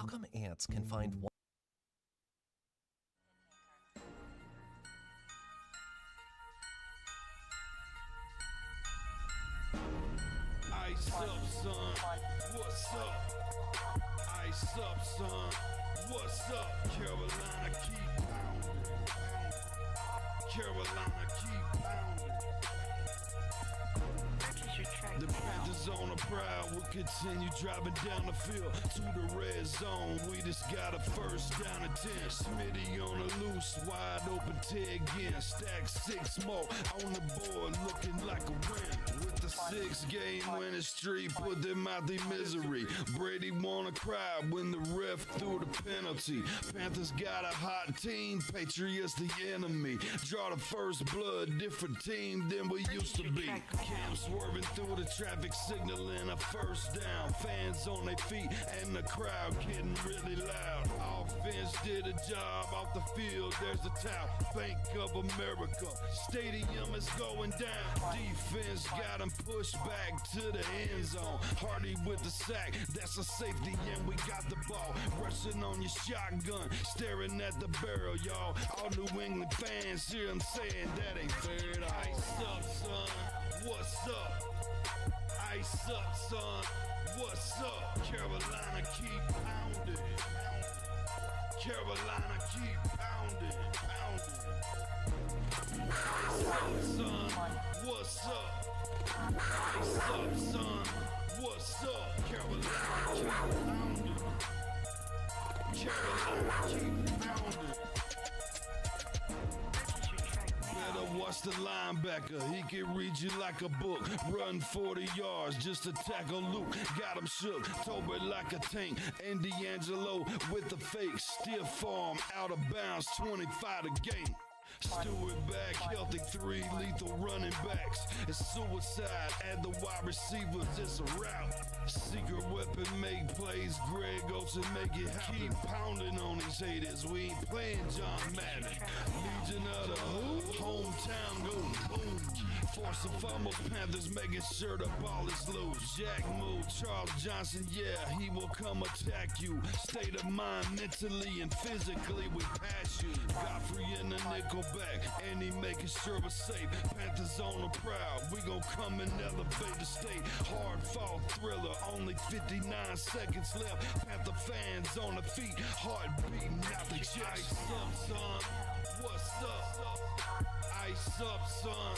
How come ants can find one? Ice up, son. What's up? Ice up, son. What's up? Carolina, keep pounding. Carolina, keep pounding. The Panthers on a prowl will continue driving down the field to the red zone. We just got a first down and 10. Smitty on the loose, wide open Ted again. Stack 6 more on the board, looking like a win. With the 6-game winning streak, put them out their misery. Brady wanna cry when the ref threw the penalty. Panthers got a hot team, Patriots the enemy. Draw the first blood, different team than we used to be. Cam swerving through the traffic, signaling a first down. Fans on their feet and the crowd getting really loud. Offense did a job off the field. There's the towel. Bank of America. Stadium is going down. Defense got him pushed back to the end zone. Hardy with the sack. That's a safety and we got the ball. Rushing on your shotgun. Staring at the barrel, y'all. All New England fans hear him saying that ain't fair at all. Ice up, son. What's up? Ice up, son. What's up? Carolina, keep pounding. Carolina, keep pounding. Ice up, son. What's up? Ice up, son. What's up? Carolina, keep pounding. Carolina, keep pounding. Better watch the linebacker, he can read you like a book. Run 40 yards just to tackle Luke. Got him shook, Tolbert like a tank. And D'Angelo with the fake. Stiff arm, out of bounds, 25 to game. Stewart back, healthy 3 lethal running backs. It's suicide, add the wide receivers, it's a route. Secret weapon, make plays, Greg Olsen make it happen. Keep pounding on these haters, we ain't playing John Madden. Legion of the Hood, hometown go boom. Force the fumbles, Panthers making sure the ball is loose. Jack move, Charles Johnson, yeah, he will come attack you. State of mind, mentally and physically, we pass you. Godfrey in the nickel back, and he making sure we're safe. Panthers on the prowl, we gon' come and elevate the state. Hard fought thriller, only 59 seconds left. Panther fans on the feet, heart beating out the chest. Ice up, son, what's up? Ice up, son,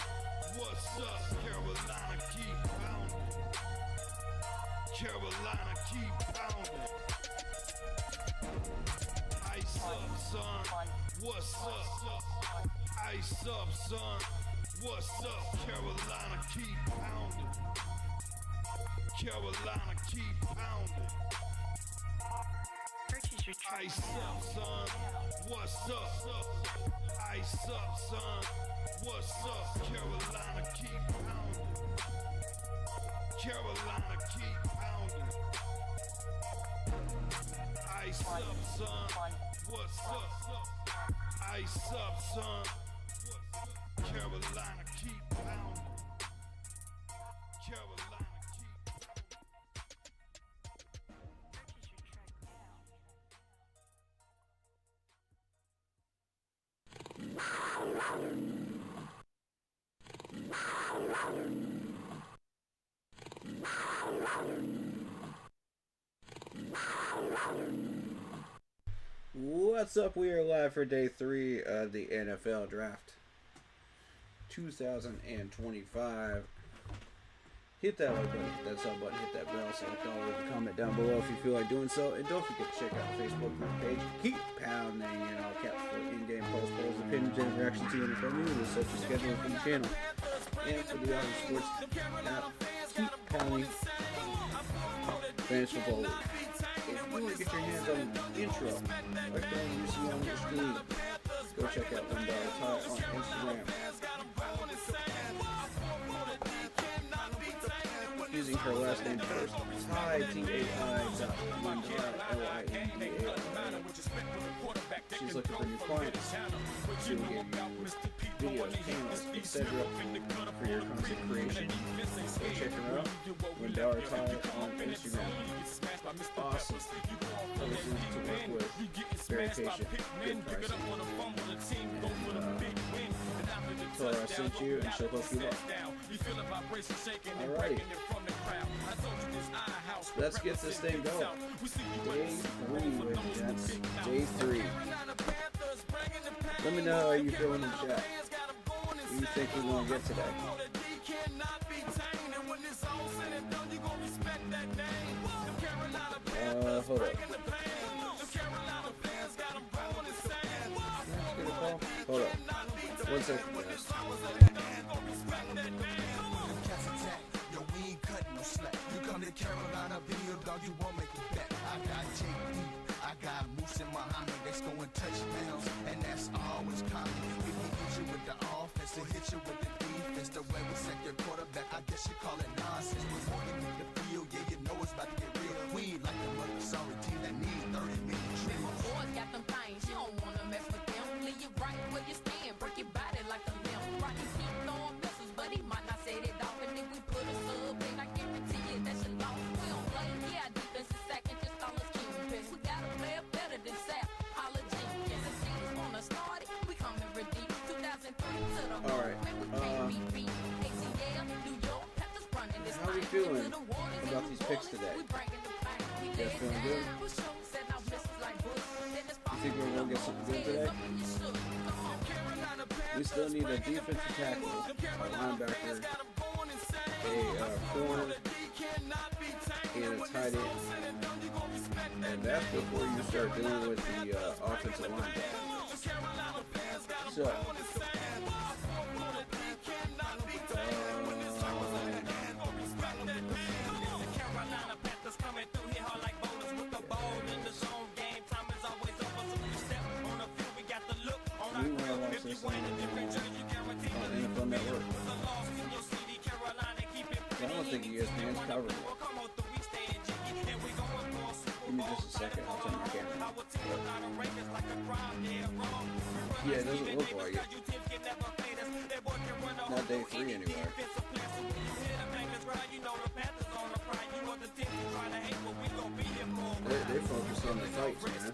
what's up? Carolina, keep pounding. Carolina, keep pounding. Ice up, son, what's up? Ice up, son, what's up? Carolina, keep pounding. Carolina, keep pounding. Ice up, son, what's up? Ice up, son, what's up? Carolina, keep pounding. Carolina, keep pounding. Ice up, son, what's up? Ice up, son. Carolina, keep pounding. Carolina, keep What's up? We are live for day 3 of the NFL Draft 2025. Hit that like button, hit that sub button, hit that bell, select all, leave a comment down below if you feel like doing so. And don't forget to check out the Facebook page. Keep pounding in all caps for in-game posts, polls, opinions, and reactions to NFL news, such as scheduling from the channel. And for the other sports, keep pounding Fantasy Football League. If you want to get your hands on the intro, like the one you see on your screen, go check out Ty on Instagram. Using her last name first. Ty, T-A-I.Linda-L-I-N-D-A-R. She's looking for new clients. She will give you videos, panels, etc. for your content creation. So check her out. Linda Ty on Instagram. Awesome. Person to work with. Very patient. Good pricing. Tell her I sent you and she'll hook you up. Alrighty. Let's get this thing going. Day 3, ladies and gents. Day 3. Let me know how you feeling in chat. What do you think we're going to get today? Hold up. Hold up. 1 second, guys. You come to Carolina, video dog, you won't make it back. I got JD, I got Moose and Muhammad, they scoring touchdowns, and that's always common. We can hit you with the offense, and hit you with the defense. The way we set your quarterback, I guess you call it nonsense. Before you hit the field, yeah, you know it's about to get real. We ain't like the mother sorry team that needs 30 minute drills. My boys got them things, you don't wanna mess with them. Leave you right where you stand, break your body like a limb. Rocky keep throwing missiles, but he might not set it off. And if we put a sub in, I guarantee you that you lost. We don't play, yeah, defense is second, just all us kingpins. We gotta play better than Sap, Holla Jenkins. The teams wanna start it, we coming redeem. 2003 to the Alright, we can't be beat. ATL, New York, Panthers running this how are we thing. feeling Into the waters about in these New picks Orleans, today? we bringing the pain. We You guys lay feeling it good? down, push up, set out misses like Bush. Then it's You think we're going to get something good today? We still need a defensive tackle, a linebacker, a corner, and a tight end. And that's before you start dealing with the offensive line. So, we want to watch this on NFL Network. I don't think ESPN's covering it. Give me just a second, I'll turn my camera. Yeah, it doesn't look like it. Not day 3 anywhere. They focus on the fights, man.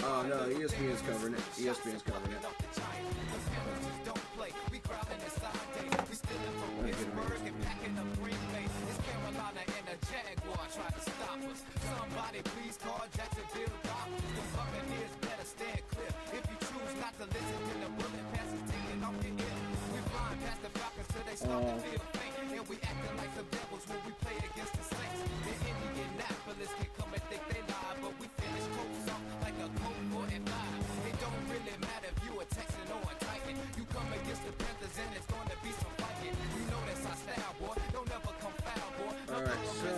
Oh no, ESPN's covering it. ESPN's covering it. Somebody please call Jacksonville doctors. The Buccaneers better stand clear. If you choose not to listen, then the bullet pass is taken off your ear. We flying past the Falcons till they start to feel faint. And we acting like some devils when we play against the Saints. The Indianapolis can come and think they lie, but we finish close up like a Colt 45. It don't really matter if you a Texan or a Titan. You come against the Panthers and it's going to be some fighting. You know that's our style, boy. Don't ever come foul, boy. Alright, so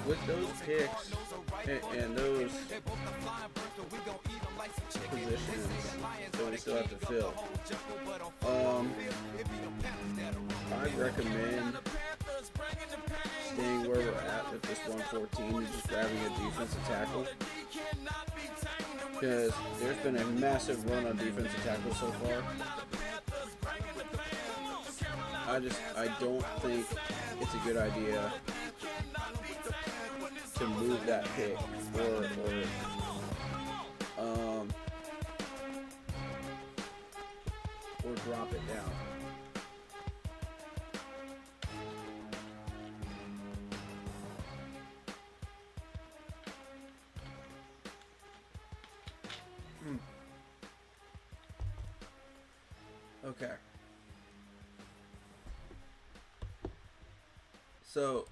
with those picks and those positions that we still have to fill, I recommend staying where we're at with this 114 and just grabbing a defensive tackle, because there's been a massive run on defensive tackle so far. I don't think it's a good idea to move that pick or drop it down. Okay. So,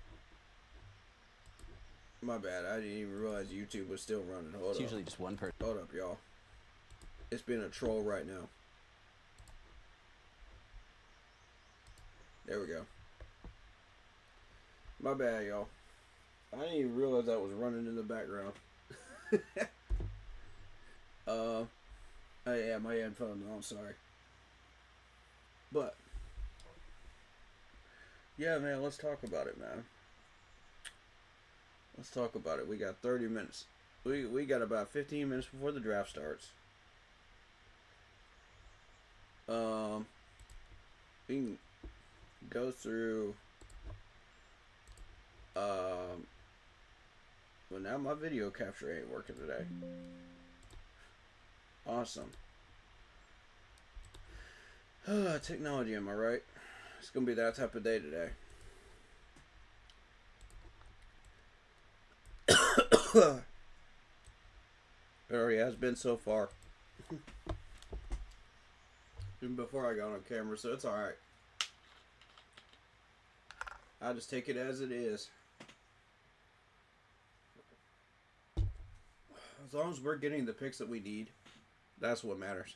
my bad. I didn't even realize YouTube was still running. Hold It's up. usually just one person. Hold up, y'all. It's been a troll right now. There we go. My bad, y'all. I didn't even realize that was running in the background. Yeah, my headphones. I'm sorry. But Yeah, man, let's talk about it, man. Let's talk about it. We got 30 minutes. We got about 15 minutes before the draft starts. We can go through. Well, now my video capture ain't working today. Awesome. Technology, am I right? It's gonna be that type of day today. It already has been so far. Even before I got on camera, so it's alright. I'll just take it as it is. As long as we're getting the picks that we need, that's what matters.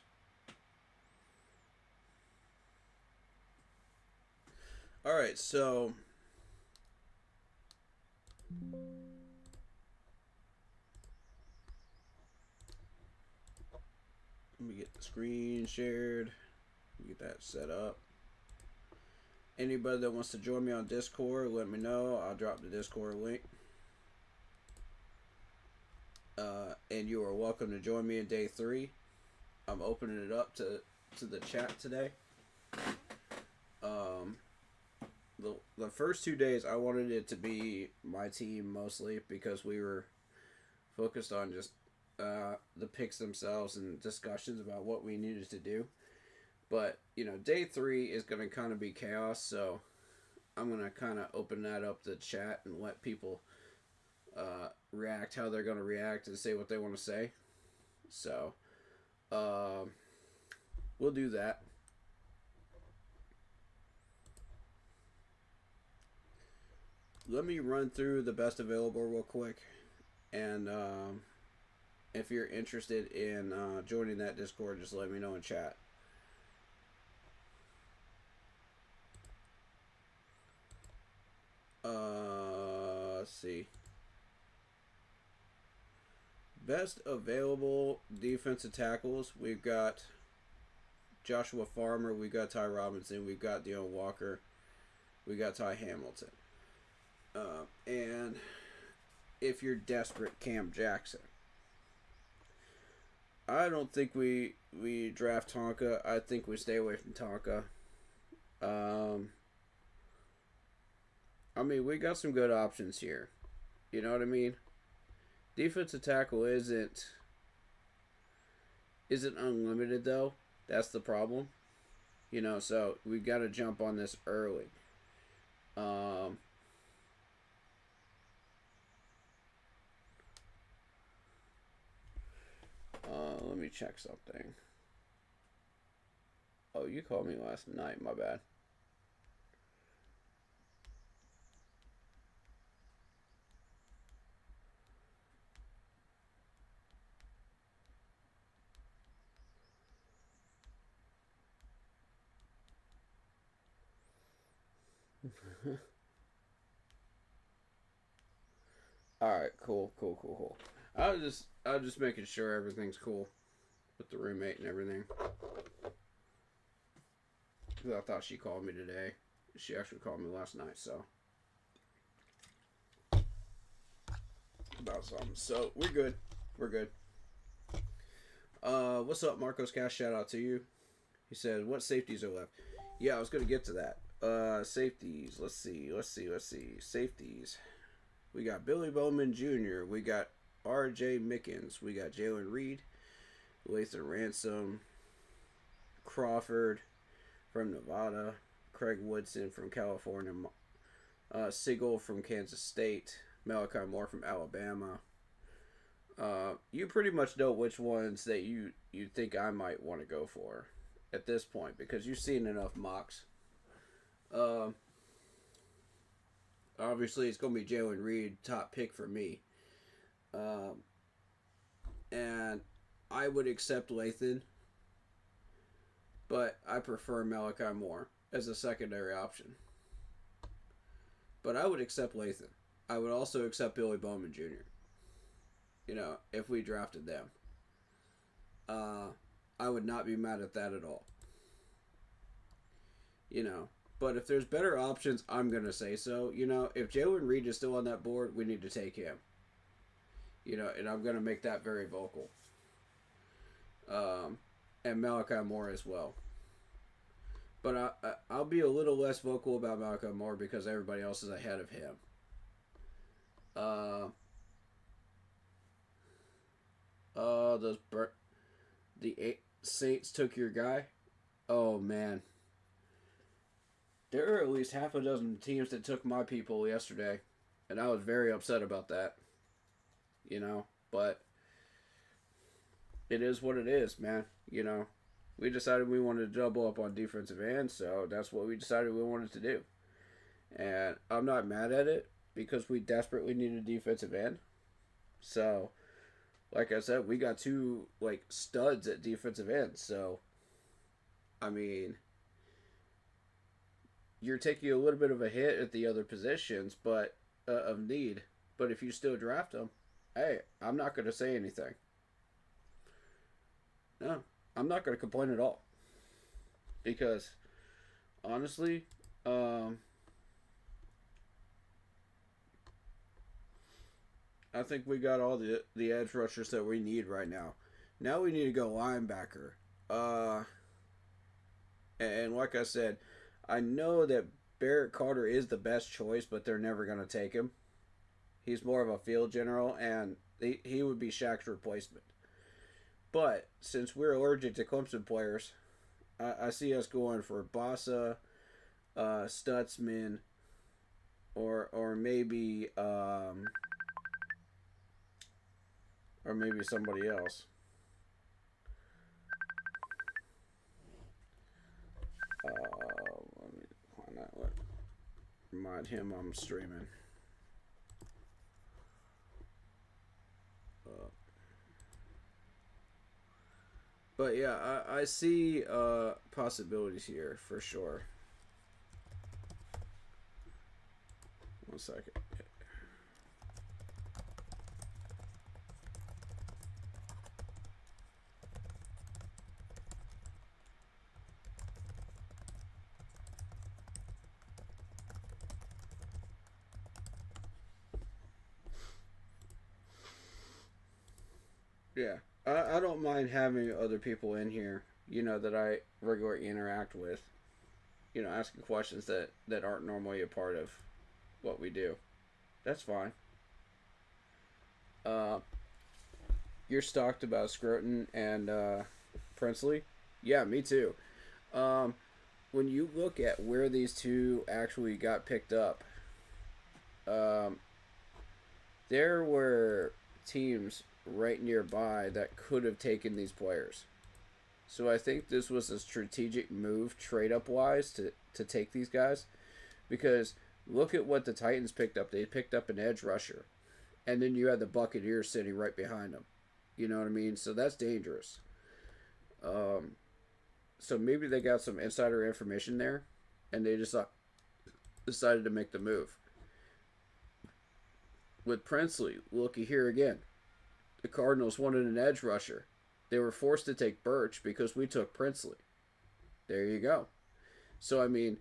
Alright, so let me get the screen shared. Get that set up. Anybody that wants to join me on Discord, let me know. I'll drop the Discord link. And you are welcome to join me in day 3. I'm opening it up to the chat today. The first 2 days, I wanted it to be my team mostly because we were focused on just the picks themselves and discussions about what we needed to do. But, you know, day 3 is going to kind of be chaos, so I'm going to kind of open that up to chat and let people react how they're going to react and say what they want to say. So, we'll do that. Let me run through the best available real quick. And if you're interested in joining that Discord, just let me know in chat. Let's see. Best available defensive tackles. We've got Joshua Farmer. We've got Ty Robinson. We've got Deone Walker. We got Ty Hamilton. And if you're desperate, Cam Jackson. I don't think we draft Tonka. I think we stay away from Tonka. I mean, we got some good options here. You know what I mean? Defensive tackle isn't unlimited though. That's the problem. You know, so we got to jump on this early. Let me check something. Oh, you called me last night. My bad. All right, cool. I was just making sure everything's cool with the roommate and everything. Because I thought she called me today. She actually called me last night, so about something. So we're good. What's up, Marcos Cash? Shout out to you. He said, "What safeties are left?" Yeah, I was gonna get to that. Safeties. Let's see. Safeties. We got Billy Bowman Jr. We got R.J. Mickens. We got Jalen Reed, Lathan Ransom, Crawford from Nevada, Craig Woodson from California, Sigel from Kansas State, Malachi Moore from Alabama. You pretty much know which ones that you think I might want to go for at this point because you've seen enough mocks. Obviously, it's going to be Jalen Reed, top pick for me. And I would accept Lathan, but I prefer Malachi Moore as a secondary option. But I would accept Lathan. I would also accept Billy Bowman Jr. You know, if we drafted them. I would not be mad at that at all. You know, But if there's better options, I'm going to say so. You know, if Jalen Reed is still on that board, we need to take him. You know, and I'm going to make that very vocal. And Malachi Moore as well. But I'll be a little less vocal about Malachi Moore because everybody else is ahead of him. The Saints took your guy. Oh man, there are at least half a dozen teams that took my people yesterday, and I was very upset about that. You know, but it is what it is, man. You know, we decided we wanted to double up on defensive end, so that's what we decided we wanted to do. And I'm not mad at it because we desperately need a defensive end. So, like I said, we got two like studs at defensive end. So, I mean, you're taking a little bit of a hit at the other positions, but of need. But if you still draft them, hey, I'm not going to say anything. No, I'm not going to complain at all. Because, honestly, I think we got all the edge rushers that we need right now. Now we need to go linebacker. And like I said, I know that Barrett Carter is the best choice, but they're never going to take him. He's more of a field general, and he would be Shaq's replacement. But since we're allergic to Clemson players, I see us going for Bossa, Stutzman, or maybe somebody else. Let me find out. Remind him I'm streaming. But yeah, I see possibilities here for sure. One second. Yeah, I don't mind having other people in here, you know, that I regularly interact with, you know, asking questions that aren't normally a part of what we do. That's fine. You're stoked about Scroton and Princely? Yeah, me too. When you look at where these two actually got picked up, there were teams right nearby that could have taken these players. So I think this was a strategic move trade up wise to take these guys, because look at what the Titans picked up. They picked up an edge rusher, and then you had the Buccaneers sitting right behind them. You know what I mean? So that's dangerous. So maybe they got some insider information there, and they just decided to make the move. With Princely, looky here again. The Cardinals wanted an edge rusher. They were forced to take Birch because we took Princely. There you go. So, I mean,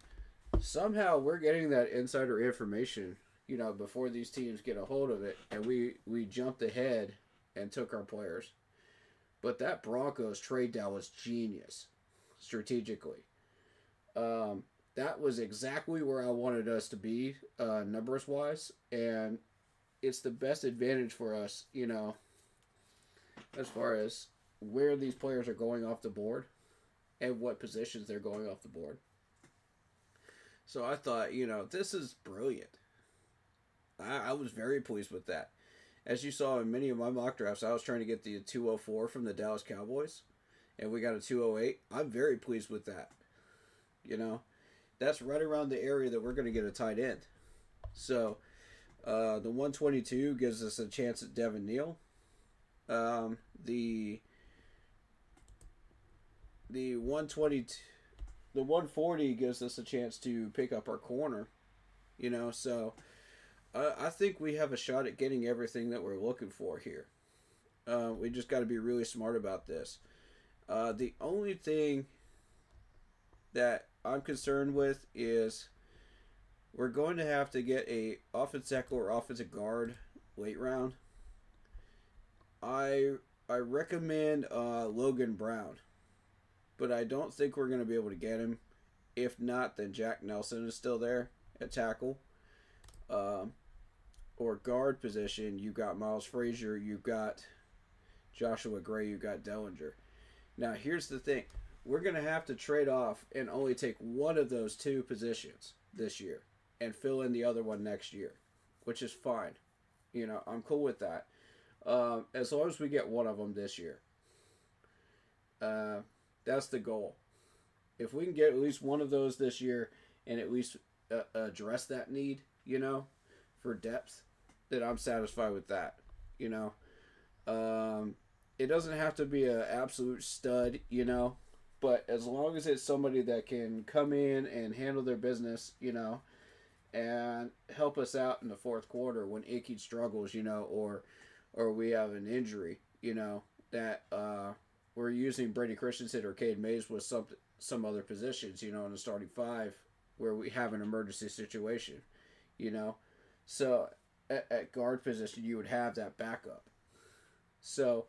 somehow we're getting that insider information, you know, before these teams get a hold of it, and we jumped ahead and took our players. But that Broncos trade down was genius, strategically. That was exactly where I wanted us to be, numbers-wise, and it's the best advantage for us, you know, as far as where these players are going off the board and what positions they're going off the board. So I thought, you know, this is brilliant. I was very pleased with that. As you saw in many of my mock drafts, I was trying to get the 204 from the Dallas Cowboys, and we got a 208. I'm very pleased with that. You know, that's right around the area that we're going to get a tight end. So the 122 gives us a chance at Devin Neal. The 140 gives us a chance to pick up our corner, you know, so I think we have a shot at getting everything that we're looking for here. We just got to be really smart about this. The only thing that I'm concerned with is we're going to have to get a offensive tackle or offensive guard late round. I recommend Logan Brown, but I don't think we're going to be able to get him. If not, then Jack Nelson is still there at tackle. Or guard position, you've got Miles Frazier, you've got Joshua Gray, you've got Dellinger. Now, here's the thing. We're going to have to trade off and only take one of those two positions this year and fill in the other one next year, which is fine. You know, I'm cool with that. As long as we get one of them this year. That's the goal. If we can get at least one of those this year and at least address that need, you know, for depth, then I'm satisfied with that, you know. It doesn't have to be an absolute stud, you know, but as long as it's somebody that can come in and handle their business, you know, and help us out in the fourth quarter when Icky struggles, you know, or we have an injury, you know, that we're using Brady Christensen or Cade Mays with some other positions, you know, in the starting five where we have an emergency situation, you know. So at guard position, you would have that backup. So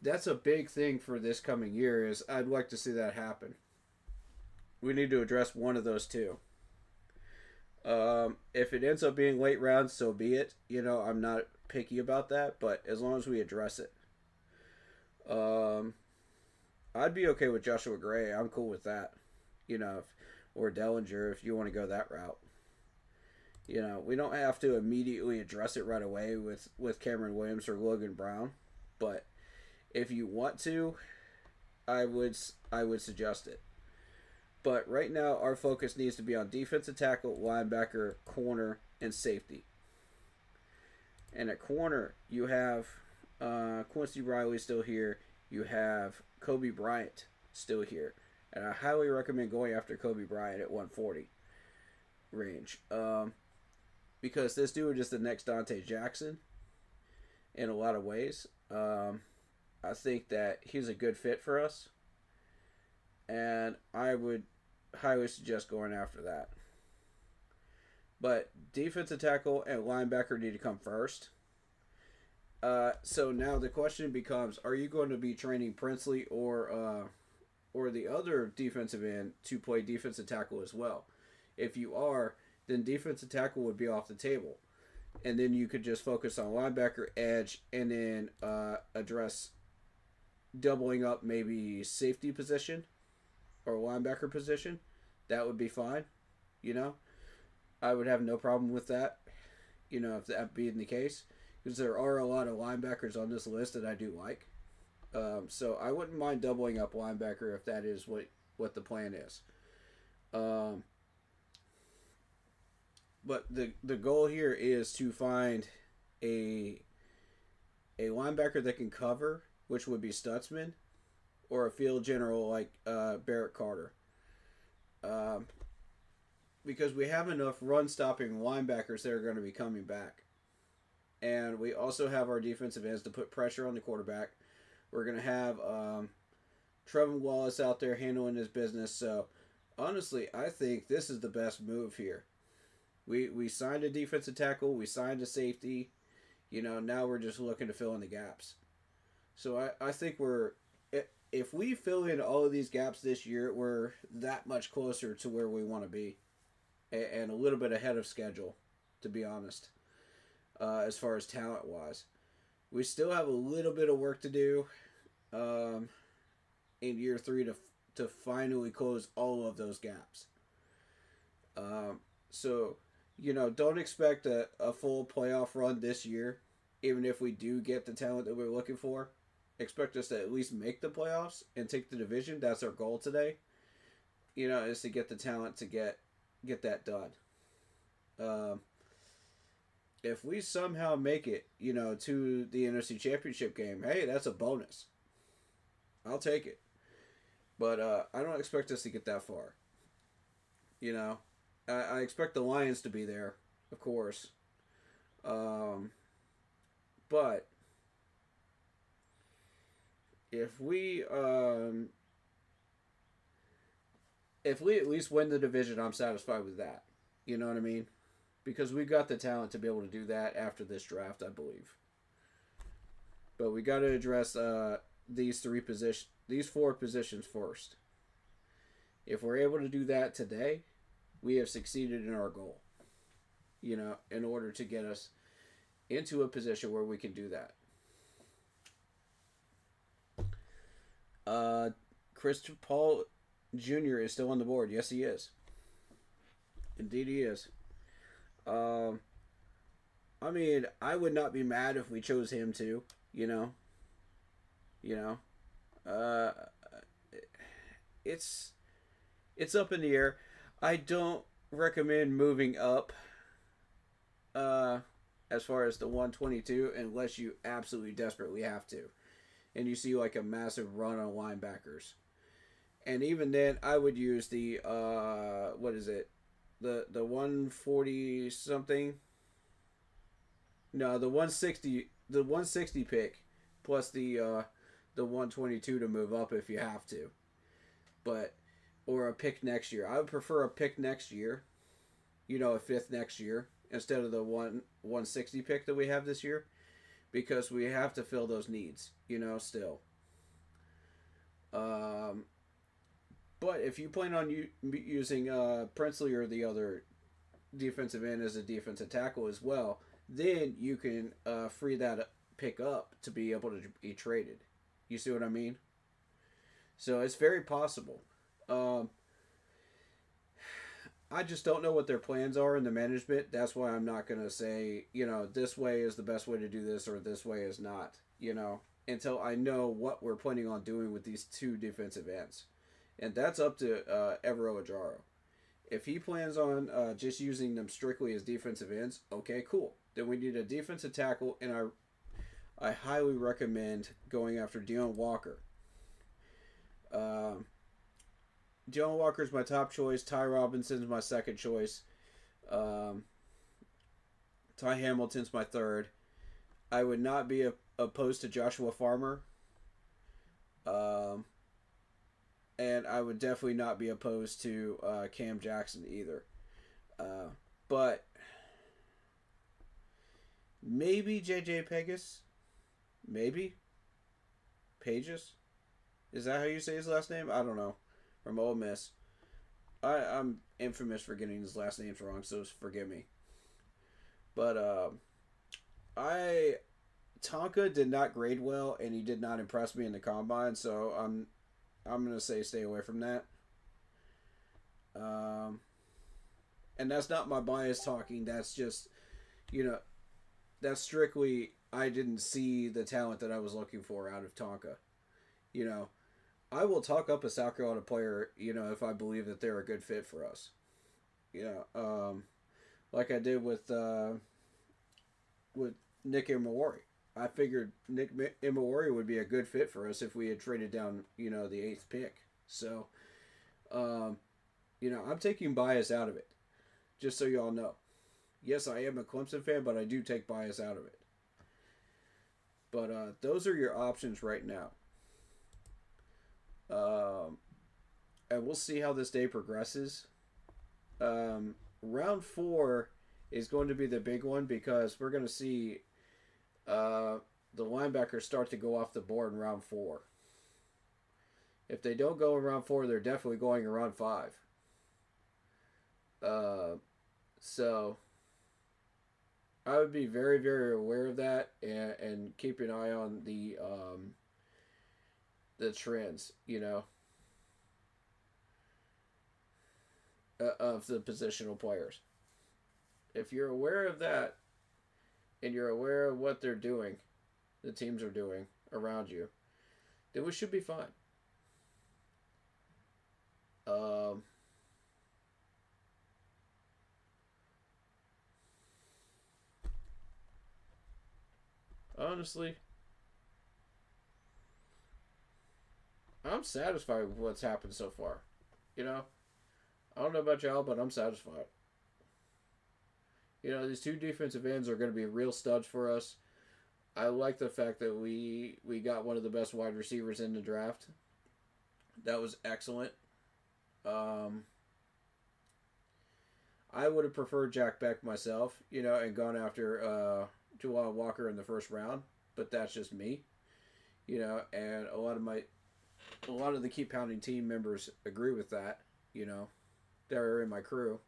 that's a big thing for this coming year is I'd like to see that happen. We need to address one of those two. If it ends up being late rounds, so be it. You know, I'm not picky about that, but as long as we address it. I'd be okay with Joshua Gray. I'm cool with that. You know, or Dellinger if you want to go that route. You know, we don't have to immediately address it right away with Cameron Williams or Logan Brown, but if you want to, I would suggest it. But right now, our focus needs to be on defensive tackle, linebacker, corner, and safety. And at corner, you have Quincy Riley still here. You have Kobe Bryant still here. And I highly recommend going after Kobe Bryant at 140 range. Because this dude is the next Dante Jackson in a lot of ways. I think that he's a good fit for us. And I would highly suggest going after that. But defensive tackle and linebacker need to come first. So now the question becomes, are you going to be training Princely or the other defensive end to play defensive tackle as well? If you are, then defensive tackle would be off the table. And then you could just focus on linebacker, edge, and then address doubling up maybe safety position or linebacker position. That would be fine, you know. I would have no problem with that, you know, if that being the case. Because there are a lot of linebackers on this list that I do like. So I wouldn't mind doubling up linebacker if that is what the plan is. But the goal here is to find a linebacker that can cover, which would be Stutzman, or a field general like Barrett Carter. Because we have enough run-stopping linebackers that are going to be coming back. And we also have our defensive ends to put pressure on the quarterback. We're going to have Trevin Wallace out there handling his business. So, honestly, I think this is the best move here. We signed a defensive tackle. We signed a safety. You know, now we're just looking to fill in the gaps. So, I think if we fill in all of these gaps this year, we're that much closer to where we want to be. And a little bit ahead of schedule, to be honest, as far as talent-wise. We still have a little bit of work to do in year 3 to finally close all of those gaps. So, you know, don't expect a full playoff run this year, even if we do get the talent that we're looking for. Expect us to at least make the playoffs and take the division. That's our goal today. You know, is to get the talent to get that done. If we somehow make it, you know, to the NFC Championship game, hey, that's a bonus. I'll take it. But I don't expect us to get that far. You know, I expect the Lions to be there, of course. But if we if we at least win the division, I'm satisfied with that. You know what I mean? Because we've got the talent to be able to do that after this draft, I believe. But we got to address these four positions first. If we're able to do that today, we have succeeded in our goal. You know, in order to get us into a position where we can do that. Chris Paul Jr. is still on the board. Yes, he is. Indeed, he is. I mean, I would not be mad if we chose him too. You know. It's up in the air. I don't recommend moving up. As far as the 122, unless you absolutely desperately have to, and you see like a massive run on linebackers. And even then, I would use the what is it, the 140 something. No, the 160 pick plus the 122 to move up if you have to. But or a pick next year. I would prefer a pick next year. You know, a fifth next year instead of the 160 pick that we have this year, because we have to fill those needs. You know, still. But if you plan on using Princely or the other defensive end as a defensive tackle as well, then you can free that pick up to be able to be traded. You see what I mean? So it's very possible. I just don't know what their plans are in the management. That's why I'm not going to say, you know, this way is the best way to do this or this way is not, you know, until I know what we're planning on doing with these two defensive ends. And that's up to Evero Ajaro. If he plans on just using them strictly as defensive ends, okay, cool. Then we need a defensive tackle, and I highly recommend going after Deone Walker. Deone Walker's my top choice. Ty Robinson's my second choice. Ty Hamilton's my third. I would not be opposed to Joshua Farmer. And I would definitely not be opposed to Cam Jackson either. But maybe J.J. Pegas. Maybe. Pages? Is that how you say his last name? I don't know. From Ole Miss. I'm infamous for getting his last names wrong, so forgive me. But Tonka did not grade well, and he did not impress me in the combine, so I'm gonna say stay away from that. And that's not my bias talking. That's just, you know, that's strictly I didn't see the talent that I was looking for out of Tonka. You know, I will talk up a South Carolina player, you know, if I believe that they're a good fit for us. You know, like I did with Nick Imawari. I figured Nick Imawari would be a good fit for us if we had traded down, you know, the 8th pick. So, you know, I'm taking bias out of it, just so y'all know. Yes, I am a Clemson fan, but I do take bias out of it. But those are your options right now. And we'll see how this day progresses. Round 4 is going to be the big one because we're going to see the linebackers start to go off the board in round 4. If they don't go in round 4, they're definitely going in round 5. So I would be very, very aware of that and keep an eye on the trends, you know, of the positional players. If you're aware of that and you're aware of what they're doing, the teams are doing around you, then we should be fine. Honestly, I'm satisfied with what's happened so far. You know, I don't know about y'all, but I'm satisfied. You know, these two defensive ends are going to be real studs for us. I like the fact that we got one of the best wide receivers in the draft. That was excellent. I would have preferred Jack Beck myself, and gone after Juwan Walker in the first round, but that's just me, and a lot of the Keep Pounding team members agree with that, that are in my crew,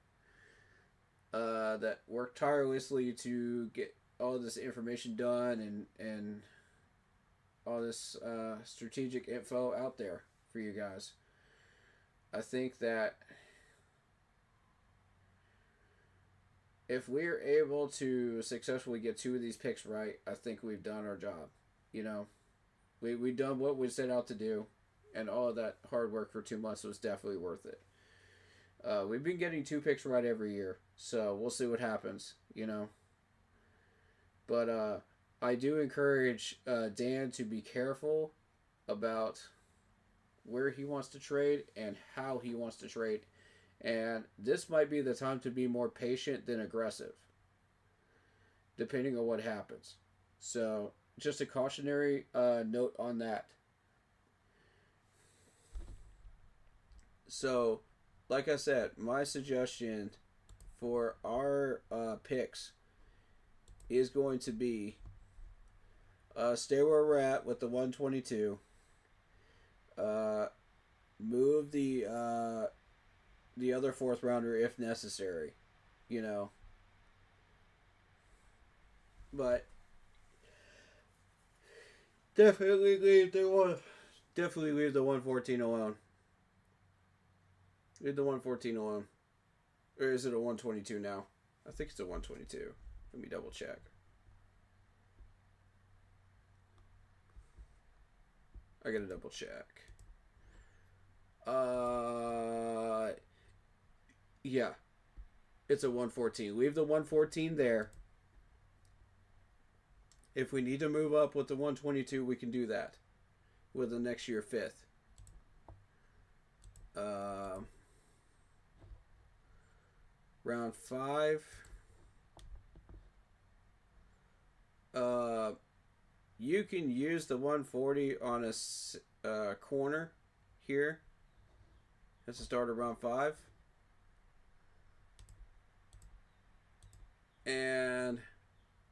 that work tirelessly to get all this information done and all this strategic info out there for you guys. I think that if we're able to successfully get 2 of these picks right, I think we've done our job. We done what we set out to do, and all of that hard work for 2 months was definitely worth it. We've been getting 2 picks right every year, so we'll see what happens, But I do encourage Dan to be careful about where he wants to trade and how he wants to trade. And this might be the time to be more patient than aggressive, depending on what happens. So, just a cautionary note on that. So, like I said, my suggestion for our picks is going to be stay where we're at with the 122. Move the other 4th rounder if necessary, But definitely leave the 114 alone. Leave the 114 alone. Or is it a 122 now? I think it's a 122. Let me double check. I gotta double check. Yeah. It's a 114. Leave the 114 there. If we need to move up with the 122, we can do that with the next year 5th. Round 5. You can use the 140 on a corner here. That's the start of round 5. And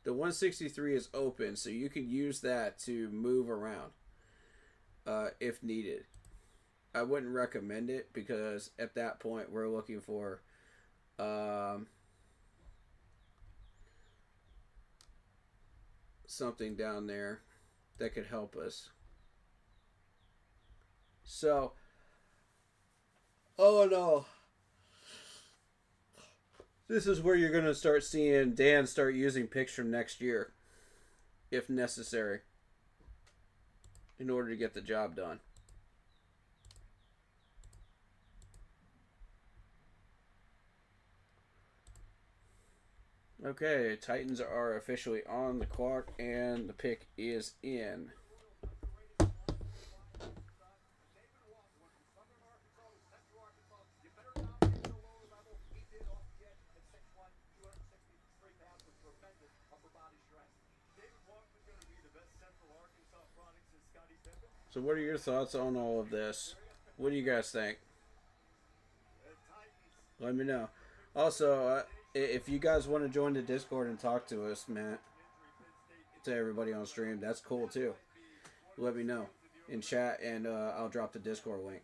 the 163 is open, so you can use that to move around if needed. I wouldn't recommend it because at that point we're looking for something down there that could help us. So, all in all, this is where you're going to start seeing Dan start using picks from next year, if necessary, in order to get the job done. Okay, Titans are officially on the clock, and the pick is in. So what are your thoughts on all of this? What do you guys think? Let me know. Also, if you guys want to join the Discord and talk to us, man, to everybody on stream, that's cool too. Let me know in chat, and I'll drop the Discord link.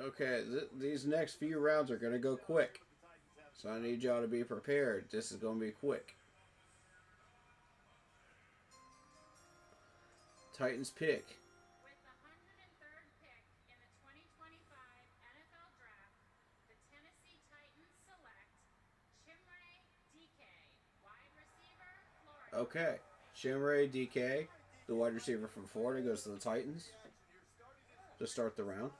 Okay, these next few rounds are going to go quick. So I need y'all to be prepared. This is going to be quick. Titans pick. With the 103rd pick in the 2025 NFL Draft, the Tennessee Titans select Chimere DK, wide receiver, Florida. Okay, Chimere DK, the wide receiver from Florida, goes to the Titans to start the round.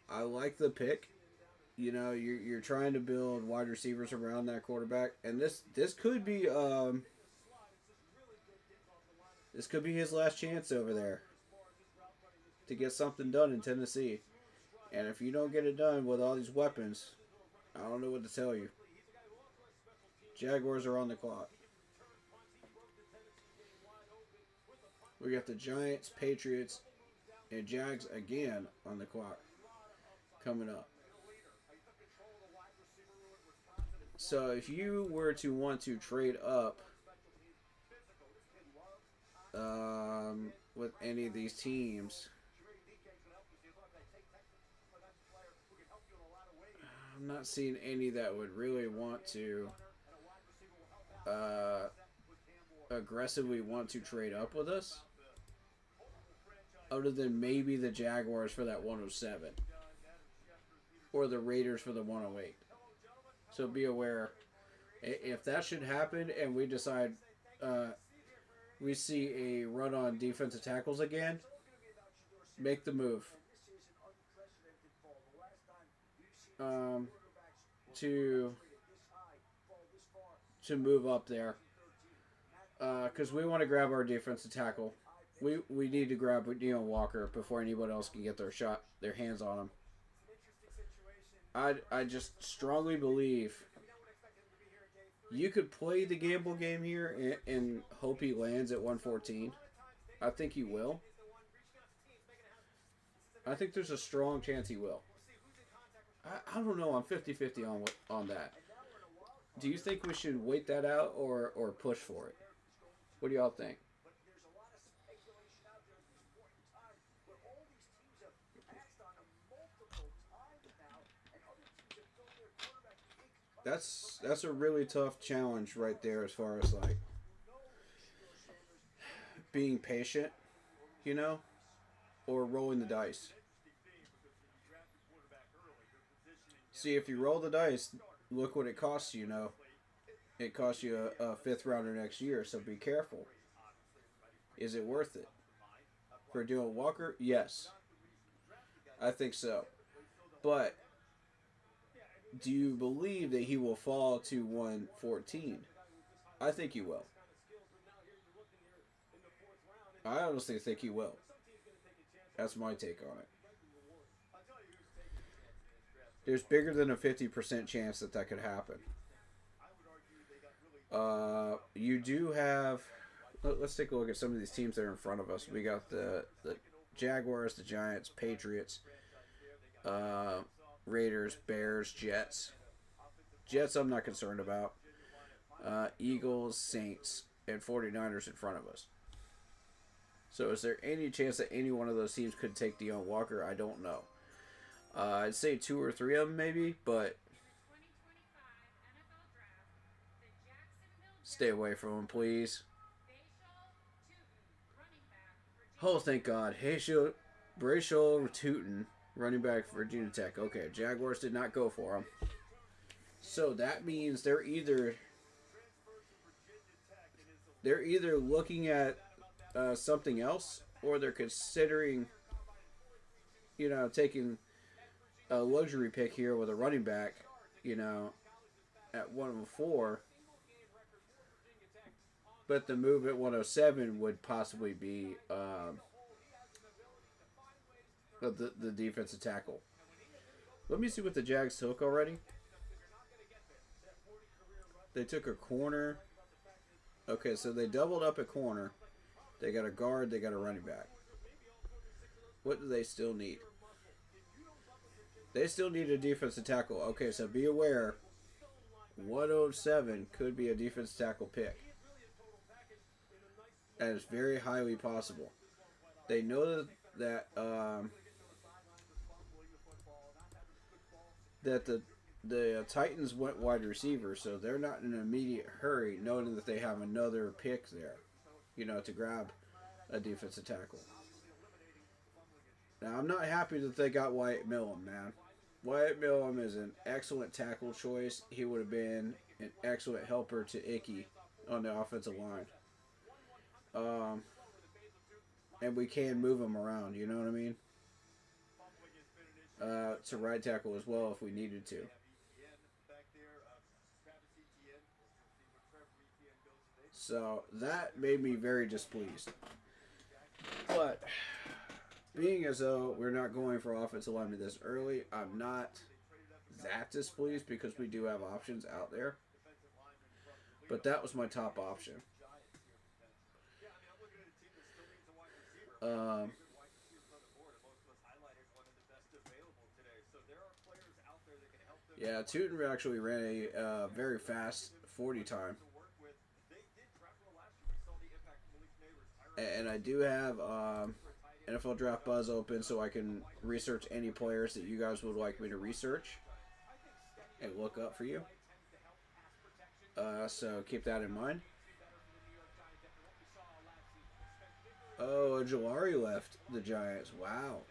I like the pick. You know, you're trying to build wide receivers around that quarterback, and this could be this could be his last chance over there to get something done in Tennessee. And if you don't get it done with all these weapons, I don't know what to tell you. Jaguars are on the clock. We got the Giants, Patriots, and Jags again on the clock coming up. So if you were to want to trade up with any of these teams, I'm not seeing any that would really want to aggressively want to trade up with us, other than maybe the Jaguars for that 107 or the Raiders for the 108. So be aware, if that should happen and we decide we see a run on defensive tackles again, make the move to move up there, because we want to grab our defensive tackle. We need to grab Deon Walker before anybody else can get their hands on him. I just strongly believe you could play the gamble game here and hope he lands at 114. I think he will. I think there's a strong chance he will. I don't know. I'm 50-50 on that. Do you think we should wait that out or push for it? What do y'all think? That's a really tough challenge right there, as far as like being patient, you know, or rolling the dice. See, if you roll the dice, look what it costs you, you know. It costs you a fifth rounder next year, so be careful. Is it worth it? For Deon Walker? Yes. I think so. But do you believe that he will fall to 114? I think he will. I honestly think he will. That's my take on it. There's bigger than a 50% chance that could happen. You do have... Let's take a look at some of these teams that are in front of us. We got the Jaguars, the Giants, Patriots, Raiders, Bears, Jets. Jets I'm not concerned about. Eagles, Saints, and 49ers in front of us. So is there any chance that any one of those teams could take Deon Walker? I don't know. I'd say 2 or 3 of them maybe, but stay away from them, please. Oh, thank God. Brashel Tootin, running back for Virginia Tech. Okay, Jaguars did not go for him. So that means they're either looking at something else, or they're considering, you know, taking a luxury pick here with a running back, you know, at 104. But the move at 107 would possibly be the defensive tackle. Let me see what the Jags took already. They took a corner. Okay, so they doubled up a corner. They got a guard. They got a running back. What do they still need? They still need a defensive tackle. Okay, so be aware. 107 could be a defensive tackle pick. That is very highly possible. They know that the Titans went wide receiver, so they're not in an immediate hurry, knowing that they have another pick there, you know, to grab a defensive tackle. Now, I'm not happy that they got Wyatt Millam, man. Wyatt Millam is an excellent tackle choice. He would have been an excellent helper to Ickey on the offensive line. And we can move him around, you know what I mean? to right tackle as well if we needed to. So that made me very displeased. But being as though we're not going for offensive linemen this early, I'm not that displeased because we do have options out there. But that was my top option. Yeah, Tootin actually ran a very fast 40 time. And I do have NFL Draft Buzz open so I can research any players that you guys would like me to research and look up for you. So keep that in mind. Oh, Jalari left the Giants. Wow.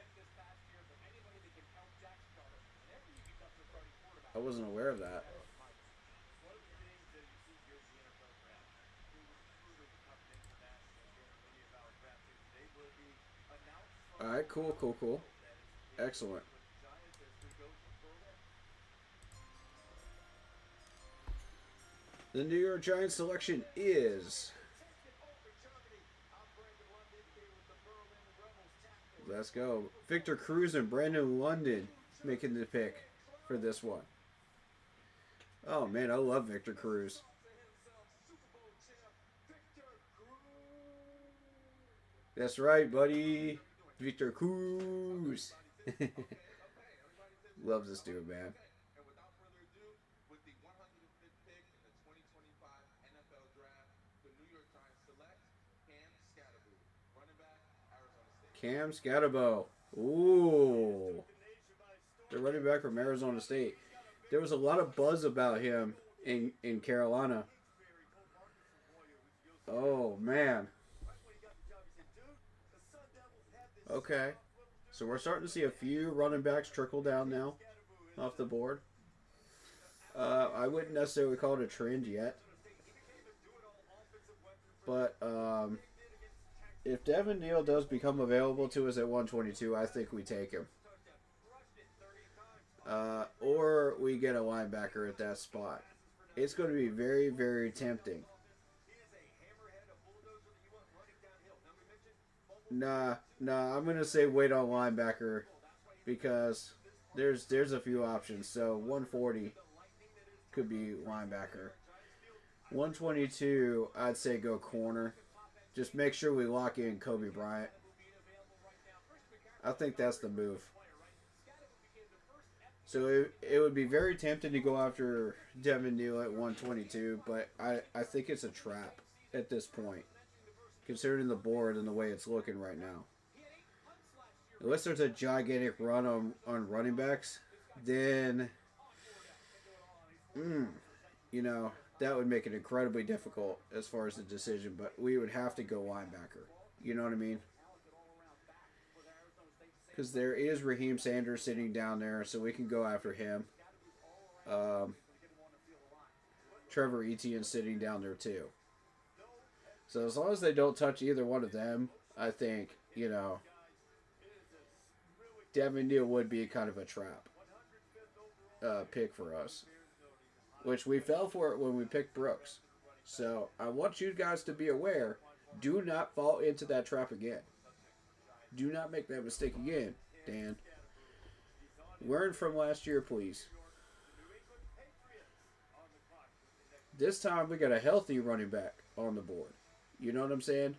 I wasn't aware of that. Alright, cool. Excellent. The New York Giants selection is... Let's go. Victor Cruz and Brandon London making the pick for this one. Oh, man, I love Victor Cruz. That's right, buddy. Victor Cruz. Loves this dude, man. Cam Scatterbo. Ooh. The running back from Arizona State. There was a lot of buzz about him in Carolina. Oh, man. Okay. So we're starting to see a few running backs trickle down now off the board. I wouldn't necessarily call it a trend yet. But if Devin Neal does become available to us at 122, I think we take him. Or we get a linebacker at that spot. It's going to be very, very tempting. Nah, I'm going to say wait on linebacker because there's a few options. So 140 could be linebacker. 122, I'd say go corner. Just make sure we lock in Kobe Bryant. I think that's the move. So it would be very tempting to go after Devin Neal at 122, but I think it's a trap at this point, considering the board and the way it's looking right now. Unless there's a gigantic run on running backs, then, that would make it incredibly difficult as far as the decision, but we would have to go linebacker. You know what I mean? Because there is Raheem Sanders sitting down there, so we can go after him. Trevor Etienne sitting down there too. So as long as they don't touch either one of them, I think, Devin Neal would be kind of a trap pick for us. Which we fell for it when we picked Brooks. So I want you guys to be aware, do not fall into that trap again. Do not make that mistake again, Dan. Learn from last year, please. This time we got a healthy running back on the board. You know what I'm saying?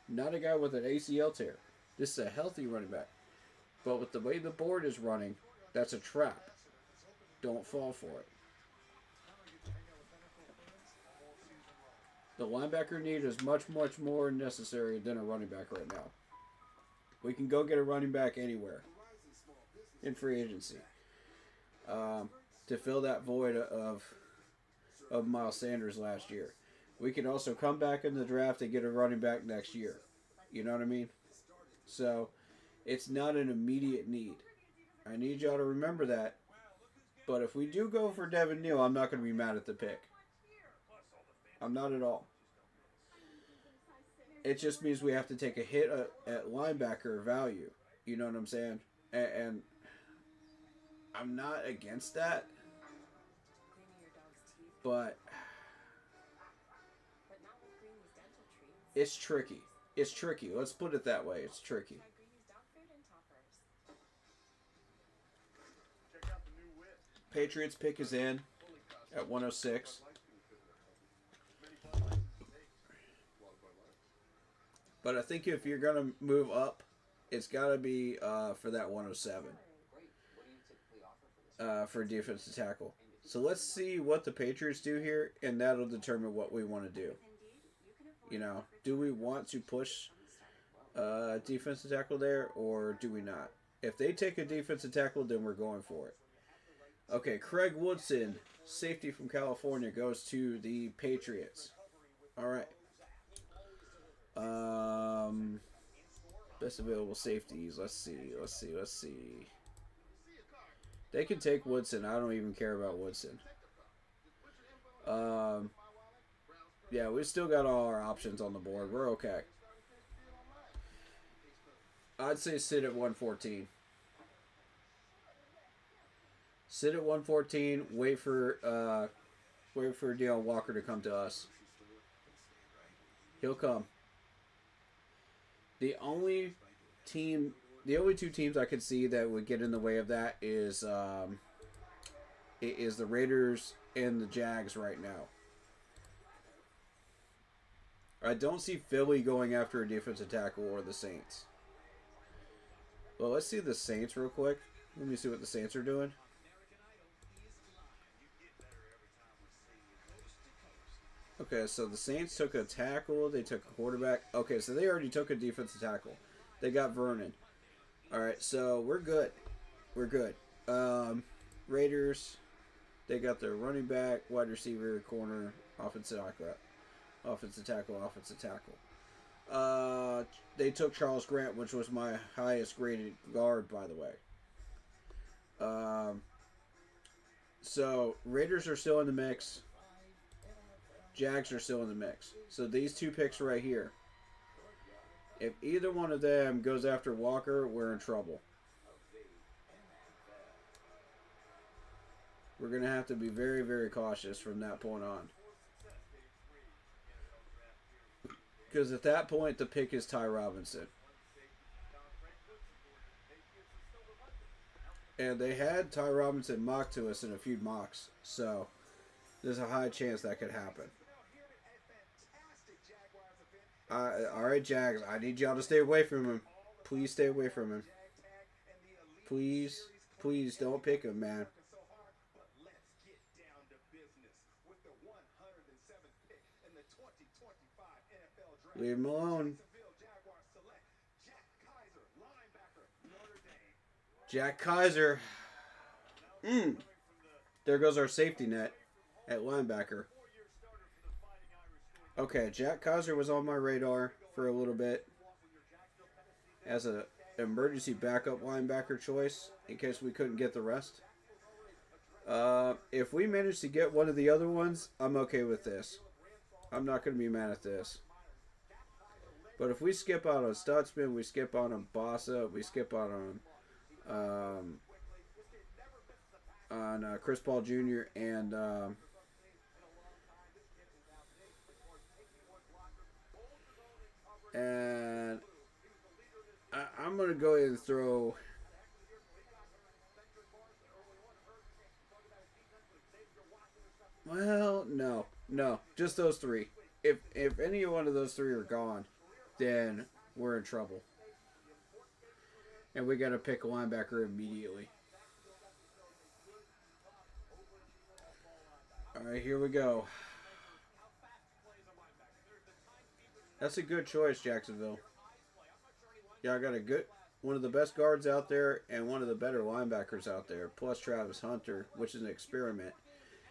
Not a guy with an ACL tear. This is a healthy running back. But with the way the board is running, that's a trap. Don't fall for it. The linebacker need is much, much more necessary than a running back right now. We can go get a running back anywhere in free agency to fill that void of Miles Sanders last year. We can also come back in the draft and get a running back next year. You know what I mean? So it's not an immediate need. I need y'all to remember that. But if we do go for Devin Neal, I'm not going to be mad at the pick. I'm not at all. It just means we have to take a hit at linebacker value. You know what I'm saying? And I'm not against that, but it's tricky. It's tricky. Let's put it that way. It's tricky. Patriots pick is in at 106. But I think if you're going to move up, it's got to be for that 107 for defensive tackle. So let's see what the Patriots do here, and that'll determine what we want to do. You know, do we want to push defensive tackle there, or do we not? If they take a defensive tackle, then we're going for it. Okay, Craig Woodson, safety from California, goes to the Patriots. All right. Best available safeties. Let's see. They can take Woodson. I don't even care about Woodson. Yeah, we still got all our options on the board. We're okay. I'd say sit at 114. Sit at 114. Wait for Deion Walker to come to us. He'll come. The only two teams I could see that would get in the way of that is the Raiders and the Jags right now. I don't see Philly going after a defensive tackle or the Saints. Well, let's see the Saints real quick. Let me see what the Saints are doing. Okay, so the Saints took a tackle. They took a quarterback. Okay, so they already took a defensive tackle. They got Vernon. All right, so we're good. We're good. Raiders, they got their running back, wide receiver, corner, offensive tackle. They took Charles Grant, which was my highest graded guard, by the way. So Raiders are still in the mix. Jags are still in the mix. So these two picks right here. If either one of them goes after Walker, we're in trouble. We're going to have to be very, very cautious from that point on. Because at that point, the pick is Ty Robinson. And they had Ty Robinson mocked to us in a few mocks. So there's a high chance that could happen. Alright, Jags. I need y'all to stay away from him. Please stay away from him. Please don't pick him, man. Leave him alone. Jack Kaiser. There goes our safety net at linebacker. Okay, Jack Kaiser was on my radar for a little bit as an emergency backup linebacker choice in case we couldn't get the rest. If we manage to get one of the other ones, I'm okay with this. I'm not going to be mad at this. But if we skip out on Stutzman, we skip out on Bossa, we skip out on Chris Paul Jr. and I'm going to go ahead and throw... Well, no. Just those three. If any one of those three are gone, then we're in trouble. And we got to pick a linebacker immediately. All right, here we go. That's a good choice, Jacksonville. Y'all got one of the best guards out there and one of the better linebackers out there, plus Travis Hunter, which is an experiment.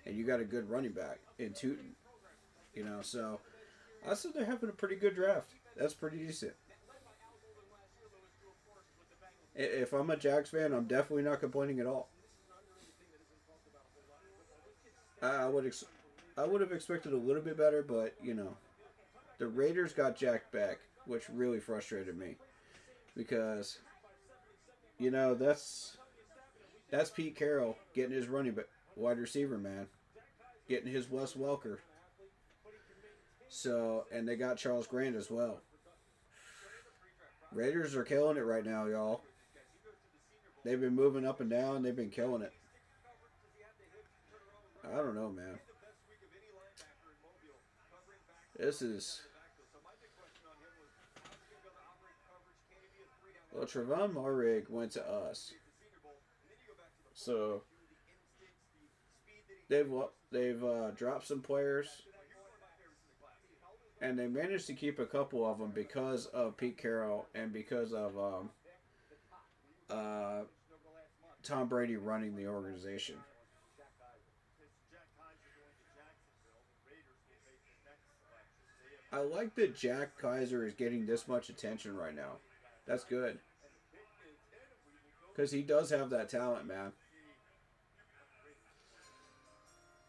And you got a good running back in Tootin. You know, so I said they're having a pretty good draft. That's pretty decent. If I'm a Jags fan, I'm definitely not complaining at all. I would have expected a little bit better, but, you know, the Raiders got Jack back, which really frustrated me. Because, you know, that's That's Pete Carroll getting his running back, wide receiver, man. Getting his Wes Welker. So, and they got Charles Grant as well. Raiders are killing it right now, y'all. They've been moving up and down. They've been killing it. I don't know, man. This is... Well, Trevon Moehrig went to us. So, they've dropped some players. And they managed to keep a couple of them because of Pete Carroll and because of Tom Brady running the organization. I like that Jack Kaiser is getting this much attention right now. That's good. Because he does have that talent, man.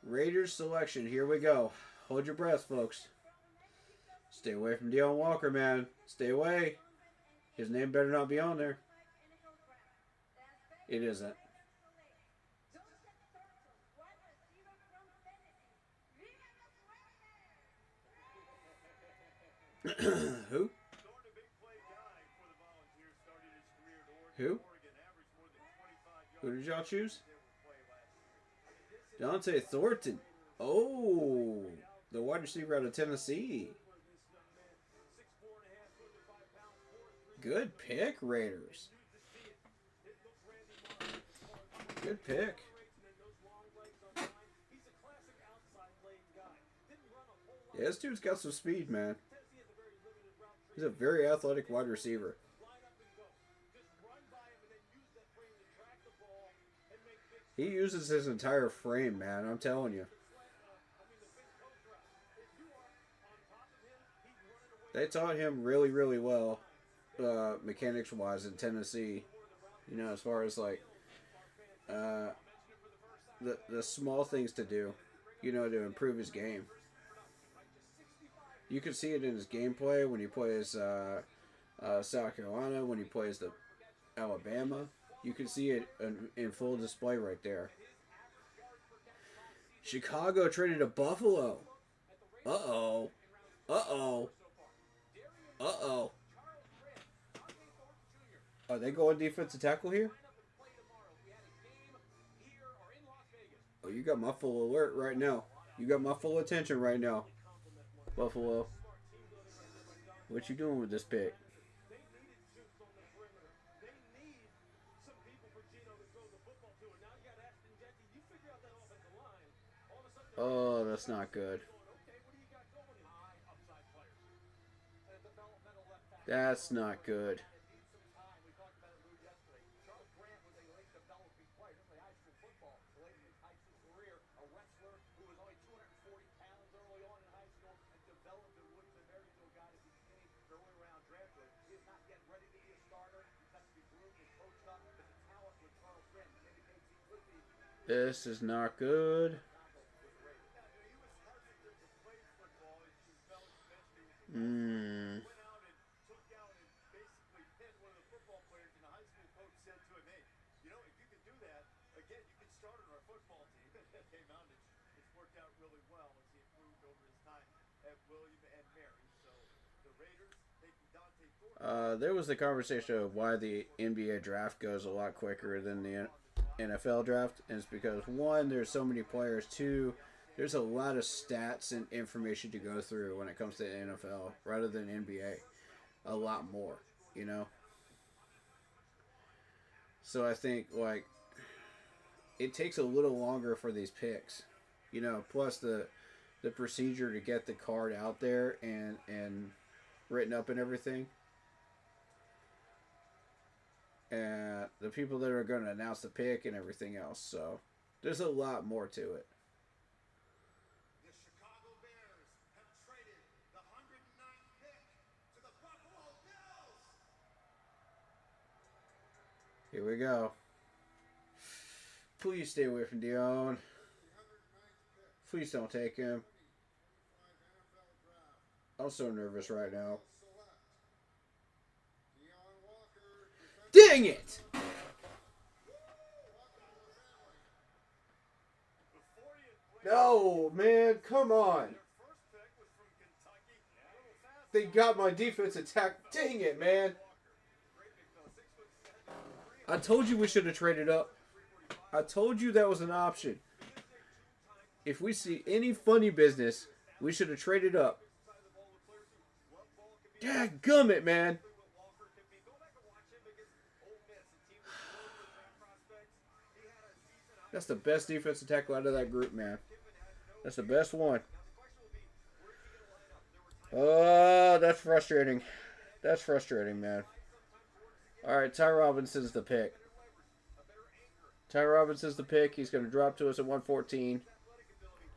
Raiders selection. Here we go. Hold your breath, folks. Stay away from Deion Walker, man. Stay away. His name better not be on there. It isn't. Who? Who? Who did y'all choose? Dante Thornton. Oh, the wide receiver out of Tennessee. Good pick, Raiders. Good pick. Yeah, this dude's got some speed, man. He's a very athletic wide receiver. He uses his entire frame, man. I'm telling you. They taught him really, really well, mechanics-wise in Tennessee. You know, as far as like the small things to do, you know, to improve his game. You can see it in his gameplay when he plays South Carolina, when he plays the Alabama. You can see it in full display right there. Chicago traded to Buffalo. Uh-oh. Uh-oh. Uh-oh. Are they going defensive tackle here? Oh, you got my full alert right now. You got my full attention right now, Buffalo. What you doing with this pick? Oh, that's not good. That's not good. This is not good. There was the conversation of why the NBA draft goes a lot quicker than the NFL draft, and it's because one, there's so many players. Two, there's a lot of stats and information to go through when it comes to the NFL rather than NBA. A lot more, you know. So I think like it takes a little longer for these picks, you know. Plus the procedure to get the card out there and written up and everything. And the people that are going to announce the pick and everything else. So, there's a lot more to it. The Chicago Bears have traded the 109th pick to the Buffalo Bills. Here we go. Please stay away from Deion. Please don't take him. I'm so nervous right now. Dang it! No, man, come on. They got my defense attack. Dang it, man. I told you we should have traded up. I told you that was an option. If we see any funny business, we should have traded up. Dadgummit, man. That's the best defensive tackle out of that group, man. That's the best one. Oh, that's frustrating. That's frustrating, man. All right, Ty Robinson's the pick. Ty Robinson's the pick. He's going to drop to us at 114.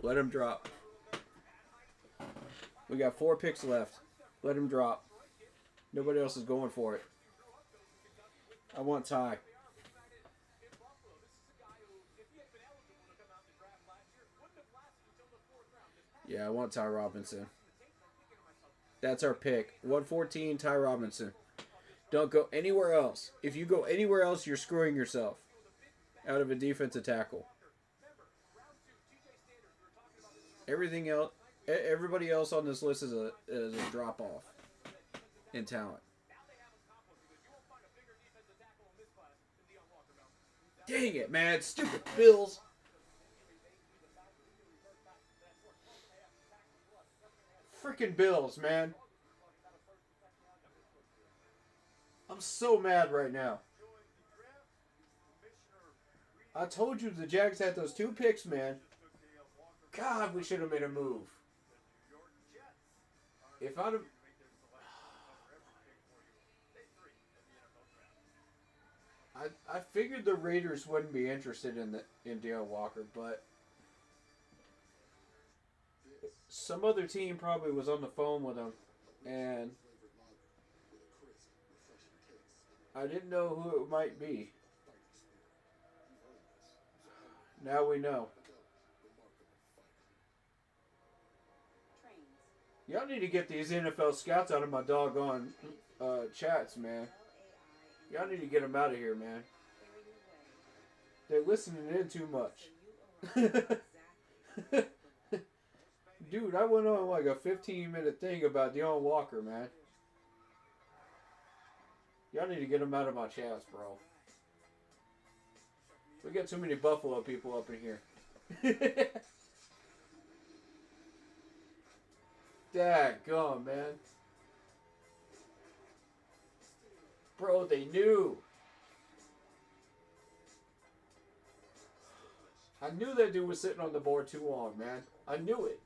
Let him drop. We got 4 picks left. Let him drop. Nobody else is going for it. I want Ty. Yeah, I want Ty Robinson. That's our pick. 114, Ty Robinson. Don't go anywhere else. If you go anywhere else, you're screwing yourself out of a defensive tackle. Everything else, everybody else on this list is a drop off in talent. Dang it, man! Stupid Bills. Freaking Bills, man. I'm so mad right now. I told you the Jags had those 2 picks, man. God, we should have made a move. If I'd have... I figured the Raiders wouldn't be interested in Dale Walker, but some other team probably was on the phone with him, and I didn't know who it might be. Now we know. Y'all need to get these NFL scouts out of my doggone chats, man. Y'all need to get them out of here, man. They're listening in too much. Dude, I went on like a 15-minute thing about Deion Walker, man. Y'all need to get them out of my chats, bro. We got too many Buffalo people up in here. Daggone, man. Bro, they knew. I knew that dude was sitting on the board too long, man. I knew it.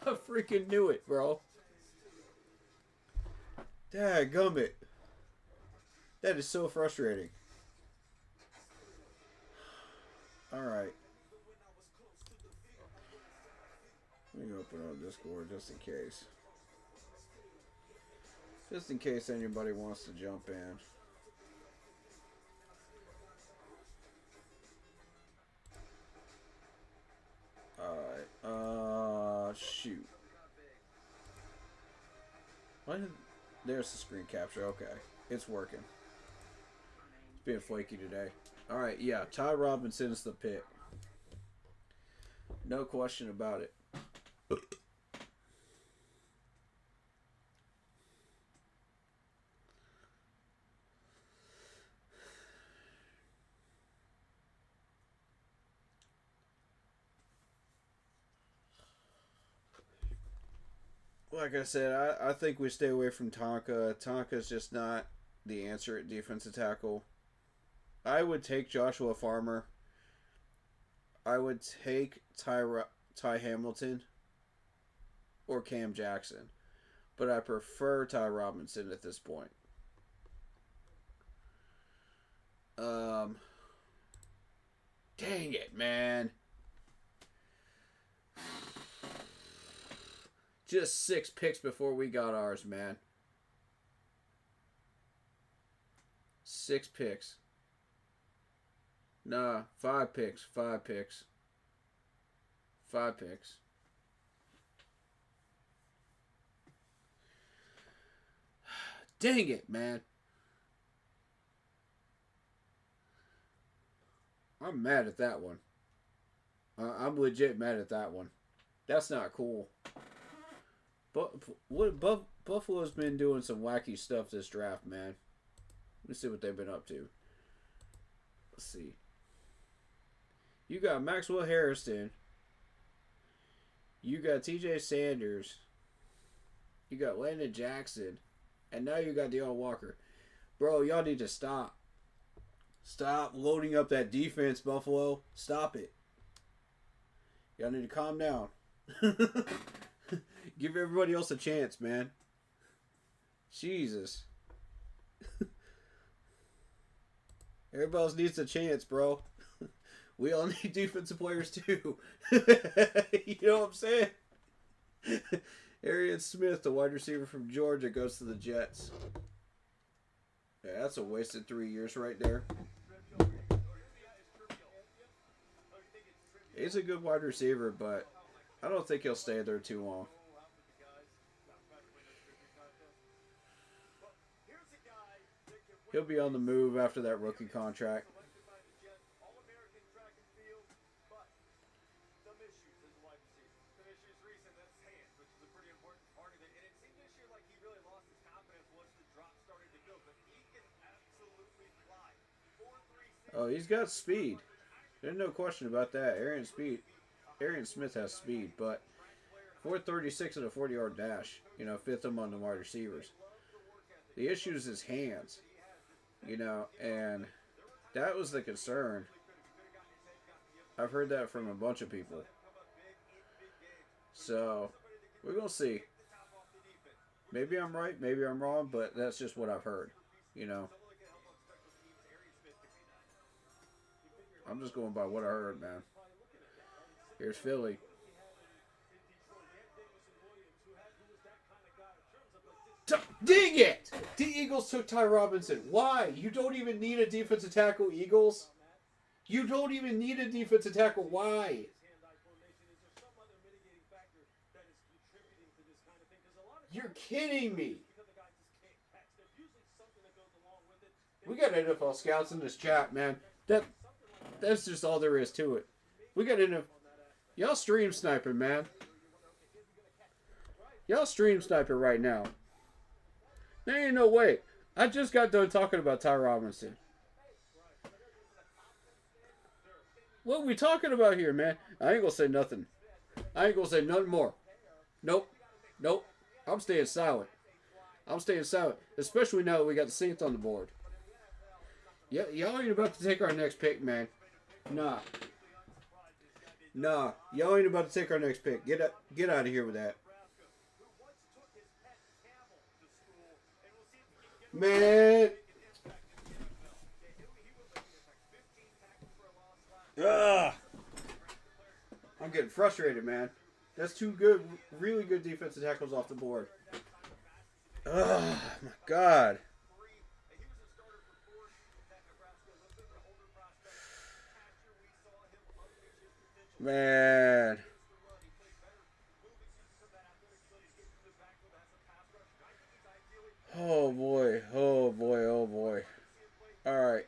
I freaking knew it, bro. Dadgummit. That is so frustrating. Alright. Let me open up Discord just in case. Just in case anybody wants to jump in. Alright. Shoot. What? There's the screen capture. Okay. It's working. It's being flaky today. Alright, yeah. Ty Robinson's the pick. No question about it. Like I said, I think we stay away from Tonka. Tonka's just not the answer at defensive tackle. I would take Joshua Farmer. I would take Ty Hamilton or Cam Jackson. But I prefer Ty Robinson at this point. Dang it, man. Just 6 picks before we got ours, man. 6 picks. Nah, 5 picks. 5 picks. 5 picks. Dang it, man. I'm mad at that one. I'm legit mad at that one. That's not cool. But Buffalo's been doing some wacky stuff this draft, man. Let's see what they've been up to. Let's see. You got Maxwell Harrison. You got TJ Sanders. You got Landon Jackson. And now you got Deion Walker. Bro, y'all need to stop. Stop loading up that defense, Buffalo. Stop it. Y'all need to calm down. Give everybody else a chance, man. Jesus. Everybody else needs a chance, bro. We all need defensive players too. You know what I'm saying? Arian Smith, the wide receiver from Georgia, goes to the Jets. Yeah, that's a wasted 3 years right there. He's a good wide receiver, but I don't think he'll stay there too long. He'll be on the move after that rookie contract. Oh, he's got speed. There's no question about that. Arian Smith has speed, but 4.36 at a 40-yard dash, you know, fifth among the wide receivers. The issue is his hands, you know, and that was the concern. I've heard that from a bunch of people. So, we're going to see. Maybe I'm right, maybe I'm wrong, but that's just what I've heard, you know. I'm just going by what I heard, man. Here's Philly. Dang it! The Eagles took Ty Robinson. Why? You don't even need a defensive tackle, Eagles. You don't even need a defensive tackle. Why? You're kidding me. We got NFL scouts in this chat, man. That's just all there is to it. We got enough. Y'all stream sniping, man. Y'all stream sniping right now. There ain't no way. I just got done talking about Ty Robinson. What are we talking about here, man? I ain't gonna say nothing. I ain't gonna say nothing more. Nope. Nope. I'm staying silent. I'm staying silent. Especially now that we got the Saints on the board. Yeah, y'all ain't about to take our next pick, man. Nah. Nah. Y'all ain't about to take our next pick. Get out of here with that. Man. Ugh. I'm getting frustrated, man. That's two good, really good defensive tackles off the board. Ugh, my God. Man. Oh boy, oh boy, oh boy. Alright.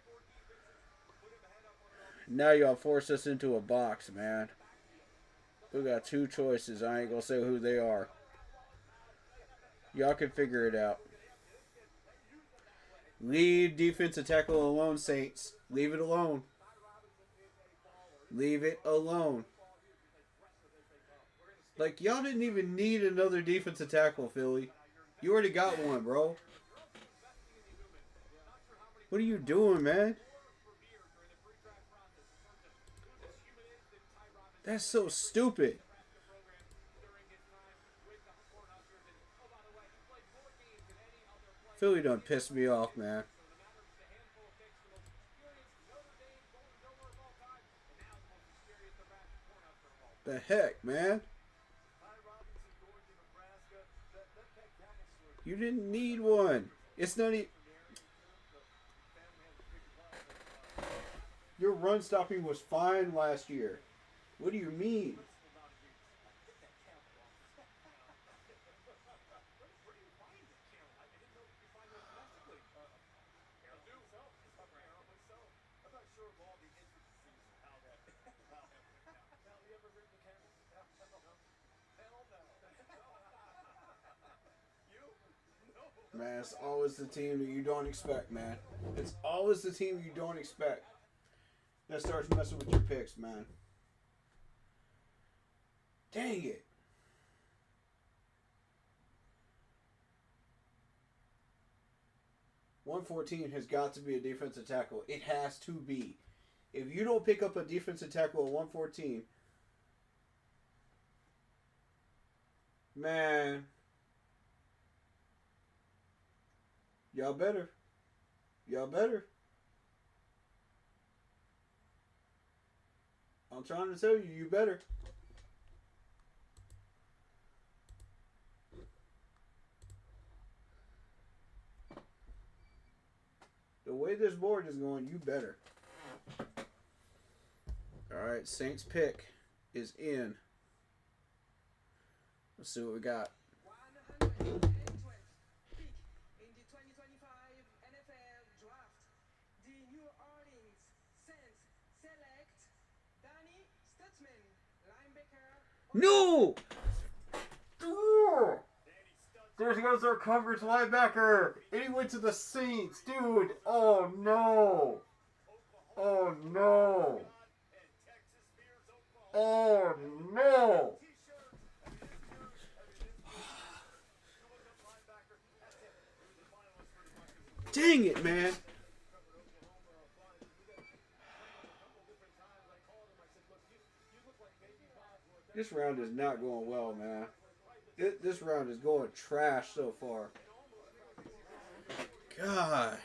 Now y'all force us into a box, man. We got two choices. I ain't gonna say who they are. Y'all can figure it out. Leave defensive tackle alone, Saints. Leave it alone. Leave it alone. Like, y'all didn't even need another defensive tackle, Philly. You already got one, bro. What are you doing, man? That's so stupid. Philly done pissed me off, man. The heck, man? You didn't need one. It's not even... Your run stopping was fine last year. What do you mean? Man, it's always the team that you don't expect, man. It's always the team you don't expect that starts messing with your picks, man. Dang it. $114 has got to be a defensive tackle. It has to be. If you don't pick up a defensive tackle at 114, man, y'all better. Y'all better. I'm trying to tell you, you better. The way this board is going, you better. Alright, Saints pick is in. Let's see what we got. 120th pick in the 2025 NFL Draft. The New Orleans Saints select Danny Stutzman, linebacker. No! There goes our coverage linebacker. And he went to the Saints, dude. Oh no. Oh no. Oh no. Dang it, man. This round is not going well, man. This round is going trash so far. God.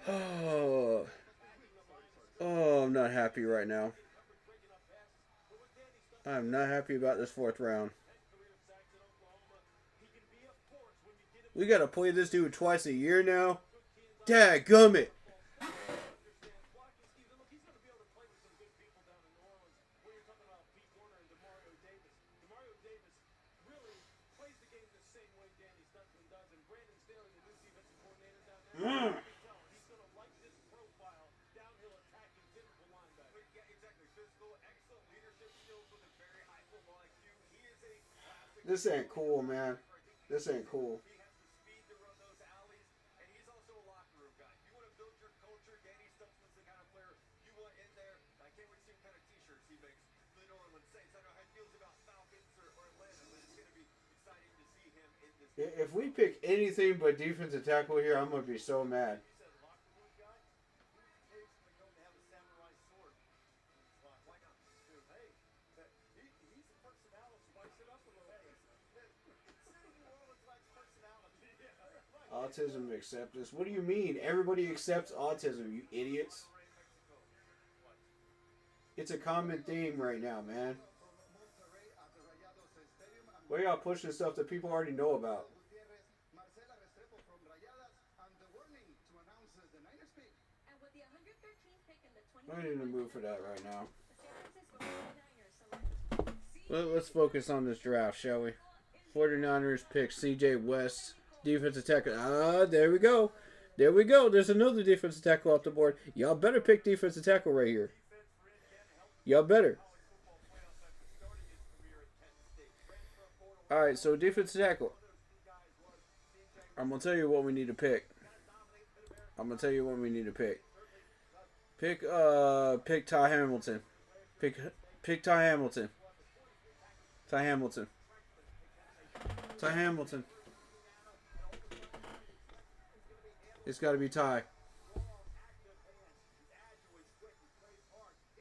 Oh, I'm not happy right now. I'm not happy about this fourth round. We gotta play this dude twice a year now? Dadgummit. This ain't cool, man. This ain't cool. If we pick anything but defensive tackle here, I'm going to be so mad. Autism acceptance. What do you mean? Everybody accepts autism, you idiots. It's a common theme right now, man. Why y'all pushing stuff that people already know about? I'm not in the mood for that right now. Let's focus on this draft, shall we? 49ers pick CJ West, defensive tackle. There we go. There we go. There's another defensive tackle off the board. Y'all better pick defensive tackle right here. Y'all better. Alright, so defensive tackle. I'm going to tell you what we need to pick. Pick Ty Hamilton. Pick Ty Hamilton. Ty Hamilton. It's got to be Ty.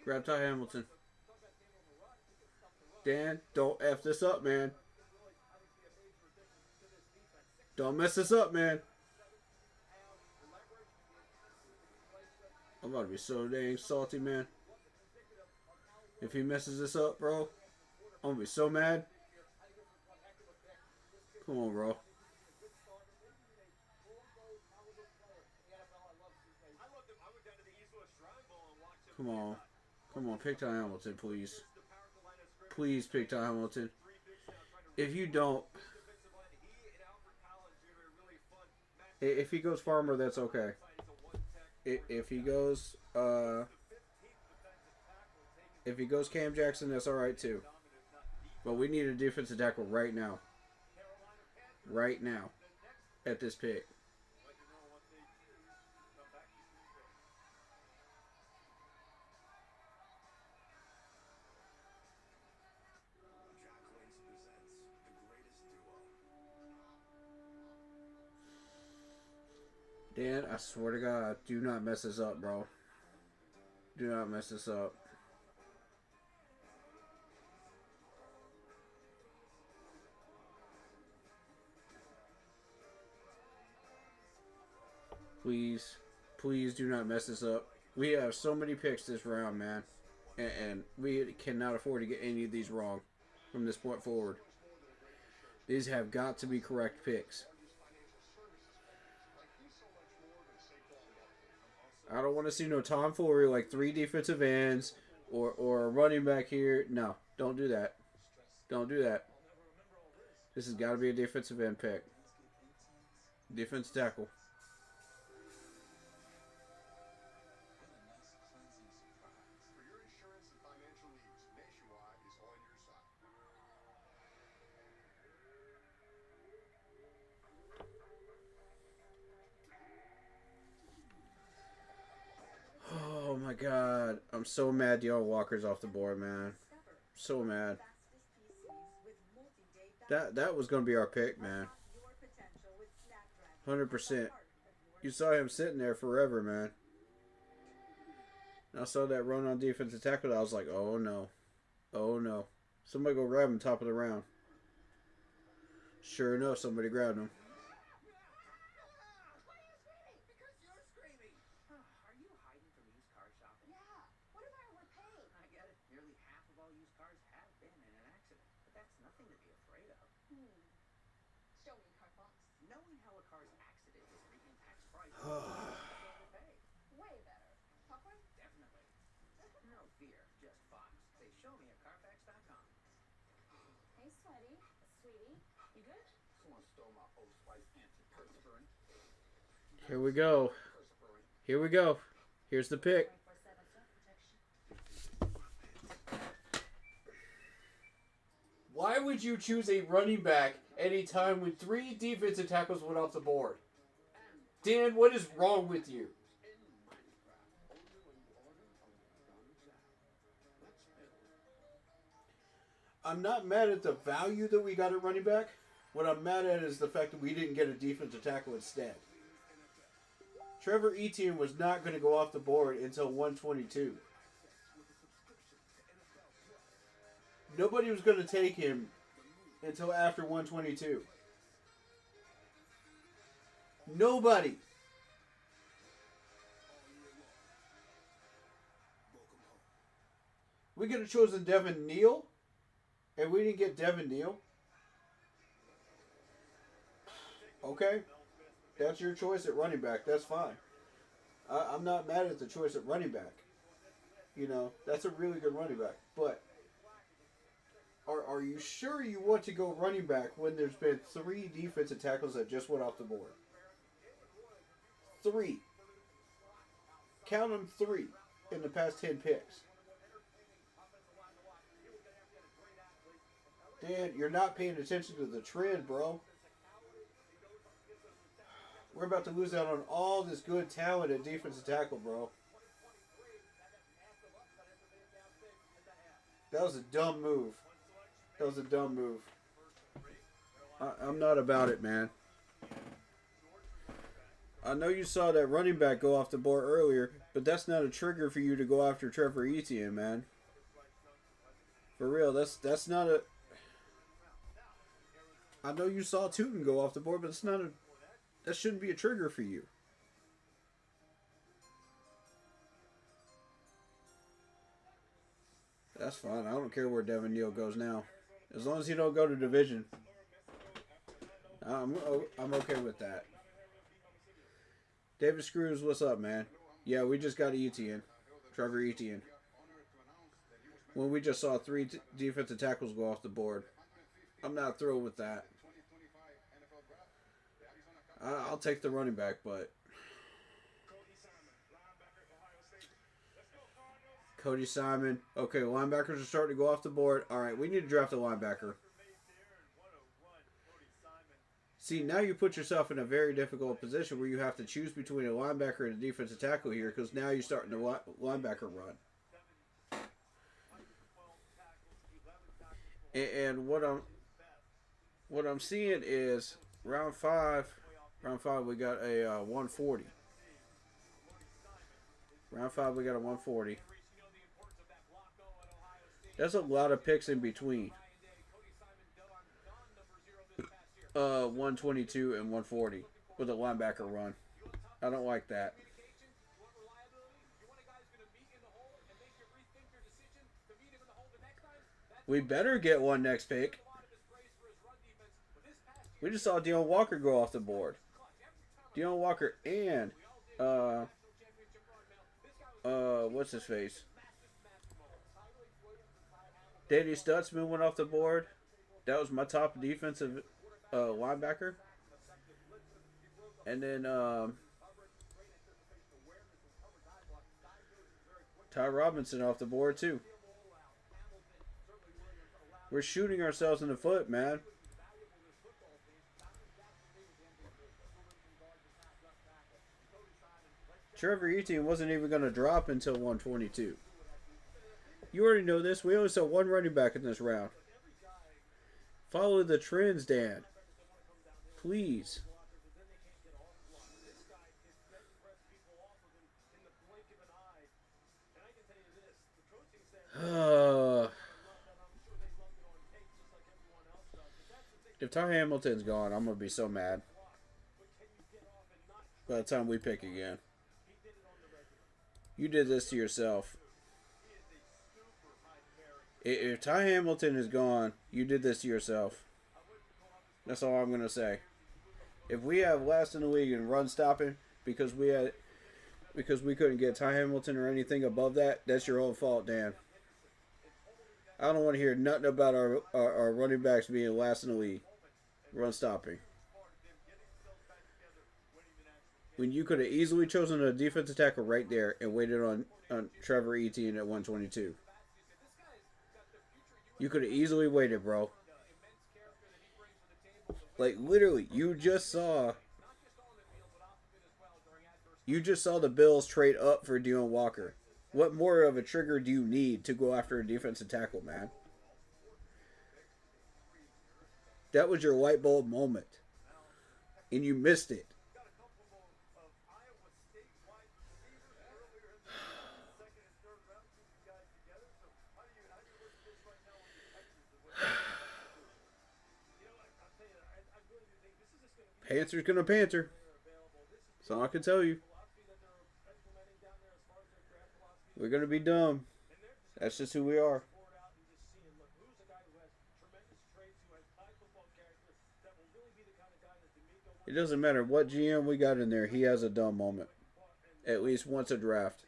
Grab Ty Hamilton. Dan, don't F this up, man. Don't mess this up, man. I'm about to be so dang salty, man. If he messes this up, bro, I'm going to be so mad. Come on, bro. Come on. Come on, pick Ty Hamilton, please. Please pick Ty Hamilton. If you don't... If he goes Farmer, that's okay. If he goes... If he goes Cam Jackson, that's alright too. But we need a defensive tackle right now. right now at this pick. Dan, I swear to God, do not mess this up, bro. Do not mess this up. Please, please do not mess this up. We have so many picks this round, man. And we cannot afford to get any of these wrong from this point forward. These have got to be correct picks. I don't want to see no tomfoolery like 3 defensive ends or a running back here. No, don't do that. Don't do that. This has got to be a defensive end pick. Defensive tackle. Oh my God. I'm so mad Deion Walker's off the board, man. So mad. That was going to be our pick, man. 100%. You saw him sitting there forever, man. I saw that run on defensive tackle. I was like, oh no. Oh no. Somebody go grab him top of the round. Sure enough, somebody grabbed him. Hey, Sweaty. Sweetie, you good? Here we go. Here we go. Here's the pick. Why would you choose a running back anytime when 3 defensive tackles went off the board? Dan, what is wrong with you? I'm not mad at the value that we got at running back. What I'm mad at is the fact that we didn't get a defensive tackle instead. Trevor Etienne was not going to go off the board until 122. Nobody was going to take him until after 122. Nobody. We could have chosen Devin Neal, and we didn't get Devin Neal. Okay. That's your choice at running back. That's fine. I'm not mad at the choice at running back. You know, that's a really good running back. But are you sure you want to go running back when there's been 3 defensive tackles that just went off the board? 3. Count them 3 in the past 10 picks. Dan, you're not paying attention to the trend, bro. We're about to lose out on all this good talent at defensive tackle, bro. That was a dumb move. That was a dumb move. I'm not about it, man. I know you saw that running back go off the board earlier, but that's not a trigger for you to go after Trevor Etienne, man. For real, that's not a... I know you saw Tootin go off the board, but it's not a... That shouldn't be a trigger for you. That's fine. I don't care where Devin Neal goes now. As long as he don't go to division. I'm okay with that. David Screws, what's up, man? Yeah, we just got Etienne. Trevor Etienne. When we just saw 3 defensive tackles go off the board. I'm not thrilled with that. I'll take the running back, but... Cody Simon. Okay, linebackers are starting to go off the board. All right, we need to draft a linebacker. See, now you put yourself in a very difficult position where you have to choose between a linebacker and a defensive tackle here, because now you're starting the linebacker run. And what I'm seeing is round five we got a 140. Round 5 we got a 140. That's a lot of picks in between. 122 and 140 with a linebacker run. I don't like that. We better get one next pick. We just saw Deon Walker go off the board. Deon Walker and what's his face? Danny Stutzman went off the board. That was my top defensive linebacker. And then Ty Robinson off the board too. We're shooting ourselves in the foot, man. Trevor Etienne wasn't even going to drop until 122. You already know this. We only saw one running back in this round. Follow the trends, Dan. Please. If Ty Hamilton's gone, I'm going to be so mad by the time we pick again. You did this to yourself. If Ty Hamilton is gone, you did this to yourself. That's all I'm going to say. If we have last in the league in run stopping because we couldn't get Ty Hamilton or anything above that, that's your own fault, Dan. I don't want to hear nothing about our running backs being last in the league. Run stopping. When you could have easily chosen a defensive tackle right there and waited on Trevor Etienne at 122. You could have easily waited, bro. Like, literally, you just saw the Bills trade up for Deon Walker. What more of a trigger do you need to go after a defensive tackle, man? That was your light bulb moment. And you missed it. Panther's gonna panther. That's all I can tell you. We're gonna be dumb. That's just who we are. It doesn't matter what GM we got in there, he has a dumb moment. At least once a draft.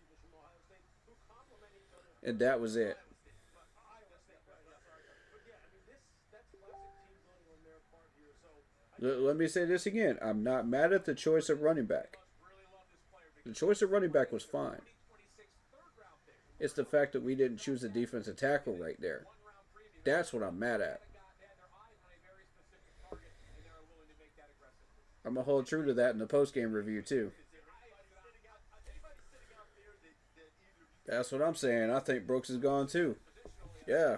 And that was it. Let me say this again. I'm not mad at the choice of running back. The choice of running back was fine. It's the fact that we didn't choose a defensive tackle right there. That's what I'm mad at. I'm going to hold true to that in the post-game review, too. That's what I'm saying. I think Brooks is gone, too. Yeah.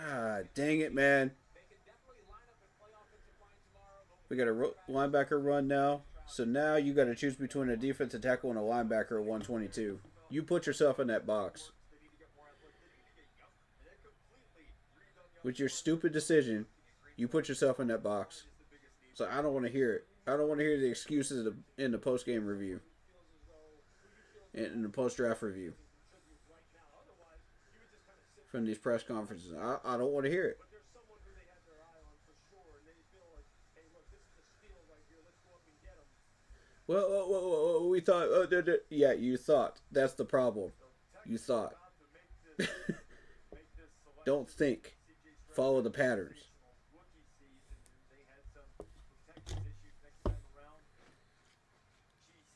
Ah, dang it, man. We got a linebacker run now. So now you got to choose between a defensive tackle and a linebacker at 122. You put yourself in that box. With your stupid decision, you put yourself in that box. So I don't want to hear it. I don't want to hear the excuses in the post-game review. In the post-draft review. From these press conferences. I don't want to hear it. Well, we thought... yeah, you thought. That's the problem. You thought. Don't think. Follow the patterns.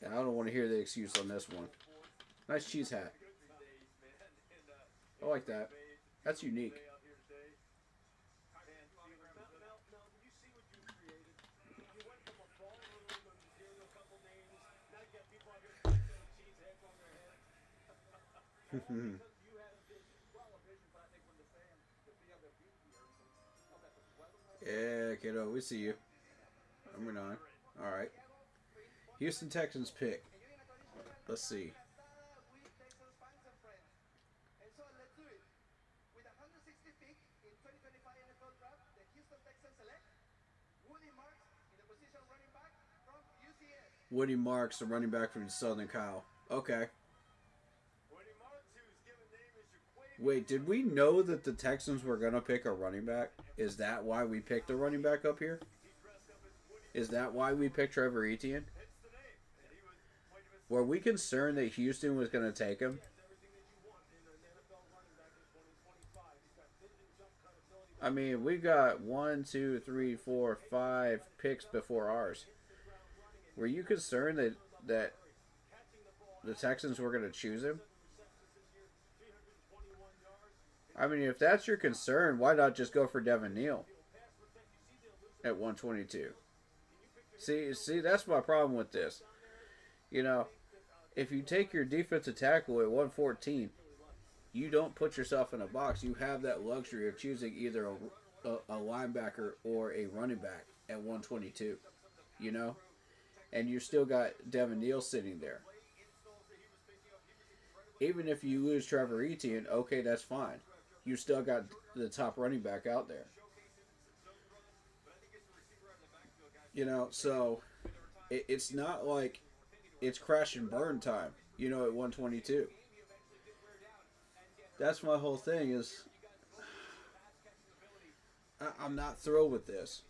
I don't want to hear the excuse on this one. Nice cheese hat. I like that. That's unique. Yeah, kiddo, we see you. Number 9. All right. Houston Texans pick. Let's see. And so let's do it. With 160 pick in 2025 NFL Draft, the Houston Texans select Woody Marks in the position running back from UCF. Woody Marks, the running back from Southern Cal. Okay. Wait, did we know that the Texans were going to pick a running back? Is that why we picked a running back up here? Is that why we picked Trevor Etienne? Were we concerned that Houston was going to take him? I mean, we got 1, 2, 3, 4, 5 picks before ours. Were you concerned that the Texans were going to choose him? I mean, if that's your concern, why not just go for Devin Neal at 122? See, that's my problem with this. You know, if you take your defensive tackle at 114, you don't put yourself in a box. You have that luxury of choosing either a linebacker or a running back at 122, you know? And you still got Devin Neal sitting there. Even if you lose Trevor Etienne, okay, that's fine. You still got the top running back out there. You know, so it's not like it's crash and burn time, you know, at 122. That's my whole thing is I'm not thrilled with this.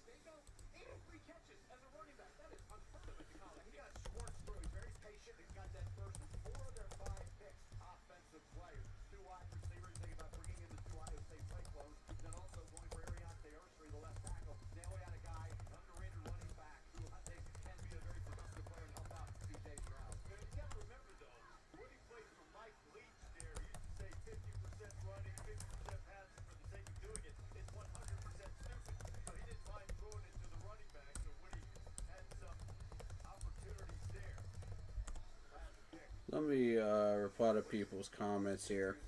Let me reply to people's comments here.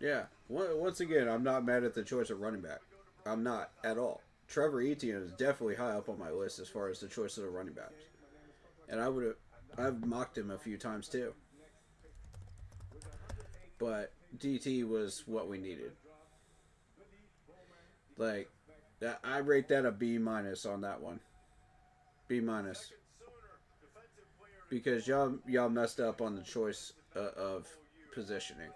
Yeah, once again, I'm not mad at the choice of running back. I'm not at all. Trevor Etienne is definitely high up on my list as far as the choice of the running backs. And I've mocked him a few times too. But DT was what we needed. Like, I rate that a B- on that one. B-. Because y'all messed up on the choice of positioning.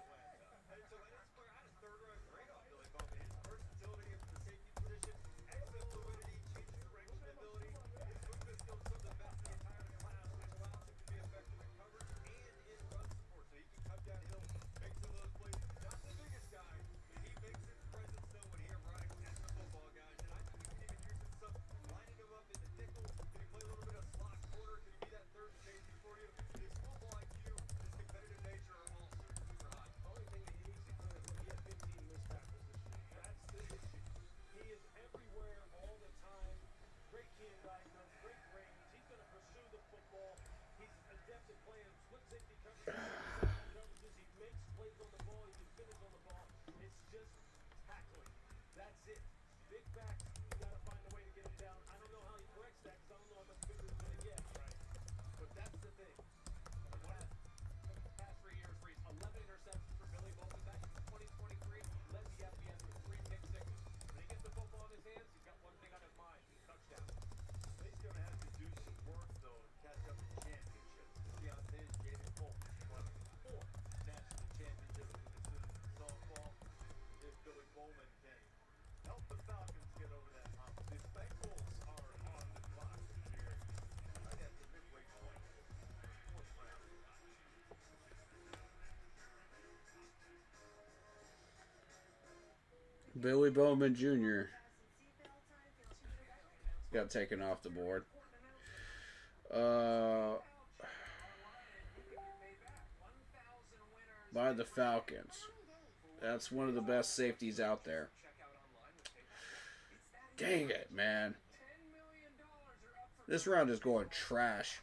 Bowman Billy Bowman Jr. got taken off the board. By the Falcons. That's one of the best safeties out there. Dang it, man. This round is going trash.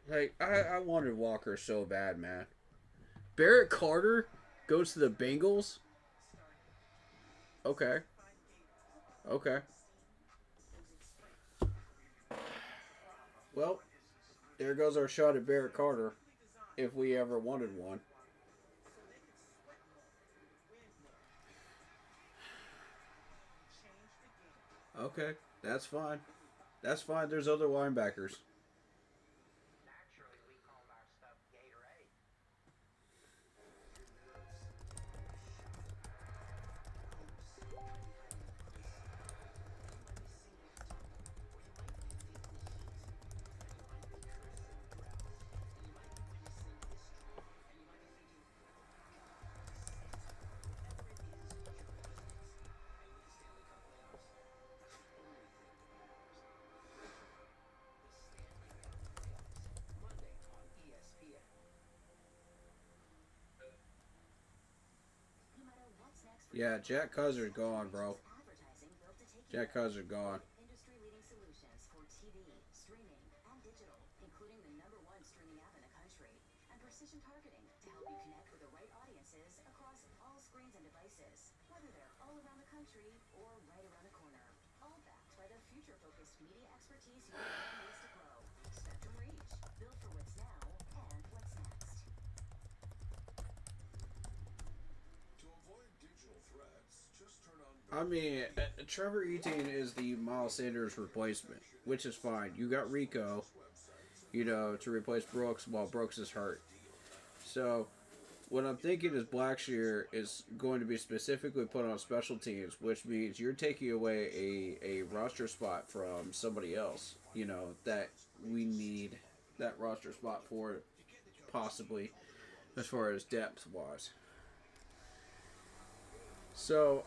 Like, I wanted Walker so bad, man. Barrett Carter goes to the Bengals? Okay. Okay. Well, there goes our shot at Barrett Carter, if we ever wanted one. Okay, that's fine. That's fine. There's other linebackers. Yeah, Jack Cuzer's gone, bro. Jack Cuzer's gone. Industry-leading solutions for TV, streaming, and digital, including the #1 streaming app in the country, and precision targeting to help you connect with the right audiences across all screens and devices, whether they're all around the country or right around the corner. All backed by the future-focused media expertise your brand needs to grow. Spectrum Reach, built for what's now and what's next. I mean, Trevor Etienne is the Miles Sanders replacement, which is fine. You got Rico, to replace Brooks while Brooks is hurt. So, what I'm thinking is Blackshear is going to be specifically put on special teams, which means you're taking away a roster spot from somebody else, that we need that roster spot for, possibly, as far as depth-wise. So,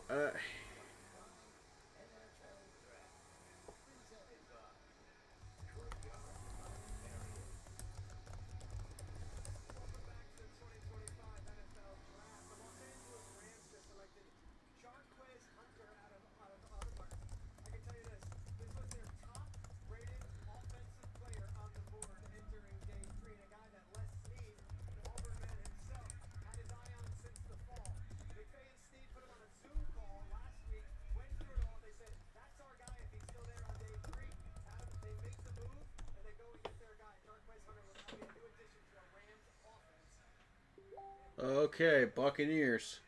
okay, Buccaneers.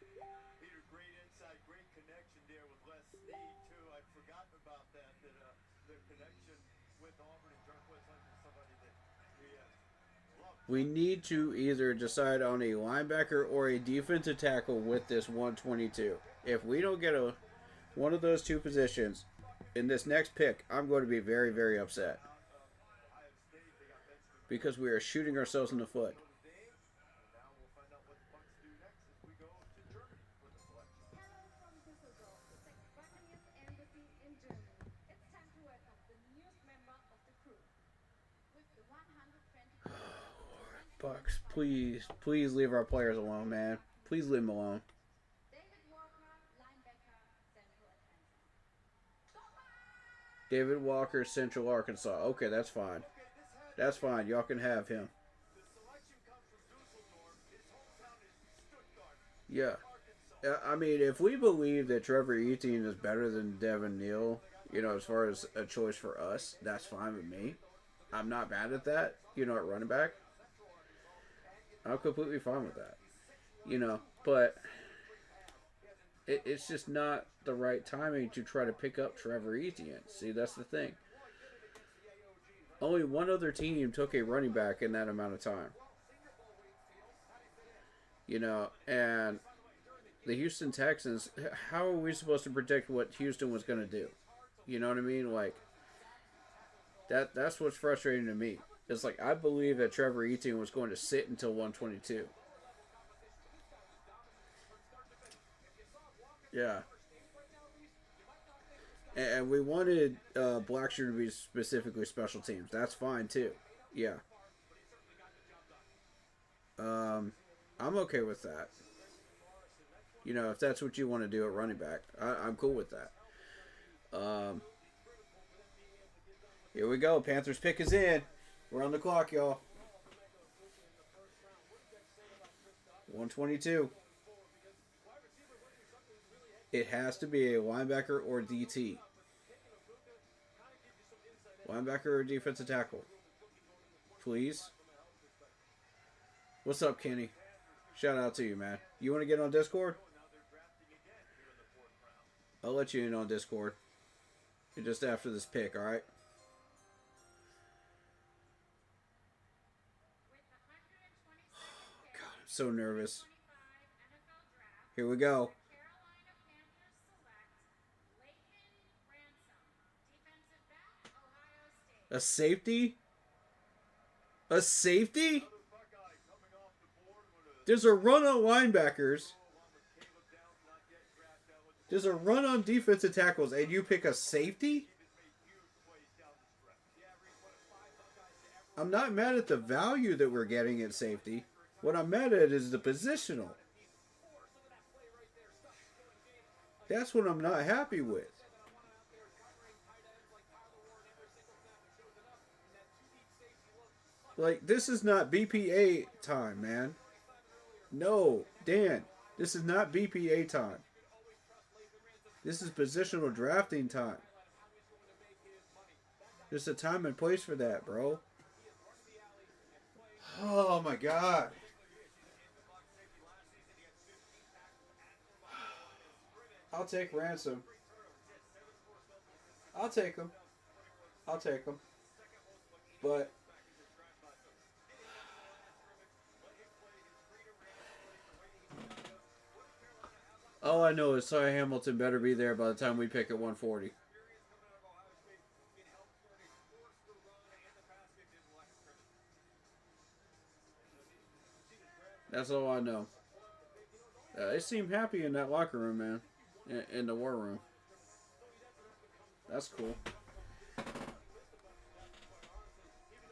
Peter, great insight, great connection there with Les Snead, too. I'd forgotten about that the connection with Auburn and Jarquez Hunter, somebody that we love. We need to either decide on a linebacker or a defensive tackle with this 122. If we don't get one of those two positions in this next pick, I'm going to be very, very upset. Because we are shooting ourselves in the foot. Bucks, please leave our players alone, man. Please leave them alone. David Walker, Central Arkansas. Okay, that's fine. That's fine. Y'all can have him. Yeah. I mean, if we believe that Trevor Etienne is better than Devin Neal, as far as a choice for us, that's fine with me. I'm not mad at that, at running back. I'm completely fine with that. You know, but it's just not the right timing to try to pick up Trevor Etienne. See, that's the thing. Only one other team took a running back in that amount of time. You know, and the Houston Texans, how are we supposed to predict what Houston was going to do? You know what I mean? Like, that's what's frustrating to me. It's like, I believe that Trevor Etienne was going to sit until 122. Yeah. And we wanted Blackshear to be specifically special teams. That's fine, too. Yeah. I'm okay with that. You know, if that's what you want to do at running back, I'm cool with that. Here we go. Panthers pick is in. We're on the clock, y'all. 122. It has to be a linebacker or DT. Linebacker or defensive tackle. Please. What's up, Kenny? Shout out to you, man. You want to get on Discord? I'll let you in on Discord. Just after this pick, alright? God, I'm so nervous. Here we go. Carolina Panthers select Leighton Ransom, defensive back, Ohio State. A safety? A safety? There's a run on linebackers. There's a run on defensive tackles, and you pick a safety? I'm not mad at the value that we're getting at safety. What I'm mad at is the positional. That's what I'm not happy with. Like, this is not BPA time, man. No, Dan, this is not BPA time. This is positional drafting time. There's a time and place for that, bro. Oh my God. I'll take Ransom. I'll take him. I'll take him. But all I know is Ty Hamilton better be there by the time we pick at 140. That's all I know. They seem happy in that locker room, man. In the war room. That's cool.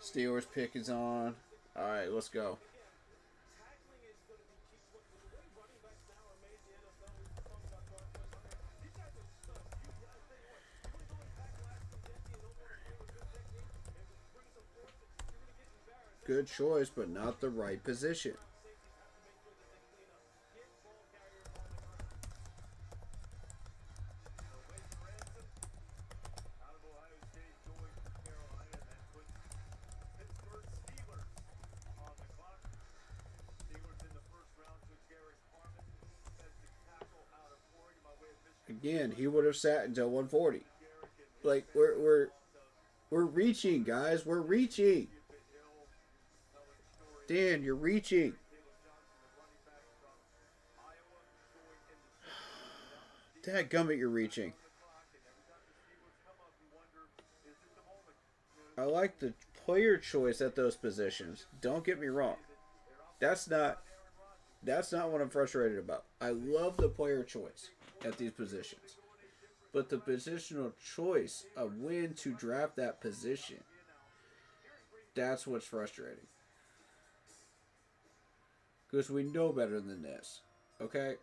Steelers pick is on. Alright, let's go. Good choice, but not the right position. Again, he would have sat until 140. Like, we're reaching, guys. We're reaching. Dan, you're reaching. Dadgummit, you're reaching. I like the player choice at those positions. Don't get me wrong. That's not what I'm frustrated about. I love the player choice at these positions. But the positional choice of when to draft that position, that's what's frustrating. Because we know better than this. Okay?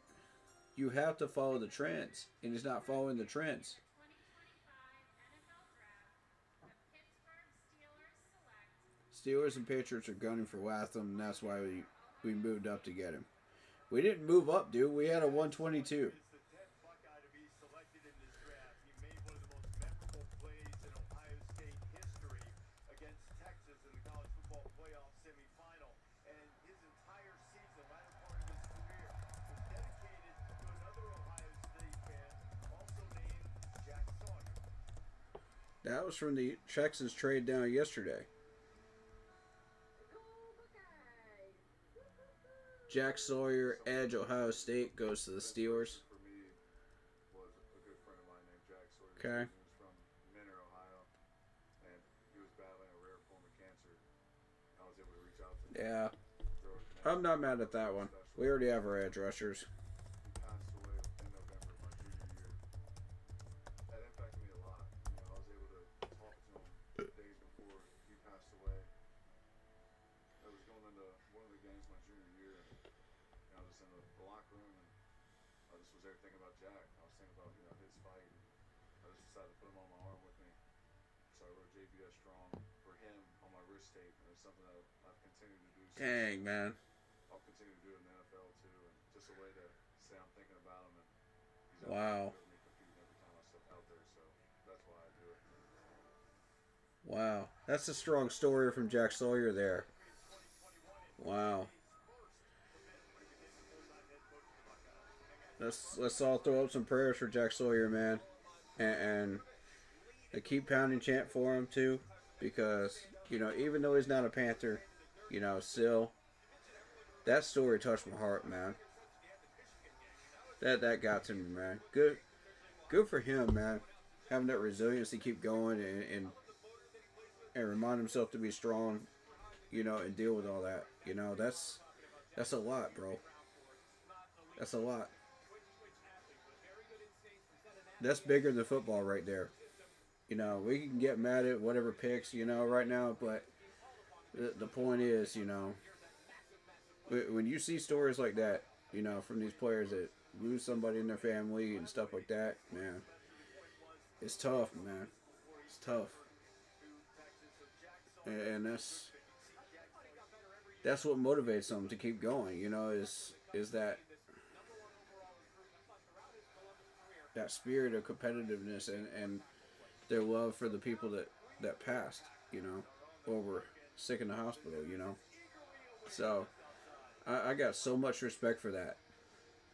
You have to follow the trends. And he's not following the trends. 2025 NFL Draft, the Pittsburgh Steelers select Steelers and Patriots are gunning for Latham, and that's why we moved up to get him. We didn't move up, dude. We had a 122. That was from the Texans trade down yesterday. Jack Sawyer, edge, Ohio State, goes to the Steelers. For me, was a good friend of mine named Jack Sawyer. Okay. He was from Menor, Ohio, and he was battling a rare form of cancer. I was able to reach out to him. Yeah. throw a connection. I'm not mad at that one. We already have our edge rushers. He passed away in November of my junior year. That impacted me a lot. You know, I was able to talk to him days before he passed away. I was going into one of the games my junior year, and I was in the locker room, and I just was there thinking about Jack. I was thinking about, you know, his fight. I just decided to put him on my arm with me. So I wrote JBS Strong for him on my wrist tape, and it's something that I've continued to do. Dang, man. I'll continue to do it in the NFL too, and just a way to say I'm thinking about him. And he's Wow. out there with me competing every time I step out there, so that's why I do it. Wow. That's a strong story from Jack Sawyer there. Wow. Let's all throw up some prayers for Jack Sawyer, man. And a keep pounding chant for him too, because, you know, even though he's not a Panther, you know, still, that story touched my heart, man. That got to me, man. Good for him, man. Having that resilience to keep going and remind himself to be strong, you know, and deal with all that. You know, that's a lot, bro. That's a lot. That's bigger than football right there. You know, we can get mad at whatever picks, you know, right now, but the point is, you know, when you see stories like that, you know, from these players that lose somebody in their family and stuff like that, man, it's tough, man. It's tough. And that's what motivates them to keep going, you know, is that spirit of competitiveness and their love for the people that passed, you know, or were sick in the hospital, you know. So I got so much respect for that.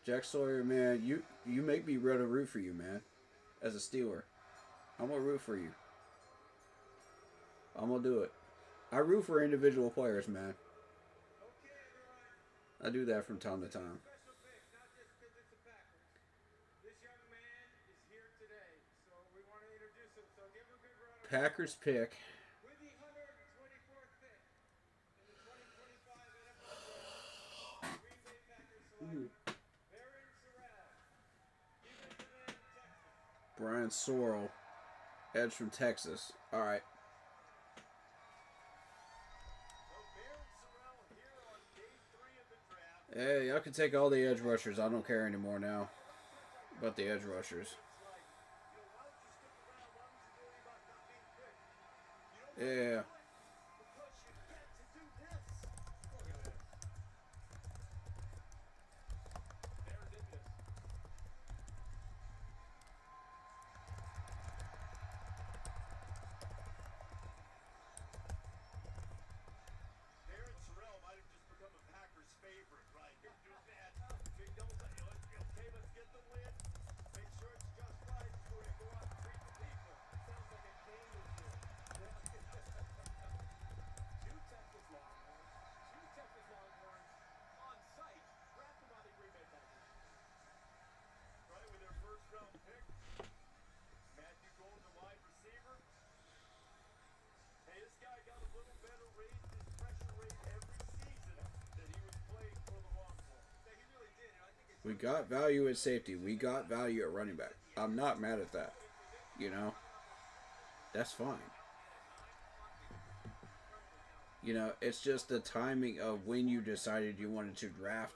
Jack Sawyer, man, you make me ready to root for you, man. As a Steeler, I'm gonna root for you. I'm gonna do it. I root for individual players, man. I do that from time to time. Packers pick. With the 124th pick in the 2025 NFL Draft, Green Bay Packers select Barron Sorrell, defensive end, Texas. Brian Sorrell, edge from Texas. All right. Hey, y'all can take all the edge rushers. I don't care anymore now about the edge rushers. Yeah. We got value at safety. We got value at running back. I'm not mad at that. You know? That's fine. You know, it's just the timing of when you decided you wanted to draft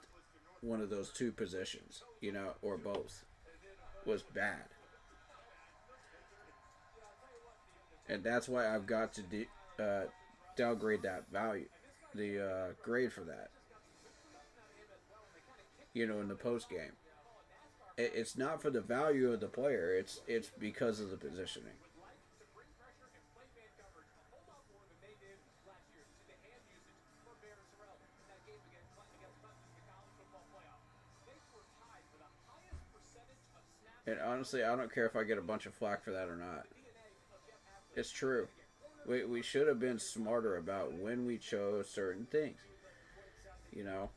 one of those two positions, you know, or both, was bad. And that's why I've got to downgrade that value, the grade for that. You know, in the post game, it's not for the value of the player. It's because of the positioning. And honestly, I don't care if I get a bunch of flack for that or not. It's true. We should have been smarter about when we chose certain things. You know?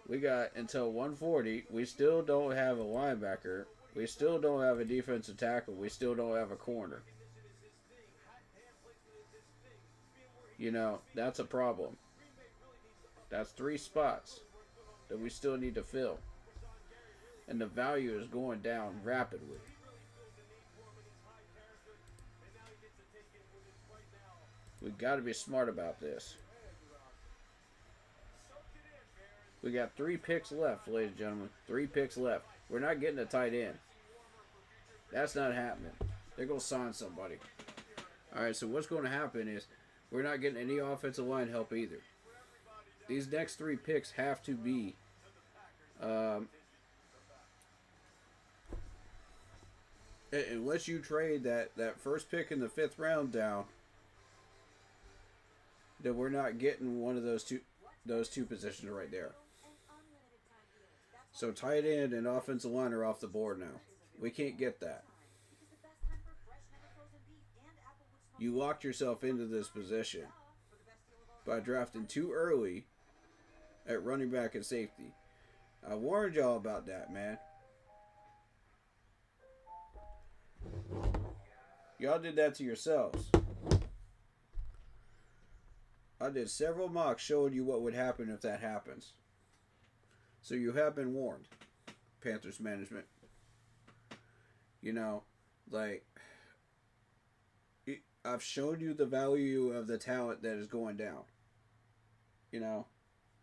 We got until 140. We still don't have a linebacker. We still don't have a defensive tackle. We still don't have a corner. You know, that's a problem. That's 3 spots that we still need to fill. And the value is going down rapidly. We got to be smart about this. We got 3 picks left, ladies and gentlemen. 3 picks left. We're not getting a tight end. That's not happening. They're going to sign somebody. Alright, so what's going to happen is we're not getting any offensive line help either. These next 3 picks have to be unless you trade that first pick in the 5th round down, then we're not getting one of those two positions right there. So tight end and offensive line are off the board now. We can't get that. You locked yourself into this position by drafting too early at running back and safety. I warned y'all about that, man. Y'all did that to yourselves. I did several mocks showing you what would happen if that happens. So you have been warned, Panthers management. You know, like, I've shown you the value of the talent that is going down. You know,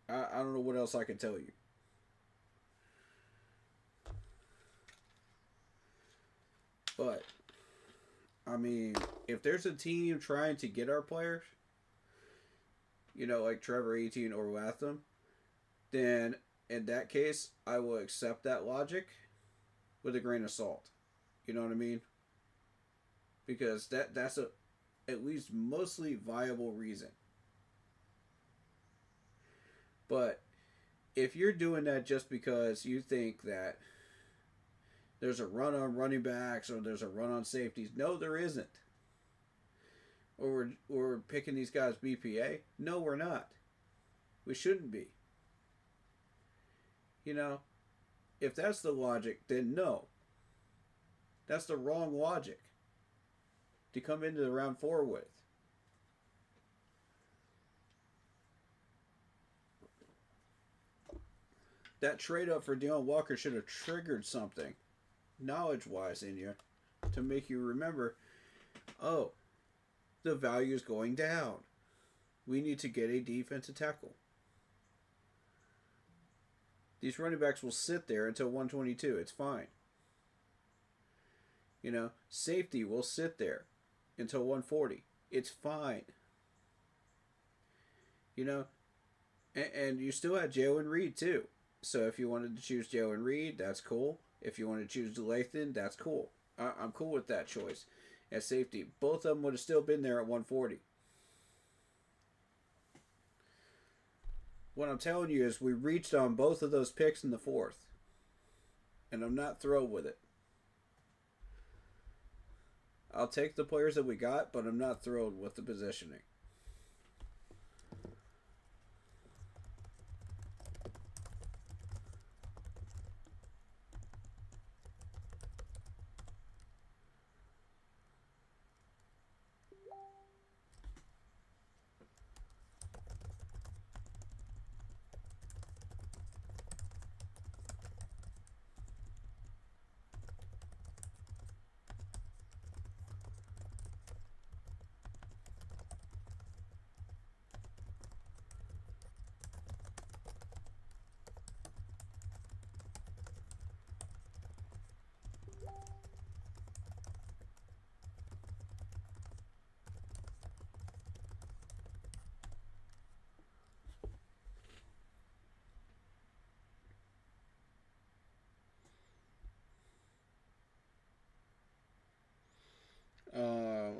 I don't know what else I can tell you. But, I mean, if there's a team trying to get our players, you know, like Trevor Etienne or Latham, then in that case, I will accept that logic with a grain of salt. You know what I mean? Because that's a at least mostly viable reason. But if you're doing that just because you think that there's a run on running backs or there's a run on safeties, no, there isn't. Or we're picking these guys BPA. No, we're not. We shouldn't be. You know, if that's the logic, then no. That's the wrong logic to come into the round 4 with. That trade up for Deion Walker should have triggered something knowledge-wise in you to make you remember, oh, the value is going down. We need to get a defensive tackle. These running backs will sit there until 122. It's fine. You know, safety will sit there until 140. It's fine. You know, and you still have Jalen Reed too. So if you wanted to choose Jalen Reed, that's cool. If you want to choose Lathan, that's cool. I'm cool with that choice. At safety, both of them would have still been there at 140. What I'm telling you is we reached on both of those picks in the 4th. And I'm not thrilled with it. I'll take the players that we got, but I'm not thrilled with the positioning.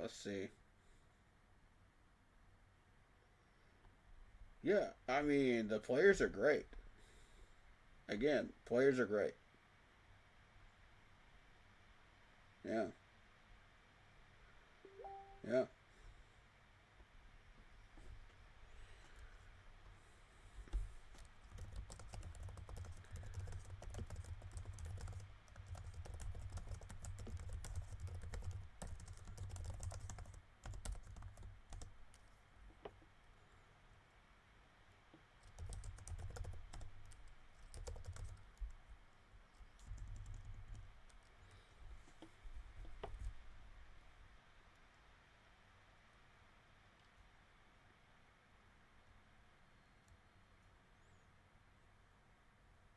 Let's see. Yeah, I mean, the players are great. Again, players are great. Yeah. Yeah.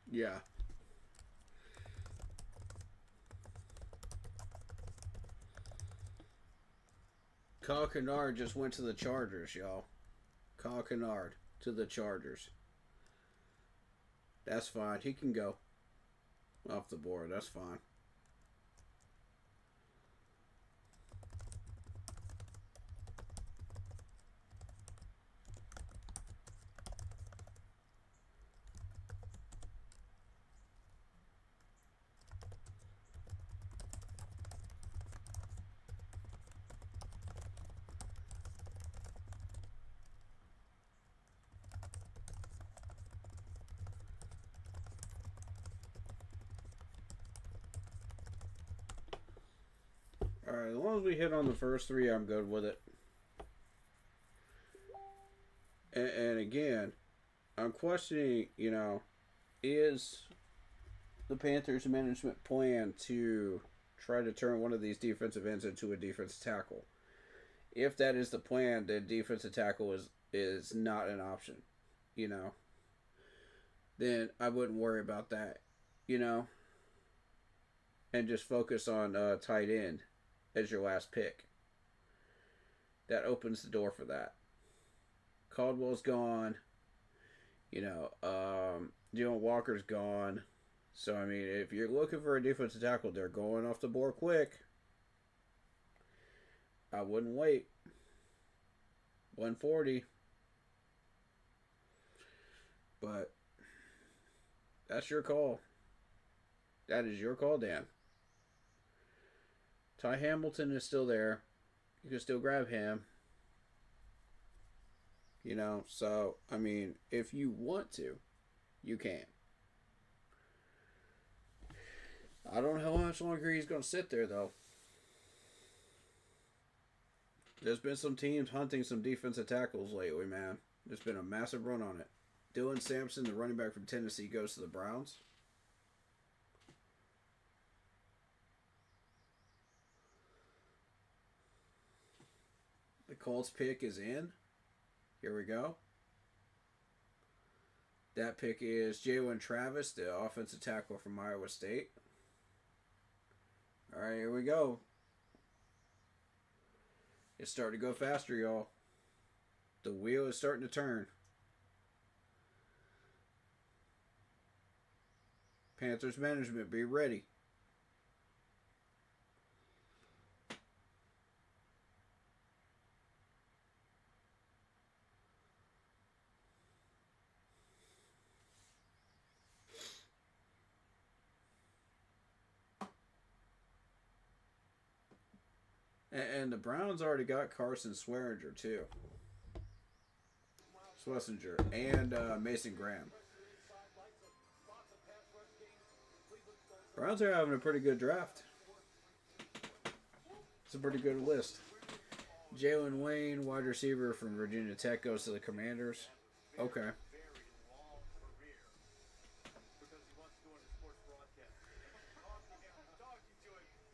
Yeah. Kyle Kennard just went to the Chargers, y'all. Kyle Kennard to the Chargers. That's fine. He can go off the board. That's fine. Alright, as long as we hit on the first three, I'm good with it. And again, I'm questioning, you know, is the Panthers management plan to try to turn one of these defensive ends into a defensive tackle? If that is the plan, then defensive tackle is not an option, you know. Then I wouldn't worry about that, you know. And just focus on tight end as your last pick. That opens the door for that. Caldwell's gone. You know, Dylan Walker's gone. So, I mean, if you're looking for a defensive tackle, they're going off the board quick. I wouldn't wait. 140. But that's your call. That is your call, Dan. Ty Hamilton is still there. You can still grab him. You know, so, I mean, if you want to, you can. I don't know how much longer he's going to sit there, though. There's been some teams hunting some defensive tackles lately, man. There's been a massive run on it. Dylan Sampson, the running back from Tennessee, goes to the Browns. The Colts pick is in. Here we go. That pick is Jalen Travis, the offensive tackle from Iowa State. All right, here we go. It's starting to go faster, y'all. The wheel is starting to turn. Panthers management, be ready. And the Browns already got Carson Swearinger, too. Schlesinger and Mason Graham. Browns are having a pretty good draft. It's a pretty good list. Jalen Wayne, wide receiver from Virginia Tech, goes to the Commanders. Okay.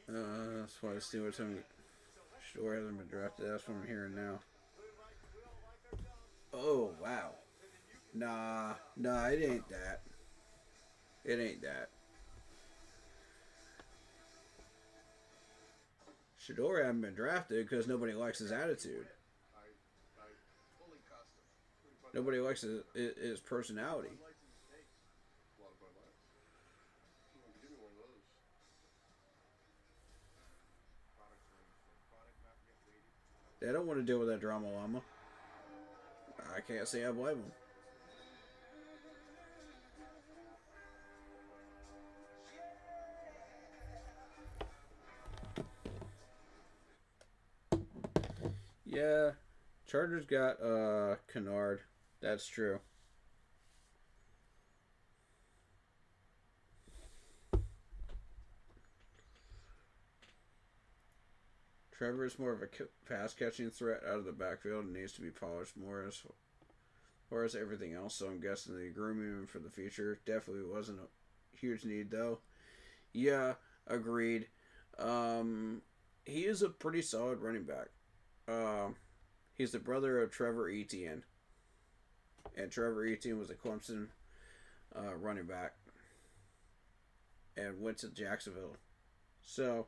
That's why Steelers haven't. Sure hasn't been drafted. That's what I'm hearing now. Oh, wow. Nah, it ain't that. It ain't that. Shador hasn't been drafted because nobody likes his attitude. Nobody likes his personality. They don't want to deal with that drama llama. I can't say I blame them. Yeah, Chargers got Kennard. That's true. Trevor is more of a pass catching threat out of the backfield and needs to be polished more as far as everything else. So I'm guessing the grooming him for the future definitely wasn't a huge need though. Yeah, agreed. He is a pretty solid running back. He's the brother of Trevor Etienne, and Trevor Etienne was a Clemson running back and went to Jacksonville. So,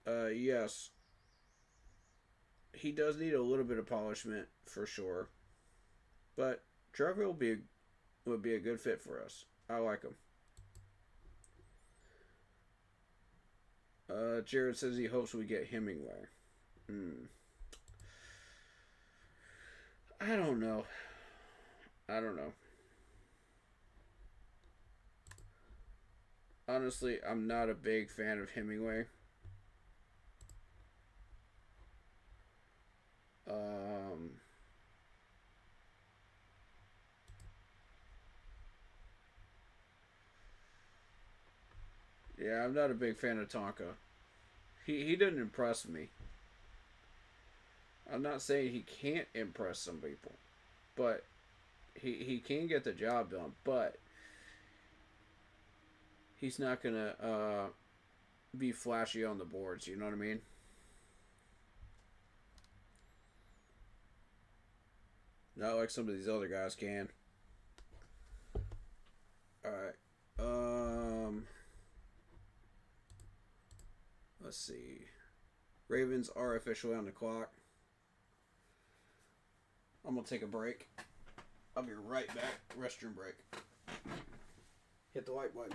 yes, he does need a little bit of polishment for sure, but Trevor would be a good fit for us. I like him. Jared says he hopes we get Hemingway. I don't know. Honestly, I'm not a big fan of Hemingway. Yeah, I'm not a big fan of Tonka. He didn't impress me. I'm not saying he can't impress some people, but he can get the job done, but he's not gonna be flashy on the boards, you know what I mean? Not like some of these other guys can. Alright. Let's see. Ravens are officially on the clock. I'm gonna take a break. I'll be right back. Restroom break. Hit the like button.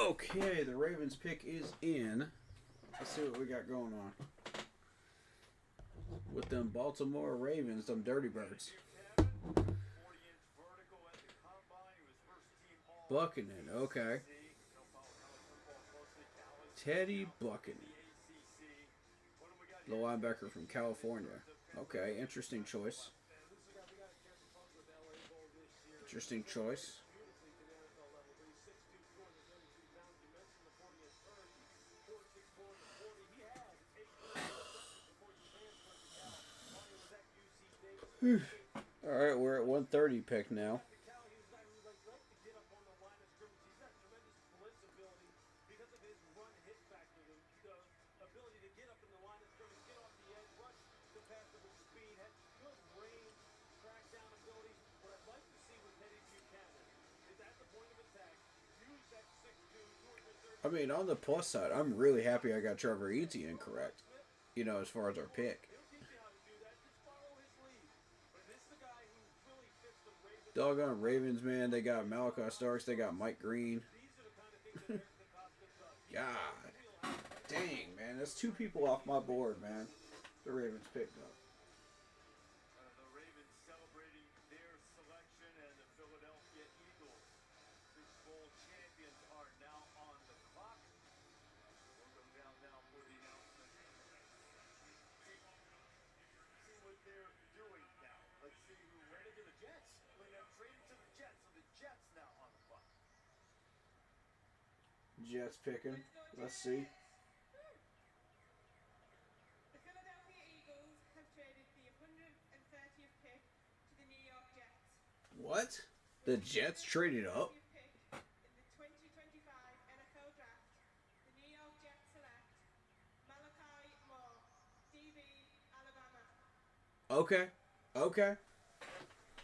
Okay, the Ravens pick is in. Let's see what we got going on with them Baltimore Ravens, them Dirty Birds. Buchanan, okay. Teddy Buchanan, the linebacker from California. Okay, interesting choice. Interesting choice. Alright, we're at 130 pick now. I mean, on the plus side, I'm really happy I got Trevor Etienne correct. You know, as far as our pick. Doggone Ravens, man. They got Malachi Starks. They got Mike Green. God. Dang, man. That's two people off my board, man. The Ravens picked up. The Ravens celebrating their selection, and the Philadelphia Eagles, Super Bowl champions, are now on the clock. We'll go down now for the announcement. they're doing now. Let's see who traded to the Jets. When they're traded to the Jets, so the Jets now on the clock. Jets picking. Let's see. The Philadelphia Eagles have traded the 130th pick to the New York Jets. What? The Jets traded up? Pick in the 2025 NFL Draft, the New York Jets select Malachi Moore, DB, Alabama. Okay. Okay.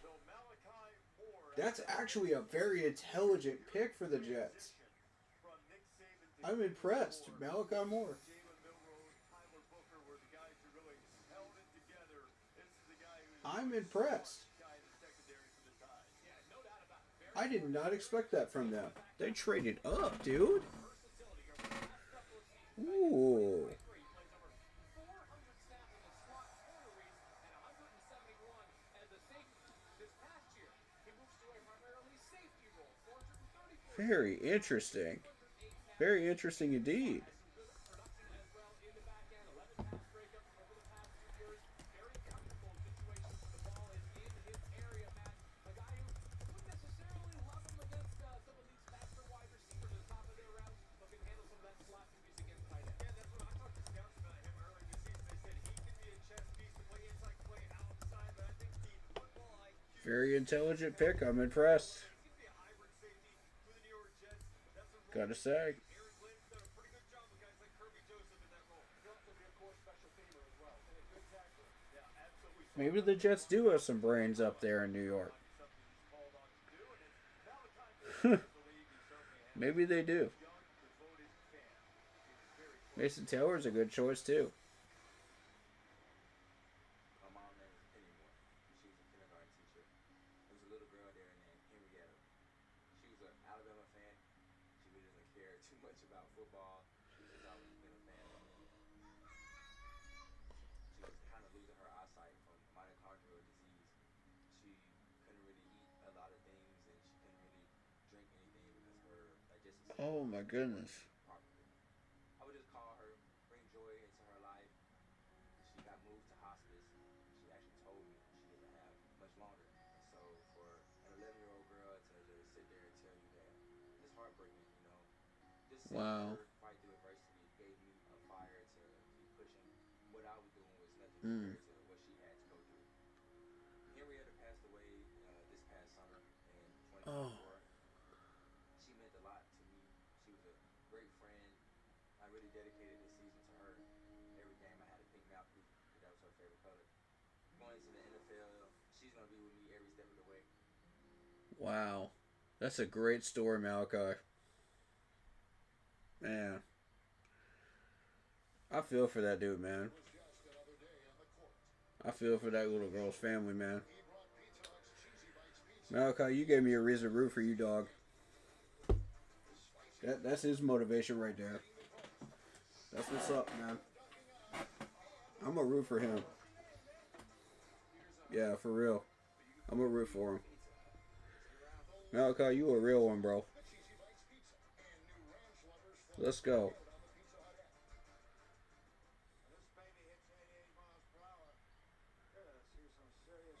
So Malachi Moore. That's actually a very intelligent pick for the Jets. From Nick Saban to I'm impressed. Malachi Moore. Jalen Milroe, Tyler Booker were the guys who really held it together. This is the guy who's I'm impressed. guy in the secondary for the Tide. Yeah, no doubt about it. I did not expect that from them. They traded up, dude. Ooh. Very interesting. Very interesting indeed. Very intelligent pick. I'm impressed. Gotta say. Maybe the Jets do have some brains up there in New York. Maybe they do. Mason Taylor's a good choice too. My mom's name is Penny Moore. She was a kindergarten teacher. There was a little girl there named Henrietta. She was an Alabama fan. She really doesn't care too much about football. She's just always been a fan. She was kind of losing her eyesight from myocardial disease. She couldn't really eat a lot of things, and she couldn't really drink anything because her digestive system Oh my goodness. properly. I would just call her, bring joy into her life. She got moved to hospice. She actually told me she didn't have much longer. And so for an 11-year-old girl to just sit there and tell you that, it's heartbreaking, you know. Just seeing Wow. her fight through adversity gave me a fire to keep pushing. What I was doing was nothing Mm. compared to what she had to go through. Henrietta passed away this past summer in 2024. Oh. She meant a lot to me. She was a great friend. I really dedicated this season to her. Every game I had a pink mouthpiece because that was her favorite color. Going to the NFL, she's going to be with me every step of the way. Wow. That's a great story, Malachi. Man. I feel for that dude, man. I feel for that little girl's family, man. Malachi, you gave me a reason to root for you, dog. That's his motivation right there. That's what's up, man. I'm gonna root for him. Yeah, for real. I'm gonna root for him. Malachi, you a real one, bro. Let's go. This baby hits 88 miles per hour. Yeah, see some serious.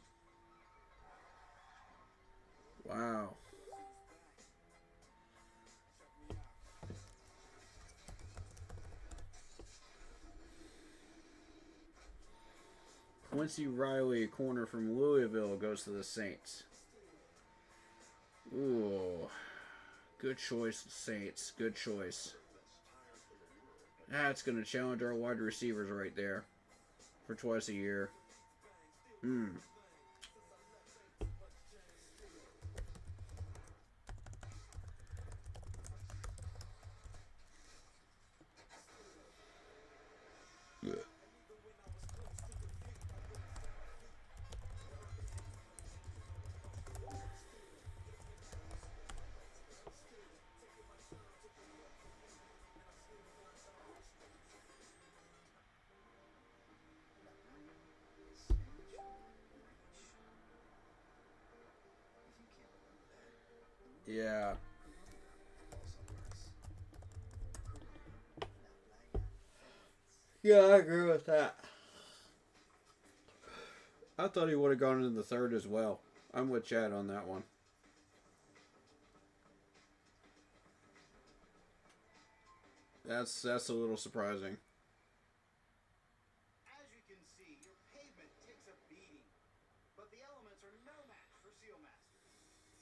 Wow. Quincy Riley, a corner from Louisville, goes to the Saints. Ooh. Good choice, Saints. Good choice. That's going to challenge our wide receivers right there for twice a year. Yeah. Yeah, I agree with that. I thought he would have gone in the third as well. I'm with Chad on that one. That's a little surprising. As you can see, your pavement takes a beating, but the elements are no match for Sealmaster.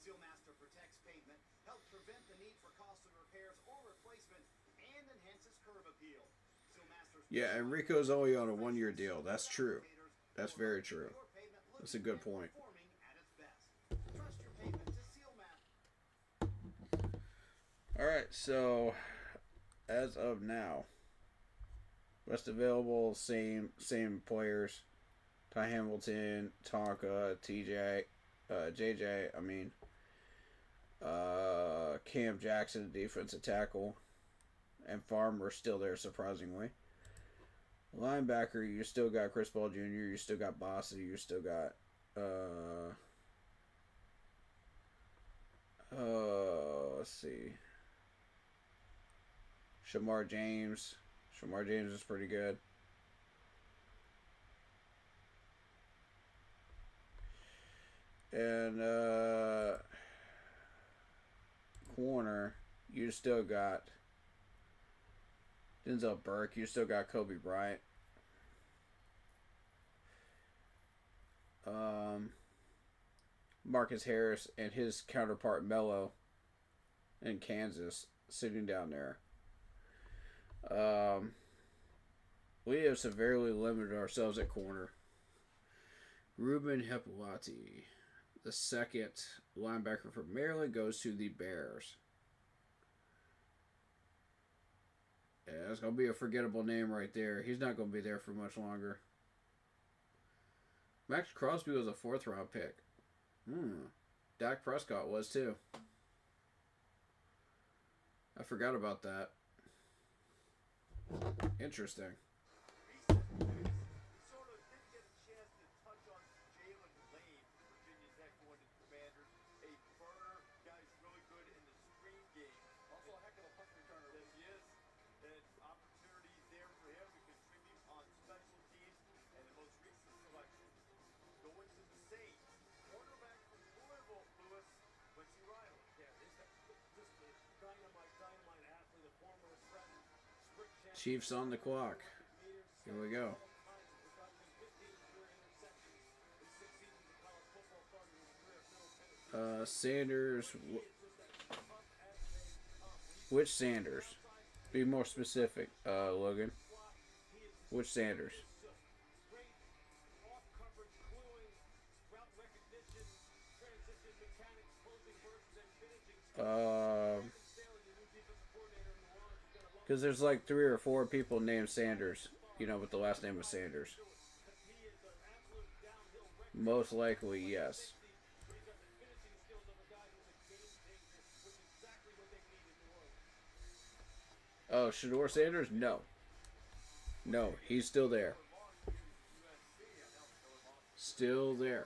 Sealmaster protects pavement, helps prevent the need for costly repairs or replacement, and enhances curb appeal. Sealmaster's Yeah, Enrico's only on a 1-year deal. That's true. That's very true. That's a good point. performing at its best. Trust your pavement to Sealmaster. All right, so as of now, best available, same players: Ty Hamilton, Tonka, JJ. Cam Jackson, defensive tackle, and Farmer still there surprisingly. Linebacker, you still got Chris Paul Jr., you still got Bossy, you still got let's see. Shamar James. Shamar James is pretty good. And corner, you still got Denzel Burke, you still got Kobe Bryant. Marcus Harris and his counterpart Mello in Kansas sitting down there. We have severely limited ourselves at corner. Ruben Hippolyte, the second linebacker from Maryland, goes to the Bears. Yeah, that's going to be a forgettable name right there. He's not going to be there for much longer. Max Crosby was a 4th-round pick. Dak Prescott was too. I forgot about that. Interesting. We sort of didn't get a chance to touch on Jalen Lane, Virginia Tech going to Commanders. A burner, guy's really good in the screen game. Also a heck of a punt returner. Yes, he is. And opportunities there for him to contribute on special teams. And the most recent selection going to the Saints. Quarterback from Louisville, Lewis, Quincy Riley. Yeah, just a dynamite athlete, a former threat. Chiefs on the clock. Here we go. Sanders. Which Sanders? Be more specific, Logan. Which Sanders? Because there's like 3 or 4 people named Sanders, with the last name of Sanders. Most likely, yes. Oh, Shedeur Sanders? No. No, he's still there. Still there.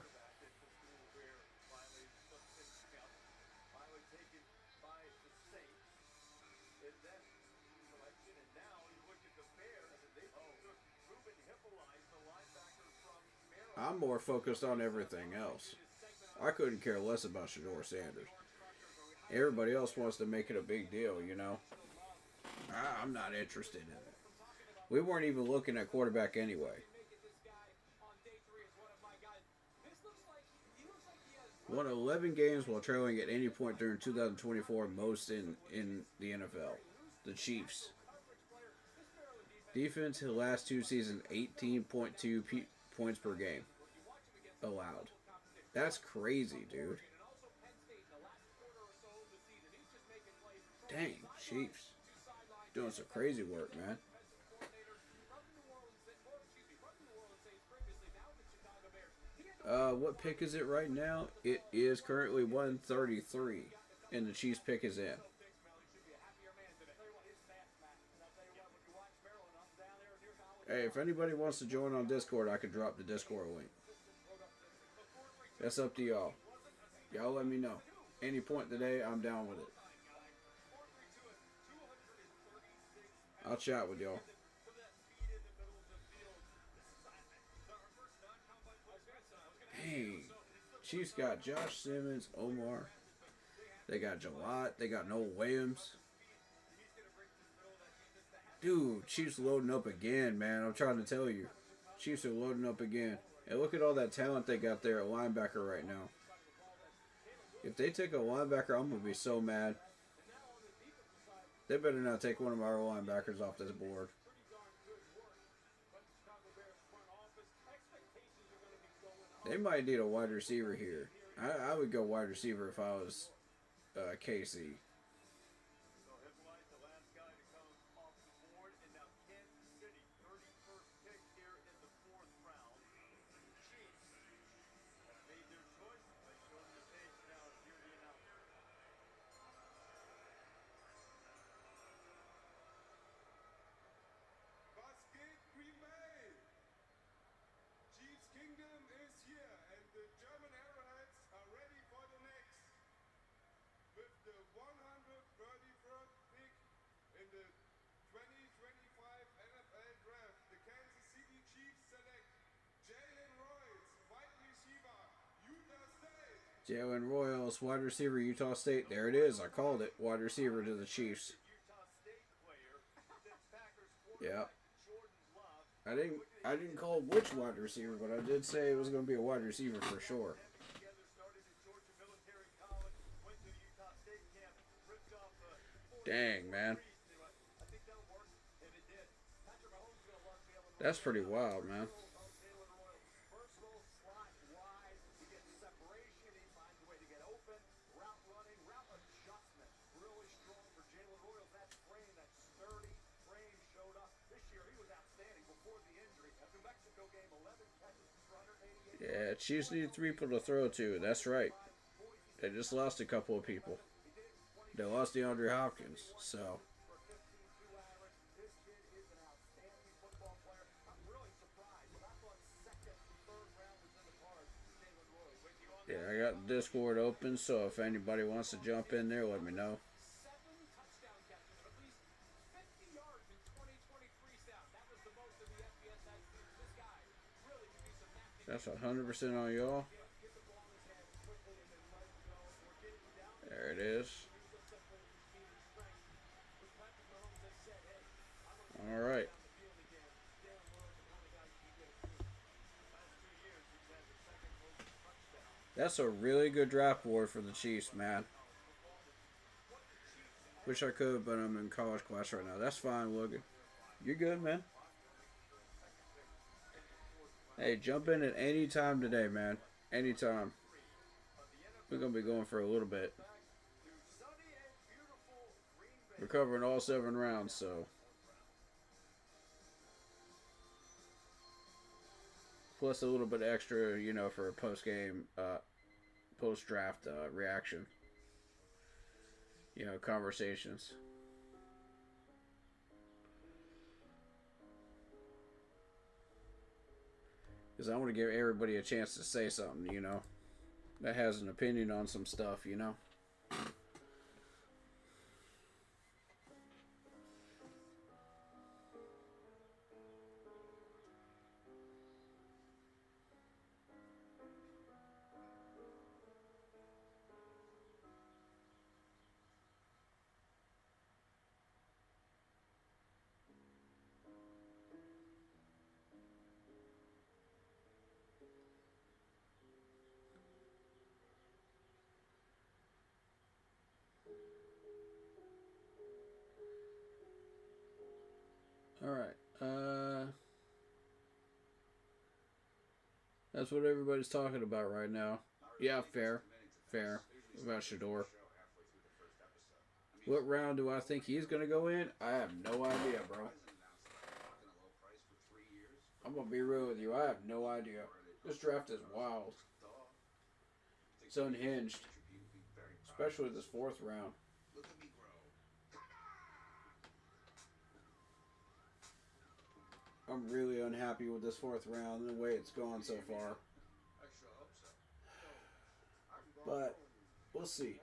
I'm more focused on everything else. I couldn't care less about Shedeur Sanders. Everybody else wants to make it a big deal, I'm not interested in it. We weren't even looking at quarterback anyway. Won 11 games while trailing at any point during 2024, most in the NFL. The Chiefs. Defense in the last 2 seasons, 18.2 points per game allowed. That's crazy, dude. Dang, Chiefs. Doing some crazy work, man. What pick is it right now? It is currently 133, and the Chiefs pick is in. Hey, if anybody wants to join on Discord, I could drop the Discord link. That's up to y'all. Y'all let me know. Any point today, I'm down with it. I'll chat with y'all. Dang. Chiefs got Josh Simmons, Omar. They got Jalot. They got Noel Williams. Dude, Chiefs loading up again, man. I'm trying to tell you. Chiefs are loading up again. And look at all that talent they got there at linebacker right now. If they take a linebacker, I'm going to be so mad. They better not take one of our linebackers off this board. They might need a wide receiver here. I would go wide receiver if I was KC. So Hippolyte, the last guy to come off the board, and now Kansas City, 31st pick here in the 4th round. Chiefs have made their choice. I showed the page now. Hear the announcement. Basket Green Bay. Chiefs Kingdom is here, and the German Arrowheads are ready for the next. With the 131st pick in the 2025 NFL Draft, the Kansas City Chiefs select Jalen Royals, wide receiver, Utah State. Jalen Royals, wide receiver, Utah State. There it is. I called it. Wide receiver to the Chiefs. Utah State player. That's Packers Yeah. quarterback Jordan Love. I didn't call which wide receiver, but I did say it was going to be a wide receiver for sure. Together started at Georgia Military College, went to the Utah State camp, ripped off 4 Dang, man. I think that'll work, and it did. Patrick Mahomes gonna love Jalen That's pretty wild, man. Jalen Royals, versatile, slot wide, he gets separation, he finds a way to get open, route running, route adjustment, really strong for Jalen Royals. That frame, that sturdy frame showed up. This year he was outstanding before the injury. At New Mexico game, 11 catches for 188. Yeah, Chiefs need 3 people to throw to. That's right. They just lost a couple of people. They lost DeAndre Hopkins, so For 15-2 average. This kid is an outstanding football player. I'm really surprised. I thought second, third round was in the cards for Jalen Royals. With you on yeah, I got Discord open, so if anybody wants to jump in there, let me know. 7 touchdown catches of at least 50 yards in 2023 South. That was the most of the FBS that season. This guy really could be some nasty. That's 100% on y'all. Get the ball in his hands quickly and then let it go. We're getting down. There it is. All right. That's a really good draft board for the Chiefs, man. Wish I could, but I'm in college class right now. That's fine, Logan. You're good, man. Hey, jump in at any time today, man. Anytime. We're going to be going for a little bit. We're covering all 7 rounds, so. Plus a little bit extra, you know, for a post-game, post-draft reaction. You know, conversations. Because I want to give everybody a chance to say something, you know. That has an opinion on some stuff, you know. Alright, that's what everybody's talking about right now. Yeah, fair. About Shador. What round do I think he's gonna go in? I have no idea, bro. I'm gonna be real with you, I have no idea. This draft is wild. It's unhinged. Especially this 4th round. I'm really unhappy with this 4th round and the way it's gone so far. But we'll see.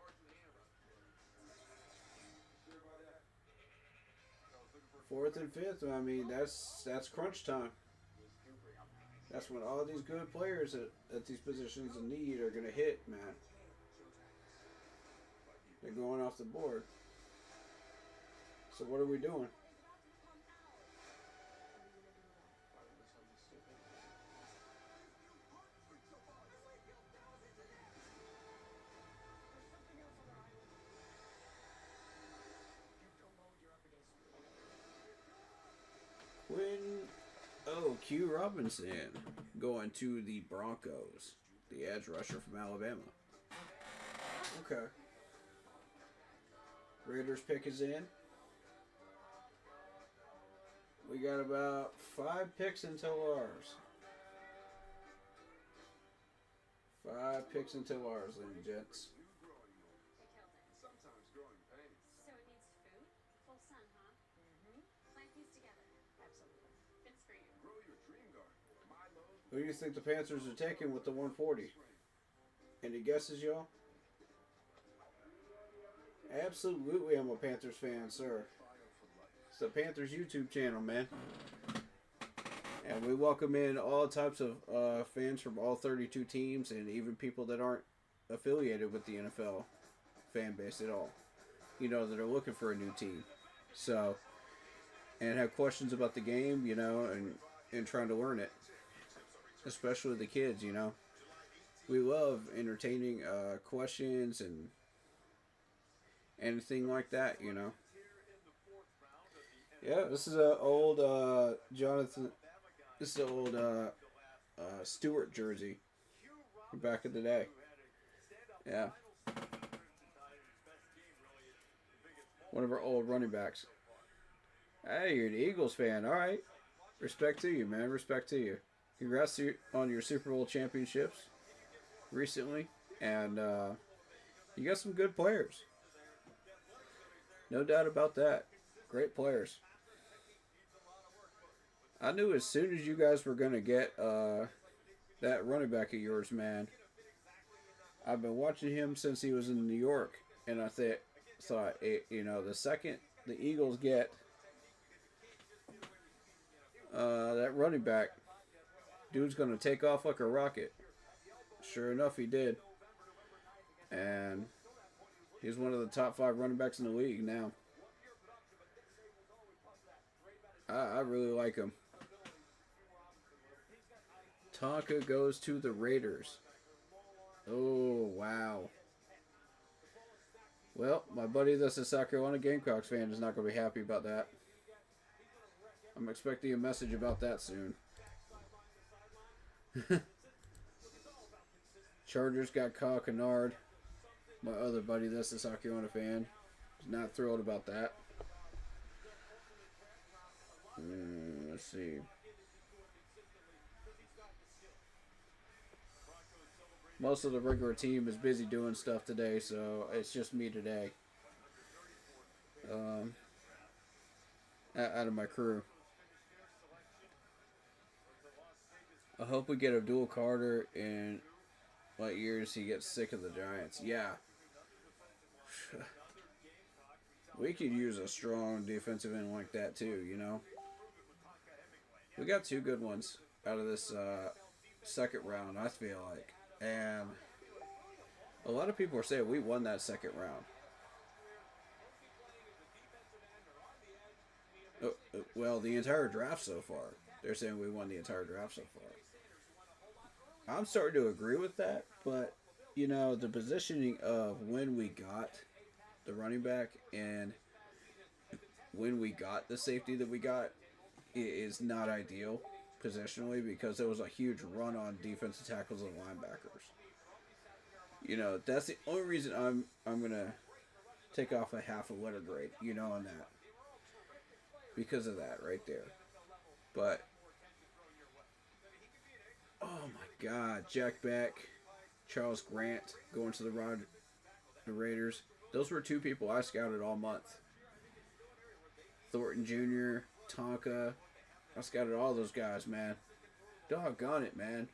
4th and 5th, I mean, that's crunch time. That's when all these good players at these positions in need are going to hit, man. They're going off the board. So what are we doing? Q Robinson going to the Broncos. The edge rusher from Alabama. Okay. Raiders pick is in. We got about 5 picks until ours. 5 picks until ours, ladies and gents. Sometimes growing pains. So it needs food? Full sun, huh? Mm-hmm. Plant these together. Absolutely. Fits for you. Grow your dream garden. Milo. Who do you think the Panthers are taking with the 140? Any guesses, y'all? Absolutely, I'm a Panthers fan, sir. It's the Panthers YouTube channel, man. And we welcome in all types of fans from all 32 teams and even people that aren't affiliated with the NFL fan base at all. You know, that are looking for a new team. So, and have questions about the game, you know, and trying to learn it. Especially the kids, you know. We love entertaining questions and anything like that, you know. Yeah, this is an old Jonathan. This is an old Stewart jersey from back in the day. Yeah. One of our old running backs. Hey, you're an Eagles fan. All right. Respect to you, man. Respect to you. Congrats on your Super Bowl championships recently. And you got some good players. No doubt about that. Great players. I knew as soon as you guys were going to get that running back of yours, man. I've been watching him since he was in New York. And I thought, you know, the second the Eagles get that running back, dude's going to take off like a rocket. Sure enough, he did. And he's one of the top 5 running backs in the league now. I really like him. Tonka goes to the Raiders. Oh, wow. Well, my buddy that's a South Carolina Gamecocks fan is not going to be happy about that. I'm expecting a message about that soon. Chargers got Kyle Kennard. My other buddy that's a South Carolina fan is not thrilled about that. Let's see. Most of the regular team is busy doing stuff today, so it's just me today. Out of my crew. I hope we get Abdul Carter in what years he gets sick of the Giants. Yeah. We could use a strong defensive end like that too, you know. We got 2 good ones out of this second round, I feel like. And a lot of people are saying we won that second round. Well, the entire draft so far. They're saying we won the entire draft so far. I'm starting to agree with that, but, you know, the positioning of when we got the running back and when we got the safety that we got is not ideal positionally because there was a huge run on defensive tackles and linebackers. You know, that's the only reason I'm gonna take off a half a letter grade, you know, on that. Because of that right there. But oh my God, Jack Beck, Charles Grant going to the Raiders. Those were 2 people I scouted all month. Thornton Jr., Tonka. I scouted all those guys, man. Doggone it, man.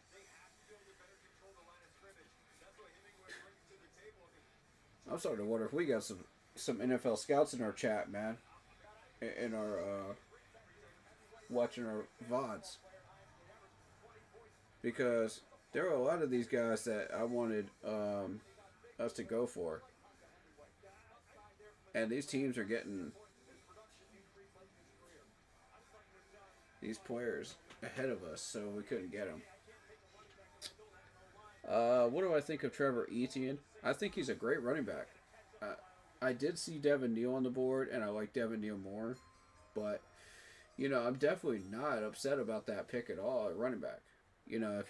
I'm starting to wonder if we got some NFL scouts in our chat, man. In our watching our VODs. because there are a lot of these guys that I wanted us to go for, and these teams are getting these players ahead of us, so we couldn't get them. What do I think of Trevor Etienne? I think he's a great running back. I did see Devin Neal on the board, and I like Devin Neal more, but you know, I'm definitely not upset about that pick at all at running back. You know,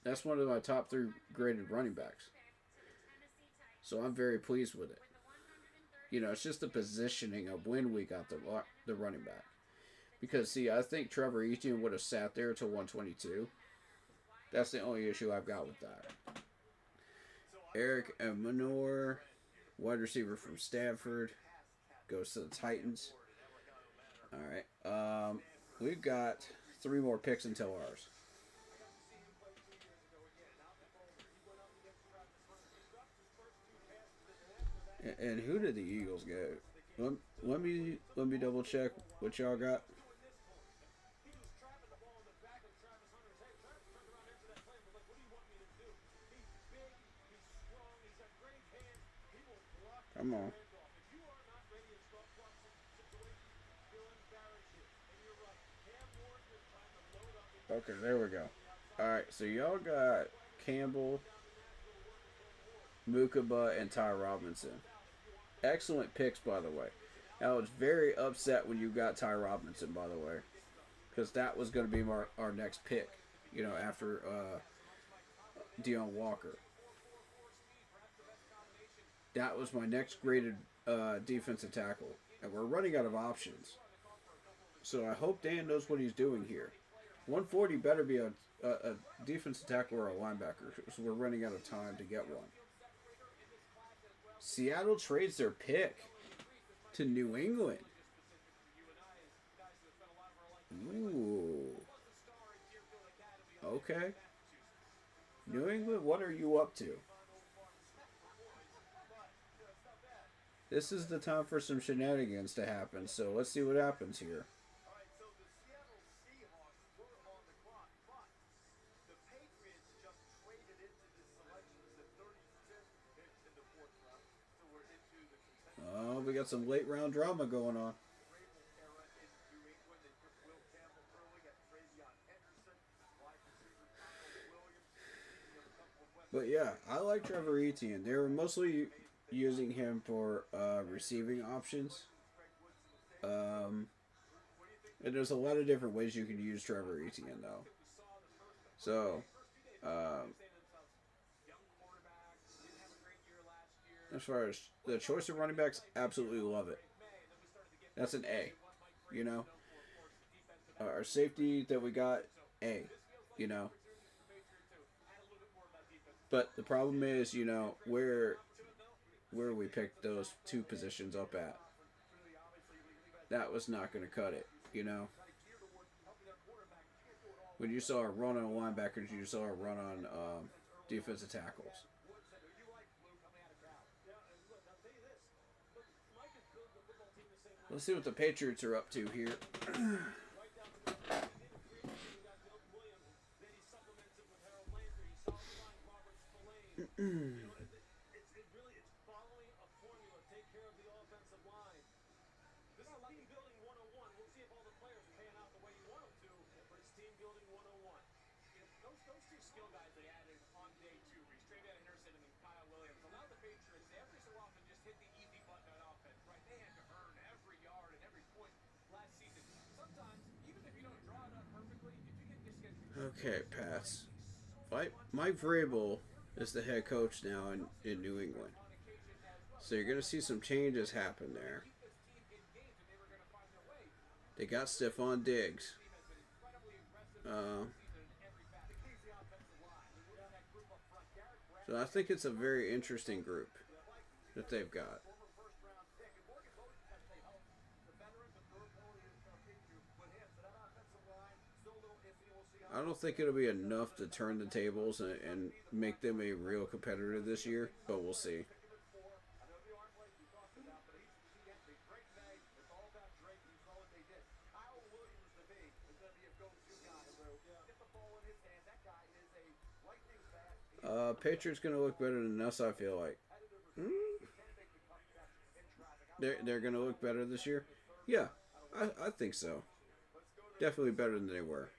that's one of my top 3 graded running backs. So I'm very pleased with it. You know, it's just the positioning of when we got the running back. Because, see, I think Trevor Etienne would have sat there till 122. That's the only issue I've got with that. Eric Emanor, wide receiver from Stanford, goes to the Titans. All right. We've got 3 more picks until ours. And who did the Eagles get? Let me double check what y'all got. Come on. Okay, there we go. Alright, so y'all got Campbell, Mukaba, and Ty Robinson. Excellent picks, by the way. I was very upset when you got Ty Robinson, by the way, because that was going to be our next pick, you know, after Deion Walker. That was my next graded defensive tackle, and we're running out of options. So I hope Dan knows what he's doing here. 140 better be a defensive tackle or a linebacker, because we're running out of time to get one. Seattle trades their pick to New England. Ooh. Okay. New England, what are you up to? This is the time for some shenanigans to happen, so let's see what happens here. Oh, we got some late round drama going on. But yeah, I like Trevor Etienne. They were mostly using him for receiving options. And there's a lot of different ways you can use Trevor Etienne, though. So, as far as the choice of running backs, absolutely love it. That's an A, you know. Our safety that we got, A, you know. But the problem is, you know, where we picked those 2 positions up at. That was not going to cut it, you know. When you saw a run on linebackers, you saw a run on defensive tackles. Let's see what the Patriots are up to here. Okay, Pats. Mike Vrabel is the head coach now in New England. So you're going to see some changes happen there. They got Stephon Diggs. So I think it's a very interesting group that they've got. I don't think it'll be enough to turn the tables and make them a real competitor this year, but we'll see. Patriots gonna look better than us. I feel like. They're gonna look better this year. Yeah, I think so. Definitely better than they were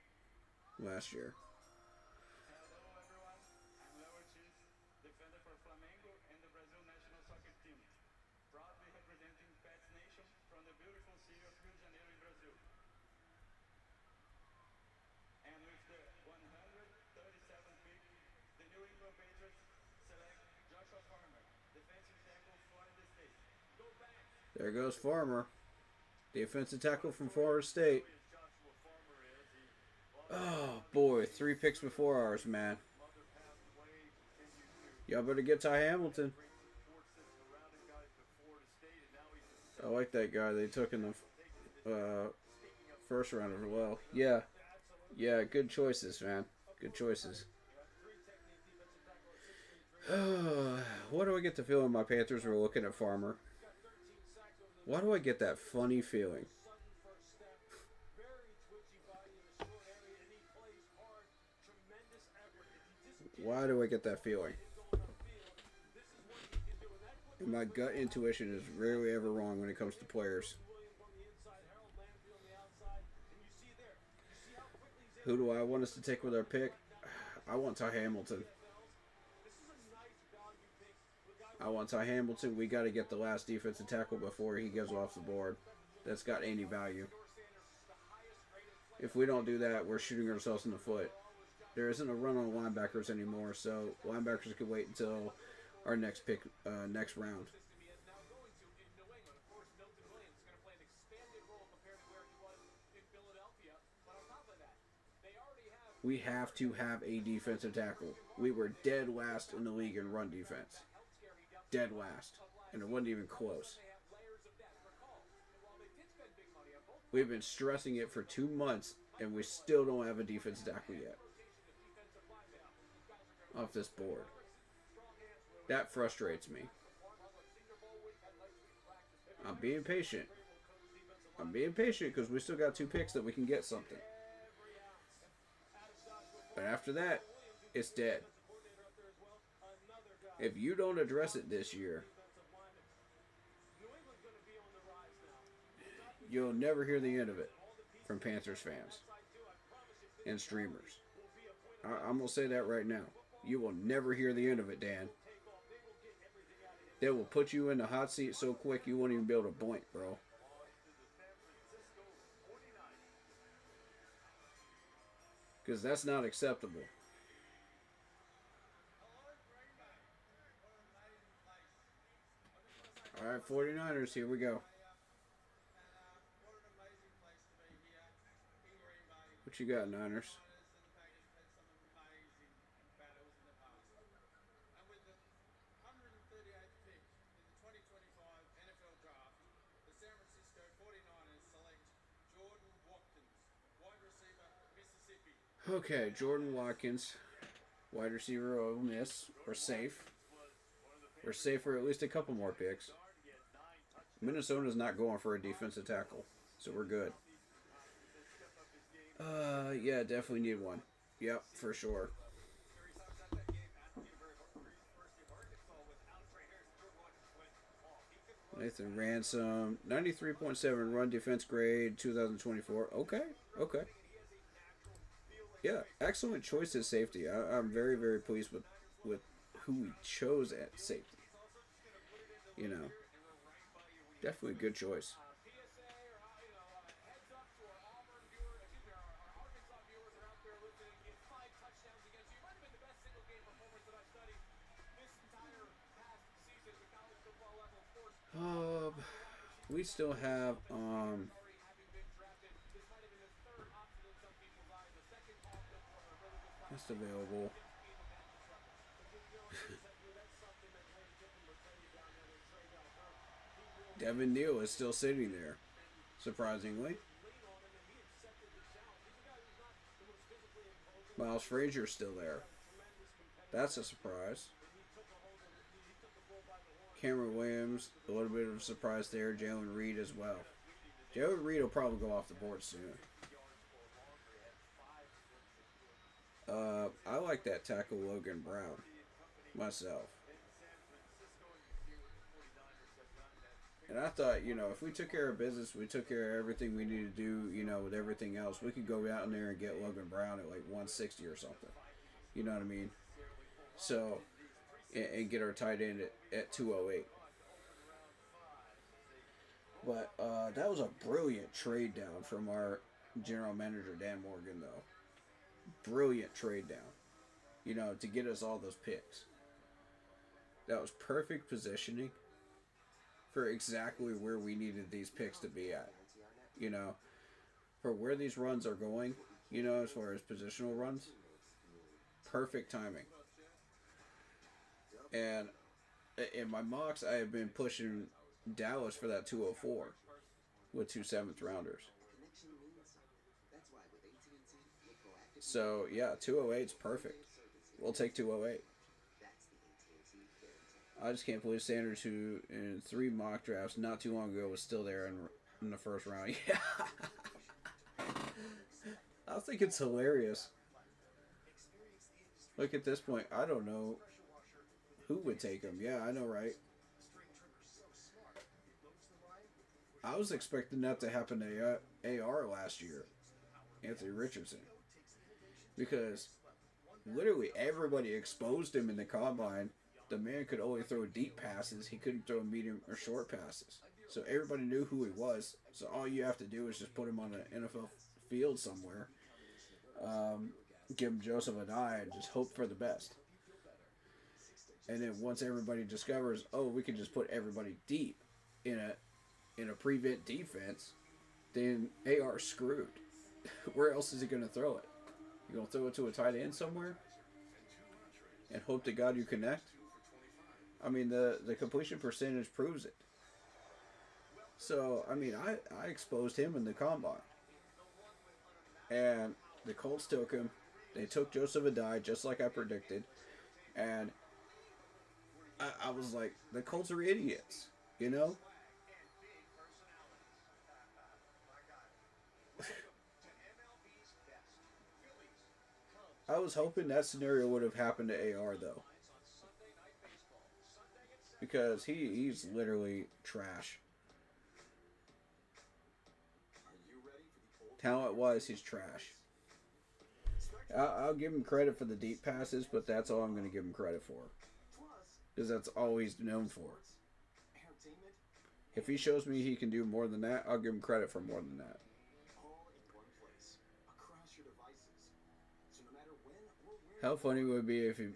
last year. Hello everyone, I'm Leo Ortiz, defender for Flamengo and the Brazil national soccer team, proudly representing Pets Nation from the beautiful city of Rio de Janeiro in Brazil. And with the 137th pick, the New England Patriots select Joshua Farmer, defensive tackle, Florida State. Go back! There goes Farmer, defensive tackle from Florida State. Oh boy, 3 picks before ours, man. Y'all better get Ty Hamilton. I like that guy they took in the first round as well. Yeah, good choices, man. Good choices. What do I get the feeling my Panthers were looking at Farmer? Why do I get that funny feeling? Why do I get that feeling? And my gut intuition is rarely ever wrong when it comes to players. Who do I want us to take with our pick? I want Ty Hamilton. We got to get the last defensive tackle before he goes off the board. That's got any value. If we don't do that, we're shooting ourselves in the foot. There isn't a run on linebackers anymore, so linebackers can wait until our next pick, next round. We have to have a defensive tackle. We were dead last in the league in run defense. Dead last. And it wasn't even close. We've been stressing it for 2 months, and we still don't have a defensive tackle yet. Off this board. That frustrates me. I'm being patient. Because we still got 2 picks that we can get something. But after that, it's dead. If you don't address it this year, you'll never hear the end of it from Panthers fans and streamers. I'm going to say that right now. You will never hear the end of it, Dan. They will put you in the hot seat so quick you won't even be able to blink, bro. Because that's not acceptable. All right, 49ers, here we go. What you got, Niners? Okay, Jordan Watkins, wide receiver, Ole Miss. We're safe. We're safe for at least a couple more picks. Minnesota's not going for a defensive tackle, so we're good. Yeah, definitely need one. Yep, for sure. Nathan Ransom, 93.7 run defense grade, 2024. Okay. Yeah, excellent choice at safety. I'm very, very pleased with who we chose at safety. You know, definitely a good choice. We still have that's available. Devin Neal is still sitting there, surprisingly. Miles Frazier's still there. That's a surprise. Cameron Williams, a little bit of a surprise there. Jalen Reed as well. Jalen Reed will probably go off the board soon. I like that tackle, Logan Brown. myself. And I thought, you know, if we took care of business, we took care of everything we needed to do, you know, with everything else, we could go out in there and get Logan Brown at like 160 or something. You know what I mean? So, and get our tight end at 208. But that was a brilliant trade down from our general manager, Dan Morgan, though. Brilliant trade down. You know, to get us all those picks. That was perfect positioning for exactly where we needed these picks to be at. You know, for where these runs are going, you know, as far as positional runs, perfect timing. And in my mocks, I have been pushing Dallas for that 204 with 2 7th rounders. So, yeah, 208 is perfect. We'll take 208. I just can't believe Sanders, who in 3 mock drafts not too long ago was still there in the first round. Yeah. I think it's hilarious. Look, at this point, I don't know who would take him. Yeah, I know, right? I was expecting that to happen to AR last year, Anthony Richardson. Because literally everybody exposed him in the combine. The man could only throw deep passes. He couldn't throw medium or short passes. So everybody knew who he was. So all you have to do is just put him on an NFL field somewhere. Give him Joseph Adai and just hope for the best. And then once everybody discovers, oh, we can just put everybody deep in a prevent defense, then AR's screwed. Where else is he going to throw it? You going to throw it to a tight end somewhere? And hope to God you connect? I mean, the completion percentage proves it. So, I mean, I exposed him in the combine. And the Colts took him. They took Joseph Adai, just like I predicted. And I was like, the Colts are idiots, you know? I was hoping that scenario would have happened to AR, though. Because he's literally trash. Talent-wise, he's trash. I'll give him credit for the deep passes, but that's all I'm going to give him credit for. Because that's all he's known for. If he shows me he can do more than that, I'll give him credit for more than that. How funny would it be if he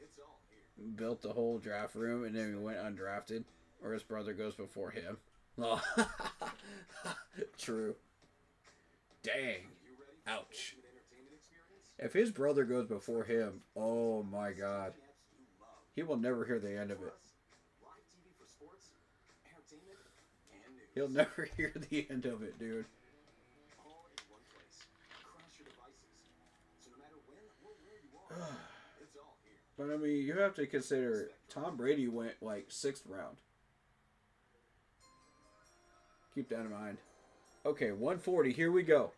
built the whole draft room and then he went undrafted? Or his brother goes before him? Oh. True. Dang. Ouch. If his brother goes before him, oh my God. He will never hear the end of it. He'll never hear the end of it, dude. But I mean, you have to consider Tom Brady went like 6th round. Keep that in mind. Okay, 140. Here we go.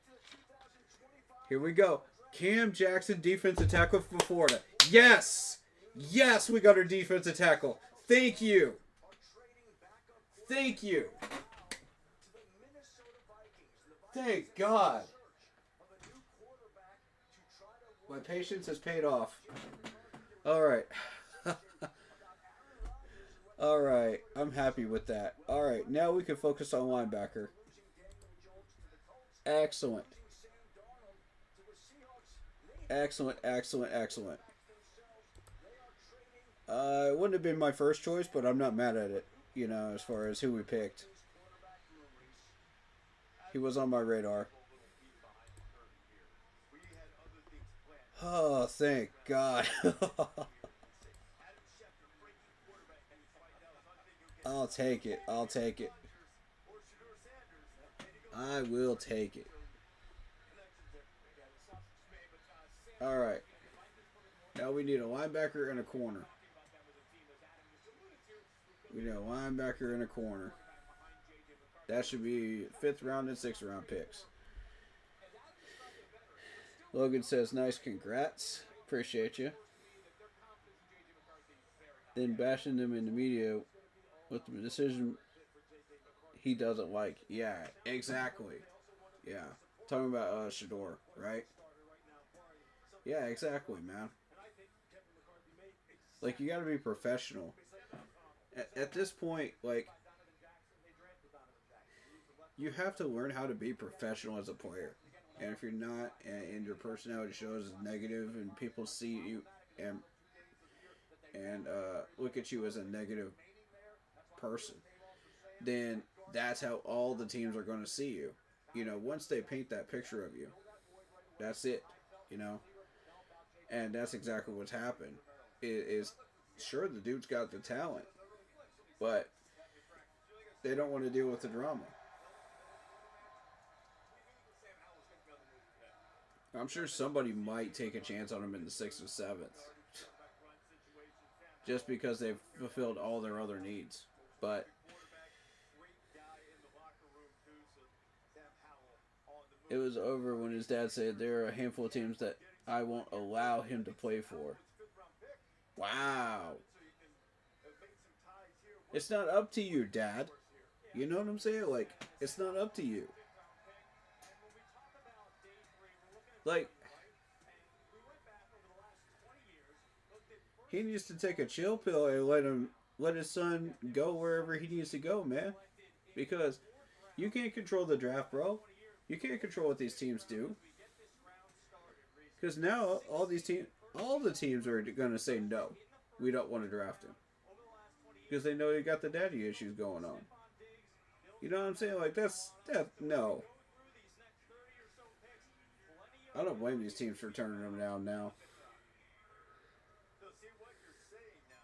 Here we go. Cam Jackson, defensive tackle for Florida. Yes! Yes, we got our defensive tackle. Thank you. Thank you. Thank God. My patience has paid off. All right. All right. I'm happy with that. All right. Now we can focus on linebacker. Excellent. Excellent, excellent, excellent. It wouldn't have been my first choice, but I'm not mad at it, you know, as far as who we picked. He was on my radar. Oh, thank God. I'll take it. I'll take it. I will take it. All right. Now we need a linebacker and a corner. We need a linebacker and a corner. That should be 5th round and 6th round picks. Logan says, nice, congrats. Appreciate you. then bashing them in the media with the decision he doesn't like. Yeah, exactly. Yeah. Talking about Shador, right? Yeah, exactly, man. Like, you gotta be professional. At this point, like, you have to learn how to be professional as a player. And if you're not, and your personality shows is negative, and people see you and look at you as a negative person, then that's how all the teams are going to see you. You know, once they paint that picture of you, that's it. You know, and that's exactly what's happened. Is sure, the dude's got the talent, but they don't want to deal with the drama. I'm sure somebody might take a chance on him in the 6th or 7th. Just because they've fulfilled all their other needs. But it was over when his dad said there are a handful of teams that I won't allow him to play for. Wow. It's not up to you, Dad. You know what I'm saying? Like, it's not up to you. Like, he needs to take a chill pill and let his son go wherever he needs to go, man. Because you can't control the draft, bro. You can't control what these teams do. Because now all the teams are gonna say no. We don't want to draft him. Because they know they got the daddy issues going on. You know what I'm saying? Like, no. I don't blame these teams for turning them down now. So see what you're saying now,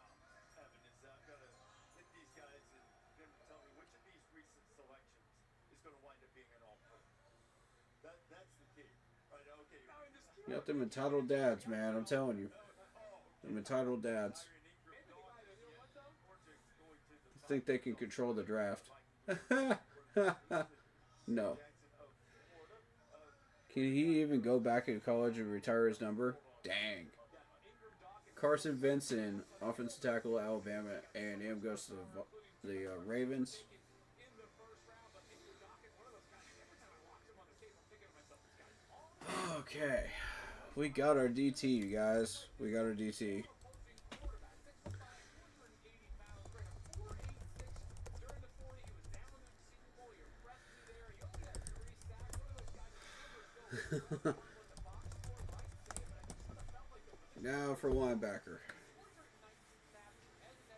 Evan, is I'm gonna hit these guys and them to tell me which of these recent selections is gonna wind up being an all-pro. That's the key. Right, okay. You got them entitled dads, man. I'm telling you. Them entitled dads. Think they can control the draft. No. Can he even go back in college and retire his number? Dang. Carson Vinson, offensive tackle at Alabama, A&M goes to the Ravens. Okay. We got our DT, you guys. We got our DT. Now for linebacker.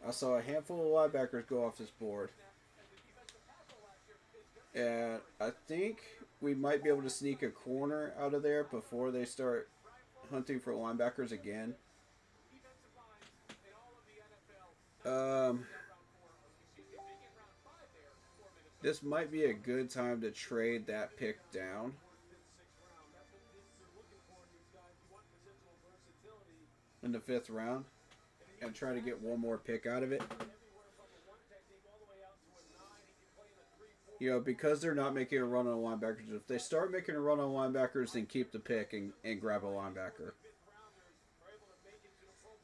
I saw a handful of linebackers go off this board. And I think we might be able to sneak a corner out of there before they start hunting for linebackers again. This might be a good time to trade that pick down. In the 5th round and try to get one more pick out of it. You know, because they're not making a run on linebackers. If they start making a run on linebackers, then keep the pick and grab a linebacker.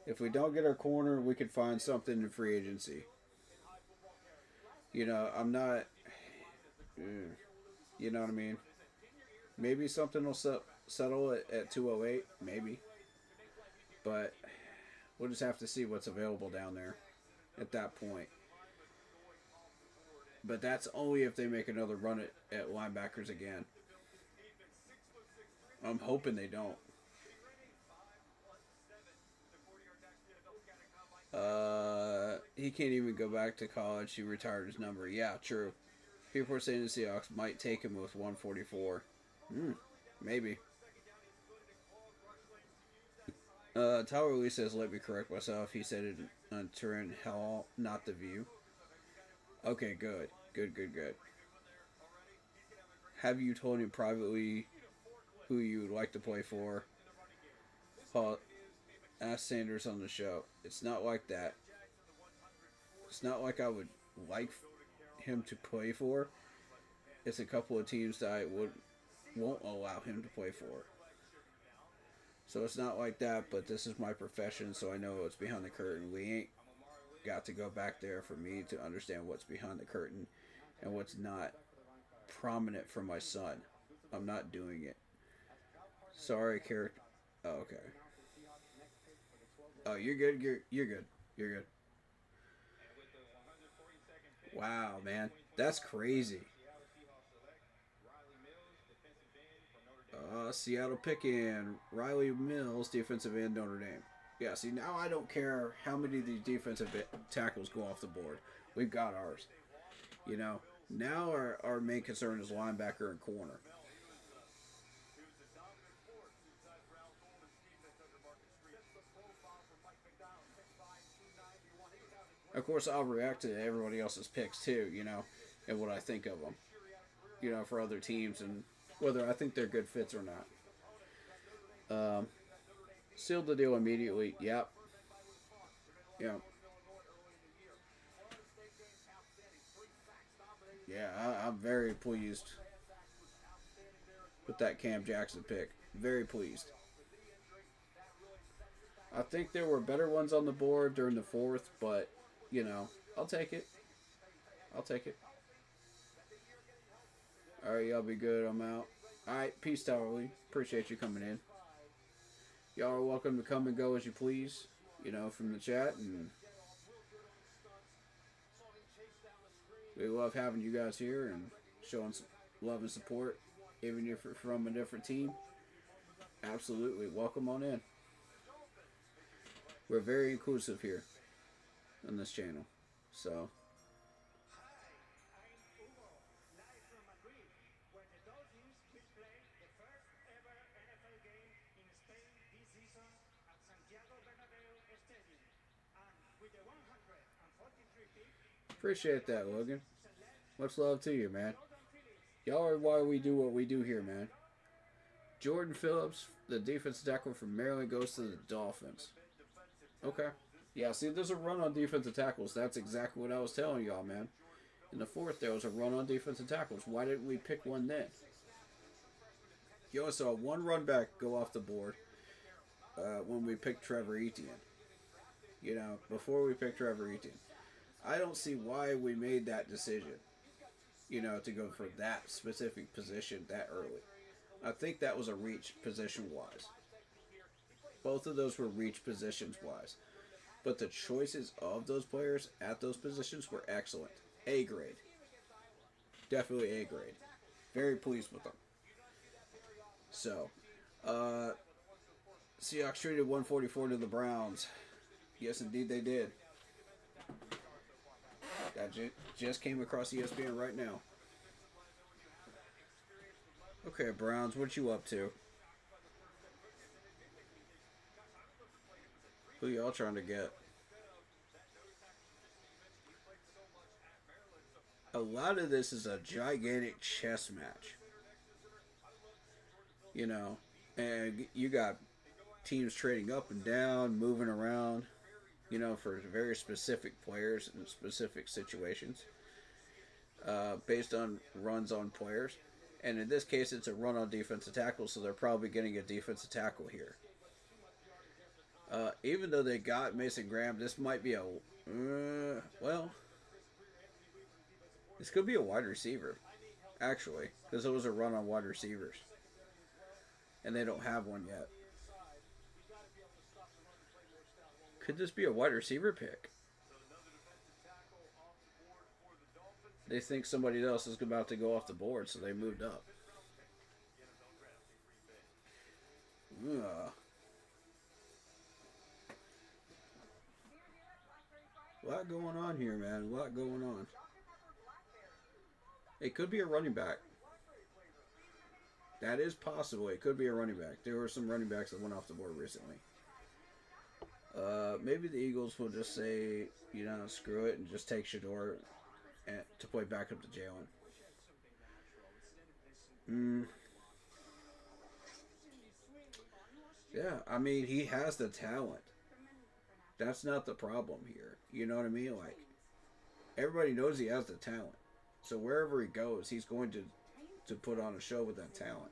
If we don't get our corner, we could find something in free agency. You know, I'm not... You know what I mean? Maybe something will settle at 208. Maybe. But we'll just have to see what's available down there at that point. But that's only if they make another run at linebackers again. I'm hoping they don't. He can't even go back to college. He retired his number. Yeah, true. People are saying the Seahawks might take him with 144. Maybe. Tyler Lee says, let me correct myself. He said it on Turin Hall, not The View. Okay, good. Good. Have you told him privately who you would like to play for? Paul asked Sanders on the show. It's not like that. It's not like I would like him to play for. It's a couple of teams that I won't allow him to play for. So it's not like that, but this is my profession, so I know it's behind the curtain. got to go back there for me to understand what's behind the curtain and what's not prominent for my son. I'm not doing it. Sorry, character. Oh, okay. Oh, you're good. You're good. You're good. Wow, man, that's crazy. Seattle picking Riley Mills, defensive end, Notre Dame. Yeah, see, now I don't care how many of these defensive tackles go off the board. We've got ours. You know, now our main concern is linebacker and corner. Of course, I'll react to everybody else's picks too, you know, and what I think of them, you know, for other teams and whether I think they're good fits or not. Sealed the deal immediately. Yep. Yeah. Yeah, I'm very pleased with that Cam Jackson pick. Very pleased. I think there were better ones on the board during the fourth, but, you know, I'll take it. I'll take it. Alright, y'all be good. I'm out. Alright, peace, Towerly. Appreciate you coming in. Y'all are welcome to come and go as you please, you know, from the chat. And we love having you guys here and showing some love and support, even if you're from a different team. Absolutely. Welcome on in. We're very inclusive here on this channel. So... Appreciate that, Logan. Much love to you, man. Y'all are why we do what we do here, man. Jordan Phillips, the defensive tackle from Maryland, goes to the Dolphins. Okay. Yeah, see, there's a run on defensive tackles. That's exactly what I was telling y'all, man. In the fourth, there was a run on defensive tackles. Why didn't we pick one then? You saw one run back go off the board when we picked Trevor Etienne. You know, before we picked Trevor Etienne. I don't see why we made that decision, you know, to go for that specific position that early. I think that was a reach position-wise. Both of those were reach positions-wise. But the choices of those players at those positions were excellent. A grade. Definitely A grade. Very pleased with them. So, Seahawks traded 144 to the Browns. Yes, indeed they did. That just came across ESPN right now. Okay, Browns, what you up to? Who y'all trying to get? A lot of this is a gigantic chess match. You know, and you got teams trading up and down, moving around. You know, for very specific players in specific situations, based on runs on players. And in this case, it's a run on defensive tackle, so they're probably getting a defensive tackle here. Even though they got Mason Graham, this might be a... well, this could be a wide receiver, actually, because it was a run on wide receivers. And they don't have one yet. Could this be a wide receiver pick? They think somebody else is about to go off the board, so they moved up. A lot going on here, man. A lot going on. It could be a running back. That is possible. It could be a running back. There were some running backs that went off the board recently. Maybe the Eagles will just say, you know, screw it and just take Shador to play backup to Jalen. Yeah, I mean, he has the talent. That's not the problem here. You know what I mean? Like, everybody knows he has the talent. So wherever he goes, he's going to put on a show with that talent.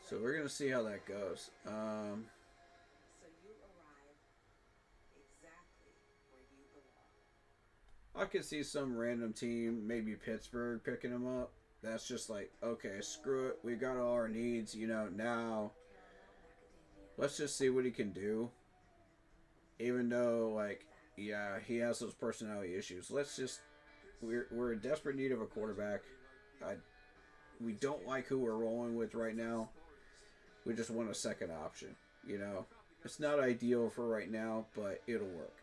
So we're gonna see how that goes. So you arrive exactly where you belong. I could see some random team, maybe Pittsburgh, picking him up. That's just like, okay, screw it. We got all our needs, you know, now let's just see what he can do. Even though, like, yeah, he has those personality issues. Let's just, we're in desperate need of a quarterback. We don't like who we're rolling with right now. We just want a second option, you know. It's not ideal for right now, but it'll work.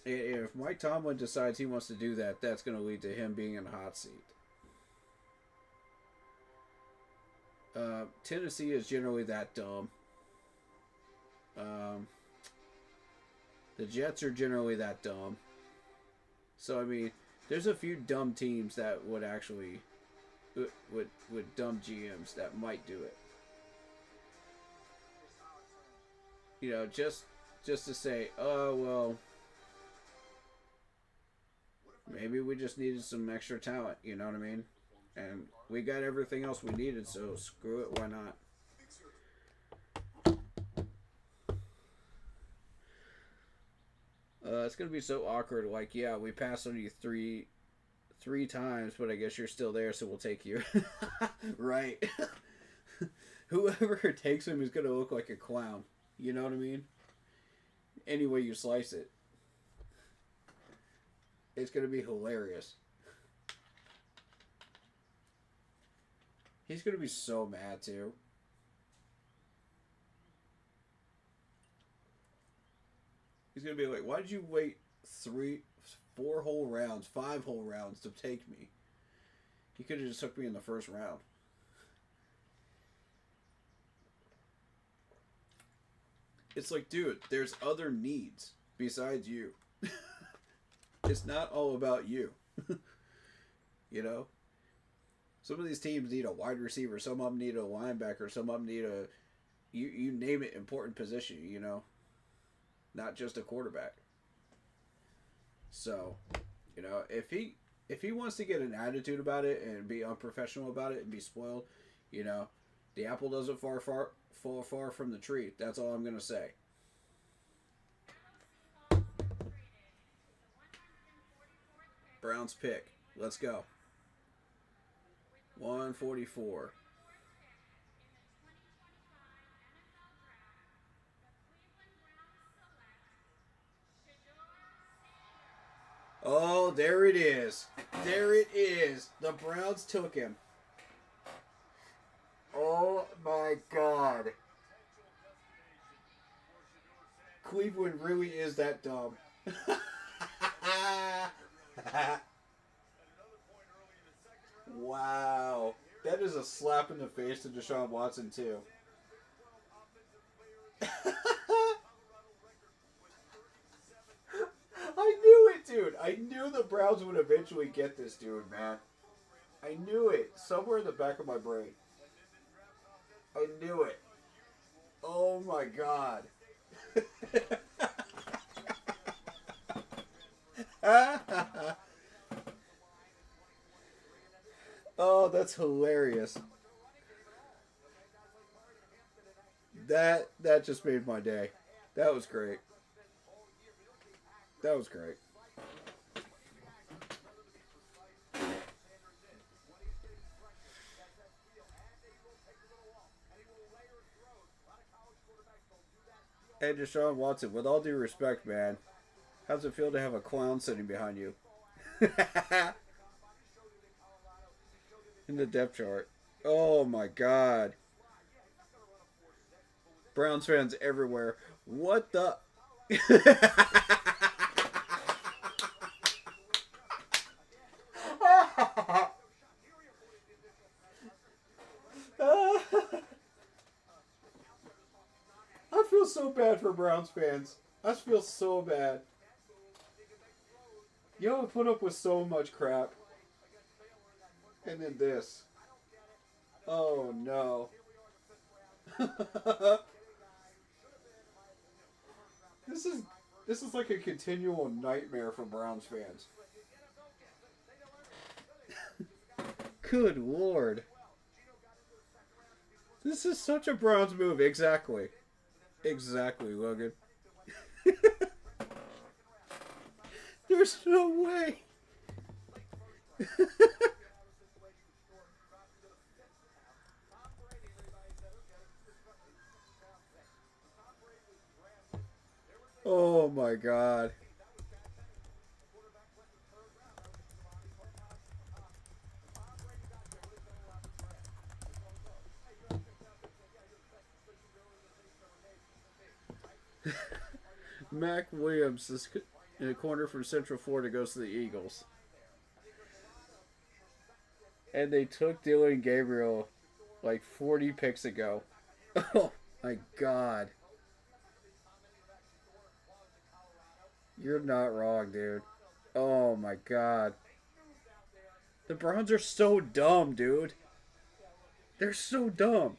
If Mike Tomlin decides he wants to do that, that's going to lead to him being in the hot seat. Tennessee is generally that dumb. The Jets are generally that dumb. So, I mean, there's a few dumb teams that would actually, with dumb GMs that might do it. You know, just to say, oh, well, maybe we just needed some extra talent, you know what I mean? And we got everything else we needed, so screw it, why not? It's going to be so awkward, like, yeah, we passed on you three times, but I guess you're still there, so we'll take you. Right. Whoever takes him is going to look like a clown, you know what I mean? Any way you slice it. It's going to be hilarious. He's going to be so mad, too. He's going to be like, why did you wait 4 whole rounds, 5 whole rounds to take me? He could have just took me in the first round. It's like, dude, there's other needs besides you. It's not all about you. You know? Some of these teams need a wide receiver. Some of them need a linebacker. Some of them need a... You name it, important position, you know? Not just a quarterback. So, you know, if he wants to get an attitude about it and be unprofessional about it and be spoiled, you know, the apple doesn't fall far from the tree. That's all I'm going to say. Browns pick. Let's go. 144. Oh, there it is. There it is. The Browns took him. Oh my God. Cleveland really is that dumb. Wow. That is a slap in the face to Deshaun Watson, too. I knew it, dude. I knew the Browns would eventually get this dude, man. I knew it. Somewhere in the back of my brain. I knew it. Oh, my God. Oh, that's hilarious. That just made my day. That was great. That was great. Hey, Deshaun Watson, with all due respect, man, how's it feel to have a clown sitting behind you? In the depth chart. Oh my God. Browns fans everywhere. What the... I feel so bad for Browns fans. I feel so bad. Y'all put up with so much crap. And then this. Oh no. This is like a continual nightmare for Browns fans. Good Lord. This is such a Browns move. Exactly. Exactly, Logan. There's no way. Oh my God. Mac Williams is in a corner from Central Florida, goes to the Eagles. And they took Dylan Gabriel like 40 picks ago. Oh my God. You're not wrong, dude. Oh my God. The Browns are so dumb, dude. They're so dumb.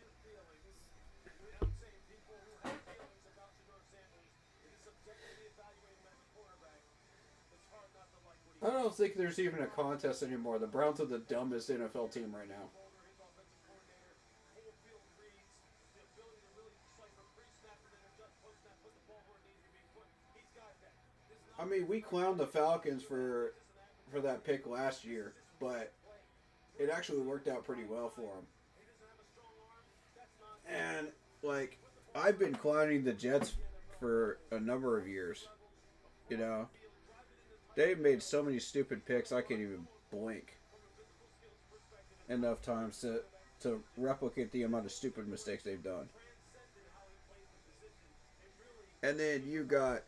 I don't think there's even a contest anymore. The Browns are the dumbest NFL team right now. I mean, we clowned the Falcons for that pick last year, but it actually worked out pretty well for them. And, like, I've been clowning the Jets for a number of years. You know? They've made so many stupid picks, I can't even blink enough times to replicate the amount of stupid mistakes they've done. And then you got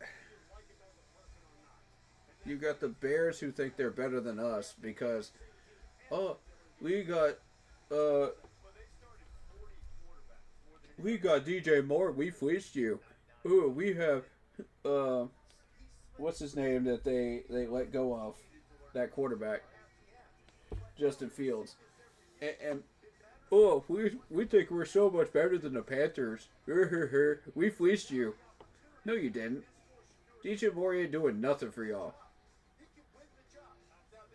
the Bears who think they're better than us because, oh, we got DJ Moore. We fleeced you. Ooh, we have what's his name that they let go of, that quarterback, Justin Fields, and oh, we think we're so much better than the Panthers. We fleeced you. No, you didn't. DJ Moore ain't doing nothing for y'all.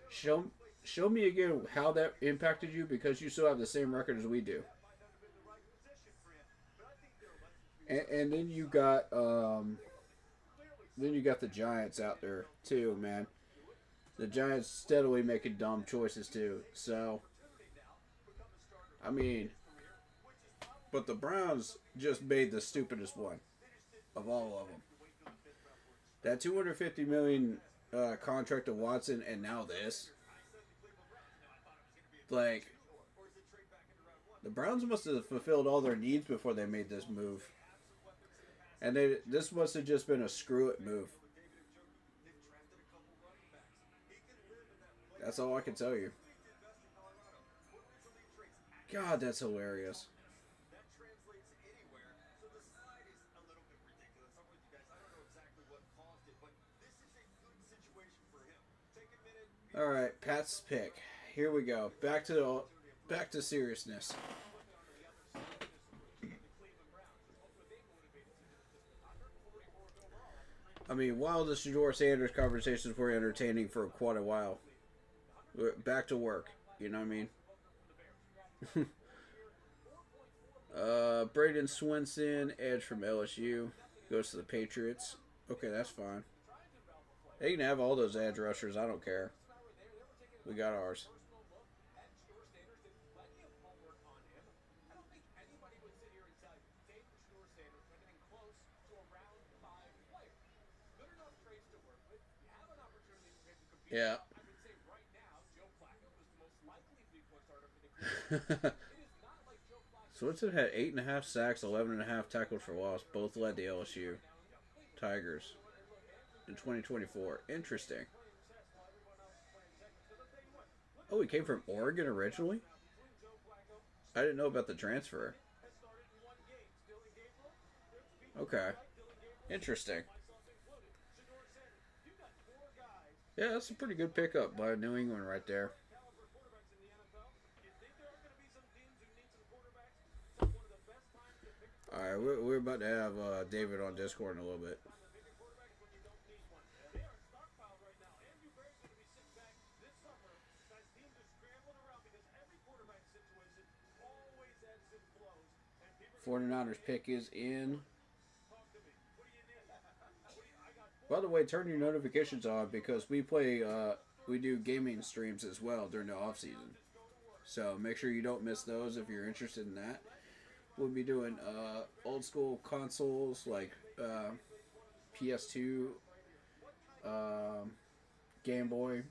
Show me again how that impacted you, because you still have the same record as we do. And then you got the Giants out there too, man. The Giants steadily making dumb choices too. So, I mean, but the Browns just made the stupidest one of all of them. That $250 million contract to Watson, and now this. Like, the Browns must have fulfilled all their needs before they made this move. And this must have just been a screw it move. That's all I can tell you. God, that's hilarious. All right, Pat's pick. Here we go. Back to seriousness. I mean, while the Shedeur Sanders conversations were entertaining for quite a while, back to work. You know what I mean? Braden Swenson, edge from LSU, goes to the Patriots. Okay, that's fine. They can have all those edge rushers. I don't care. We got ours. Yeah. Swenson had 8.5 sacks, 11.5 tackles for loss. Both led the LSU Tigers in 2024. Interesting. Oh, he came from Oregon originally? I didn't know about the transfer. Okay. Interesting. Yeah, that's a pretty good pickup by New England right there. Alright, we're about to have David on Discord in a little bit. 49ers pick is in. By the way, turn your notifications on because we do gaming streams as well during the off season. So make sure you don't miss those if you're interested in that. We'll be doing old school consoles like PS2, Game Boy,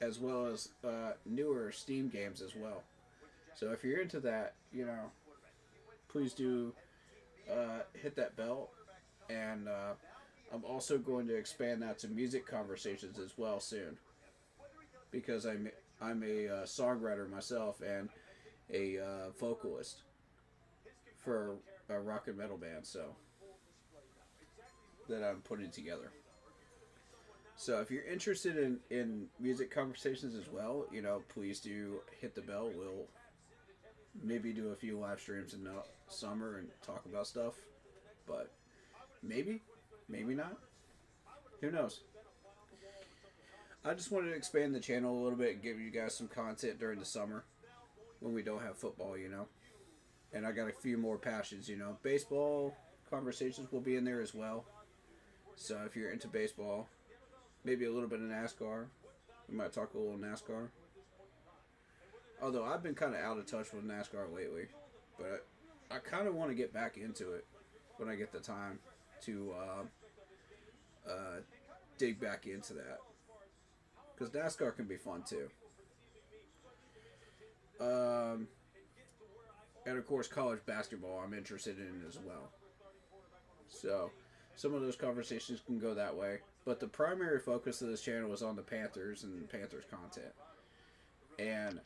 as well as newer Steam games as well. So if you're into that, please do hit that bell. And I'm also going to expand that to music conversations as well soon, because I'm a songwriter myself and a vocalist for a rock and metal band, so that I'm putting together. So if you're interested in music conversations as well, please do hit the bell. We'll maybe do a few live streams in the summer and talk about stuff, but maybe not. Who knows? I just wanted to expand the channel a little bit and give you guys some content during the summer when we don't have football, And I got a few more passions, Baseball conversations will be in there as well. So if you're into baseball, maybe a little bit of NASCAR. We might talk a little NASCAR. Although I've been kind of out of touch with NASCAR lately. But I kind of want to get back into it when I get the time to dig back into that. Because NASCAR can be fun too. And of course, college basketball I'm interested in as well. So some of those conversations can go that way. But the primary focus of this channel is on the Panthers and Panthers content. And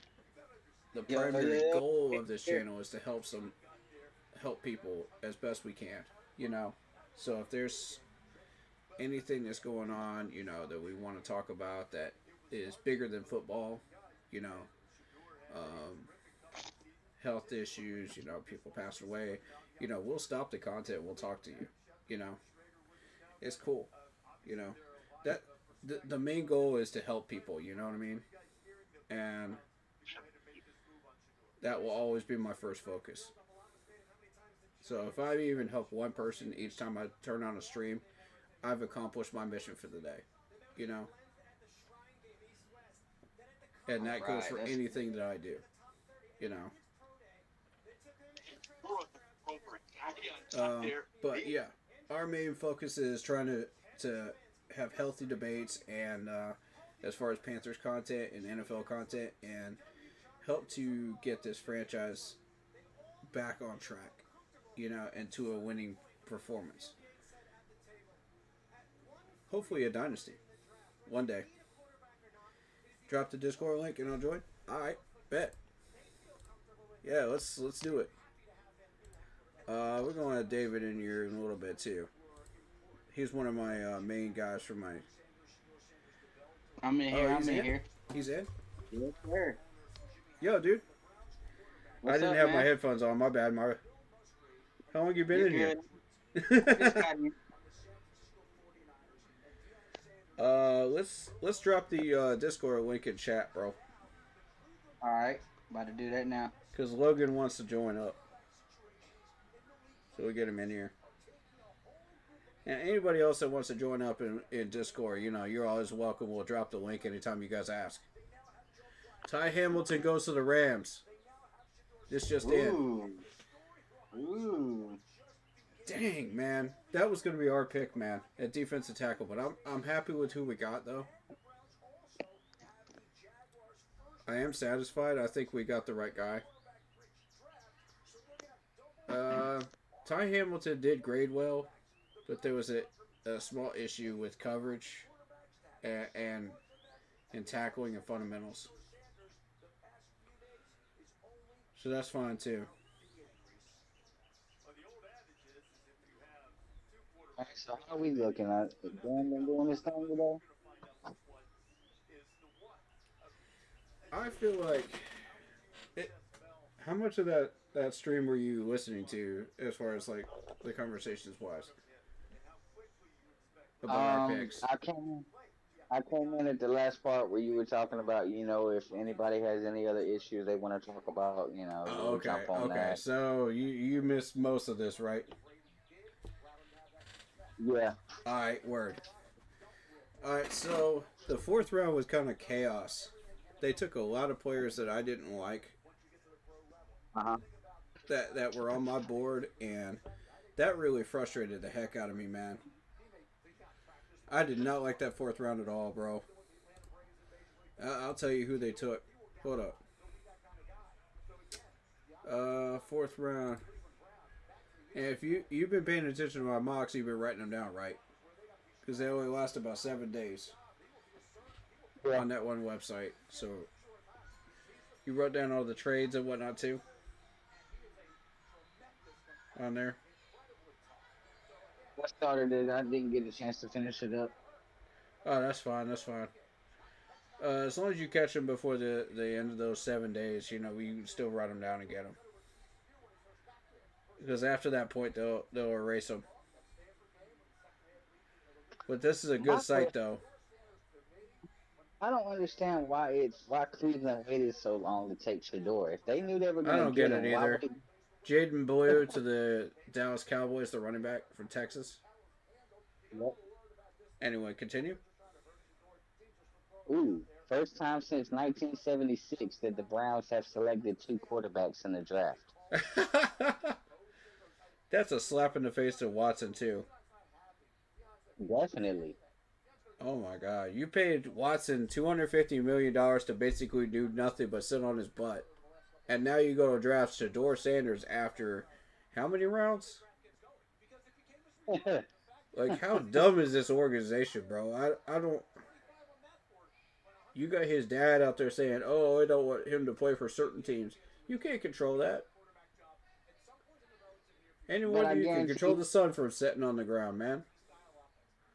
the primary goal of this channel is to help people as best we can, So if there's anything that's going on, that we want to talk about that is bigger than football, health issues, people passed away, we'll stop the content, we'll talk to you, it's cool, that the main goal is to help people, you know what I mean? And that will always be my first focus. So if I even help one person each time I turn on a stream, I've accomplished my mission for the day, And that goes for anything that I do, But yeah, our main focus is trying to have healthy debates and as far as Panthers content and NFL content, and help to get this franchise back on track, and to a winning performance. Hopefully a dynasty. One day. Drop the Discord link and I'll join. Alright, bet. Yeah, let's do it. We're going to have David in here in a little bit too. He's one of my main guys for my... I'm in here, I'm in here. He's in? Yes, sir. Yo, dude. What's I didn't up, have man? my headphones on, my bad, Mara. How long you been You're in here? Just got here. Let's drop the Discord link in chat, bro. Alright, about to do that now. Because Logan wants to join up. So we get him in here. And anybody else that wants to join up in Discord, you're always welcome. We'll drop the link anytime you guys ask. Ty Hamilton goes to the Rams. This just in. Ooh. Dang, man. That was going to be our pick, man, at defensive tackle. But I'm happy with who we got, though. I am satisfied. I think we got the right guy. Ty Hamilton did grade well, but there was a small issue with coverage and tackling and fundamentals. So that's fine, too. Alright, so how are we looking at it? Dan been doing this thing today? I feel like... How much of that stream were you listening to as far as, like, the conversations wise? About our picks. I came in at the last part where you were talking about, you know, if anybody has any other issues they want to talk about, you know, Oh, we'll okay, jump on okay. that. So you missed most of this, right? Yeah. All right, word. All right, so the fourth round was kind of chaos. They took a lot of players that I didn't like Uh-huh. that were on my board, and that really frustrated the heck out of me, man. I did not like that fourth round at all, bro. I'll tell you who they took. Hold up. Fourth round. And if you've been paying attention to my mocks, you've been writing them down, right? Because they only last about 7 days on that one website. So you wrote down all the trades and whatnot too on there. I started it. I didn't get a chance to finish it up. Oh, that's fine. That's fine. As long as you catch them before the end of those 7 days, you know, you can still write them down and get them. Because after that point, they'll erase them. But this is a good site, though. I don't understand why Cleveland waited so long to take Shador. If they knew they were I going to don't get get it him, why either. would Jaden Blue to the Dallas Cowboys, the running back from Texas. Yep. Anyway, continue. Ooh, first time since 1976 that the Browns have selected 2 quarterbacks in the draft. That's a slap in the face to Watson, too. Definitely. Oh, my God. You paid Watson $250 million to basically do nothing but sit on his butt. And now you go to draft Shador Sanders after how many rounds? Like, how dumb is this organization, bro? I don't... You got his dad out there saying, oh, I don't want him to play for certain teams. You can't control that. Anyone you can control the sun from sitting on the ground, man.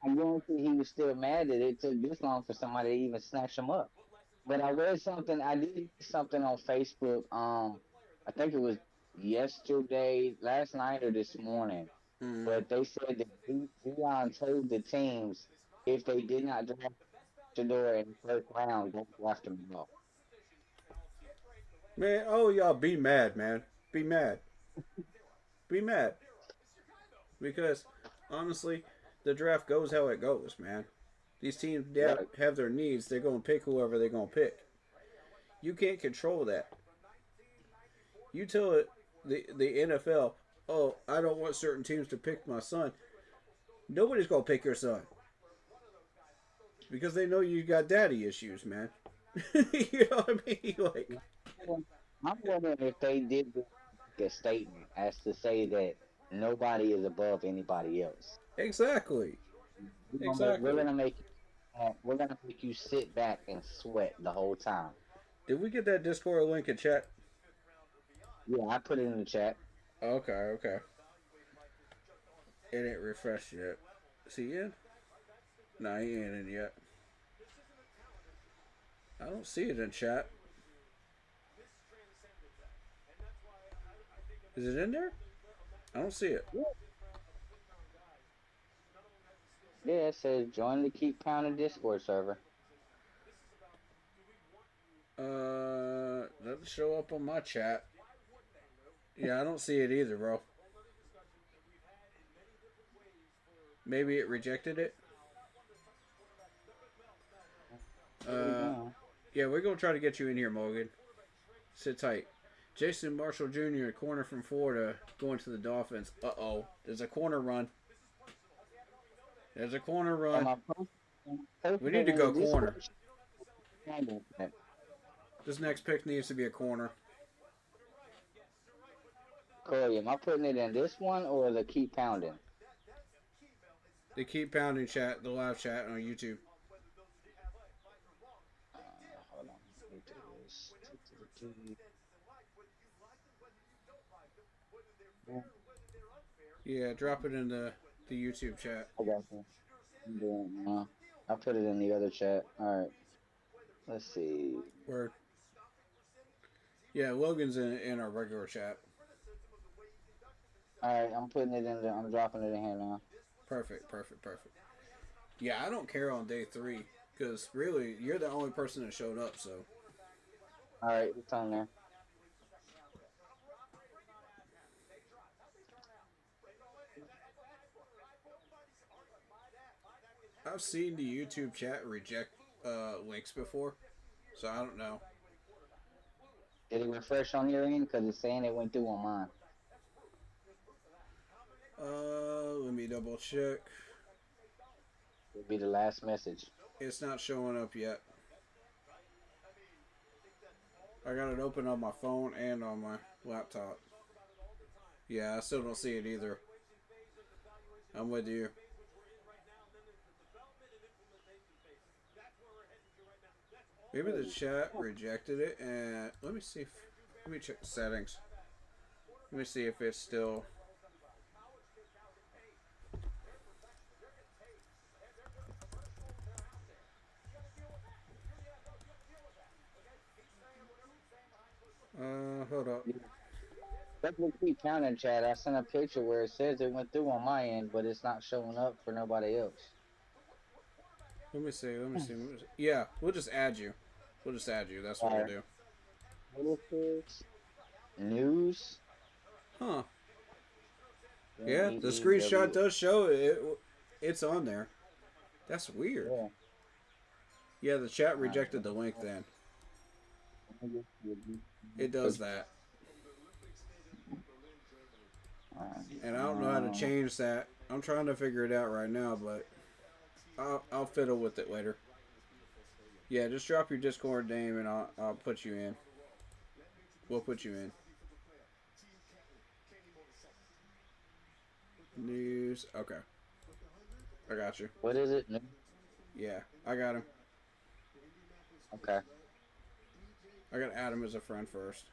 I guarantee he was still mad that it took this long for somebody to even snatch him up. But I did something on Facebook. I think it was yesterday, last night, or this morning. But they said that Deion told the teams if they did not draft Shador in the first round, don't draft him at all. Man, oh, y'all be mad, man. Be mad. Be mad. Because, honestly, the draft goes how it goes, man. These teams have their needs. They're going to pick whoever they're going to pick. You can't control that. You tell it, the NFL, oh, I don't want certain teams to pick my son. Nobody's going to pick your son. Because they know you got daddy issues, man. You know what I mean? Like, I'm wondering if they did a statement as to say that nobody is above anybody else. Exactly. Exactly. We're gonna make you sit back and sweat the whole time. Did we get that Discord link in chat? Yeah, I put it in the chat. Okay. It ain't refreshed yet. Is he in? No, he ain't in yet. I don't see it in chat. Is it in there? I don't see it. Yeah, it says join the Keep Pounding Discord server. Doesn't show up on my chat. Yeah, I don't see it either, bro. Maybe it rejected it. Yeah, we're gonna try to get you in here, Morgan. Sit tight. Jason Marshall Jr., corner from Florida, going to the Dolphins. Uh-oh. There's a corner run. There's a corner run. We need to go corner. This next pick needs to be a corner. Corey, am I putting it in this one or the Keep Pounding? The Keep Pounding chat, the live chat on YouTube. Hold on. Yeah, drop it in the YouTube chat. I got you. I'm doing it now. I put it in the other chat. Alright. Let's see. Word. Yeah, Logan's in our regular chat. Alright, I'm putting it in there. I'm dropping it in here now. Perfect. Yeah, I don't care on day 3. Because really, you're the only person that showed up, so. Alright, it's on there. I've seen the YouTube chat reject links before, so I don't know. Did it refresh on your end? Because it's saying it went through on mine. Let me double check. It'll be the last message. It's not showing up yet. I got it open on my phone and on my laptop. Yeah, I still don't see it either. I'm with you. Maybe the chat rejected it, and let me see if, let me check the settings. Let me see if it's still. Hold up. Let's keep counting, chat. I sent a picture where it says it went through on my end, but it's not showing up for nobody else. Let me see. Yeah, we'll just add you. We'll just add you. That's what we'll do. What is this? News? Huh. Yeah, the screenshot does show it. It's on there. That's weird. Yeah, the chat rejected the link then. It does that. And I don't know how to change that. I'm trying to figure it out right now, but I'll fiddle with it later. Yeah, just drop your Discord name and I'll put you in. We'll put you in. News. Okay. I got you. What is it? Yeah, I got him. Okay. I gotta add him as a friend first.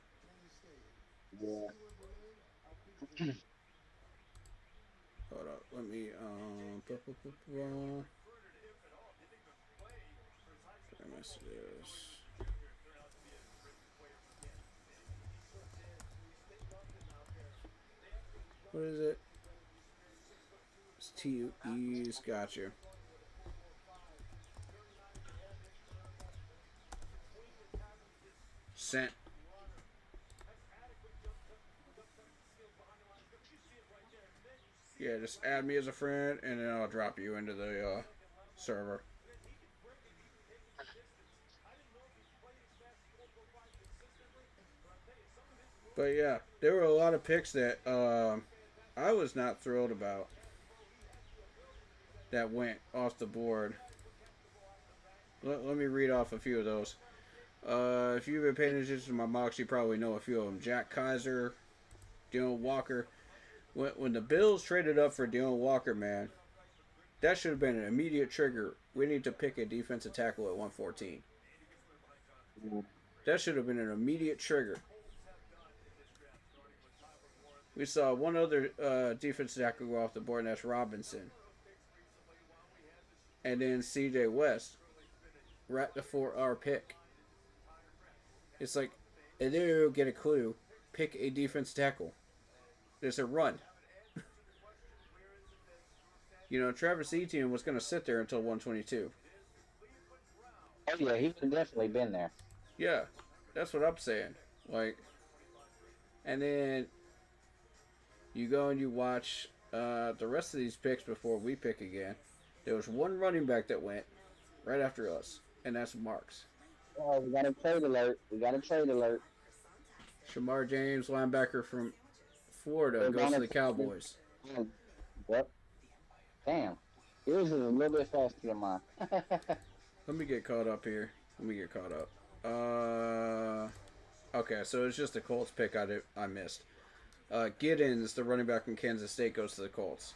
Yeah. Hold up. Let me messages. What is it? It's TUE's. Got you. Sent. Yeah, just add me as a friend, and then I'll drop you into the server. But yeah, there were a lot of picks that I was not thrilled about that went off the board. Let me read off a few of those. If you've been paying attention to my mocks, you probably know a few of them. Jack Kaiser, Dylan Walker. When the Bills traded up for Dylan Walker, man, that should have been an immediate trigger. We need to pick a defensive tackle at 114. That should have been an immediate trigger. We saw one other defensive tackle go off the board, and that's Robinson. And then CJ West, right before our pick. It's like, and then you'll get a clue. Pick a defensive tackle. There's a run. You know, Travis Etienne was going to sit there until 122. Oh, yeah, he would have definitely been there. Yeah, that's what I'm saying. Like, and then you go and you watch the rest of these picks before we pick again. There was one running back that went right after us, and that's Marks. Oh, we got a trade alert. Shamar James, linebacker from Florida, goes to the Cowboys. Yep. Damn. Yours is a little bit faster than mine. Let me get caught up here. Okay, so it's just the Colts pick I missed. Giddens, the running back from Kansas State, goes to the Colts.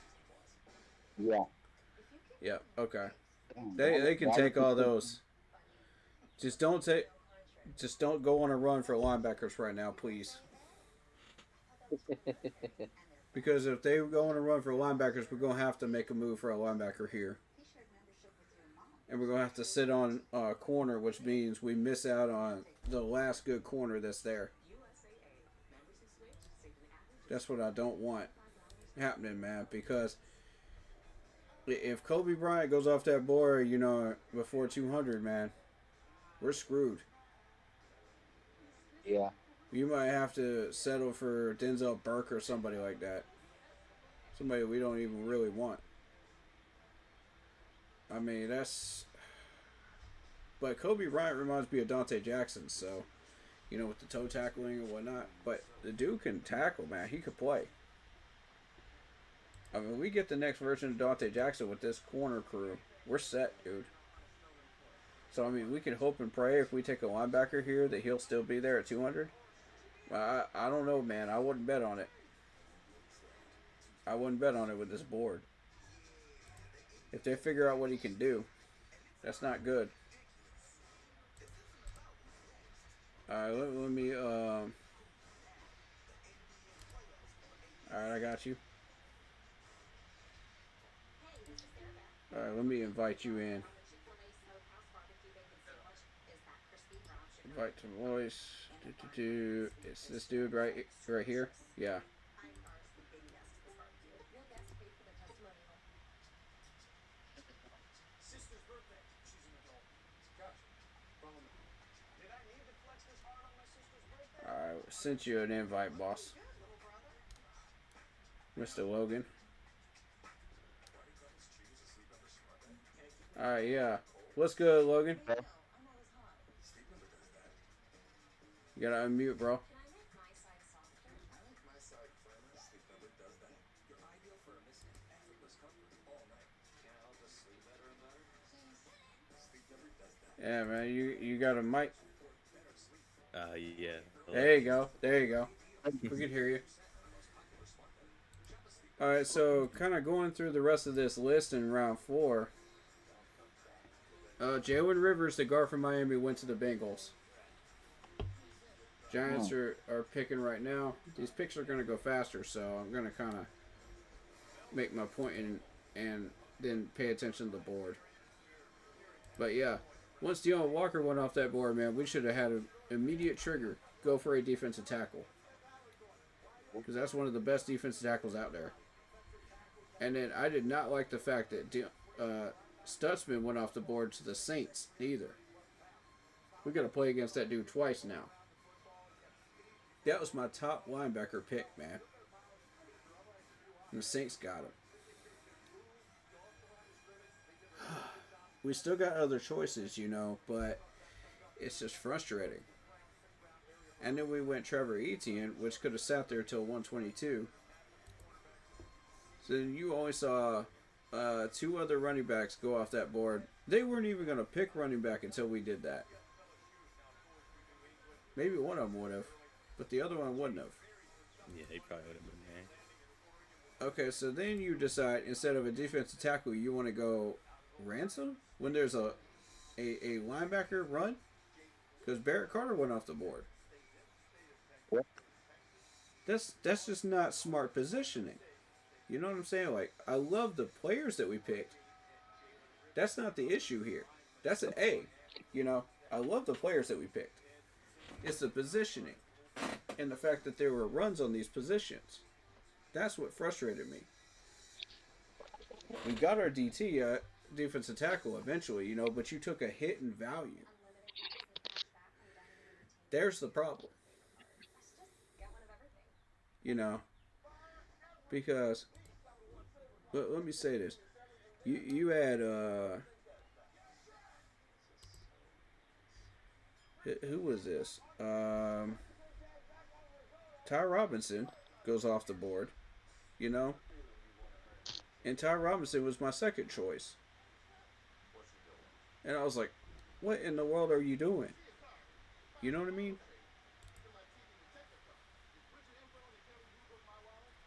Yeah. Yep, okay. They can take all those. Just don't go on a run for linebackers right now, please. Because if they go on a run for linebackers, we're going to have to make a move for a linebacker here. And we're going to have to sit on a corner, which means we miss out on the last good corner that's there. That's what I don't want happening, man. Because If Kobe Bryant goes off that board, you know, before 200, man, we're screwed. Yeah. You might have to settle for Denzel Burke or somebody like that. Somebody we don't even really want. I mean, that's... But Kobe Bryant reminds me of Dante Jackson, so, you know, with the toe tackling and whatnot. But the dude can tackle, man. He could play. I mean, we get the next version of Dante Jackson with this corner crew. We're set, dude. So, I mean, we can hope and pray if we take a linebacker here that he'll still be there at 200. I don't know, man. I wouldn't bet on it. I wouldn't bet on it with this board. If they figure out what he can do, that's not good. Alright, let me, alright, I got you. Alright, let me invite you in. Invite to voice. It's this dude right here? Yeah. Alright, sent you an invite, boss. Mr. Logan. Alright, yeah. What's good, Logan? You gotta unmute, bro. Yeah, man, you got a mic. Yeah. There you go. There you go. We can hear you. Alright, so kind of going through the rest of this list in round 4. Jalen Rivers, the guard from Miami, went to the Bengals. Giants are picking right now. These picks are going to go faster, so I'm going to kind of make my point and then pay attention to the board. But yeah, once Deon Walker went off that board, man, we should have had an immediate trigger. Go for a defensive tackle. Because that's one of the best defensive tackles out there. And then I did not like the fact that Stutzman went off the board to the Saints either. We got to play against that dude twice now. That was my top linebacker pick, man. And the Saints got him. We still got other choices, you know, but it's just frustrating. And then we went Trevor Etienne, which could have sat there till 122. So then you only saw 2 other running backs go off that board. They weren't even going to pick running back until we did that. Maybe one of them would have, but the other one wouldn't have. Yeah, he probably would have been there. Okay, so then you decide, instead of a defensive tackle, you want to go Ransom when there's a linebacker run? Because Barrett Carter went off the board. What? That's just not smart positioning. You know what I'm saying? Like, I love the players that we picked. That's not the issue here. That's an A. You know, I love the players that we picked. It's the positioning and the fact that there were runs on these positions. That's what frustrated me. We got our DT, defensive tackle, eventually, you know, but you took a hit in value. There's the problem. You know, because let me say this. You had who was this? Ty Robinson goes off the board, you know, and Ty Robinson was my second choice. And I was like, what in the world are you doing? You know what I mean?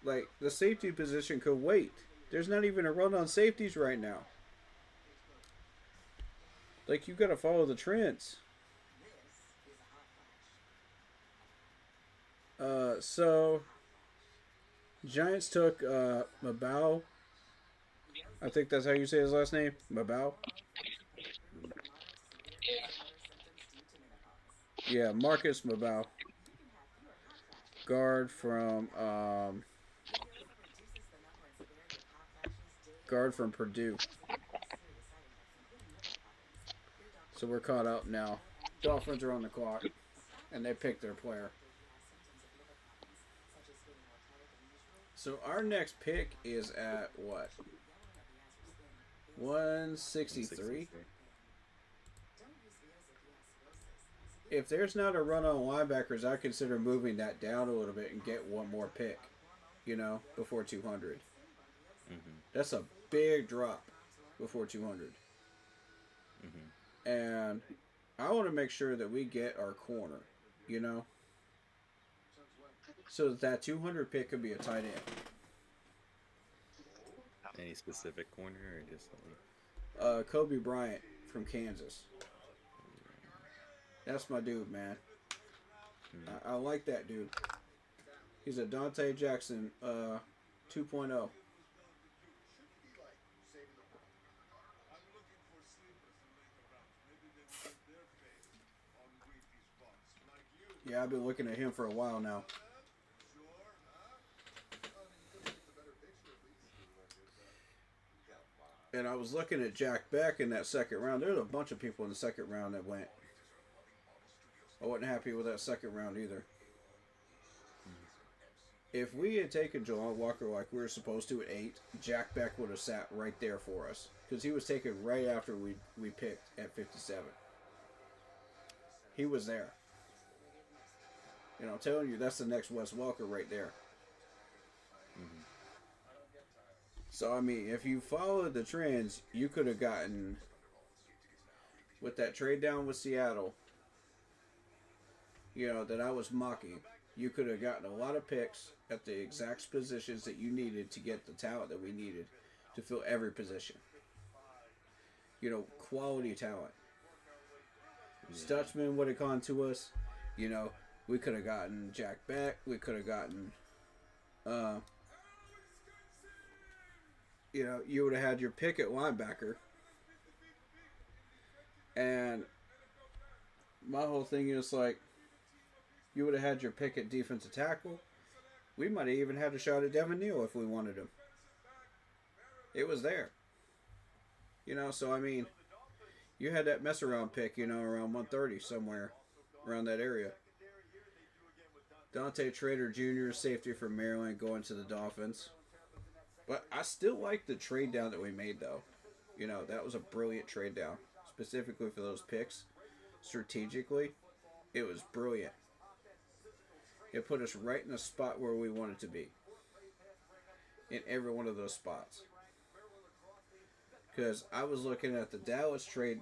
Like, the safety position could wait. There's not even a run on safeties right now. Like, you gotta follow the trends. So Giants took Mabau. I think that's how you say his last name. Mabau. Yeah, Marcus Mabau. Guard from guard from Purdue. So we're caught up now. Dolphins are on the clock, and they picked their player. So our next pick is at what? 163? If there's not a run on linebackers, I consider moving that down a little bit and get one more pick, you know, before 200. That's a big drop before 200. And I want to make sure that we get our corner, you know, so that 200 pick could be a tight end. Any specific corner or just like... Kobe Bryant from Kansas. That's my dude, man. I like that dude. He's a Dante Jackson 2.0. Yeah, I've been looking at him for a while now. And I was looking at Jack Beck in that second round. There's a bunch of people in the second round that went. I wasn't happy with that second round either. If we had taken Jalon Walker like we were supposed to at 8, Jack Beck would have sat right there for us. Because he was taken right after we picked at 57. He was there. You know, I'm telling you, that's the next Wes Welker right there. So, I mean, if you followed the trends, you could have gotten, with that trade down with Seattle, you know, that I was mocking, you could have gotten a lot of picks at the exact positions that you needed to get the talent that we needed to fill every position. You know, quality talent. Stutzman would have gone to us. You know, we could have gotten Jack Beck. We could have gotten, you know, you would have had your pick at linebacker. And my whole thing is like, you would have had your pick at defensive tackle. We might have even had a shot at Devin Neal if we wanted him. It was there. You know, so I mean, you had that mess around pick, you know, around 130 somewhere around that area. Dante Trader Jr., safety from Maryland, going to the Dolphins. But I still like the trade down that we made, though. You know, that was a brilliant trade down, specifically for those picks. Strategically, it was brilliant. It put us right in the spot where we wanted to be. In every one of those spots. Because I was looking at the Dallas trade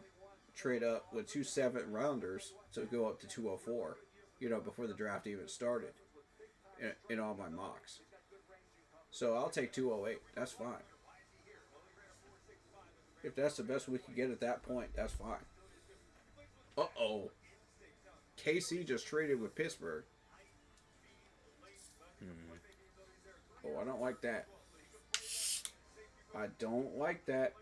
up with 2 7-rounders to go up to 204. You know, before the draft even started. In all my mocks. So I'll take 208. That's fine. If that's the best we could get at that point, that's fine. Uh-oh. KC just traded with Pittsburgh. Oh, I don't like that. I don't like that.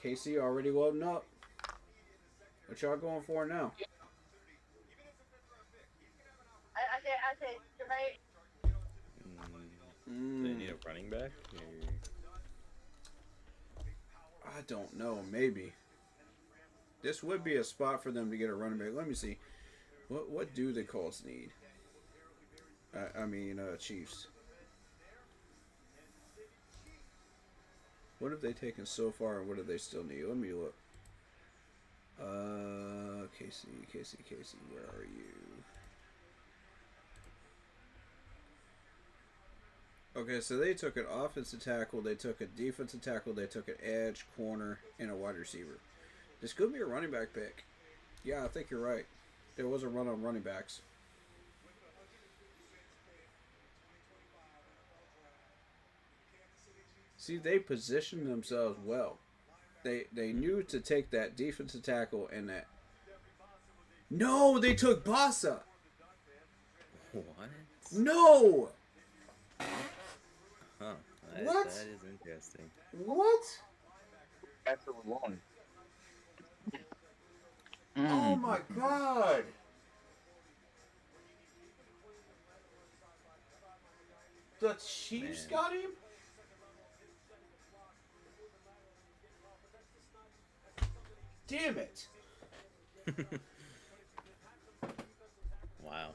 KC already loading up. What y'all going for now? I say right. Do they need a running back? I don't know. Maybe. This would be a spot for them to get a running back. Let me see. What do the Colts need? Chiefs. What have they taken so far, and what do they still need? Let me look. Casey, where are you? Okay, so they took an offensive tackle, they took a defensive tackle, they took an edge, corner, and a wide receiver. This could be a running back pick. Yeah, I think you're right. There was a run on running backs. See, they positioned themselves well. They knew to take that defensive tackle and that. No, they took Bossa. What? No. Huh. What? That is interesting. What? That's what we wanted. Oh my God. The Chiefs Man. got him? Damn it. Wow.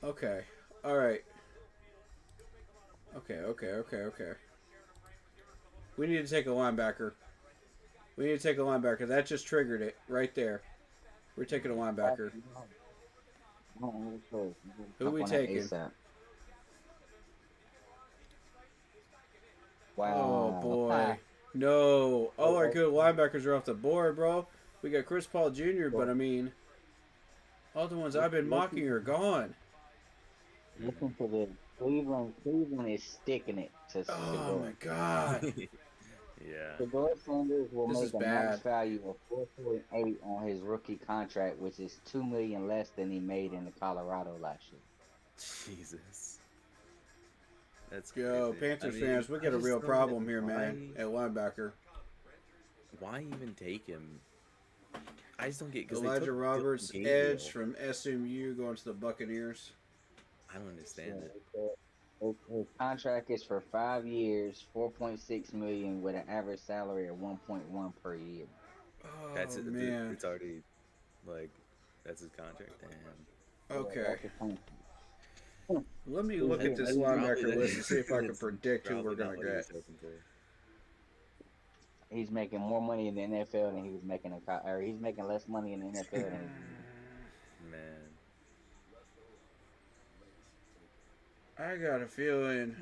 Okay. All right. Okay. We need to take a linebacker. That just triggered it right there. We're taking a linebacker. Who we taking? Wow. Oh boy. No. All our good linebackers are off the board, bro. We got Chris Paul Jr., but I mean, all the ones I've been mocking are gone. Listen to this. Cleveland is sticking it to Oh Shador. my god. Yeah. Shador Sanders will This make is a bad. max value of 4.8 on his rookie contract, which is $2 million less than he made in the Colorado last year. Jesus. That's Yo, crazy. Panthers I mean, fans, we I got a just real don't problem get here, man, at linebacker. Why even take him? I just don't get because Elijah Roberts, edge from SMU, going to the Buccaneers. I don't understand it. His contract is for 5 years, $4.6 million, with an average salary of 1.1 per year. Oh, That's it. man. It's already like that's his contract. Damn. Okay. Yeah, Let me look at this That's probably linebacker that- list and see if I can it's predict who we're probably going not to what he get. was hoping for. He's making more money in the NFL than he was making or he's making less money in the NFL than Man. I got a feeling.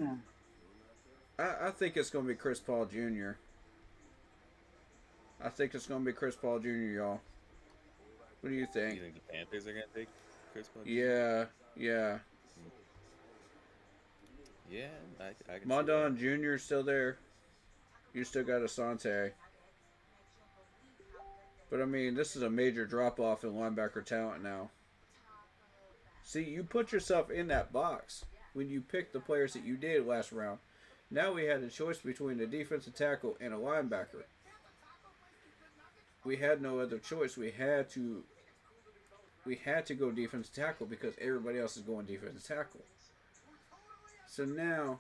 I think it's going to be Chris Paul Jr. I think it's going to be Chris Paul Jr., y'all. What do you think? You think the Panthers are gonna take Chris Paul? Yeah. Yeah, I can see Mondon Jr. is still there. You still got Asante. But I mean, this is a major drop off in linebacker talent now. See, you put yourself in that box when you picked the players that you did last round. Now we had a choice between a defensive tackle and a linebacker. We had no other choice. We had to go defensive tackle because everybody else is going defensive tackle. So now,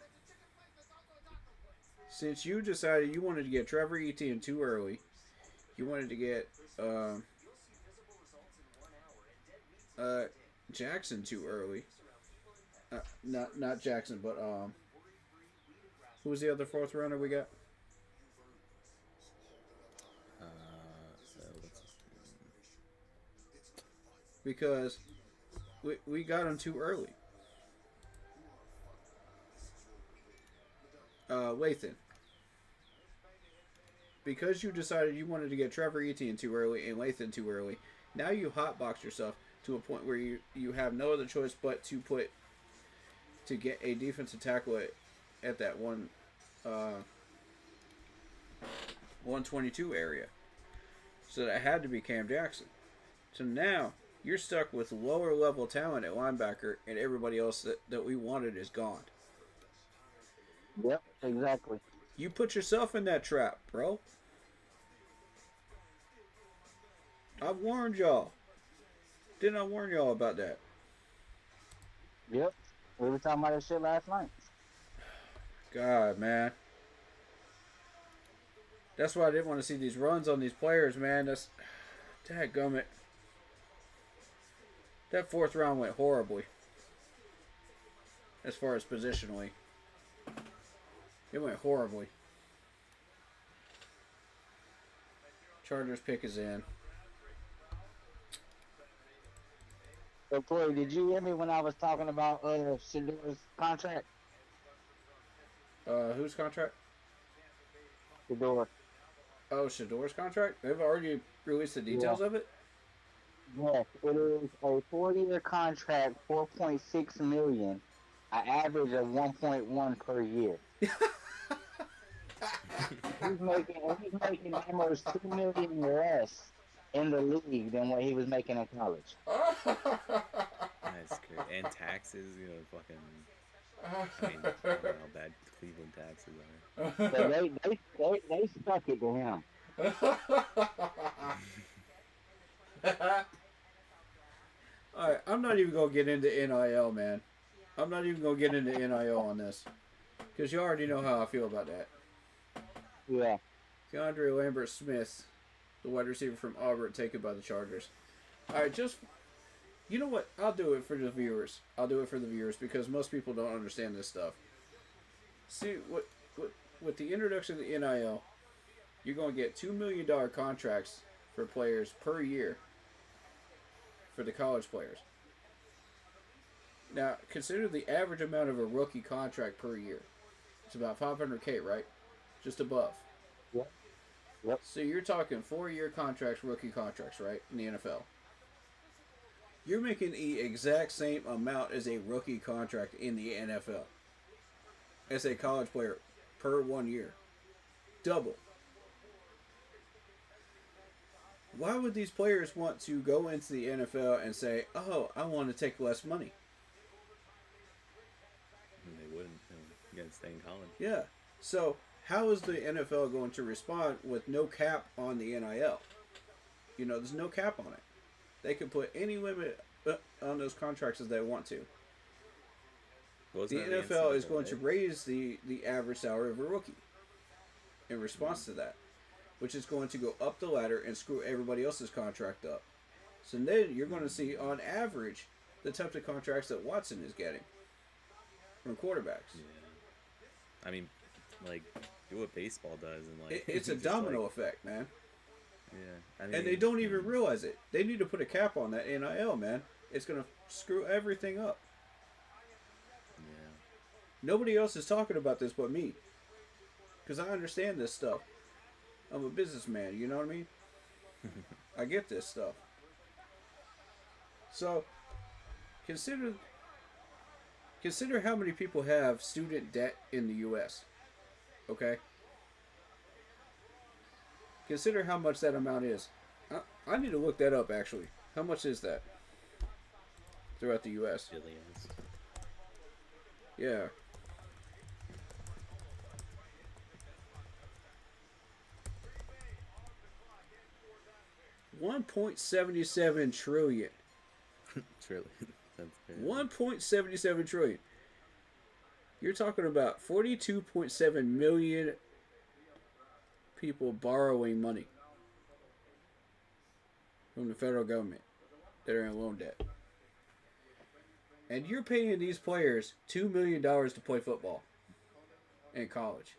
since you decided you wanted to get Trevor Etienne too early, you wanted to get Jackson too early. Not Jackson, but who was the other fourth runner we got? Because we got him too early. Lathan. Because you decided you wanted to get Trevor Etienne too early and Lathan too early, now you hotbox yourself to a point where you have no other choice but to get a defensive tackle at that 122 area. So that had to be Cam Jackson. So now you're stuck with lower level talent at linebacker, and everybody else that we wanted is gone. Yep, exactly. You put yourself in that trap, bro. I warned y'all. Didn't I warn y'all about that? Yep. We were talking about this shit last night. God, man. That's why I didn't want to see these runs on these players, man. That's... Dadgummit. That fourth round went horribly. As far as positionally. It went horribly. Chargers pick is in. So, Corey, did you hear me when I was talking about Shador's contract? Whose contract? Shador. Oh, Shador's contract? They've already released the details of it? Yes, it is a 4-year contract, $4.6 million, an average of 1.1 per year. He's making almost $2 million less in the league than what he was making in college. That's crazy. And taxes, fucking. I mean, I don't know how bad Cleveland taxes are. So they stuck it to him. Alright, I'm not even going to get into NIL, man. I'm not even gonna get into NIL on this, because you already know how I feel about that. Yeah. Keandre Lambert Smith, the wide receiver from Auburn, taken by the Chargers. All right, just you know what? I'll do it for the viewers. I'll do it for the viewers because most people don't understand this stuff. See, with the introduction of the NIL, you're going to get $2 million contracts for players per year for the college players. Now, consider the average amount of a rookie contract per year. It's about $500K, right? Just above. Yep. Yep. So you're talking 4-year contracts, rookie contracts, right? In the NFL. You're making the exact same amount as a rookie contract in the NFL. As a college player per 1 year. Double. Why would these players want to go into the NFL and say, oh, I want to take less money? They wouldn't. You gotta stay in college. Yeah. So, how is the NFL going to respond with no cap on the NIL? You know, there's no cap on it. They can put any limit on those contracts as they want to. The NFL is going to raise the average salary of a rookie in response to that, which is going to go up the ladder and screw everybody else's contract up. So then you're going to see, on average, the types of contracts that Watson is getting from quarterbacks. Yeah. I mean, like, do what baseball does, and like It's a domino effect, man. Yeah, I mean, And they don't even realize it. They need to put a cap on that NIL, man. It's going to screw everything up. Yeah. Nobody else is talking about this but me. Because I understand this stuff. I'm a businessman, you know what I mean? I get this stuff. So, consider how many people have student debt in the U.S. Okay? Consider how much that amount is. I need to look that up, actually. How much is that throughout the U.S.? Billions. Yeah. $1.77 trillion. Trillion. That's crazy. 1.77 trillion. You're talking about 42.7 million people borrowing money from the federal government that are in loan debt. And you're paying these players $2 million to play football in college.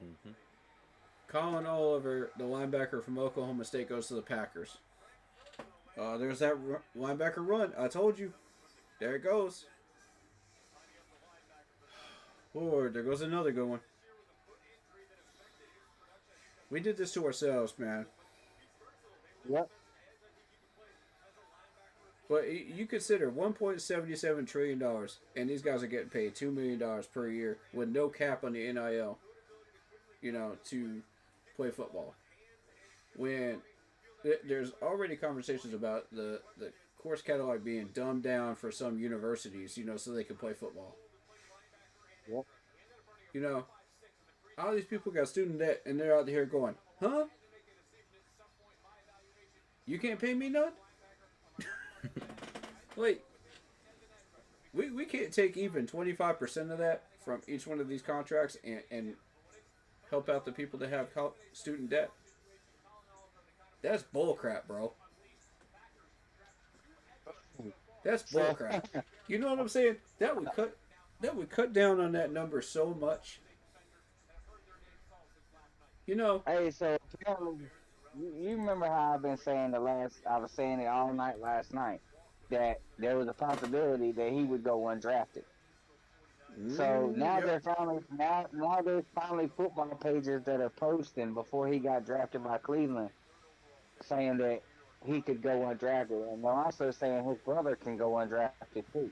Mm-hmm. Colin Oliver, the linebacker from Oklahoma State, goes to the Packers. There's that linebacker run. I told you. There it goes. Lord, there goes another good one. We did this to ourselves, man. Yep. But you consider $1.77 trillion, and these guys are getting paid $2 million per year with no cap on the NIL, you know, to play football. When there's already conversations about the course catalog being dumbed down for some universities, you know, so they can play football. Yep. You know, all these people got student debt, and they're out here going, huh? You can't pay me none? Wait. We can't take even 25% of that from each one of these contracts and help out the people that have student debt? That's bullcrap, bro. That's bullcrap. You know what I'm saying? That would cut down on that number so much. You know. Hey, so you remember how I've been saying I was saying it all night last night, that there was a possibility that he would go undrafted. So now there's finally football pages that are posting before he got drafted by Cleveland, saying that he could go undrafted, and they're also saying his brother can go undrafted too.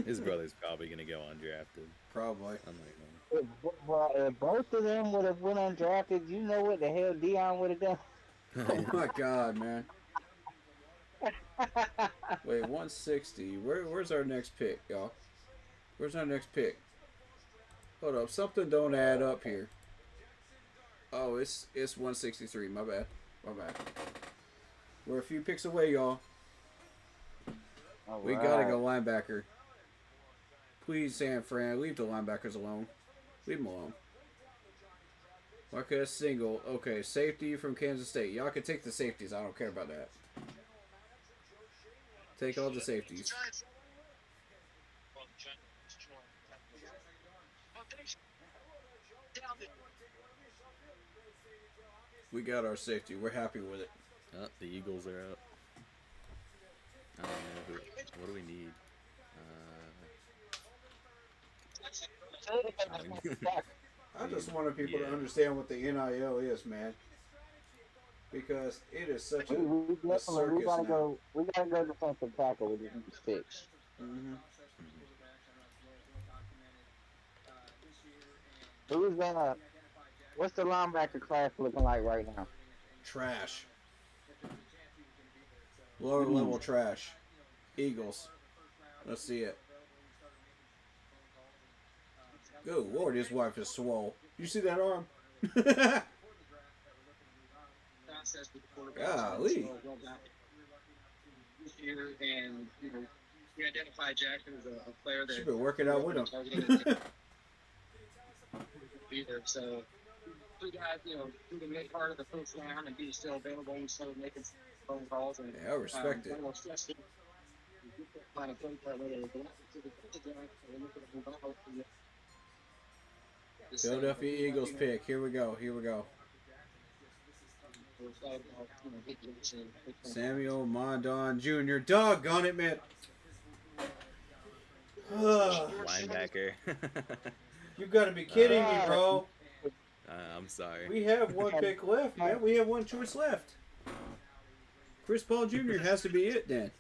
His brother's probably gonna go undrafted. Probably. If both of them would have went undrafted, you know what the hell Dion would have done? Oh my God, man. Wait, 160. Where's our next pick, y'all? Where's our next pick? Hold up, something don't add up here. Oh, it's 163. My bad. We're a few picks away, y'all. We gotta go linebacker. Please, San Fran, leave the linebackers alone. Leave them alone. Marquez single. Okay, safety from Kansas State. Y'all can take the safeties. I don't care about that. Take all the safeties. We got our safety. We're happy with it. Oh, the Eagles are up. I don't know. What do we need? I just wanted people to understand what the NIL is, man. Because it is such a circus now. We gotta go defensive tackle with these picks. Mm-hmm. Who's what's the linebacker class looking like right now? Trash. Lower level trash. Eagles. Let's see it. Good Lord, his wife is swole. You see that arm? Golly. And we identify Jackson as a player that She's been working out with him. Either. So we got, who can make part of the first round and be still available and started making phone calls. And, yeah, I respect it. Philadelphia Eagles pick. Here we go. Samuel Mondon Jr. Doggone it, man. Linebacker. You gotta be kidding me, bro. I'm sorry. We have one pick left, man. We have one choice left. Chris Paul Jr. has to be it then.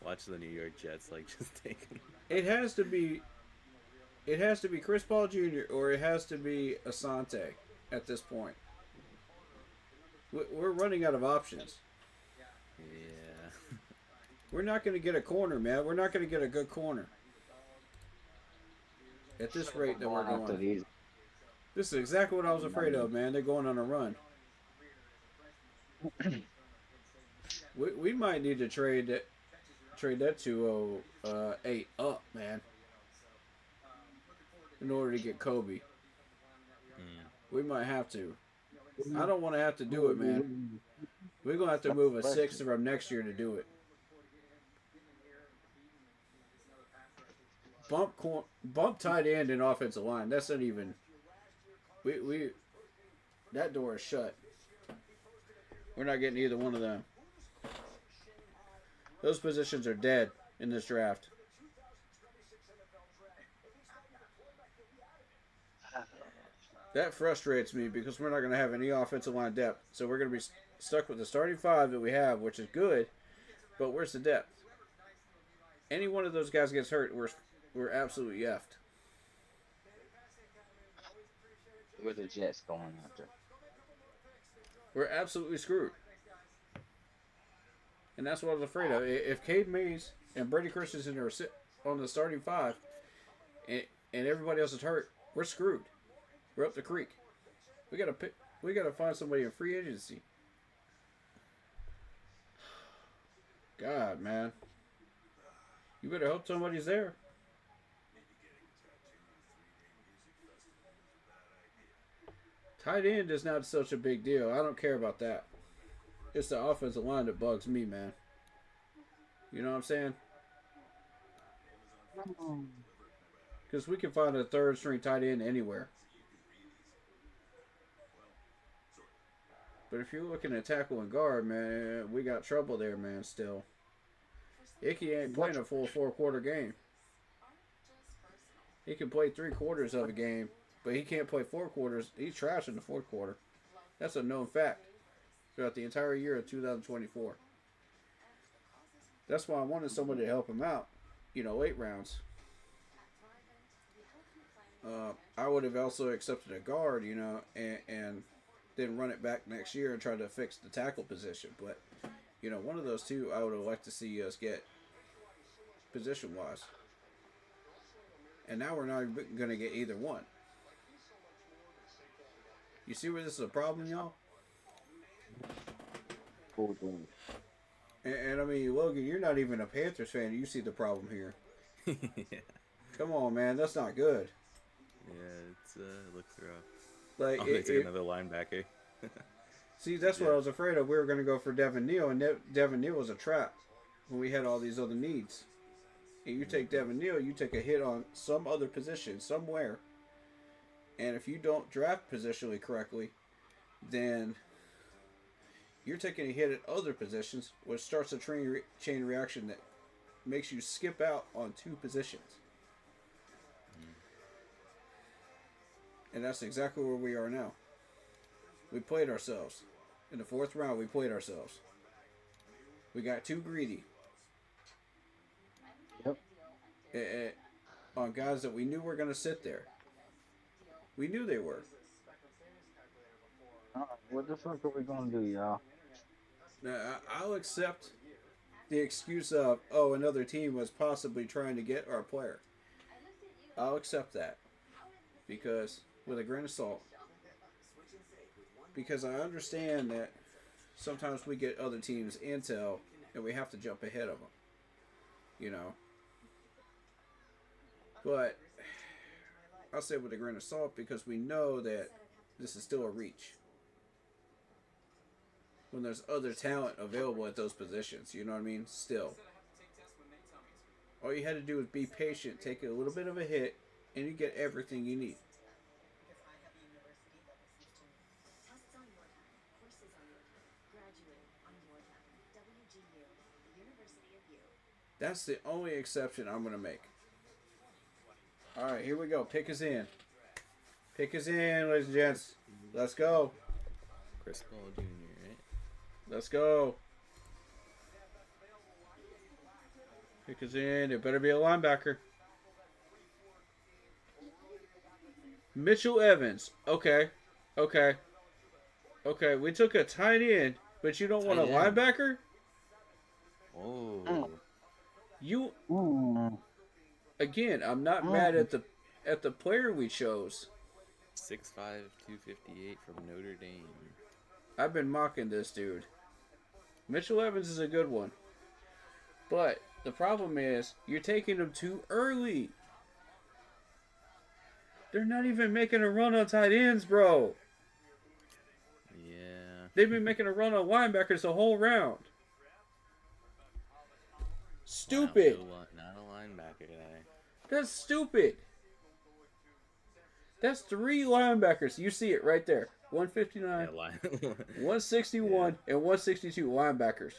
Watch the New York Jets just take him. It has to be Chris Paul Jr. or it has to be Asante at this point. We're running out of options. Yeah. We're not going to get a corner, man. We're not going to get a good corner. At this rate that we're going. This is exactly what I was afraid of, man. They're going on a run. We might need to trade that to 8 up, man. In order to get Kobe. We might have to. I don't want to have to do it, man. We're going to have to move a 6 from next year to do it. Bump tight end and offensive line. That's not even... We that door is shut. We're not getting either one of them. Those positions are dead in this draft. That frustrates me because we're not going to have any offensive line depth. So we're going to be stuck with the starting 5 that we have, which is good. But where's the depth? Any one of those guys gets hurt, we're absolutely effed. Where the Jets going after? We're absolutely screwed. And that's what I was afraid of. If Cade Mays and Brady Christensen are on the starting 5 and everybody else is hurt, we're screwed. We're up the creek. We gotta find somebody in free agency. God, man. You better hope somebody's there. Tight end is not such a big deal. I don't care about that. It's the offensive line that bugs me, man. You know what I'm saying? Because we can find a third string tight end anywhere. But if you're looking at tackle and guard, man, we got trouble there, man, still. Icky ain't playing a full 4-quarter game. He can play 3 quarters of a game, but he can't play 4 quarters. He's trash in the 4th quarter. That's a known fact throughout the entire year of 2024. That's why I wanted somebody to help him out, late rounds. I would have also accepted a guard, and then run it back next year and try to fix the tackle position. But, one of those two I would have liked to see us get position-wise. And now we're not going to get either one. You see where this is a problem, y'all? And I mean, Logan, you're not even a Panthers fan. You see the problem here. Yeah. Come on, man. That's not good. Yeah, it's it looks rough. Like, oh, they took another linebacker. See, that's what I was afraid of. We were going to go for Devin Neal, and Devin Neal was a trap when we had all these other needs. And you take Devin Neal, you take a hit on some other position somewhere. And if you don't draft positionally correctly, then you're taking a hit at other positions, which starts a chain reaction that makes you skip out on 2 positions. And that's exactly where we are now. We played ourselves. In the 4th round, we played ourselves. We got too greedy. Yep. On guys that we knew were going to sit there. We knew they were. What the fuck are we gonna do, y'all? Now, I'll accept the excuse of, oh, another team was possibly trying to get our player. I'll accept that. Because, with a grain of salt. Because I understand that sometimes we get other teams' intel and we have to jump ahead of them. You know? But I'll say with a grain of salt because we know that this is still a reach. When there's other talent available at those positions, you know what I mean? Still. All you had to do was be patient, take a little bit of a hit, and you get everything you need. That's the only exception I'm going to make. Alright, here we go. Pick us in. Pick us in, ladies and gents. Let's go. Chris Paul Jr., right? Let's go. Pick us in. It better be a linebacker. Mitchell Evans. Okay. Okay. Okay, we took a tight end, but you don't want a linebacker? Oh. You... Again, I'm not mad at the player we chose. 6'5", 258 from Notre Dame. I've been mocking this dude. Mitchell Evans is a good one. But the problem is, you're taking him too early. They're not even making a run on tight ends, bro. Yeah. They've been making a run on linebackers the whole round. Stupid. Wow, not a linebacker guy. That's stupid. That's 3 linebackers. You see it right there. 159, 161, and 162 linebackers.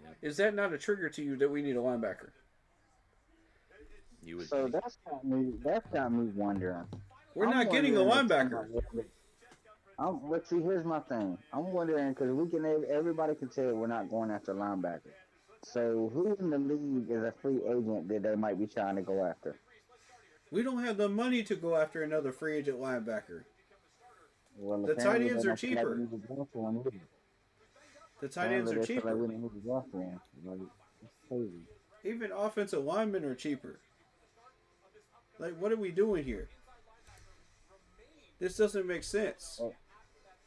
Yep. Is that not a trigger to you that we need a linebacker? You would so that's got me wondering. We're not getting a linebacker. But see, here's my thing. I'm wondering because everybody can tell we're not going after linebacker. So who in the league is a free agent that they might be trying to go after? We don't have the money to go after another free agent linebacker. Well, the tight ends are cheaper. The tight ends are cheaper. Even offensive linemen are cheaper. Like, what are we doing here? This doesn't make sense.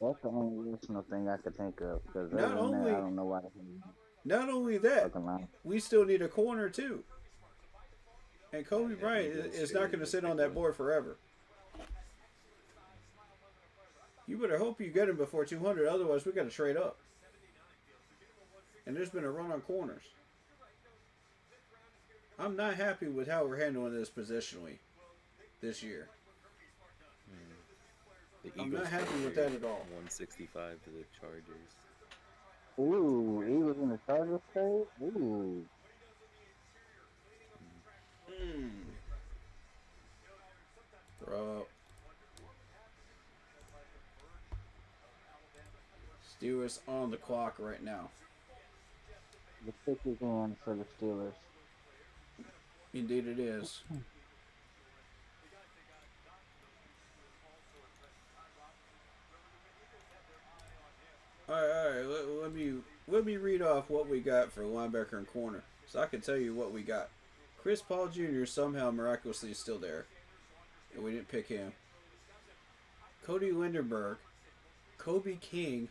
That's the only additional thing I could think of. Because I don't know why. Not only that, we still need a corner too. And Kobe Bryant is not going to sit on that board forever. You better hope you get him before 200, otherwise we got to trade up. And there's been a run on corners. I'm not happy with how we're handling this positionally this year. I'm not happy with that at all. 165 to the Chargers. Ooh, Eagles in the Chargers trade? Ooh. Bro. Steelers on the clock right now. The pick is on for the Steelers. Indeed it is. All right. Let me read off what we got for linebacker and corner, so I can tell you what we got. Chris Paul Jr. somehow miraculously is still there, and we didn't pick him. Cody Lindenberg, Kobe King,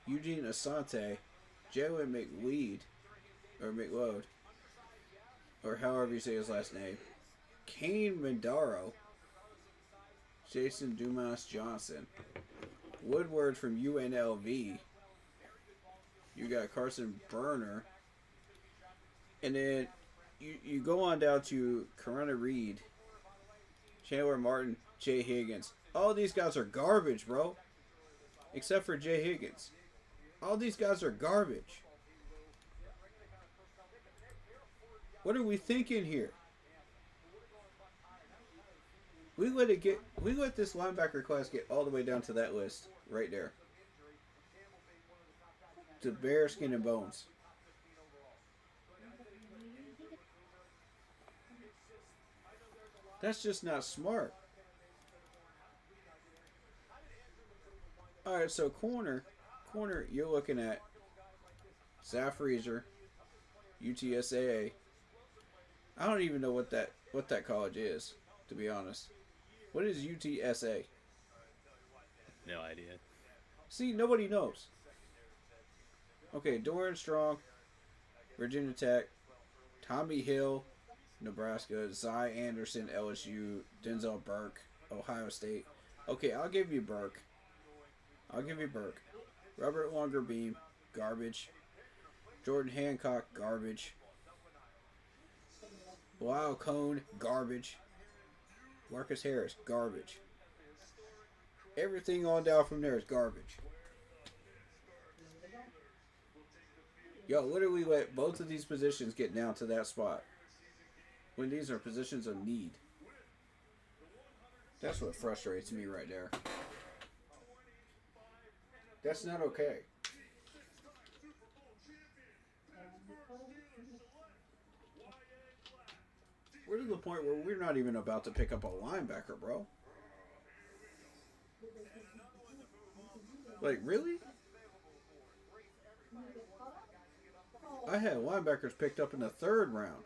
Eugene Asante, Jalen McLeod, or however you say his last name, Kane Mindaro, Jason Dumas Johnson, Woodward from UNLV. You got Carson Burner. And then you go on down to Corona Reed, Chandler Martin, Jay Higgins. All these guys are garbage, bro. Except for Jay Higgins. All these guys are garbage. What are we thinking here? We let this linebacker class get all the way down to that list right there. To bare skin and bones. That's just not smart. Alright, so corner, you're looking at Zaf Reeser, UTSAA. I don't even know what that college is, to be honest. What is UTSA? No idea. See, nobody knows. Okay, Doran Strong, Virginia Tech, Tommy Hill, Nebraska, Zy Anderson, LSU, Denzel Burke, Ohio State. Okay, I'll give you Burke. Robert Longerbeam, garbage. Jordan Hancock, garbage. Lyle Cone, garbage. Marcus Harris, garbage. Everything on down from there is garbage. Yo, literally let both of these positions get down to that spot when these are positions of need. That's what frustrates me right there. That's not okay. We're to the point where we're not even about to pick up a linebacker, bro. Like, really? I had linebackers picked up in the 3rd round.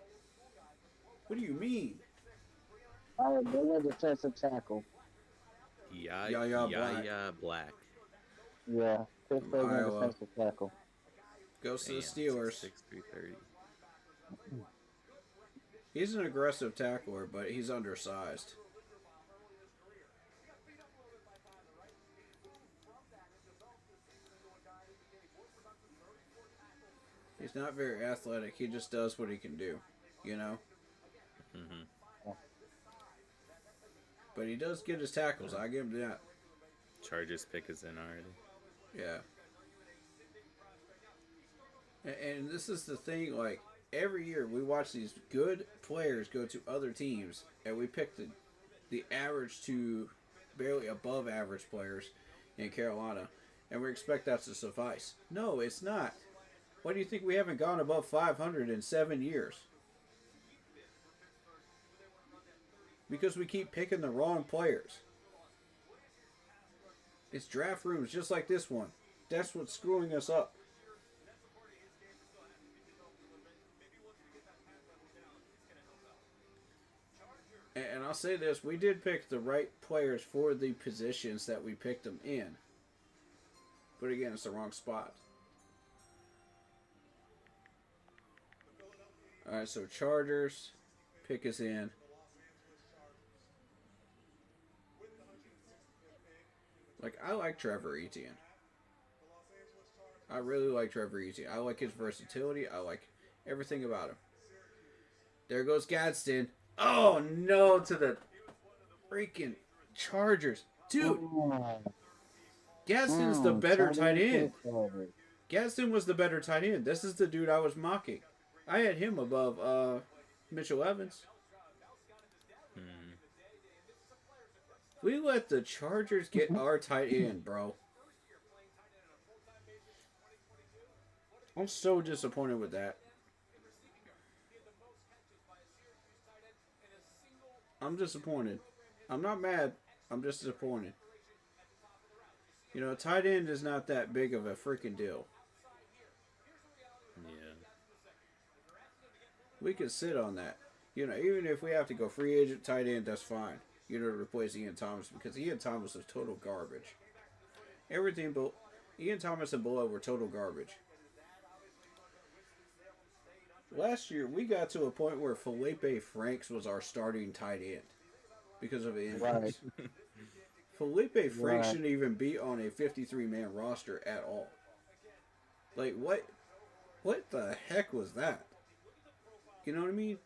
What do you mean? Oh, they were defensive tackle. Yaya Black. Yeah, Pittsburgh defensive tackle. Goes to the Steelers. 6'3", 30. He's an aggressive tackler, but he's undersized. He's not very athletic. He just does what he can do, you know? Mm-hmm. But he does get his tackles. I give him that. Chargers pick is in already. Yeah. And this is the thing, like, every year we watch these good players go to other teams, and we pick the average to barely above average players in Carolina, and we expect that to suffice. No, it's not. Why do you think we haven't gone above 500 in 7 years? Because we keep picking the wrong players. It's draft rooms just like this one. That's what's screwing us up. And I'll say this, we did pick the right players for the positions that we picked them in. But again, it's the wrong spot. Alright, so Chargers, pick is in. Like, I like Trevor Etienne. I really like Trevor Etienne. I like his versatility. I like everything about him. There goes Gadsden. Oh, no, to the freaking Chargers. Dude. Gadsden's the better tight end. Gadsden was the better tight end. This is the dude I was mocking. I had him above Mitchell Evans. We let the Chargers get our tight end, bro. I'm so disappointed with that. I'm disappointed. I'm not mad. I'm just disappointed. You know, a tight end is not that big of a freaking deal. Yeah. We can sit on that. You know, even if we have to go free agent tight end, that's fine. You know, to replace Ian Thomas, because Ian Thomas was total garbage. Everything but Ian Thomas and below were total garbage. last year we got to a point where Felipe Franks was our starting tight end because of injuries. Right. Felipe Franks Right. shouldn't even be on a 53-man roster at all. Like, what the heck was that? You know what I mean?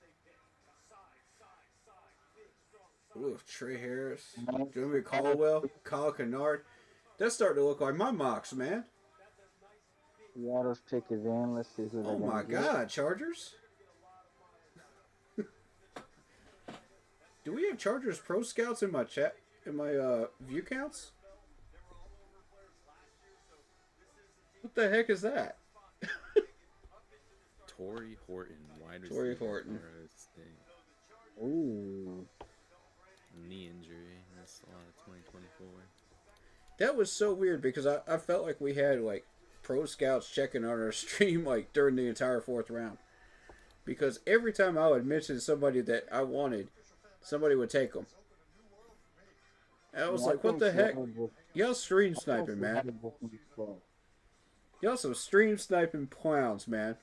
Ooh, Trey Harris, Jeremy Caldwell, Kyle Kennard. That's starting to look like my mocks, man. Seattle's pick is in. Let's see who they're Oh gonna my get. God, Chargers. Do we have Chargers pro scouts in my chat, in my view counts? What the heck is that? Torrey Horton, wide receiver. Torrey Horton. for Ohio State. Ooh. Knee injury. That's a lot of 2024. That was so weird because I felt like we had like pro scouts checking on our stream like during the entire fourth round. Because every time I would mention somebody that I wanted, somebody would take them. And I was like, what the heck? Y'all stream sniping, man. Y'all some stream sniping clowns, man.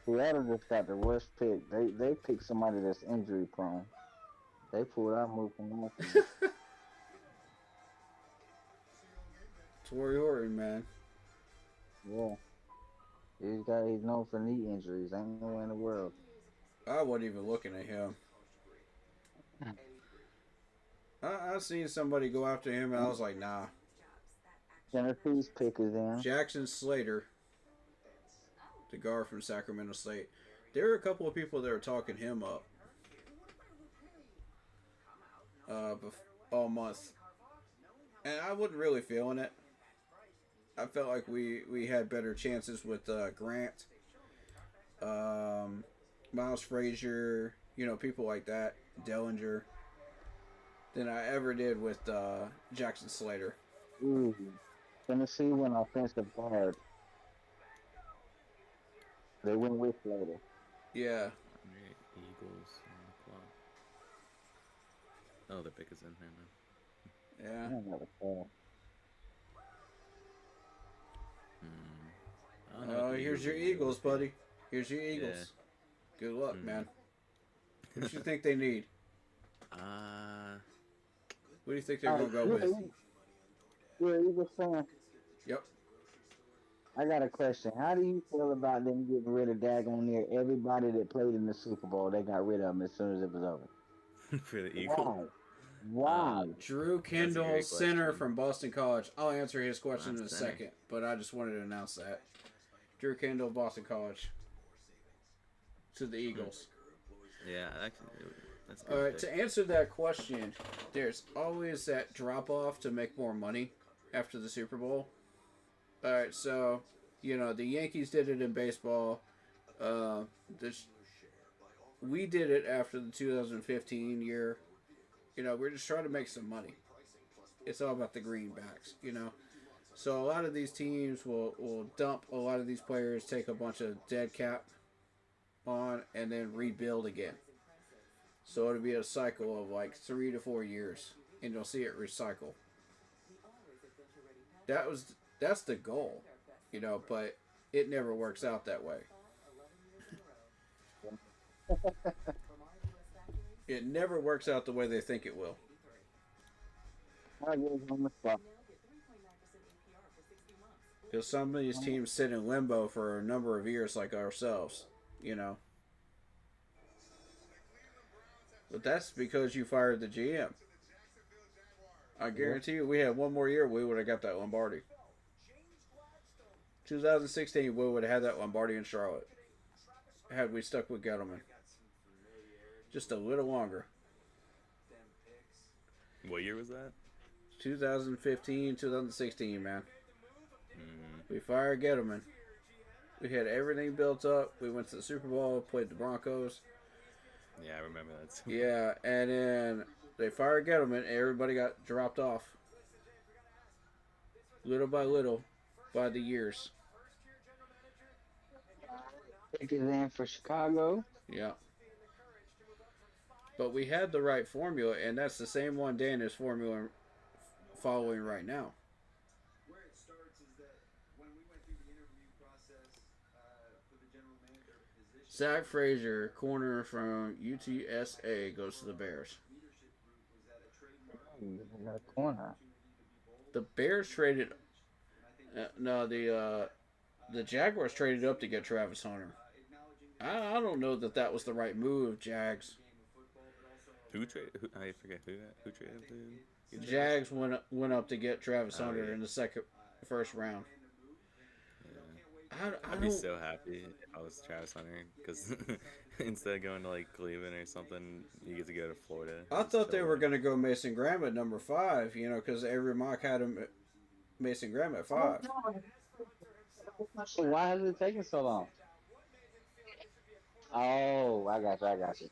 Seattle just got the worst pick. They picked somebody that's injury prone. They pulled out move from nothing. Torrey Horton, man. Yeah. He's known for knee injuries. Ain't nowhere in the world. I wasn't even looking at him. I seen somebody go after him, and I was like, nah. Tennessee's pick is in. Jackson Slater, the guard from Sacramento State. There were a couple of people that were talking him up all month. And I wasn't really feeling it. I felt like we had better chances with Grant, Miles Frazier, people like that, Dellinger, than I ever did with Jackson Slater. Ooh. Tennessee went offensive guard. They went with Slater. Yeah. Eagles on the clock. Oh, the pick is in here now. Yeah. I don't know what Oh, here's your Eagles, buddy. Here's your Eagles. Yeah. Good luck, man. What do you think they need? What do you think they're going to go with? You're an Eagles fan? Yep. I got a question. How do you feel about them getting rid of daggone near everybody that played in the Super Bowl? They got rid of them as soon as it was over. For the Eagles? Wow. Drew Kendall, center from Boston College. I'll answer his question in a Center. second, but I just wanted to announce that. Drew Kendall, Boston College. To the Eagles. Yeah, actually, that's a good All right, pick. to answer that question, there's always that drop-off to make more money after the Super Bowl. All right, so, the Yankees did it in baseball. We did it after the 2015 year. We're just trying to make some money. It's all about the greenbacks, So a lot of these teams will dump a lot of these players, take a bunch of dead cap on, and then rebuild again. So it'll be a cycle of like 3 to 4 years, and you'll see it recycle. That's the goal, but it never works out that way. It never works out the way they think it will. Because some of these teams sit in limbo for a number of years like ourselves, But that's because you fired the GM. I guarantee you, we had one more year, we would have got that Lombardi. 2016, we would have had that Lombardi in Charlotte. Had we stuck with Gettleman. Just a little longer. What year was that? 2015, 2016, man. We fired Gettleman. We had everything built up. We went to the Super Bowl, played the Broncos. Yeah, I remember that. Yeah, and then they fired Gettleman, and everybody got dropped off. Little by little, by the years. Pick is in for Chicago. Yeah. But we had the right formula, and that's the same one Dan is following right now. Where it starts is that when we went through the interview process for the general Zach Frazier, corner from UTSA, goes to the Bears. In the corner. The Bears traded. No, the Jaguars traded up to get Travis Hunter. I don't know that was the right move, Jags. Who traded? I forget who traded to. Jags went up to get Travis Hunter yeah. in the first round. I'd be so happy if I was Travis Hunter, because instead of going to like Cleveland or something, you get to go to Florida. I thought they were going to go Mason Graham at number 5, because every mock had him Mason Graham at 5. So why has it taken so long? Oh, I got you.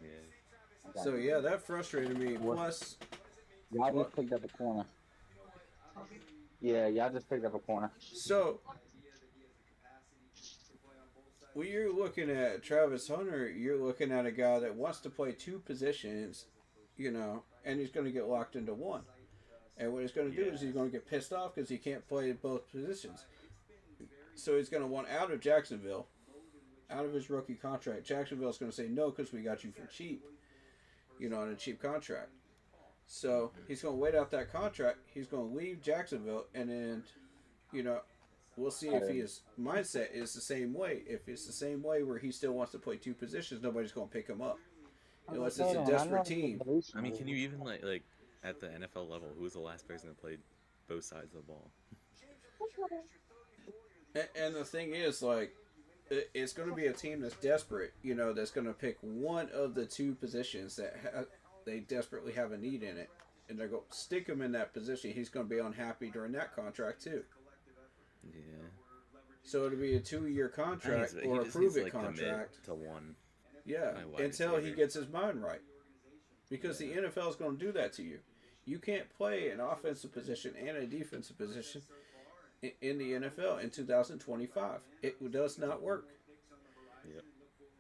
Yeah. So yeah, that frustrated me. Plus, y'all just picked up a corner. Yeah, y'all just picked up a corner. So when you're looking at Travis Hunter, you're looking at a guy that wants to play 2 positions, and he's going to get locked into one. And what he's going to do is he's going to get pissed off because he can't play both positions. So he's going to want out of Jacksonville, out of his rookie contract. Jacksonville's going to say no because we got you for cheap, on a cheap contract. So he's going to wait out that contract. He's going to leave Jacksonville, and then, we'll see if his mindset is the same way. If it's the same way where he still wants to play 2 positions, nobody's going to pick him up. Unless it's a desperate team. I mean, can you even like at the NFL level, who was the last person that played both sides of the ball? And the thing is, like, it's going to be a team that's desperate, that's going to pick one of the 2 positions that they desperately have a need in it. And they're going to stick him in that position. He's going to be unhappy during that contract, too. Yeah. So it'll be a 2-year contract or a prove-it contract. To one. Yeah, until he gets his mind right. Because the NFL is going to do that to you. You can't play an offensive position and a defensive position in the NFL in 2025. It does not work. Yep.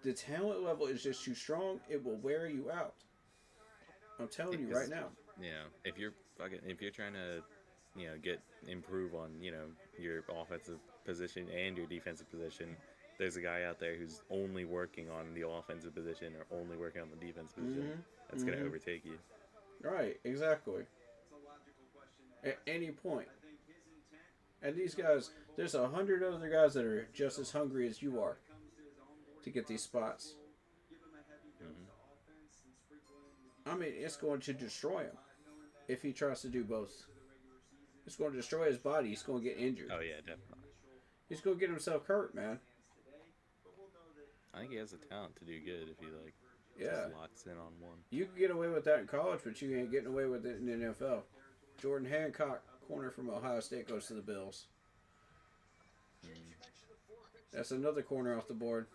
The talent level is just too strong. It will wear you out. I'm telling you right now. Yeah, if you're trying to, improve on, your offensive position and your defensive position, there's a guy out there who's only working on the offensive position or only working on the defensive position. That's going to overtake you. Right, exactly. At any point. And these guys, there's 100 other guys that are just as hungry as you are to get these spots. I mean, it's going to destroy him if he tries to do both. It's going to destroy his body. He's going to get injured. Oh, yeah, definitely. He's going to get himself hurt, man. I think he has the talent to do good if he, just locks in on one. You can get away with that in college, but you ain't getting away with it in the NFL. Jordan Hancock, corner from Ohio State, goes to the Bills. That's another corner off the board.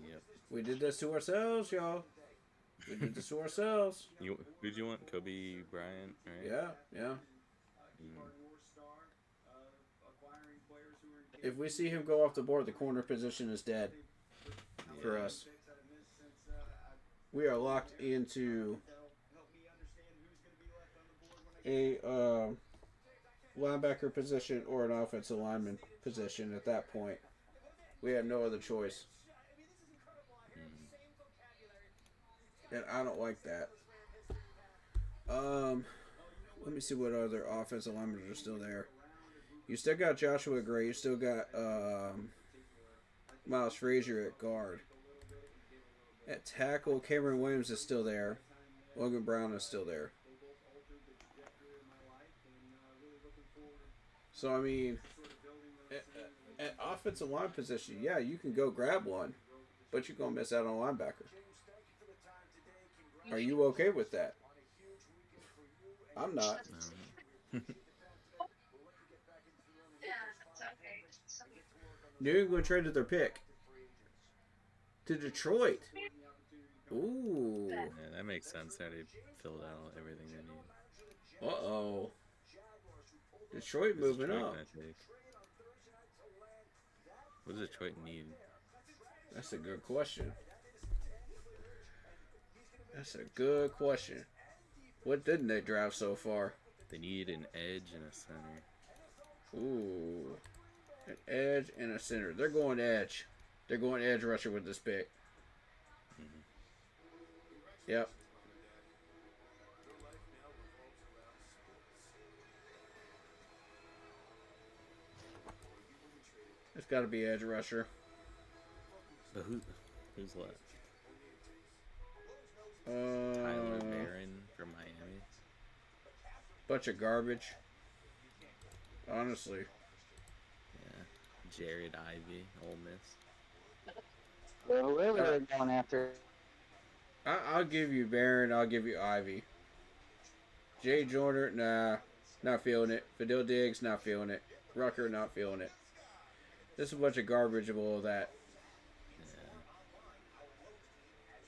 Yep. We did this to ourselves, y'all. We did this to ourselves. Who'd you want? Kobe Bryant, right? Yeah. If we see him go off the board, the corner position is dead for us. We are locked into a linebacker position or an offensive lineman position at that point. We have no other choice. And I don't like that. Let me see what other offensive linemen are still there. You still got Joshua Gray. You still got Miles Frazier at guard. At tackle, Cameron Williams is still there. Logan Brown is still there. So, I mean, at offensive line position, yeah, you can go grab one, but you're going to miss out on a linebacker. Are you okay with that? I'm not. New England traded their pick to Detroit. Ooh. Yeah, that makes sense. They already filled out everything they need. Uh-oh. Detroit moving up. What does Detroit need? That's a good question. That's a good question. What didn't they draft so far? They need an edge and a center. Ooh. An edge and a center. They're going edge. They're going edge rusher with this pick. Yep. It's got to be edge rusher. But who's left? Uh, Tyler Barron from Miami. Bunch of garbage. Honestly. Yeah. Jared Ivey, Ole Miss. Well, whoever they're going after. I'll give you Barron. I'll give you Ivy. Jay Joyner, nah, not feeling it. Fidel Diggs, not feeling it. Rucker, not feeling it. This is a bunch of garbage of all that.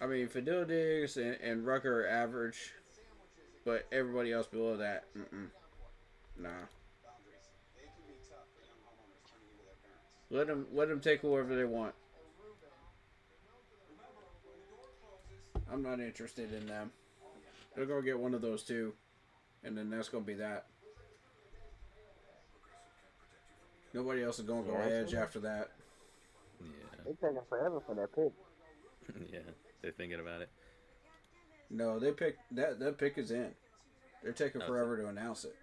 I mean, Fidel Diggs and Rucker are average, but everybody else below that, nah. Let them take whoever they want. I'm not interested in them. They're gonna get one of those two, and then that's gonna be that. Nobody else is gonna go edge after that. Yeah. They're taking forever for that pick. Yeah, they're thinking about it. No, they pick that pick is in. They're taking forever to announce it.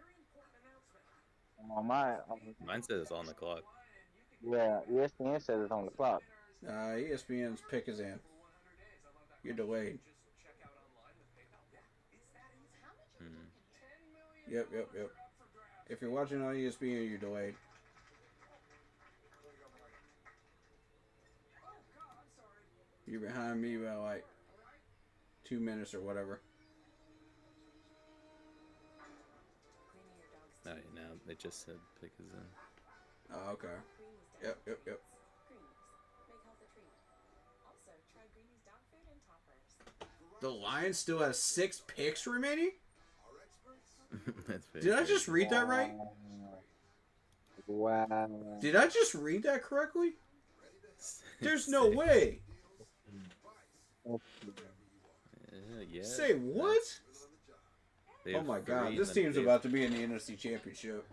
Mine says it's on the clock. Yeah, ESPN says it's on the clock. ESPN's pick is in. You're delayed. Yep. If you're watching on ESPN, you're delayed. You're behind me by like 2 minutes or whatever. No, now they just said pick is in. Oh, okay. Yep. The Lions still have 6 picks remaining? That's Did I just read that right? Wow. Did I just read that correctly? There's no way. Yeah. Say what? They Oh have my god, 3 this in the- team's they have- about to be in the NFC Championship.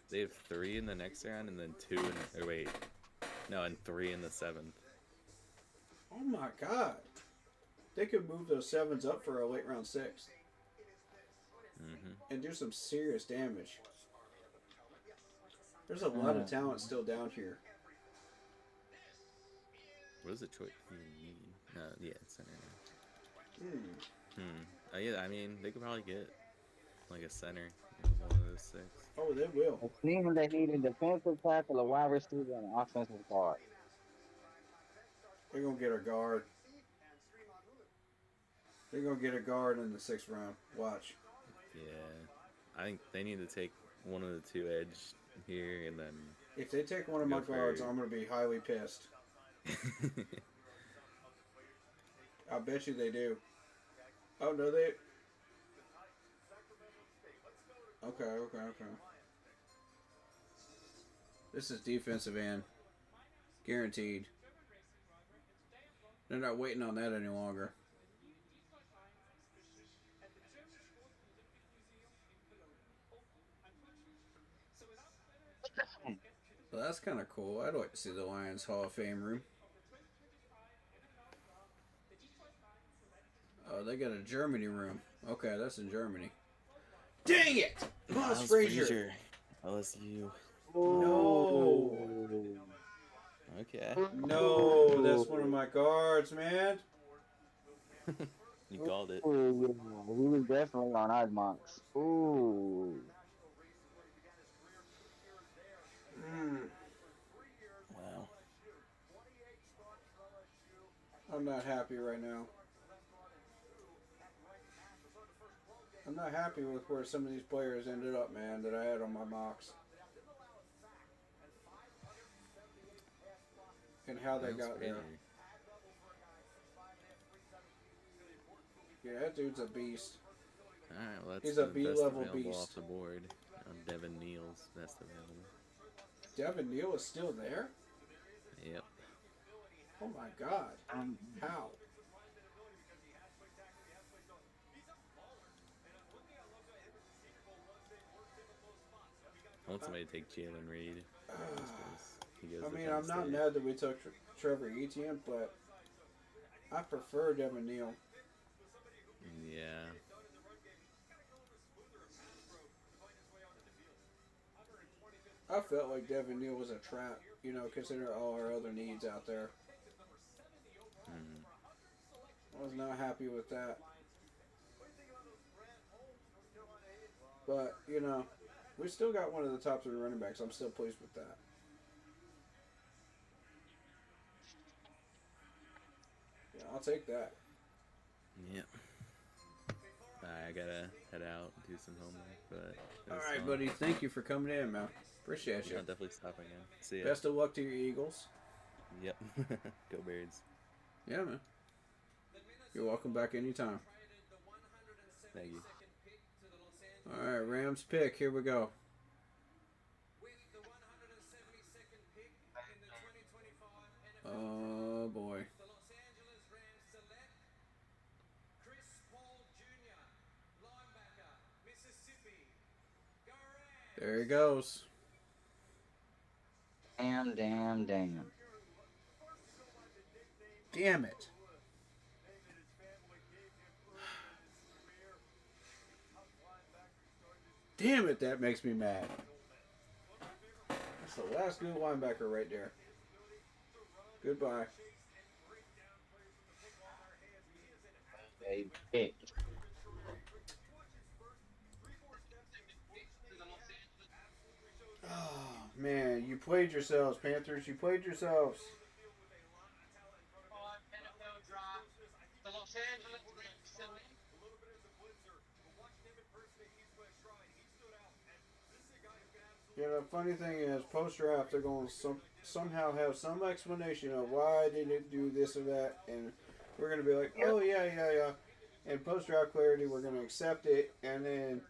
They have 3 in the next round and then 2 in. Or wait. No, and 3 in the 7th. Oh my god. They could move those 7s up for a late round 6. And do some serious damage. There's a lot of talent still down here. What is the choice you need? Yeah, it's center. Yeah, I mean, they could probably get like a center. One of those 6. Oh, they will. A team that need a defensive tackle, a wide receiver, and an offensive guard. They're going to get a guard. They're going to get a guard in the 6th round. Watch. Yeah. I think they need to take one of the 2 edge here and then. If they take one of my guards, I'm going to be highly pissed. I bet you they do. Oh, no, they... Okay. This is defensive end. Guaranteed. They're not waiting on that any longer. Well, that's kind of cool. I'd like to see the Lions Hall of Fame room. Oh, they got a Germany room. Okay, that's in Germany. Dang it! Miles Frazier. LSU. No. Okay. No, that's one of my guards, man. You called it. Ooh, yeah. We was definitely on our monks. Ooh. Wow. I'm not happy right now. I'm not happy with where some of these players ended up, man, that I had on my mocks. And how they got there. Yeah, that dude's a beast. Alright, well, that's He's a the best B-level available beast. off the board. Devin Neal's best available. Devin Neal is still there? Yep. Oh my god. How? I want somebody to take Jalen Reed. he goes I to mean, Penn I'm not State. mad that we took Trevor Etienne, but I prefer Devin Neal. Yeah. I felt like Devin Neal was a trap, you know, considering all our other needs out there. Mhm. I was not happy with that. But, you know, we still got one of the top 3 running backs. I'm still pleased with that. Yeah, I'll take that. Yep. I gotta head out and do some homework, but it All was right, fun. buddy. Thank you for coming in, man. Appreciate you. I'll definitely stop again. See ya. Best of luck to your Eagles. Yep. Go Birds. Yeah, man. You're welcome back anytime. Thank you. All right, Rams pick. Here we go. Oh, boy. There he goes. Damn, damn, damn. Damn it. Damn it, that makes me mad. That's the last good linebacker right there. Goodbye. They picked. Oh, man, you played yourselves, Panthers. You played yourselves. NFL draft. The Los Angeles Rams select. You know, the funny thing is, post-draft, they're going to somehow have some explanation of why they didn't do this or that, and we're going to be like, oh, yeah. And post-draft clarity, we're going to accept it, and then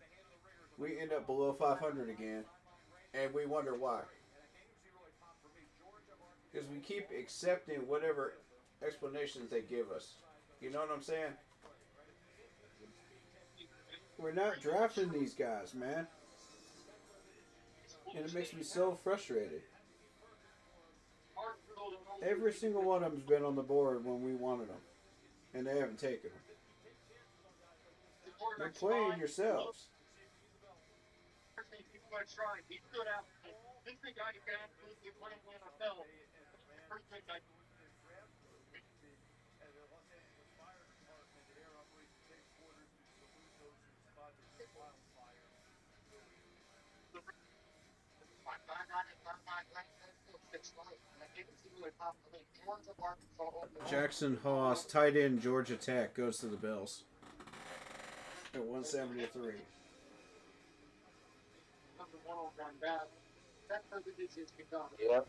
we end up below 500 again, and we wonder why. Because we keep accepting whatever explanations they give us. You know what I'm saying? We're not drafting these guys, man. And it makes me so frustrated. Every single one of them's been on the board when we wanted them. And they haven't taken them. You're playing yourselves. He stood out. This is the guy who can absolutely play in the NFL. First thing I Jackson Haas, tight end, Georgia Tech, goes to the Bills. At 173. Number 1 on back. That person is his become. Yep.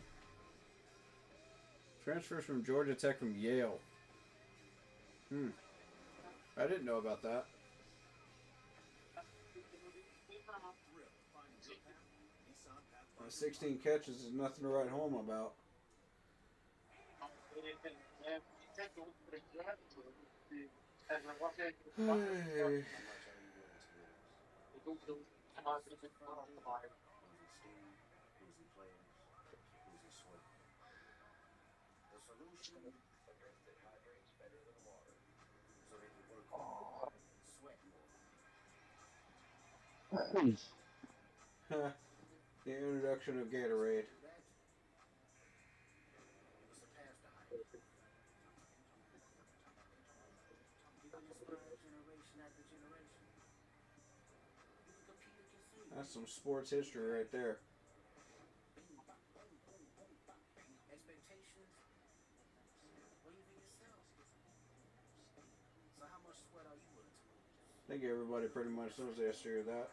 Transfers from Georgia Tech from Yale. I didn't know about that. 16 catches is nothing to write home about. Hey. The introduction of Gatorade. That's some sports history right there. I think everybody pretty much knows the history of that.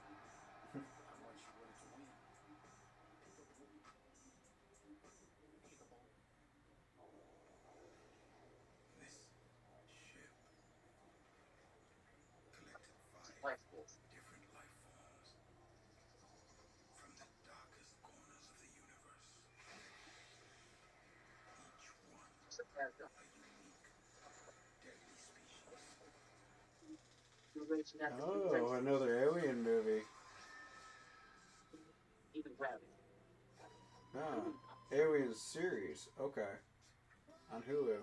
Oh, another Alien movie. Even Rabbit. Ah, Alien series. Okay. On Hulu.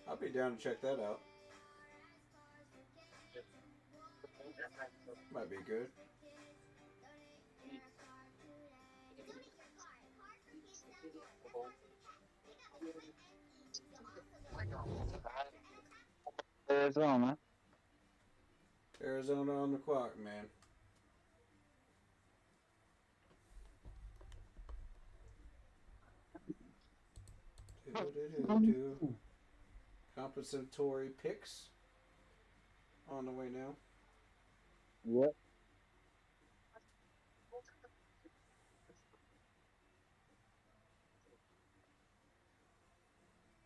I'll be down to check that out. Might be good. Arizona. Arizona on the clock, man. Do-do-do-do. Compensatory picks on the way now. Yep.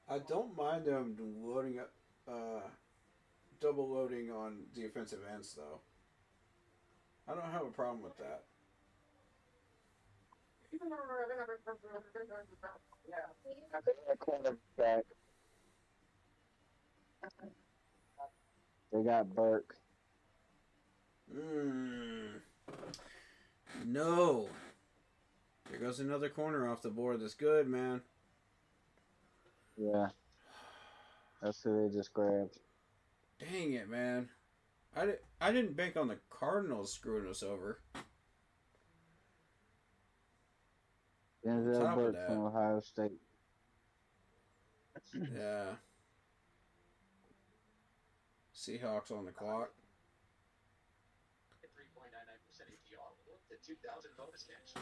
I don't mind them loading up, double loading on defensive ends, though. I don't have a problem with that. Quarterback. They got Burke. No. There goes another corner off the board. That's good, man. Yeah. That's who they just grabbed. Dang it, man. I didn't bank on the Cardinals screwing us over. Denzel Burke from Ohio State. Yeah. Seahawks on the clock. 3.99% APR. The 2000 bonus cash.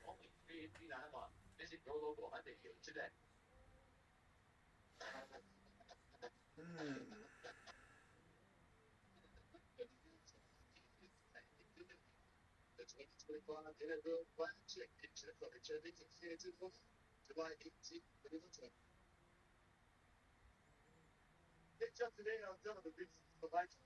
Only $3.89 a month. Visit your local Hyundai dealer today. The 2025 NFL Blackjack Picture from the Chevy Kansas July 18th, 2020. It's just today on some of the big selection.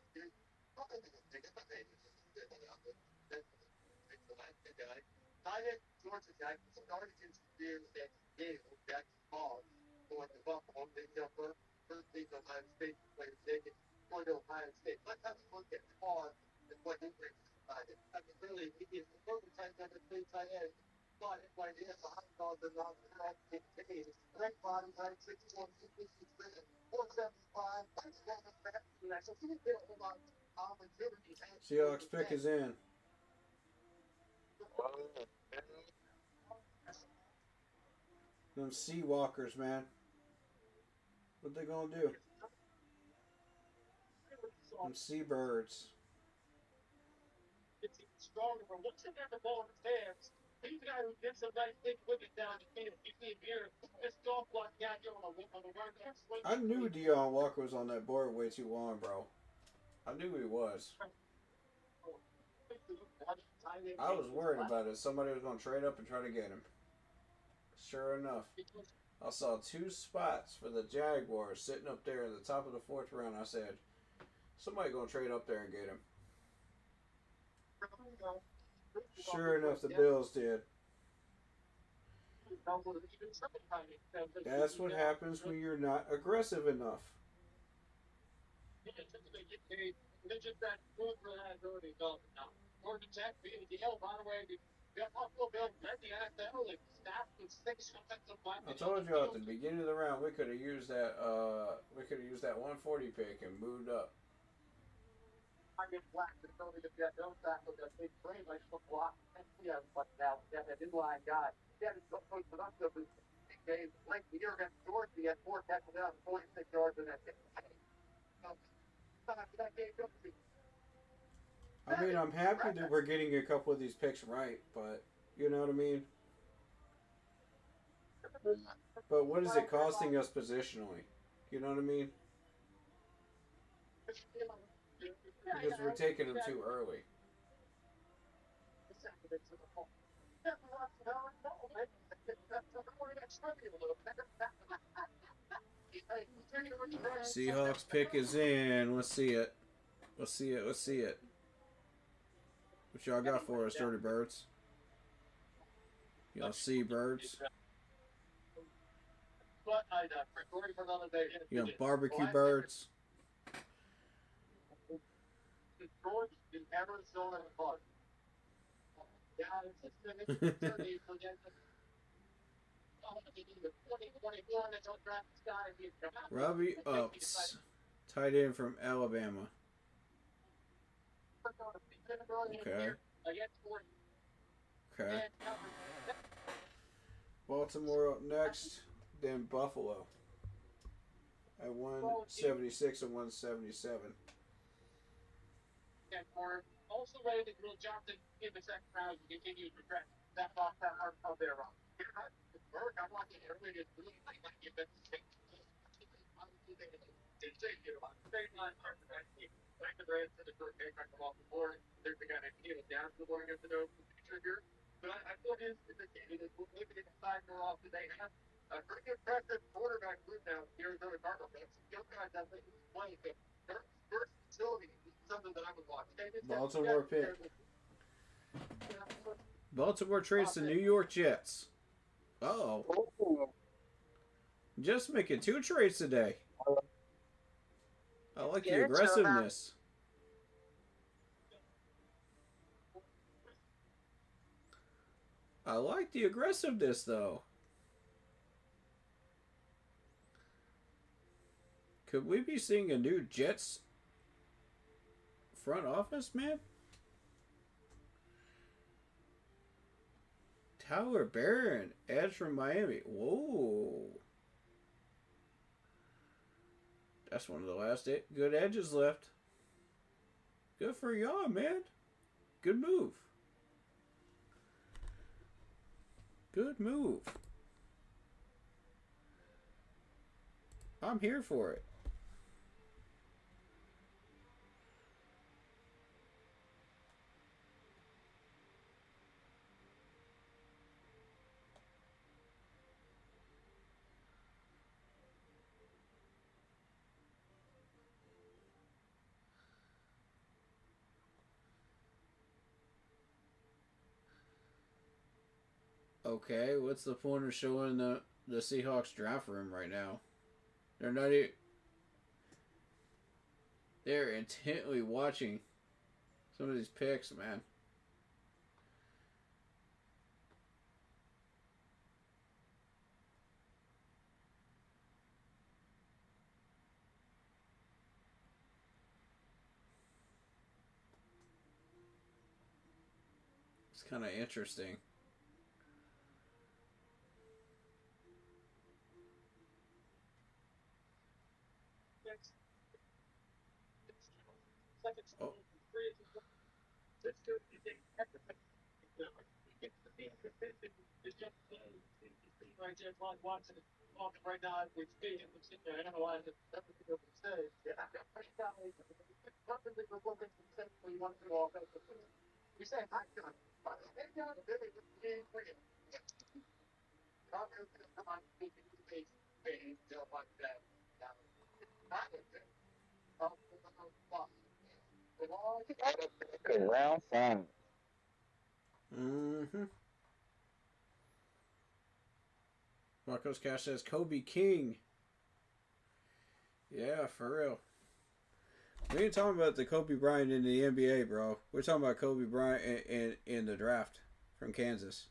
Tight Georgia Tech started his career with that game with Jackson Ball going to Buffalo. They jump up first team Ohio State players taken going to Ohio State. Let's have a look at Ball and what he brings inside it. I mean, really, he is the prototype of the three tight end. But it's like he has the high calls and not the correct days. Right body, right, 6'1", 263, 475. So he did a whole lot of opportunity. Seahawks pick is in. Them Seawalkers, man. What they gonna do? Them Seabirds. It's stronger. What's in the ball in his hands? He's the guy who gets a nice big whip it down the field. You see him here. This golf block down here on the run. I knew Deion Walker was on that board way too long, bro. I knew he was. I was worried about it. Somebody was going to trade up and try to get him. Sure enough. I saw 2 spots for the Jaguars sitting up there at the top of the 4th round. I said, somebody going to trade up there and get him. Sure enough, the Bills did. That's what happens when you're not aggressive enough. I told you at the beginning of the round we could have used that. We could have used that 140 pick and moved up. I get black to tell me that don't back with that big frame like the block and yeah, but now that inline guy. Yeah, it's so productive. Game like the year against Georgia, he had 4 tackles down, 46 yards in that game. I mean, I'm happy that we're getting a couple of these picks right, but you know what I mean? But what is it costing us positionally? You know what I mean? Because we're taking them too early. Seahawks pick is in. Let's see it. Let's see it. Let's see it. What y'all got for us, Dirty Birds? Y'all see birds? You know, barbecue birds? guys, it's the attorney for the 2024 NFL draft guy. Robbie Upts, tight end from Alabama. Okay. Okay. Baltimore up next, then Buffalo at 176 and 177. And for also ready to Will Johnson in the second round to continue to progress that off that hard of their run. I'm watching earlier this week. I might give them the back to the Reds to the first game back off the board. There's the guy that came down to the board against the nose with the picture here. But I feel his indicated that maybe they decide more often they have a pretty impressive quarterback group now, the Arizona Cardinals. Young guys that think he's playing their first facility is something that I would watch. Baltimore pick. Baltimore trades to New York Jets. Uh-oh. Just making 2 trades today. I like the aggressiveness. I like the aggressiveness, though. Could we be seeing a new Jets front office, man? Tyler Barron, edge from Miami. Whoa. That's one of the last good edges left. Good for y'all, man. Good move. Good move. I'm here for it. Okay, what's the point of showing the Seahawks draft room right now? They're not even... They're intently watching some of these picks, man. It's kind of interesting. Oh. Right now, we're speaking, we're sitting there analyzing everything that we say. Perfectly for what we want to do all day. We say, hi, John. Hey, John, Billy, this is game for you. Come on, speaking to me, just like that. Round 5. Mm-hmm. Marcos Cash says Kobe King. Yeah, for real. We ain't talking about the Kobe Bryant in the NBA, bro. We're talking about Kobe Bryant in the draft from Kansas.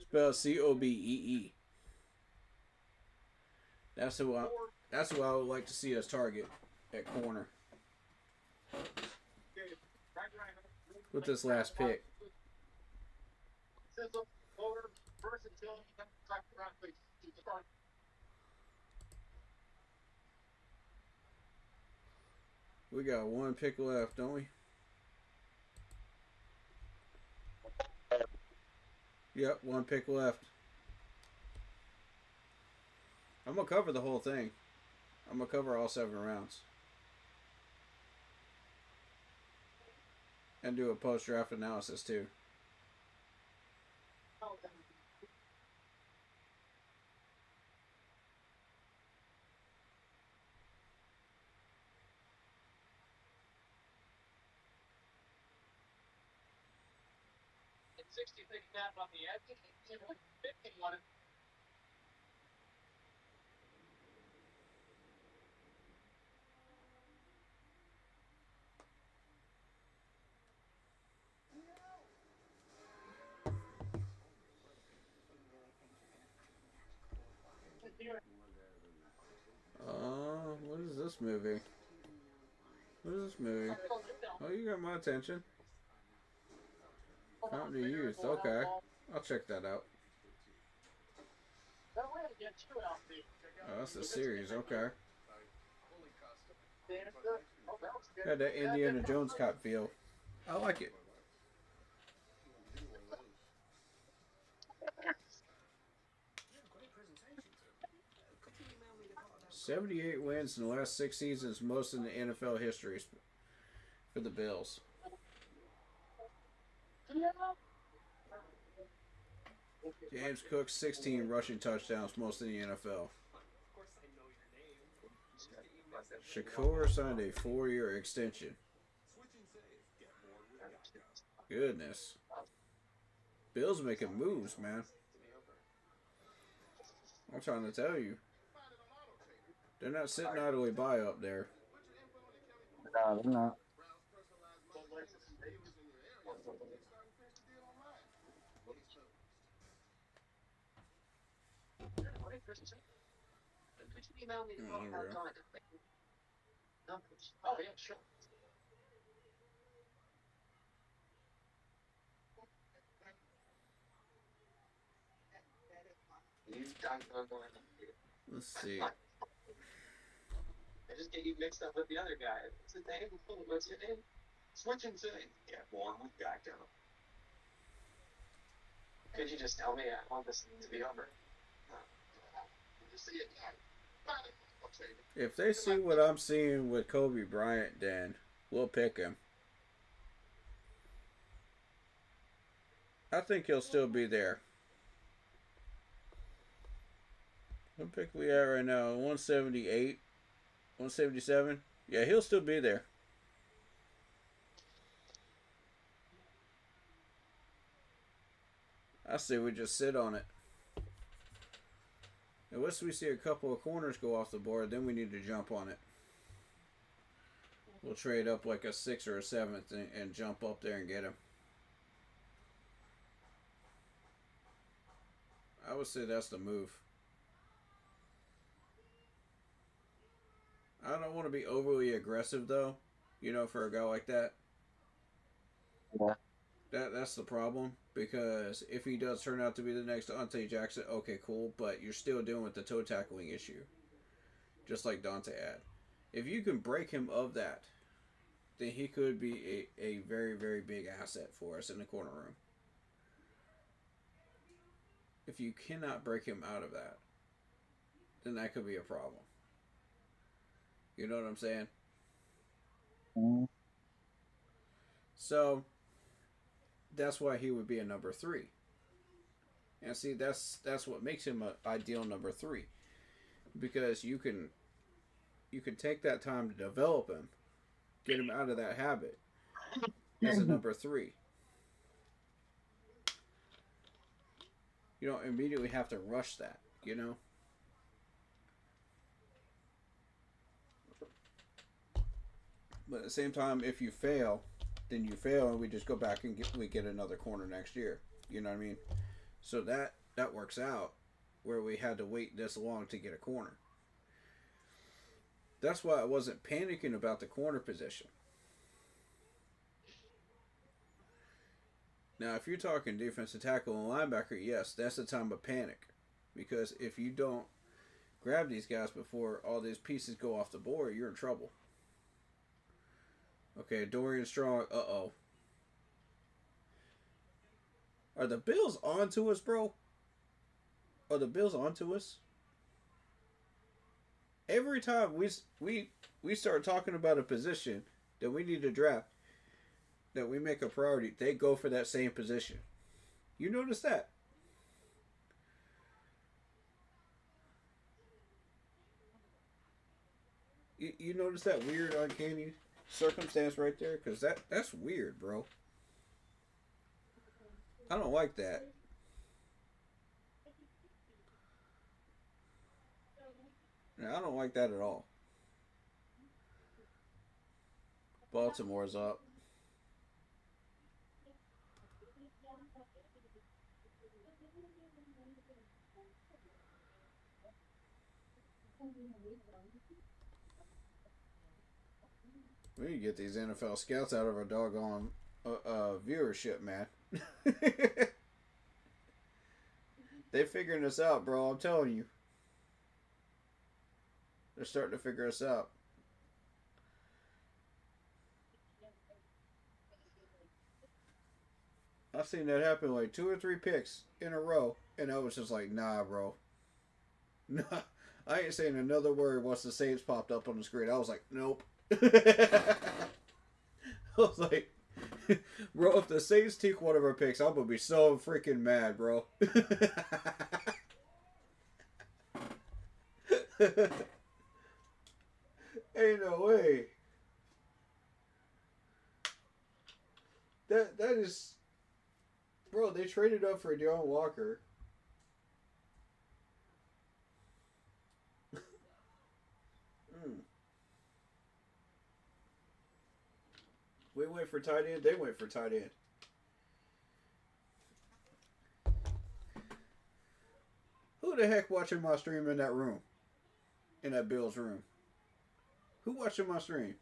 Spelled Cobee. That's who I would like to see us target at corner with this last pick. We got 1 pick left, don't we? Yep, 1 pick left. I'm going to cover the whole thing. I'm going to cover all 7 rounds. And do a post-draft analysis, too. At 60, they snap on the edge. 50 on it. What is this movie? What is this movie? Oh, you got my attention. Fountain of Youth. Okay, I'll check that out. Oh, that's a series. Okay. Yeah, that Indiana Jones cop feel. I like it. 78 wins in the last 6 seasons, most in the NFL history for the Bills. James Cook, 16 rushing touchdowns, most in the NFL. Shakur signed a 4-year extension. Goodness. Bills making moves, man. I'm trying to tell you. They're not sitting idly by up there. No, they're not. Oh, yeah, sure. Let's see. I just get you mixed up with the other guy. What's his name? What's your name? Switching to get one with back down. Could you just tell me I want this to be over? If they see what I'm seeing with Kobe Bryant, then we'll pick him. I think he'll still be there. What pick we at right now? 178? 177? Yeah, he'll still be there. I say we just sit on it. And once we see a couple of corners go off the board, then we need to jump on it. We'll trade up like a 6th or a 7th and jump up there and get him. I would say that's the move. I don't want to be overly aggressive, though, you know, for a guy like that. Yeah. That's the problem, because if he does turn out to be the next Dante Jackson, okay, cool, but you're still dealing with the toe tackling issue, just like Dante had. If you can break him of that, then he could be a very, very big asset for us in the corner room. If you cannot break him out of that, then that could be a problem. You know what I'm saying? Mm-hmm. So that's why he would be a number 3. And see, that's what makes him an ideal number 3, because you can take that time to develop him, get him out of that habit as a number 3. You don't immediately have to rush that, you know? But at the same time, if you fail, then you fail, and we just go back and get another corner next year. You know what I mean? So that works out, where we had to wait this long to get a corner. That's why I wasn't panicking about the corner position. Now, if you're talking defensive tackle and linebacker, yes, that's the time of panic. Because if you don't grab these guys before all these pieces go off the board, you're in trouble. Okay, Dorian Strong, uh-oh. Are the Bills on to us, bro? Are the Bills on to us? Every time we start talking about a position that we need to draft, that we make a priority, they go for that same position. You notice that? You notice that weird, uncanny circumstance right there? Because that's weird, bro. I don't like that. No, I don't like that at all. Baltimore's up. We need to get these NFL scouts out of our doggone viewership, man. They figuring us out, bro. I'm telling you. They're starting to figure us out. I've seen that happen like 2 or 3 picks in a row, and I was just like, nah, bro. Nah, I ain't saying another word once the Saints popped up on the screen. I was like, nope. I was like, bro, if the Saints take one of our picks, I'm gonna be so freaking mad, bro. Ain't no way. That is, bro. They traded up for Deion Walker. We went for tight end. They went for tight end. Who the heck watching my stream in that room? In that Bills room? Who watching my stream?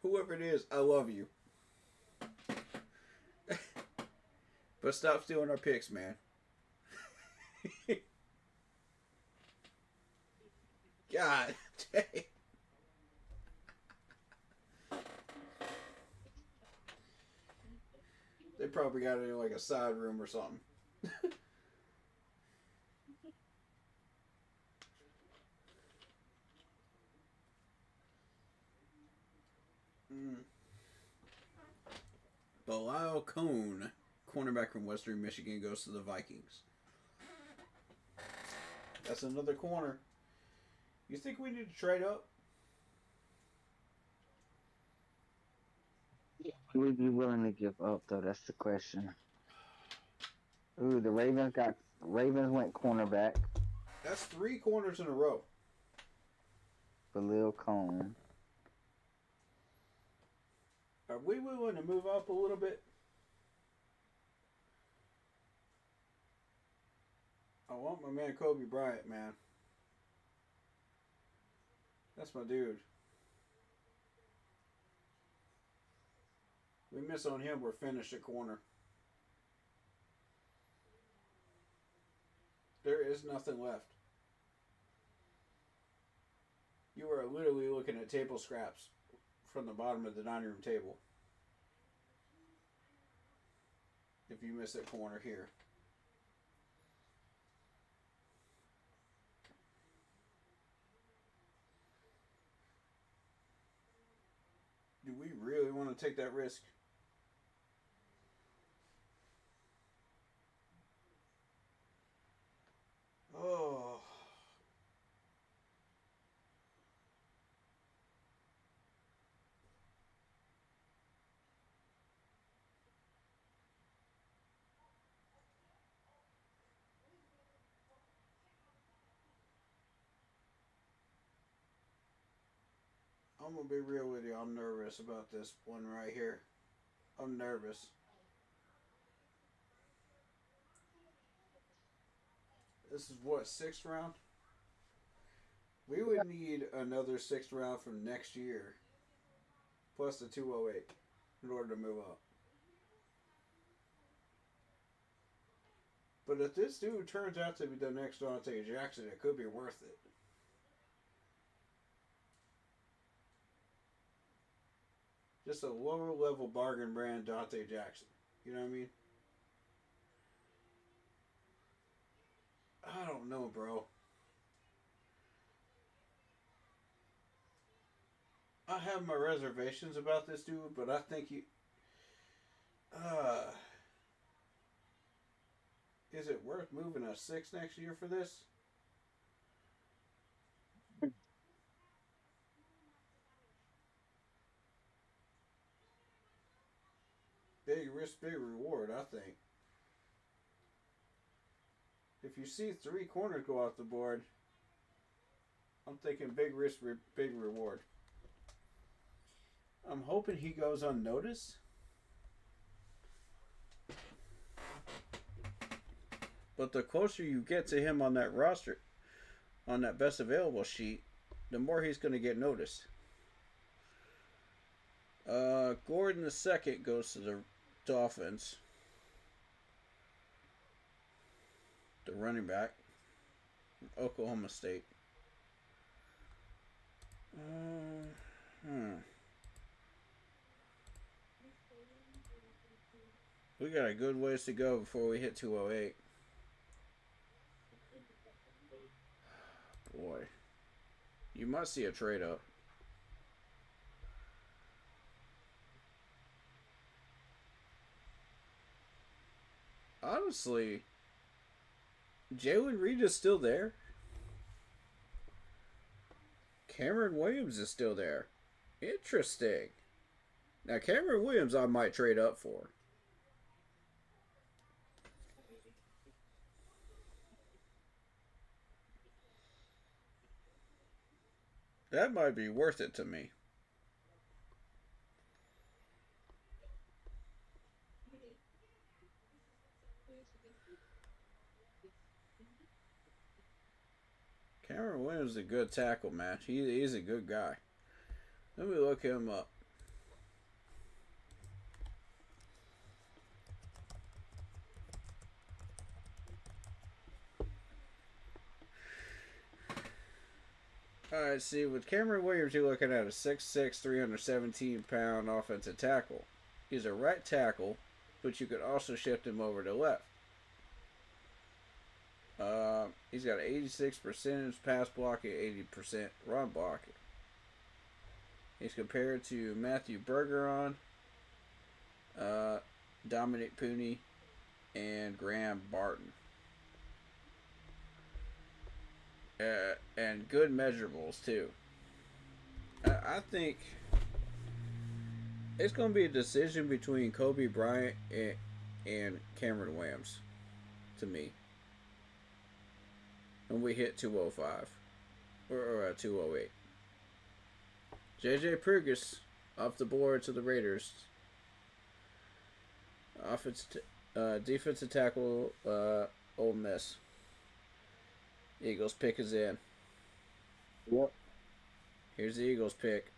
Whoever it is, I love you. But stop stealing our picks, man. God dang. They probably got it in like a side room or something. Bilal Cohn, cornerback from Western Michigan, goes to the Vikings. That's another corner. You think we need to trade up? Would you be willing to give up though? That's the question. Ooh, the Ravens went cornerback. That's 3 corners in a row. Bilal Cohn. Are we willing to move up a little bit? I want my man Kobe Bryant, man. That's my dude. We miss on him, we're finished at corner. There is nothing left. You are literally looking at table scraps from the bottom of the dining room table. If you miss that corner here. Do we really want to take that risk? Oh. I'm gonna be real with you. I'm nervous about this one right here. I'm nervous. This is what, 6th round? We would need another 6th round from next year, plus the 208, in order to move up. But if this dude turns out to be the next Dante Jackson, it could be worth it. Just a lower level bargain brand Dante Jackson. You know what I mean? I don't know, bro. I have my reservations about this dude, but I think he... is it worth moving a 6 next year for this? Big risk, big reward, I think. If you see 3 corners go off the board, I'm thinking big risk, big reward. I'm hoping he goes unnoticed. But the closer you get to him on that roster, on that best available sheet, the more he's going to get noticed. Gordon the second goes to the Dolphins. The running back from Oklahoma State. We got a good ways to go before we hit 208. Boy. You must see a trade up. Honestly, Jalen Reed is still there. Cameron Williams is still there. Interesting. Now, Cameron Williams I might trade up for. That might be worth it to me. Cameron Williams is a good tackle, man. He's a good guy. Let me look him up. Alright, see, with Cameron Williams, you're looking at a 6'6", 317-pound offensive tackle. He's a right tackle, but you could also shift him over to left. He's got 86% pass blocking, 80% run blocking. He's compared to Matthew Bergeron, Dominic Pooney, and Graham Barton. And good measurables too. I think it's going to be a decision between Kobe Bryant and Cameron Williams, to me. When we hit 205 or 208. JJ Prugas off the board to the Raiders. Defensive tackle, Ole Miss. Eagles pick is in. Yep. Here's the Eagles pick.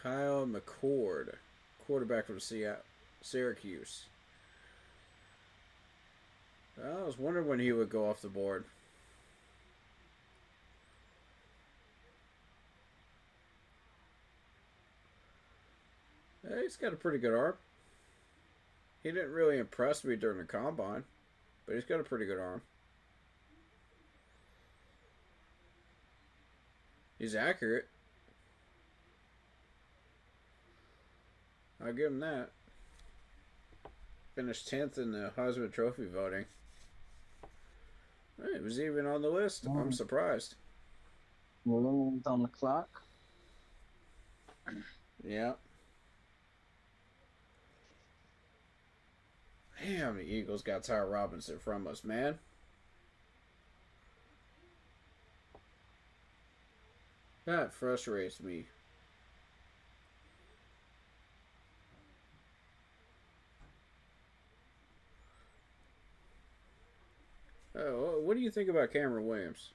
Kyle McCord, quarterback from Syracuse. I was wondering when he would go off the board. He's got a pretty good arm. He didn't really impress me during the combine, but he's got a pretty good arm. He's accurate. I'll give him that. Finished 10th in the Heisman Trophy voting. It was even on the list. I'm surprised. Balloons on the clock. Yeah. Damn, the Eagles got Ty Robinson from us, man. That frustrates me. What do you think about Cameron Williams?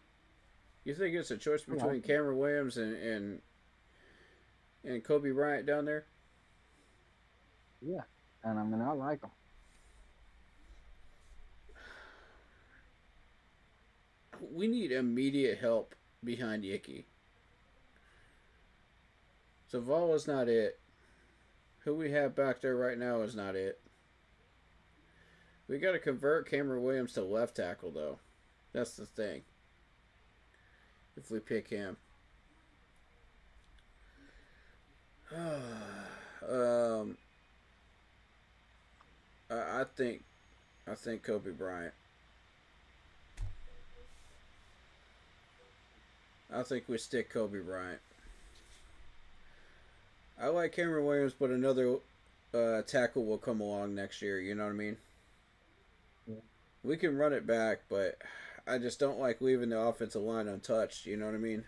You think it's a choice between Cameron Williams and Kobe Bryant down there? Yeah, and I mean, I like him. We need immediate help behind Icky. Zavala's not it. Who we have back there right now is not it. We got to convert Cameron Williams to left tackle, though. That's the thing. If we pick him. I think Kobe Bryant. I think we stick Kobe Bryant. I like Cameron Williams, but another tackle will come along next year. You know what I mean? Yeah. We can run it back, but I just don't like leaving the offensive line untouched. You know what I mean?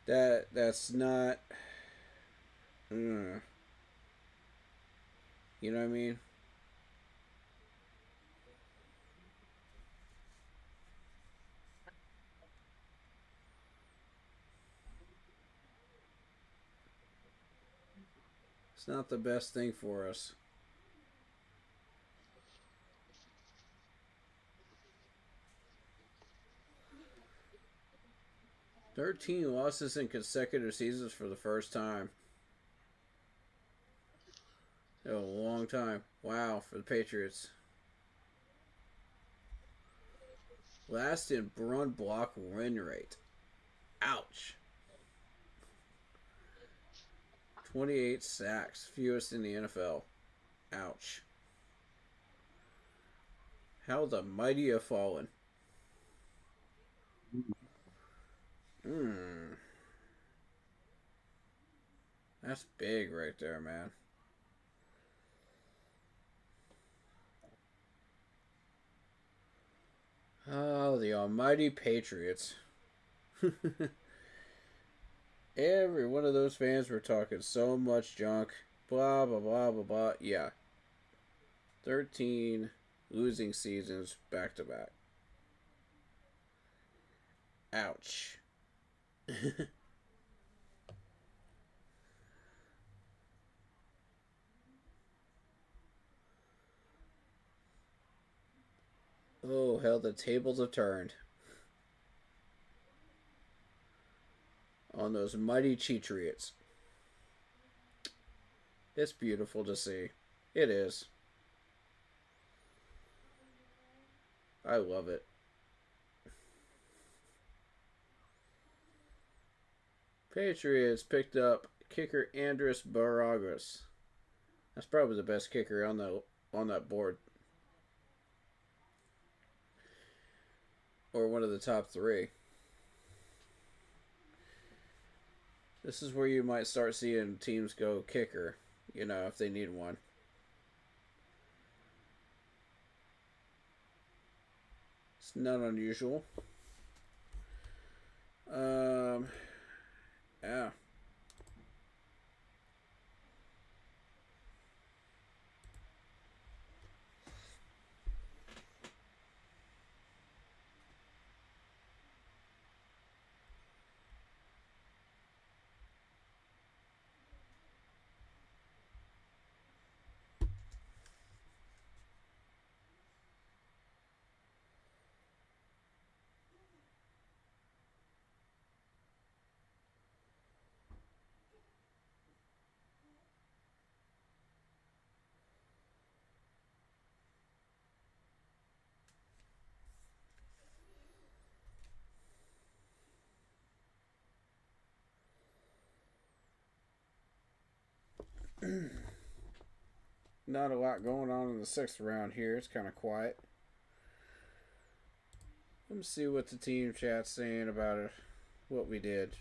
That's not You know what I mean? It's not the best thing for us. "13 losses in consecutive seasons for the first time." A long time. Wow, for the Patriots. Last in run block win rate. Ouch. 28 sacks, fewest in the NFL. Ouch. How the mighty have fallen. That's big right there, man. Oh, the almighty Patriots. Every one of those fans were talking so much junk. Blah, blah, blah, blah, blah. Yeah. 13 losing seasons back to back. Ouch. Oh, hell, the tables have turned. On those mighty Cheatriots. It's beautiful to see. It is. I love it. Patriots picked up kicker Andres Barragas. That's probably the best kicker on that board. Or one of the top 3. This is where you might start seeing teams go kicker, you know, if they need one. It's not unusual. Yeah. Not a lot going on in the 6th round here. It's kind of quiet. Let me see what the team chat's saying about it, what we did.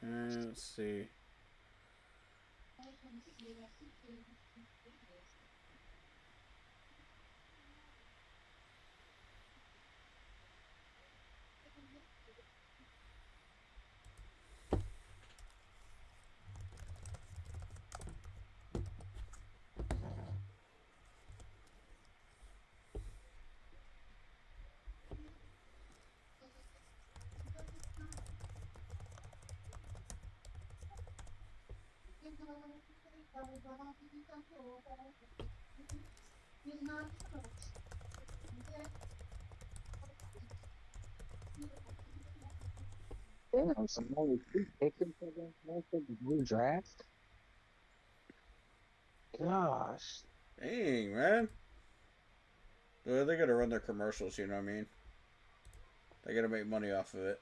Let's see. Damn, some only 2 pickers for the new draft. Gosh. Dang, man. Well, they gotta run their commercials, you know what I mean? They gotta make money off of it.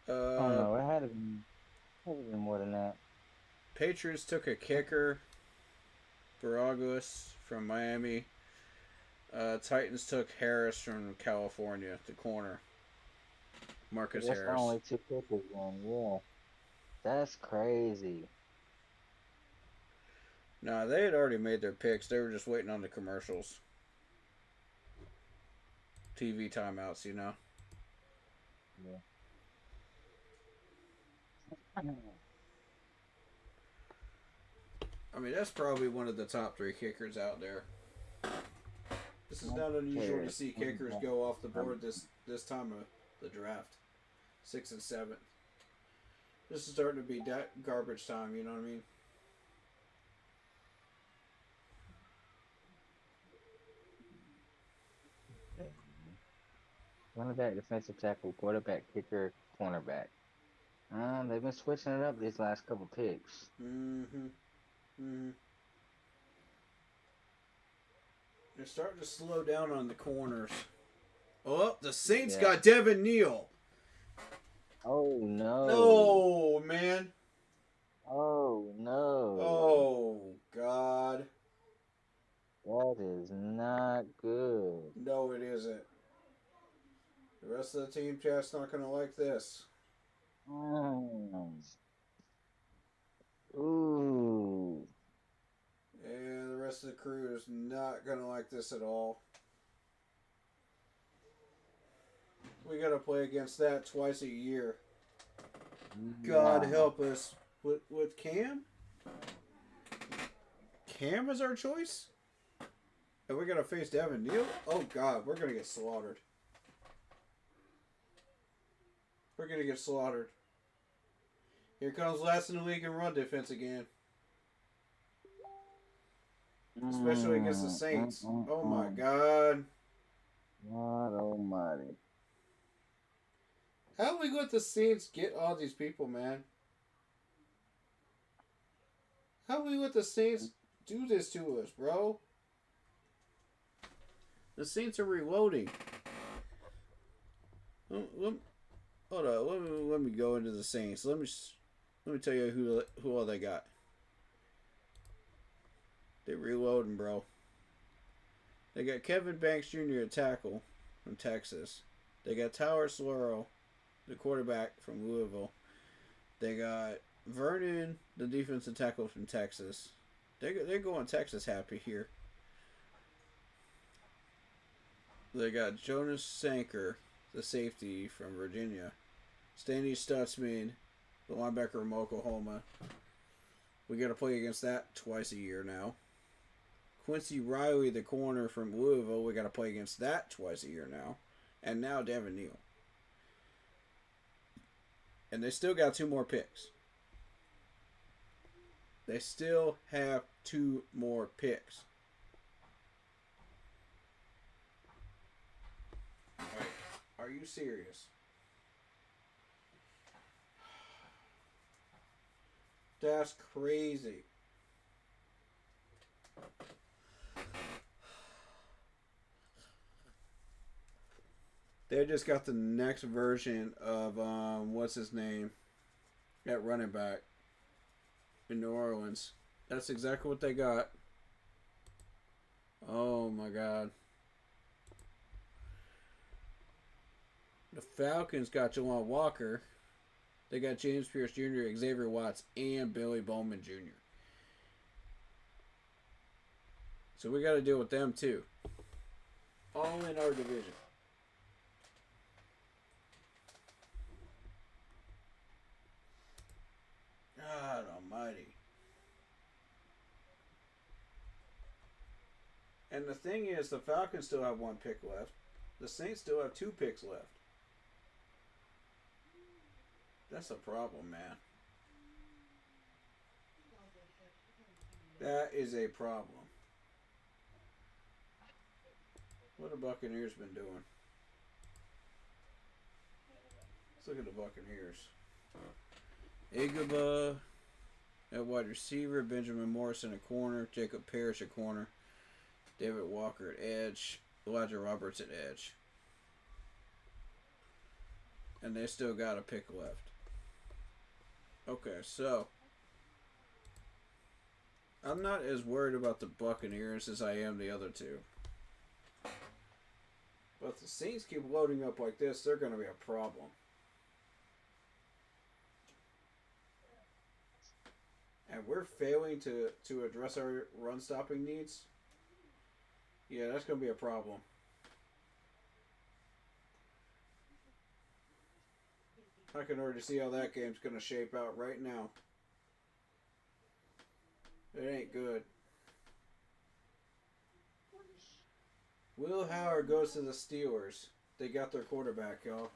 Oh no, it had to be more than that. Patriots took a kicker, Barragas from Miami. Titans took Harris from California, the corner. Marcus That's Harris. the only 2 pickers one, yeah. That's crazy. Nah, they had already made their picks. They were just waiting on the commercials. TV timeouts, you know. Yeah. I mean, that's probably one of the top 3 kickers out there. This is not unusual to see kickers go off the board this time of the draft. 6th and 7th. This is starting to be garbage time, you know what I mean? Running back, defensive tackle, quarterback, kicker, cornerback. They've been switching it up these last couple picks. They're starting to slow down on the corners. Oh, the Saints Yeah. got Devin Neal. Oh no. No, man. Oh no. Oh, God. That is not good. No, it isn't. The rest of the team chat's not going to like this. Ooh. And the rest of the crew is not going to like this at all. We got to play against that twice a year. God help us. With Cam? Cam is our choice? And we're going to face Devin Neal? Oh, God. We're going to get slaughtered. We're going to get slaughtered. Here comes last in the league in run defense again. Especially against the Saints. Oh, my God. God almighty. How do we let the Saints get all these people, man? How do we let the Saints do this to us, bro? The Saints are reloading. Hold on, let me go into the Saints. Let me tell you who all they got. They reloading, bro. They got Kevin Banks Jr. at tackle from Texas. They got Tyler Slurrow, the quarterback from Louisville. They got Vernon, the defensive tackle from Texas. They're going Texas happy here. They got Jonas Sanker, the safety from Virginia. Stanley Stutzman, the linebacker from Oklahoma. We got to play against that twice a year now. Quincy Riley, the corner from Louisville. We got to play against that twice a year now. And now Devin Neal. And they still got 2 more picks. They still have 2 more picks. Alright, are you serious? That's crazy. They just got the next version of what's his name? That running back in New Orleans. That's exactly what they got. Oh my God. The Falcons got Jalon Walker. They got James Pierce Jr., Xavier Watts, and Billy Bowman Jr. So we got to deal with them too. All in our division. God almighty. And the thing is, the Falcons still have 1 pick left. The Saints still have 2 picks left. That's a problem, man. That is a problem. What have the Buccaneers been doing? Let's look at the Buccaneers. Agaba at wide receiver, Benjamin Morrison at corner, Jacob Parrish at corner, David Walker at edge, Elijah Roberts at edge. And they still got a pick left. Okay, so I'm not as worried about the Buccaneers as I am the other 2. But if the Saints keep loading up like this, they're going to be a problem. and we're failing to address our run stopping needs, yeah, that's going to be a problem. I can already see how that game's going to shape out right now. It ain't good. Will Howard goes to the Steelers. They got their quarterback, y'all.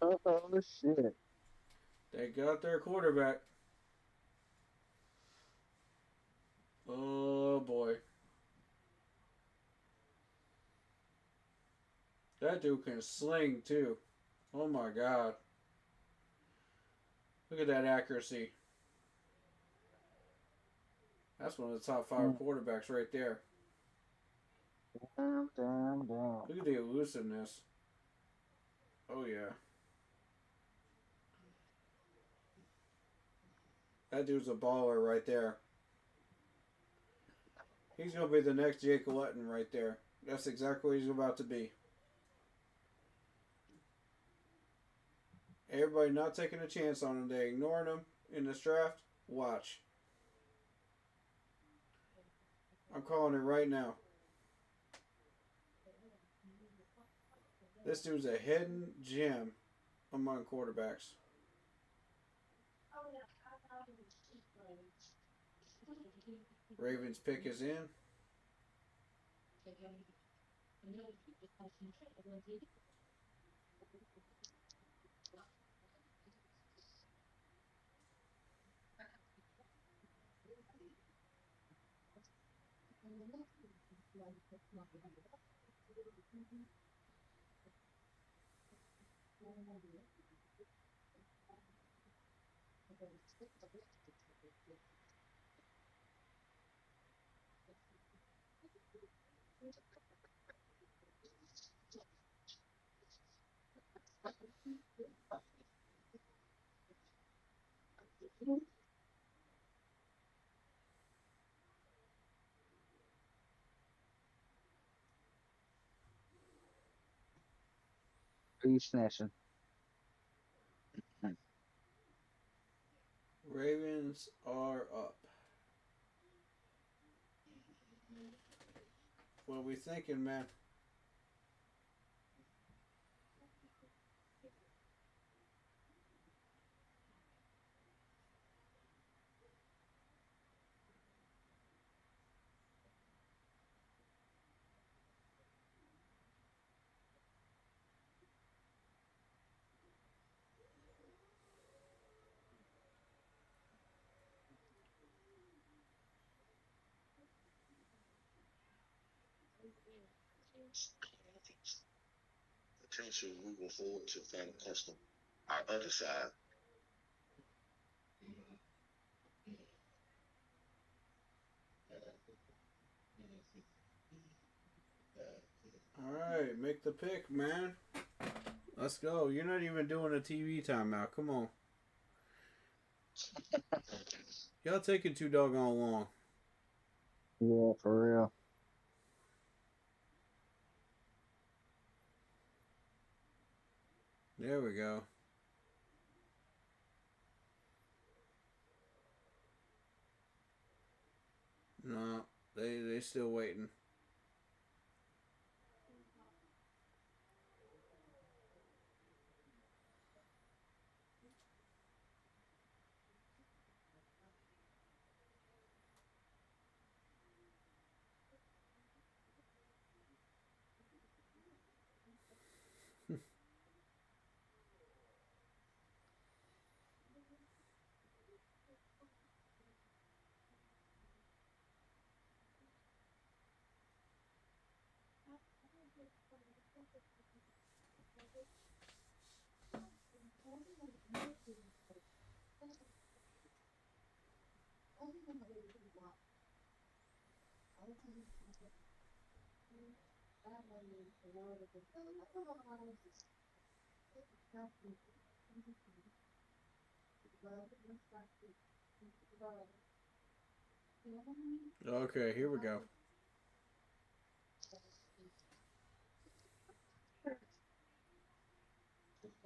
Oh shit. They got their quarterback. Oh boy. That dude can sling too. Oh my god. Look at that accuracy. That's one of the top 5 quarterbacks right there. Damn. Look at the elusiveness. Oh yeah. That dude's a baller right there. He's going to be the next Jake Luton right there. That's exactly what he's about to be. Everybody not taking a chance on him. They ignoring him in this draft. Watch. I'm calling it right now. This dude's a hidden gem among quarterbacks. Ravens pick is in. Who you snatching? Ravens are up. What are we thinking, man? Potential moving forward to fan custom. Our other side. Alright, make the pick, man. Let's go. You're not even doing a TV timeout. Come on. Y'all taking too doggone long. Yeah, for real. There we go. No, they still waiting. Okay, here we go.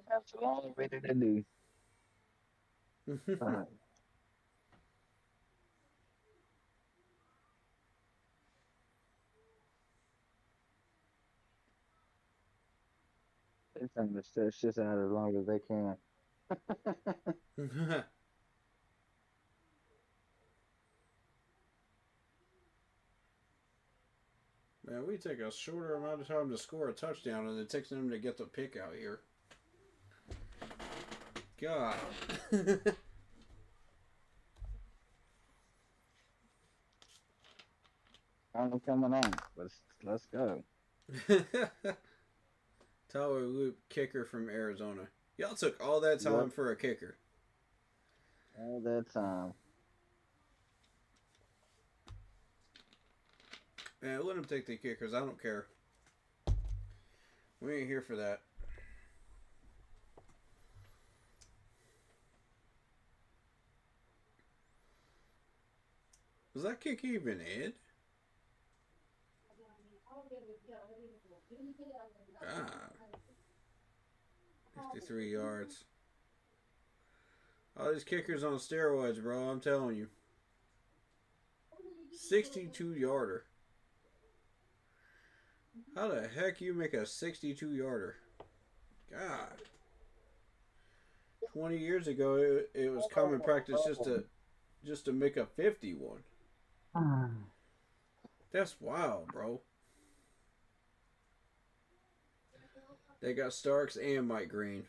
That's all I'm ready to do. It's them to stretch shit out as long as they can. Man, we take a shorter amount of time to score a touchdown, and it takes them to get the pick out here. God. I'm coming on. Let's go. Tyler Loop, kicker from Arizona. Y'all took all that time Yep. for a kicker. All that time. Man, let them take the kickers. I don't care. We ain't here for that. Was that kick even in? God. 53 yards. All these kickers on steroids, bro. I'm telling you. 62-yarder. How the heck you make a 62-yarder? God. 20 years ago, it was common practice just to make a 51. That's wild, bro. They got Starks and Mike Green.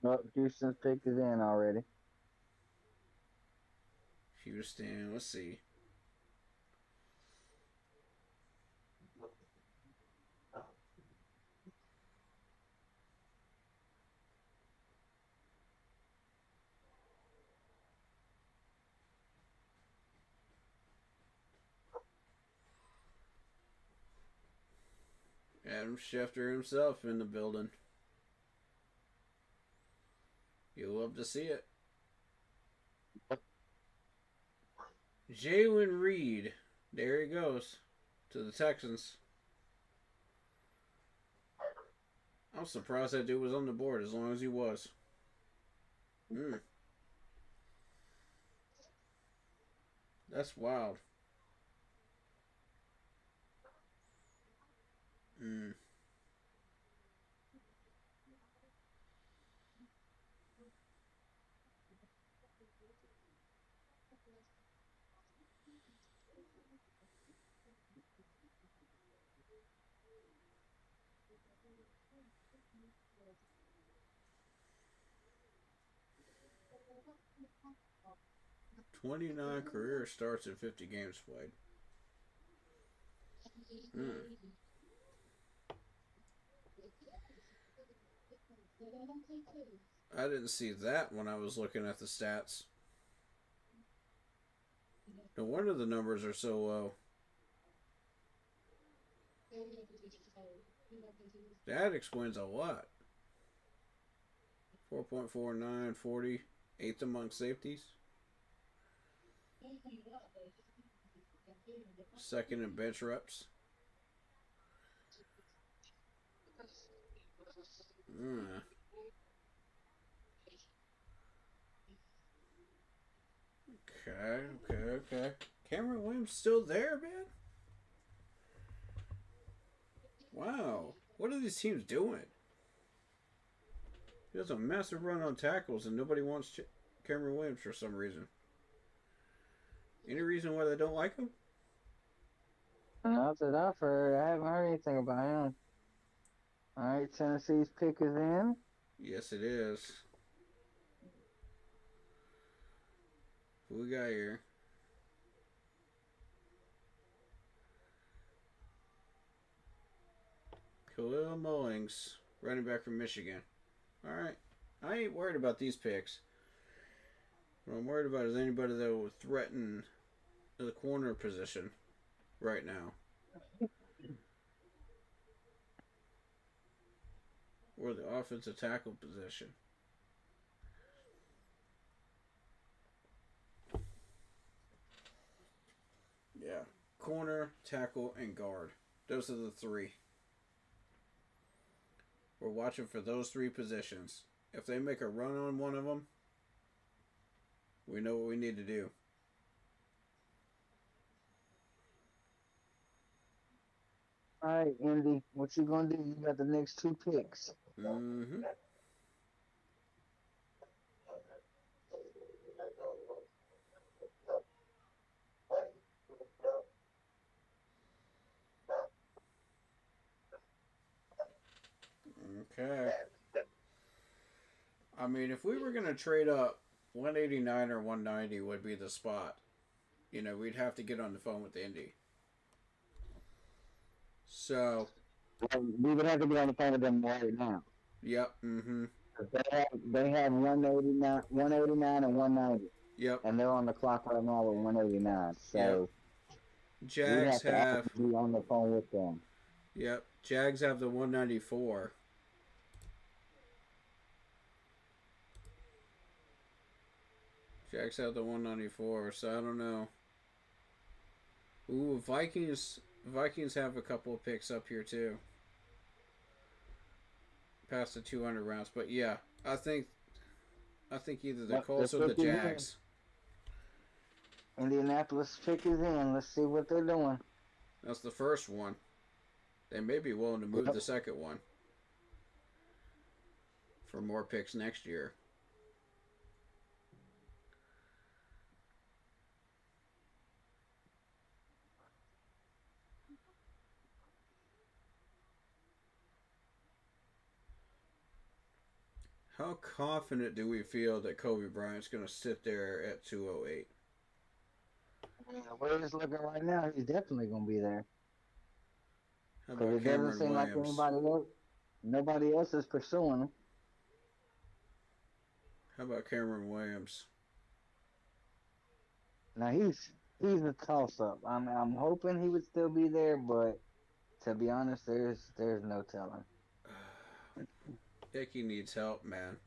Well, Houston's pick is in already. Houston, let's see. Adam Schefter himself in the building. You'll love to see it. Jalen Reed. There he goes. To the Texans. I'm surprised that dude was on the board as long as he was. That's wild. 29 career starts in 50 games played. I didn't see that when I was looking at the stats. No wonder the numbers are so low. That explains a lot. 4.49, 40, 8th among safeties. Second in bench reps. Okay. Cameron Williams still there, man? Wow. What are these teams doing? He has a massive run on tackles and nobody wants Cameron Williams for some reason. Any reason why they don't like him? Not that I've heard. I haven't heard anything about him. Alright, Tennessee's pick is in. Yes, it is. Who we got here? Khalil Mullings, running back from Michigan. Alright. I ain't worried about these picks. What I'm worried about is anybody that will threaten the corner position right now. Or the offensive tackle position. Yeah. Corner, tackle, and guard. Those are the three. We're watching for those three positions. If they make a run on one of them, we know what we need to do. All right, Indy, what you gonna do? You got the next two picks. Mm-hmm. Okay. I mean, if we were gonna trade up, 189 or 190 would be the spot. You know, we'd have to get on the phone with Indy. So, We would have to get on the phone with them right now. yep. Mm-hmm. They have 189 and 190. Yep. And they're on the clock right now with 189. So Jags we have to be on the phone with them. Yep. Jags have the 194. Jags have the 194, so I don't know. Ooh, Vikings have a couple of picks up here too. Past the 200 rounds, but yeah, I think either the Colts or the Jags. Indianapolis pick is in. Let's see what they're doing. That's the first one. They may be willing to move the second one for more picks next year. How confident do we feel that Kobe Bryant's going to sit there at 208? Yeah, where it's looking right now, he's definitely going to be there. How Because about it doesn't Cameron seem like Williams? nobody else is pursuing him. How about Cameron Williams? Now he's a toss up. I'm hoping he would still be there, but to be honest, there's no telling. Icky needs help, man.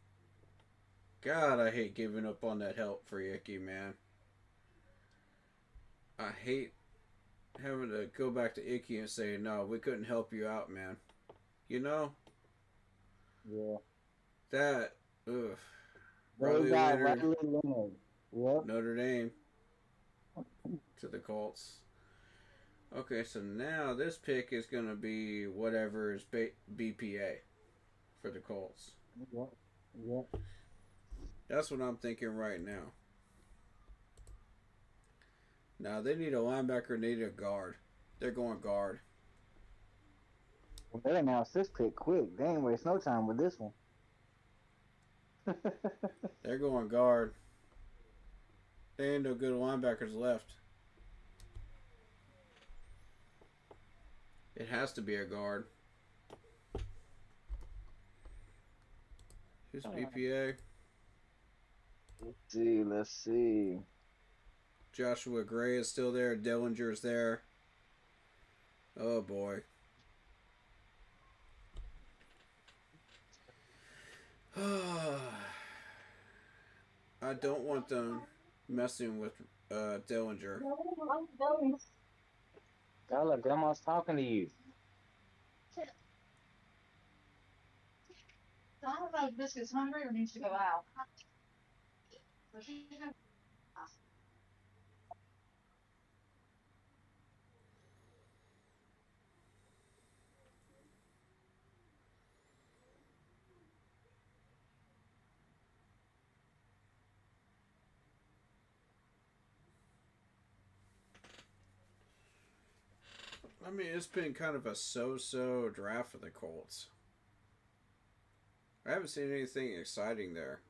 God, I hate giving up on that help for Icky, man. I hate having to go back to Icky and say, no, we couldn't help you out, man. You know? Yeah. That, ugh. They got Riley Leonard. Yep. Notre Dame to the Colts. Okay, so now this pick is going to be whatever is BPA for the Colts. Yep. Yep. That's what I'm thinking right now. Now they need a linebacker, they need a guard. They're going guard. Well, they announced this pick quick. They ain't waste no time with this one. They're going guard. There ain't no good linebackers left. It has to be a guard. Who's BPA? Let's see. Joshua Gray is still there. Dillinger's there. Oh boy. I don't want them messing with Dillinger. Carla, Grandma's talking to you. I don't know if Biscuit's hungry or needs to go out. So she's gonna. I mean, it's been kind of a so-so draft for the Colts. I haven't seen anything exciting there.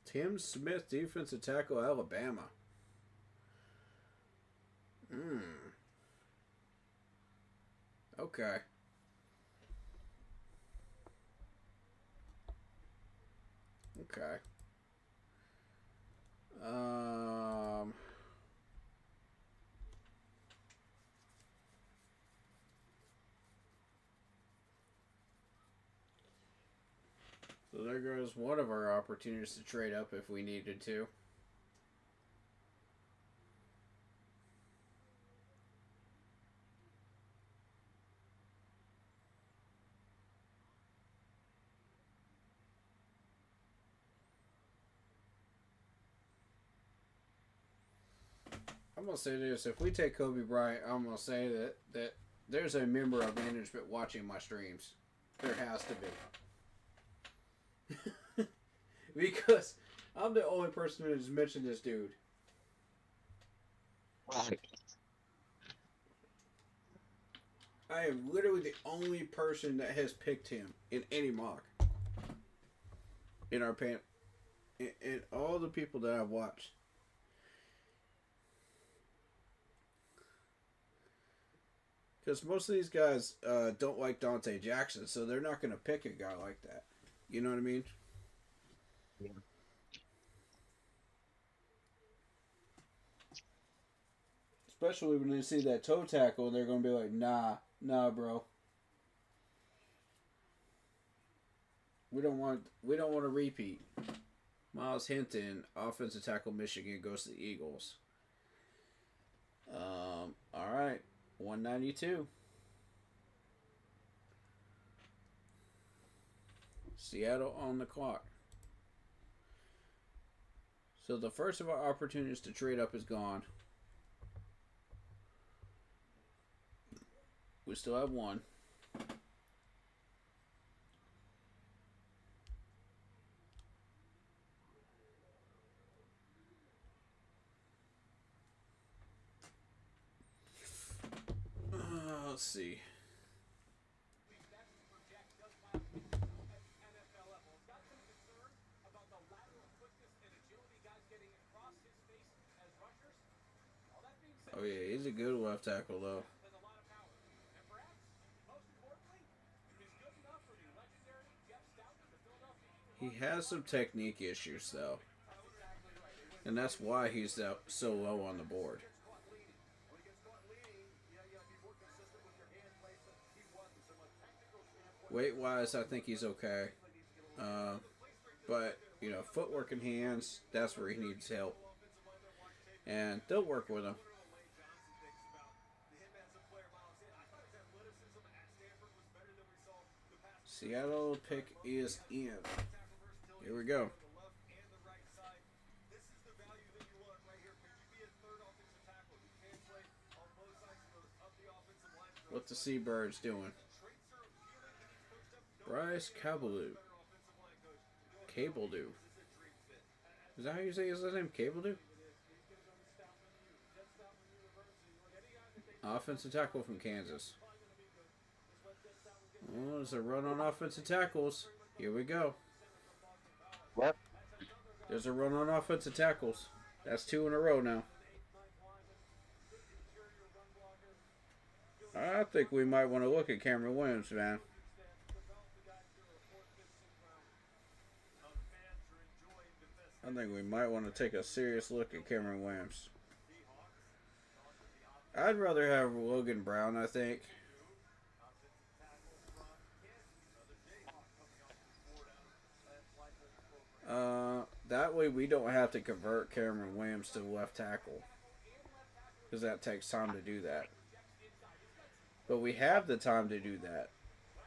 Tim Smith, defensive tackle, Alabama. Okay. Okay. So there goes one of our opportunities to trade up if we needed to. I'm gonna say this: if we take Kobe Bryant, I'm gonna say that there's a member of management watching my streams. There has to be, because I'm the only person who's mentioned this dude. Right. I am literally the only person that has picked him in any mock. In our in all the people that I've watched. Because most of these guys don't like Dante Jackson, so they're not going to pick a guy like that. You know what I mean? Yeah. Especially when they see that toe tackle, they're going to be like, nah, bro. We don't want a repeat. Miles Hinton, offensive tackle, Michigan, goes to the Eagles. All right. 192. Seattle on the clock. So the first of our opportunities to trade up is gone. We still have one. Let's see. Oh yeah, he's a good left tackle though. He has some technique issues though, and that's why he's so low on the board. Weight-wise, I think he's okay. But, you know, footwork and hands, that's where he needs help. And they'll work with him. Seattle pick is in. Here we go. What the Seabirds doing? Bryce Cabledew. Cabledew. Is that how you say his name? Cabledew? Offensive tackle from Kansas. Oh, there's a run on offensive tackles. Here we go. What? There's a run on offensive tackles. That's 2 in a row now. I think we might want to look at Cameron Williams, man. I think we might want to take a serious look at Cameron Williams. I'd rather have Logan Brown, I think. That way we don't have to convert Cameron Williams to left tackle. Because that takes time to do that. But we have the time to do that.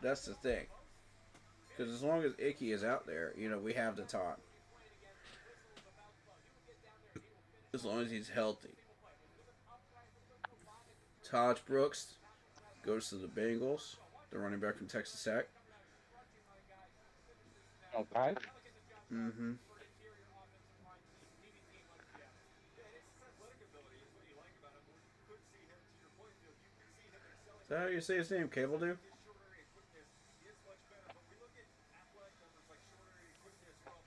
That's the thing. Because as long as Icky is out there, you know, we have the time. As long as he's healthy. Taj Brooks goes to the Bengals. The running back from Texas Tech. Okay. Mm-hmm. Is that how you say his name? Cabledew?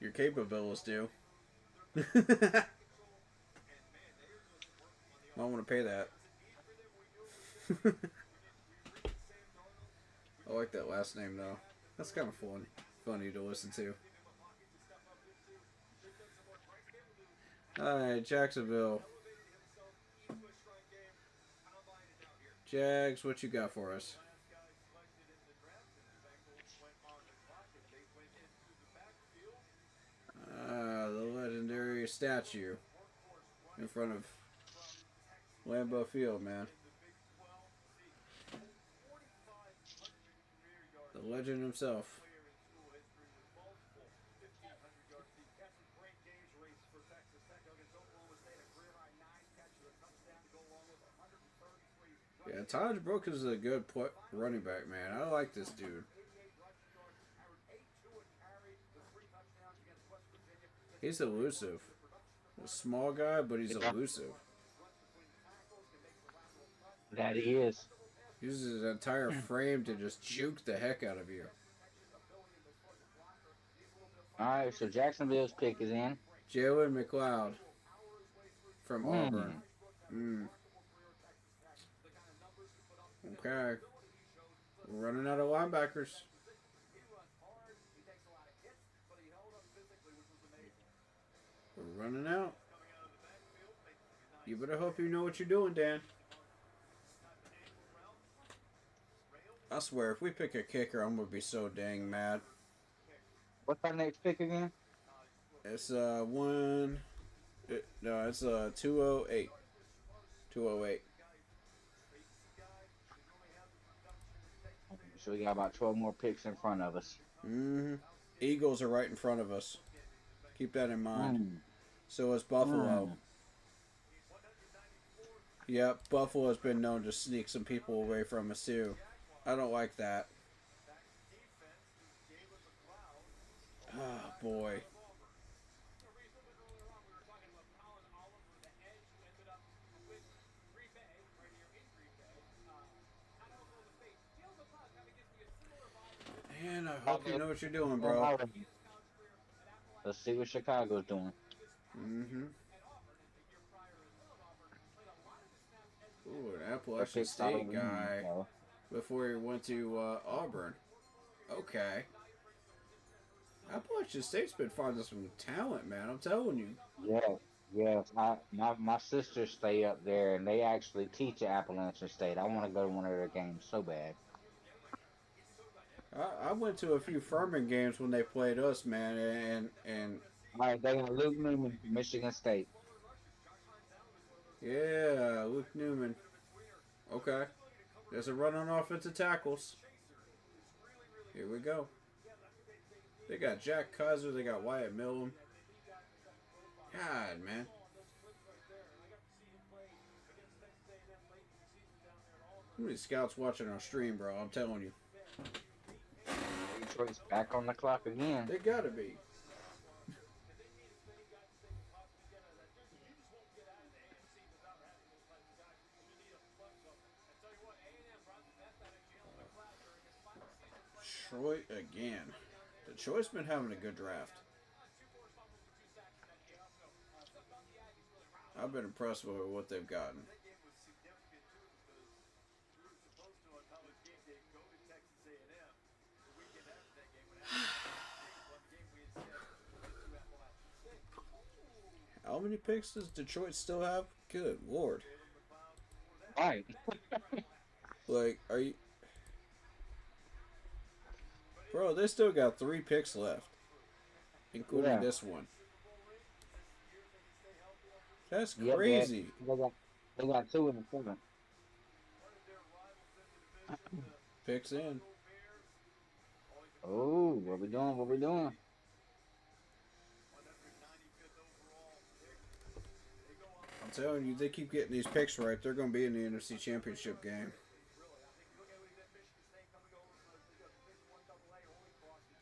Your capabilities do. I want to pay that. I like that last name though. That's kind of funny to listen to. Alright, Jacksonville. Jags, what you got for us? create a statue in front of Lambeau Field, man. The legend himself. Yeah, Taj Brooks is a good running back, man. I like this dude. He's elusive. A small guy, but he's elusive. That he is. Uses his entire frame to just juke the heck out of you. Alright, so Jacksonville's pick is in. Jalen McLeod from Auburn. Okay. We're running out of linebackers. We're running out. You better hope you know what you're doing, Dan. I swear, if we pick a kicker, I'm gonna be so dang mad. What's our next pick again? It's 208. 208. So we got about 12 more picks in front of us. Eagles are right in front of us. Keep that in mind. So is Buffalo. Yep, Buffalo has been known to sneak some people away from us too. I don't like that. Oh boy. Man, I hope you know what you're doing, bro. Let's see what Chicago's doing. Ooh, an Appalachian State guy before he went to Auburn. Okay. Appalachian State's been finding some talent, man. I'm telling you. Yeah. My sisters stay up there, and they actually teach at Appalachian State. I want to go to one of their games so bad. I went to a few Furman games when they played us, man, and all right, they got Luke Newman, Michigan State. Yeah, Luke Newman. Okay. There's a run on offensive tackles. Here we go. They got Jack Kaiser. They got Wyatt Millen. God, man. How many scouts watching our stream, bro? I'm telling you. Detroit's back on the clock again. They gotta be. Detroit again. Detroit's been having a good draft. I've been impressed with what they've gotten. How many picks does Detroit still have? Good Lord. Right. Like, are you... Bro, they still got 3 picks left. Including this one. That's crazy. They got 2 in the 7th. Picks in. Oh, what we doing? I'm telling you, they keep getting these picks right. They're going to be in the NFC Championship game.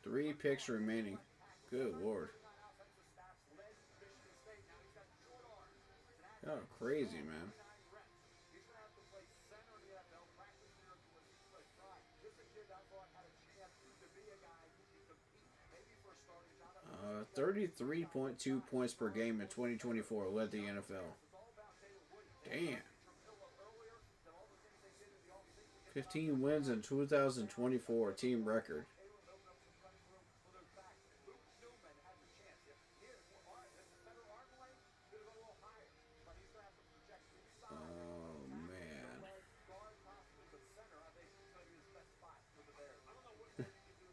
3 picks remaining. Good Lord. Oh, crazy, man. Uh, 33.2 points per game in 2024 led the NFL. Damn. 15 wins in 2024, team record. Oh, man.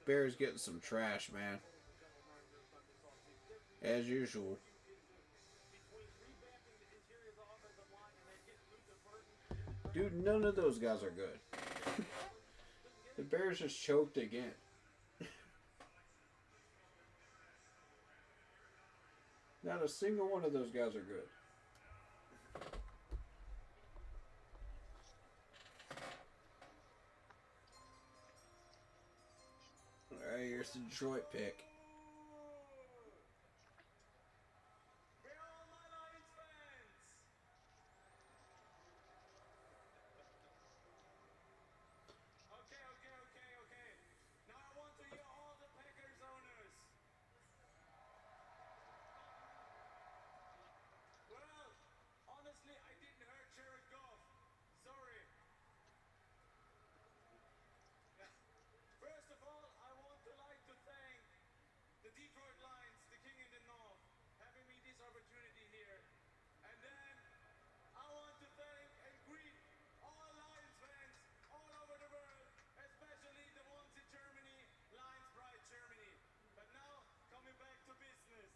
Bears getting some trash, man. As usual. Dude, none of those guys are good. The Bears just choked again. Not a single one of those guys are good. Alright, here's the Detroit pick. Okay. Now I want to hear all the Packers owners. Well, honestly, I didn't hurt Jared Goff. Sorry. First of all, I want to thank the Detroit Lions, the king in the north, having me this opportunity here. And then I want to thank and greet all Lions fans all over the world, especially the ones in Germany, Lions Pride Germany. But now, coming back to business.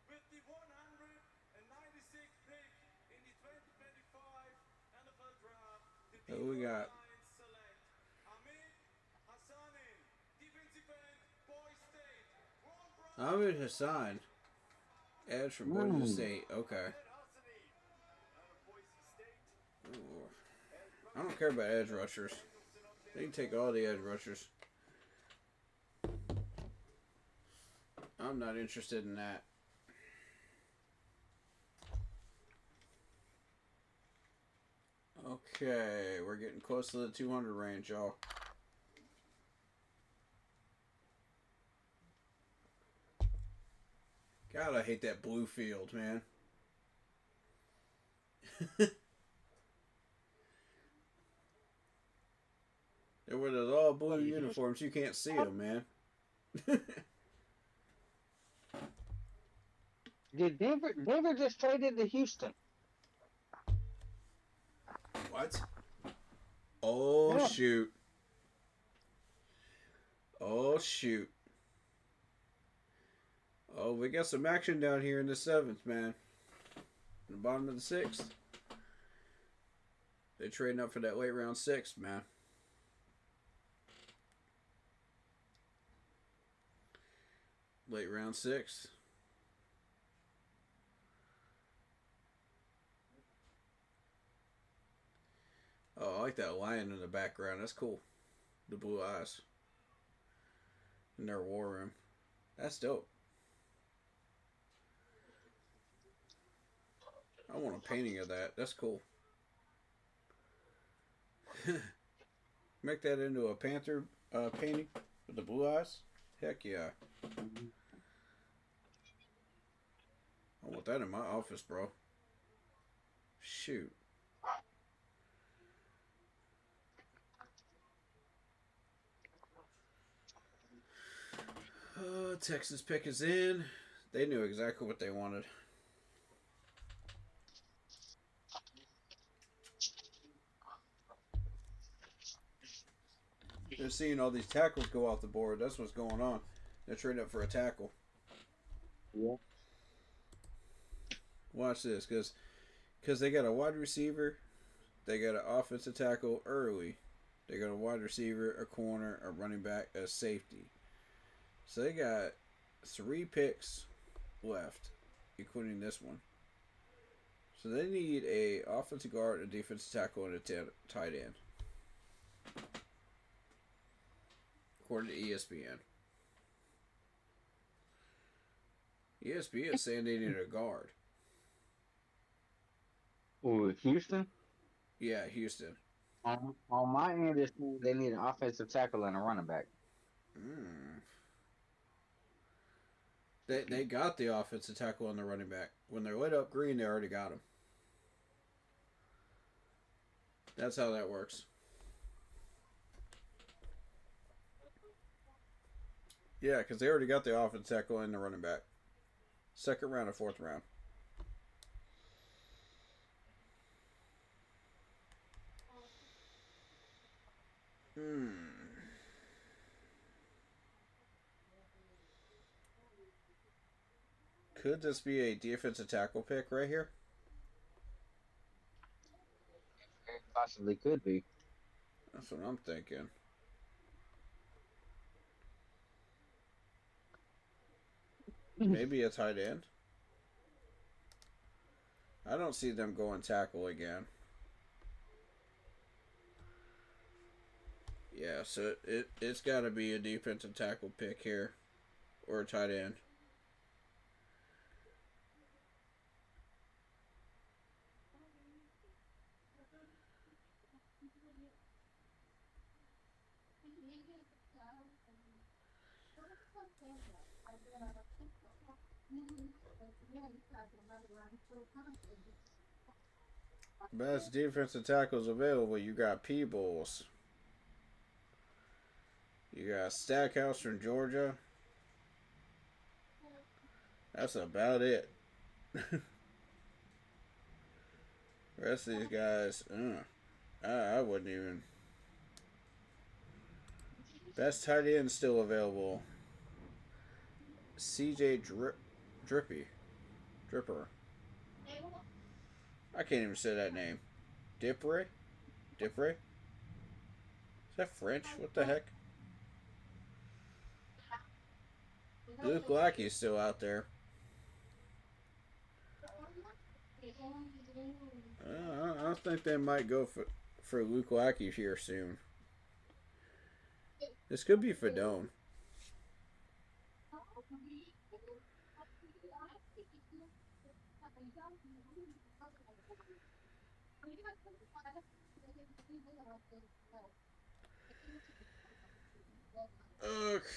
With the 196th pick in the 2025 NFL Draft, the Who we got? Lions select Ahmed Hassanin, defensive end, Boise State. Ahmed Hassan. Edge from Boise State. Okay. Ooh. I don't care about edge rushers. They can take all the edge rushers. I'm not interested in that. Okay, we're getting close to the 200 range, y'all. God, I hate that blue field, man. They're with those all blue uniforms. You can't see them, man. Did Denver just traded to Houston? What? Oh, Yeah. shoot. Oh, shoot. Oh, we got some action down here in the 7th, man. In the bottom of the 6th. They're trading up for that late round 6th, man. Late round 6th. Oh, I like that lion in the background. That's cool. The blue eyes. In their war room. That's dope. I want a painting of that. That's cool. Make that into a panther painting with the blue eyes. Heck yeah. I want that in my office, bro. Shoot. Texas pick is in. They knew exactly what they wanted. They're seeing all these tackles go off the board. That's what's going on. They're trading up for a tackle. Yeah. Watch this, because they got a wide receiver, they got an offensive tackle early, they got a wide receiver, a corner, a running back, a safety. So they got 3 picks left, including this one. So they need a offensive guard, a defensive tackle, and a tight end. According to ESPN. ESPN is saying they need a guard. Oh, Houston? Yeah, Houston. On my end, it's they need an offensive tackle and a running back. They got the offensive tackle and the running back. When they're lit up green, they already got him. That's how that works. Yeah, because they already got the offensive tackle and the running back. 2nd round or 4th round. Could this be a defensive tackle pick right here? If I possibly could be. That's what I'm thinking. Maybe a tight end. I don't see them going tackle again. Yeah, so it's got to be a defensive tackle pick here, or a tight end. Best defensive tackles available. You got Peebles. You got Stackhouse from Georgia. That's about it. Rest of these guys, I wouldn't even. Best tight end still available. CJ Dripper. I can't even say that name. Dipre? Is that French? What the heck? Luke Lackey's still out there. I think they might go for Luke Lackey here soon. This could be Fedone.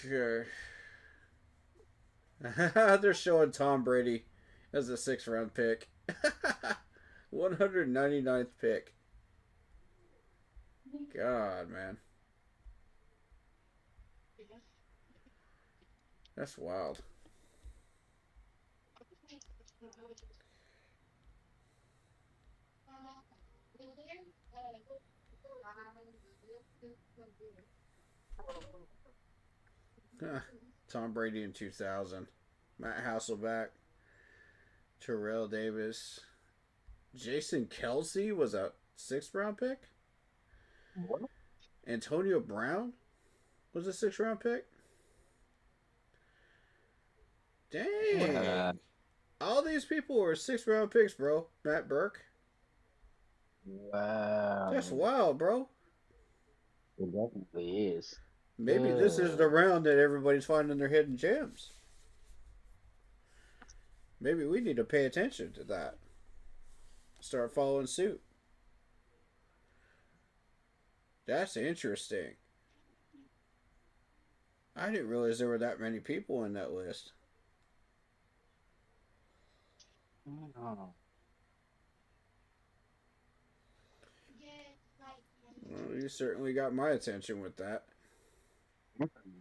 Okay. They're showing Tom Brady as a 6th round pick. 199th pick. God, man. That's wild. Tom Brady in 2000. Matt Hasselbeck. Terrell Davis. Jason Kelsey was a 6th round pick? What? Antonio Brown was a 6th round pick? Dang. All these people were 6th round picks, bro. Matt Burke. Wow. That's wild, bro. It definitely is. Maybe this is the round that everybody's finding their hidden gems. Maybe we need to pay attention to that. Start following suit. That's interesting. I didn't realize there were that many people in that list. Oh. Well, you certainly got my attention with that.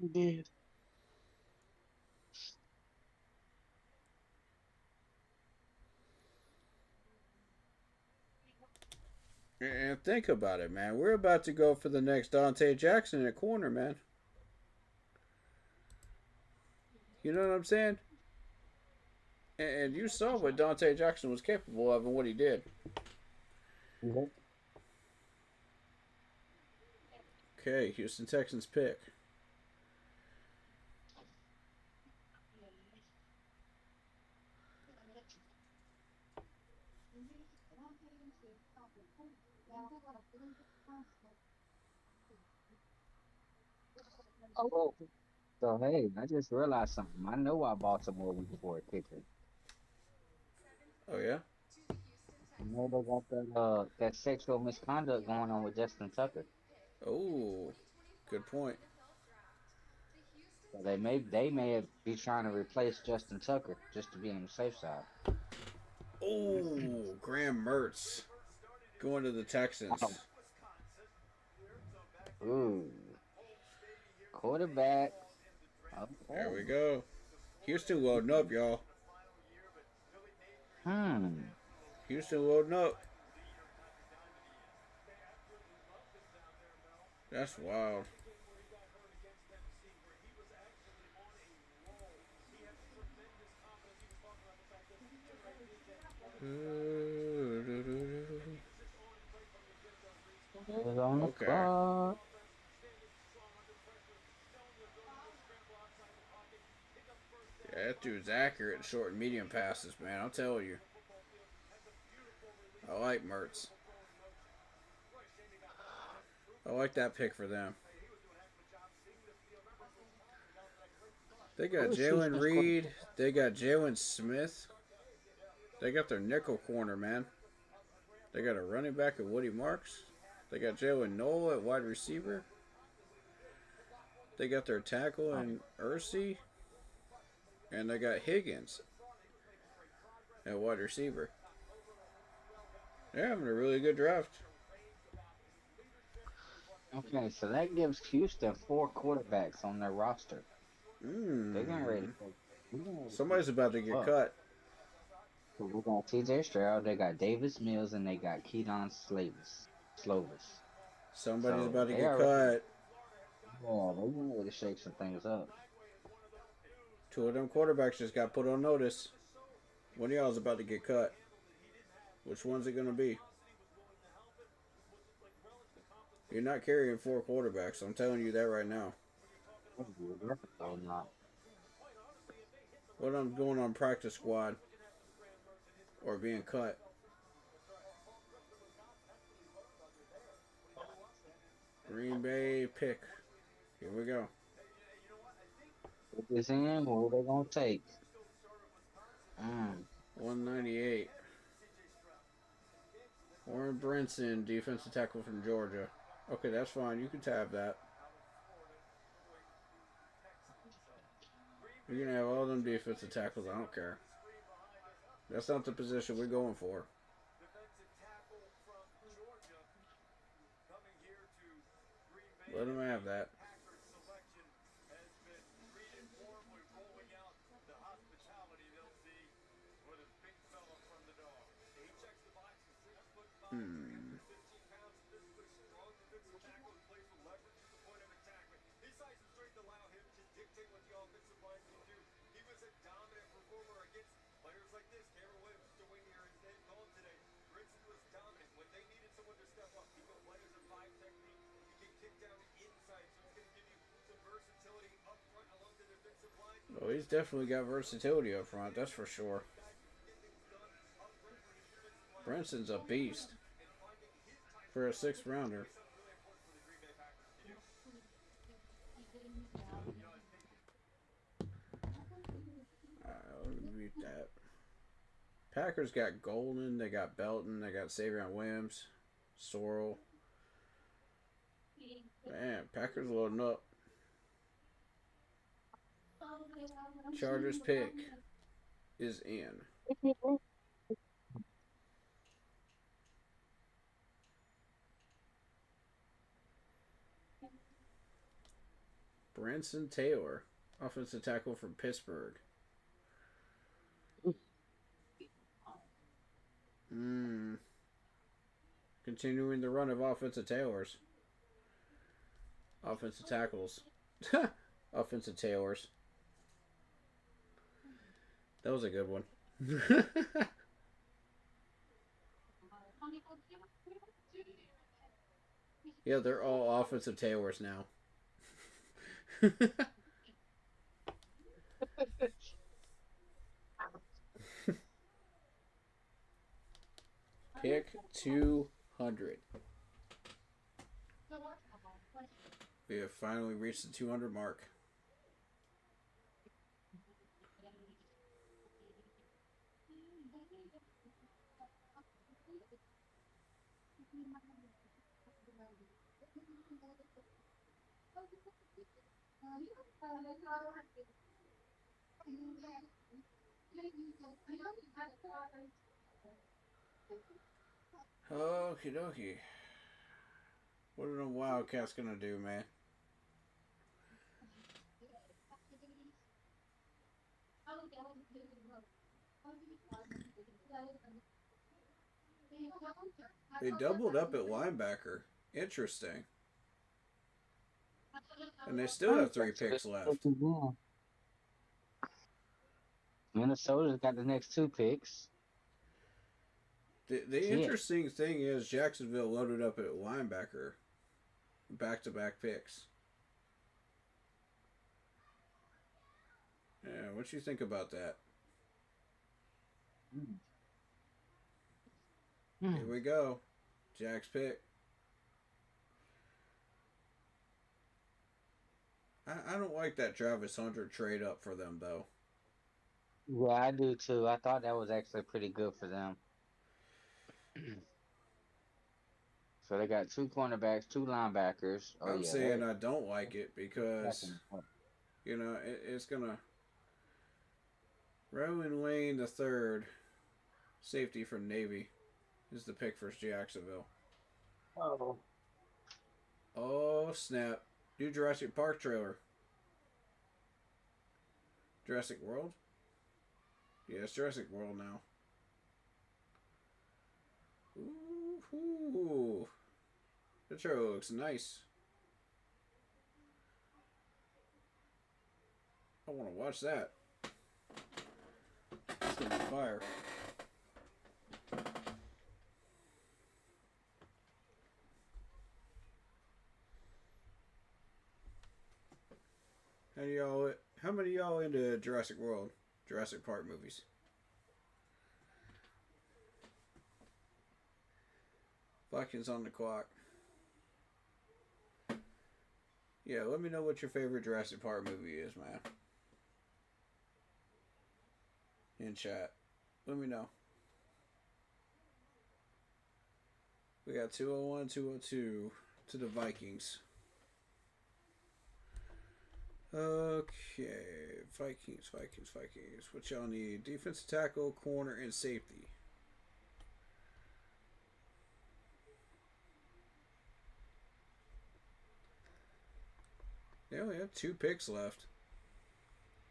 You did. And think about it, man. We're about to go for the next Dante Jackson at corner, man. You know what I'm saying? And you saw what Dante Jackson was capable of and what he did. Mm-hmm. Okay, Houston Texans pick. Oh. So hey, I just realized something. I know why Baltimore was for a kicker. Oh yeah? I know they got that sexual misconduct going on with Justin Tucker. Oh, good point. So they may be trying to replace Justin Tucker just to be on the safe side. Oh, Graham Mertz going to the Texans. Oh. Ooh. Quarterback. Okay. There we go. Houston loading up, y'all. Houston loading up. That's wild. Is on the Okay. clock. Yeah, that dude's accurate in short and medium passes, man. I'll tell you. I like Mertz. I like that pick for them. They got Who's Jalen Houston's Reed. They got Jalen Smith. They got their nickel corner, man. They got a running back at Woody Marks. They got Jalen Noel at wide receiver. They got their tackle in Ursi. And they got Higgins at wide receiver. They're having a really good draft. Okay, so that gives Houston 4 quarterbacks on their roster. They're getting ready. Somebody's about to get cut. So we got TJ Stroud, they got Davis Mills, and they got Keaton Slovis. Somebody's So about to they get already- cut. Yeah, they're getting ready to shake some things up. 2 of them quarterbacks just got put on notice. One of y'all is about to get cut. Which one's it going to be? You're not carrying 4 quarterbacks. I'm telling you that right now. Oh, not. What I'm going on practice squad or being cut. Green Bay pick. Here we go. Put this in, what are they going to take? 198. Warren Brinson, defensive tackle from Georgia. Okay, that's fine. You can tab that. You're going to have all them defensive tackles. I don't care. That's not the position we're going for. Let them have that. Oh, he's definitely got versatility up front, that's for sure. Brinson's a beast for a 6th rounder. Let me mute that. Packers got Golden, they got Belton, they got Savion Williams, Sorrell. Man, Packers loading up. Chargers pick is in. Branson Taylor, offensive tackle from Pittsburgh. Continuing the run of offensive tailors. Offensive tackles. Offensive tailors. That was a good one. Yeah, they're all offensive tailors now. Pick 200. We have finally reached the 200 mark. Okie dokie. What are the Wildcats gonna do, man? They doubled up at linebacker. Interesting. And they still have 3 picks left. Minnesota's got the next 2 picks. The Shit. interesting thing is Jacksonville loaded up at linebacker, back-to-back picks. Yeah, what you think about that? Here we go, Jack's pick. I don't like that Travis Hunter trade up for them though. Yeah, I do too. I thought that was actually pretty good for them. So they got 2 cornerbacks, 2 linebackers. Oh I'm yeah, saying that- I don't like it because that's important. you know it's gonna. Rowan Wayne the third, safety from Navy, is the pick for Jacksonville. Oh. Oh snap! New Jurassic Park trailer. Jurassic World? Yeah, it's Jurassic World now. Ooh, the trailer looks nice. I want to watch that. It's gonna be fire. How many of y'all into Jurassic World, Jurassic Park movies? Vikings on the clock. Yeah, let me know what your favorite Jurassic Park movie is, man. In chat. Let me know. We got 201, 202 to the Vikings. Okay, Vikings. What y'all need? Defensive tackle, corner, and safety. They only have 2 picks left.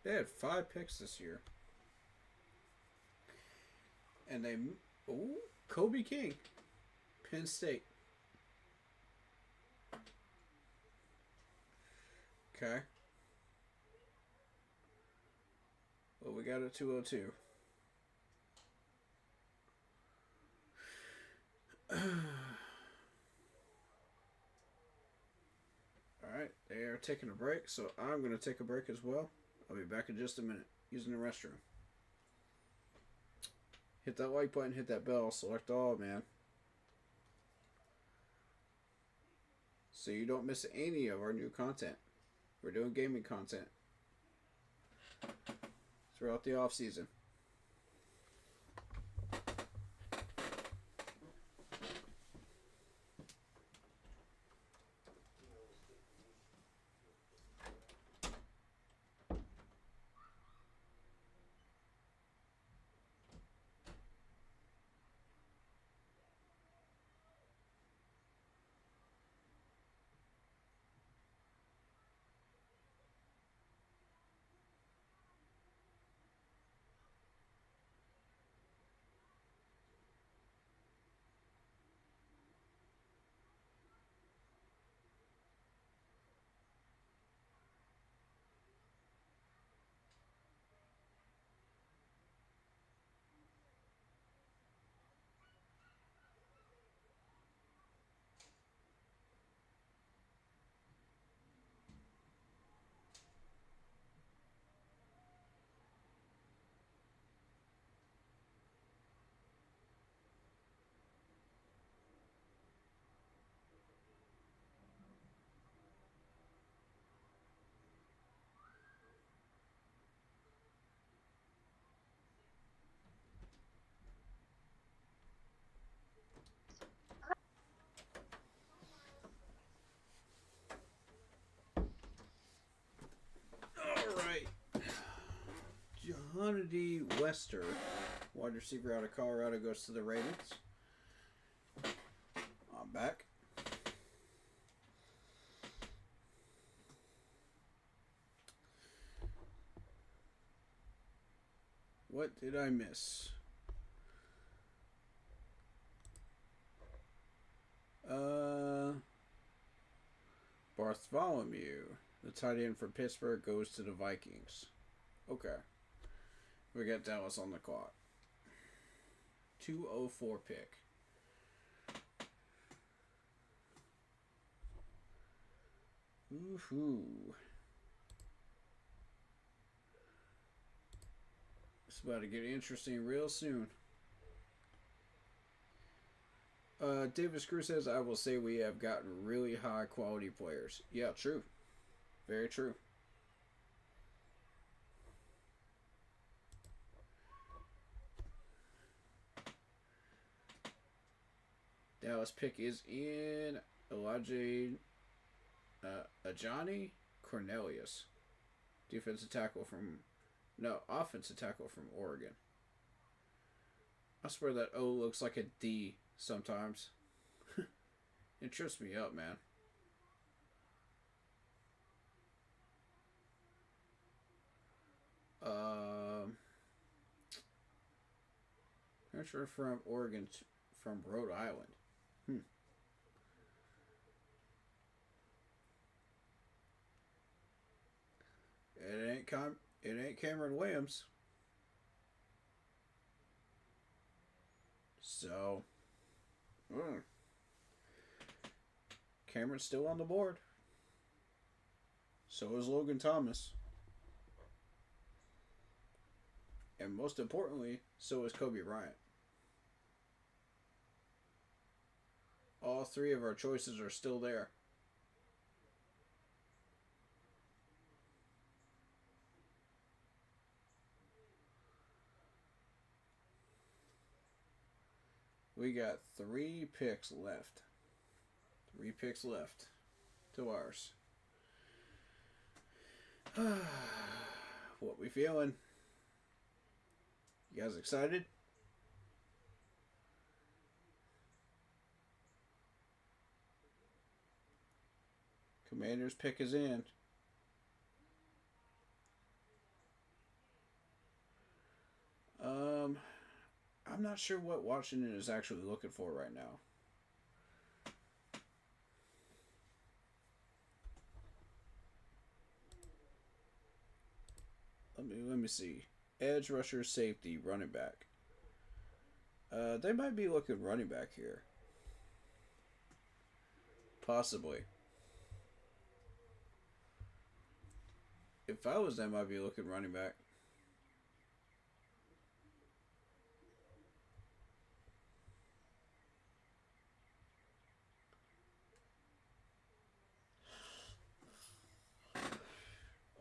They had 5 picks this year. And they... Ooh, Kobe King. Penn State. Okay. Well, we got a 202. Alright, they are taking a break, so I'm going to take a break as well. I'll be back in just a minute, using the restroom. Hit that like button, hit that bell, select all, man. So you don't miss any of our new content. We're doing gaming content throughout the off season. Johnny Wester, wide receiver out of Colorado, goes to the Ravens. I'm back. What did I miss? Bartholomew, the tight end for Pittsburgh, goes to the Vikings. Okay. We got Dallas on the clock. 204 pick. Woohoo. It's about to get interesting real soon. Davis Cruz says, I will say we have gotten really high quality players. Yeah, true. Very true. Dallas pick is in Elijah Ajani Cornelius. Offensive tackle from Oregon. I swear that O looks like a D sometimes. It trips me up, man. Transfer from Oregon from Rhode Island. It ain't Cameron Williams. So, Cameron's still on the board. So is Logan Thomas. And most importantly, so is Kobe Bryant. All three of our choices are still there. We got 3 picks left. 3 picks left to ours. What we feeling? You guys excited? Commander's pick is in. I'm not sure what Washington is actually looking for right now. Let me see. Edge rusher, safety, running back. They might be looking running back here. Possibly. If I was them, I'd be looking running back.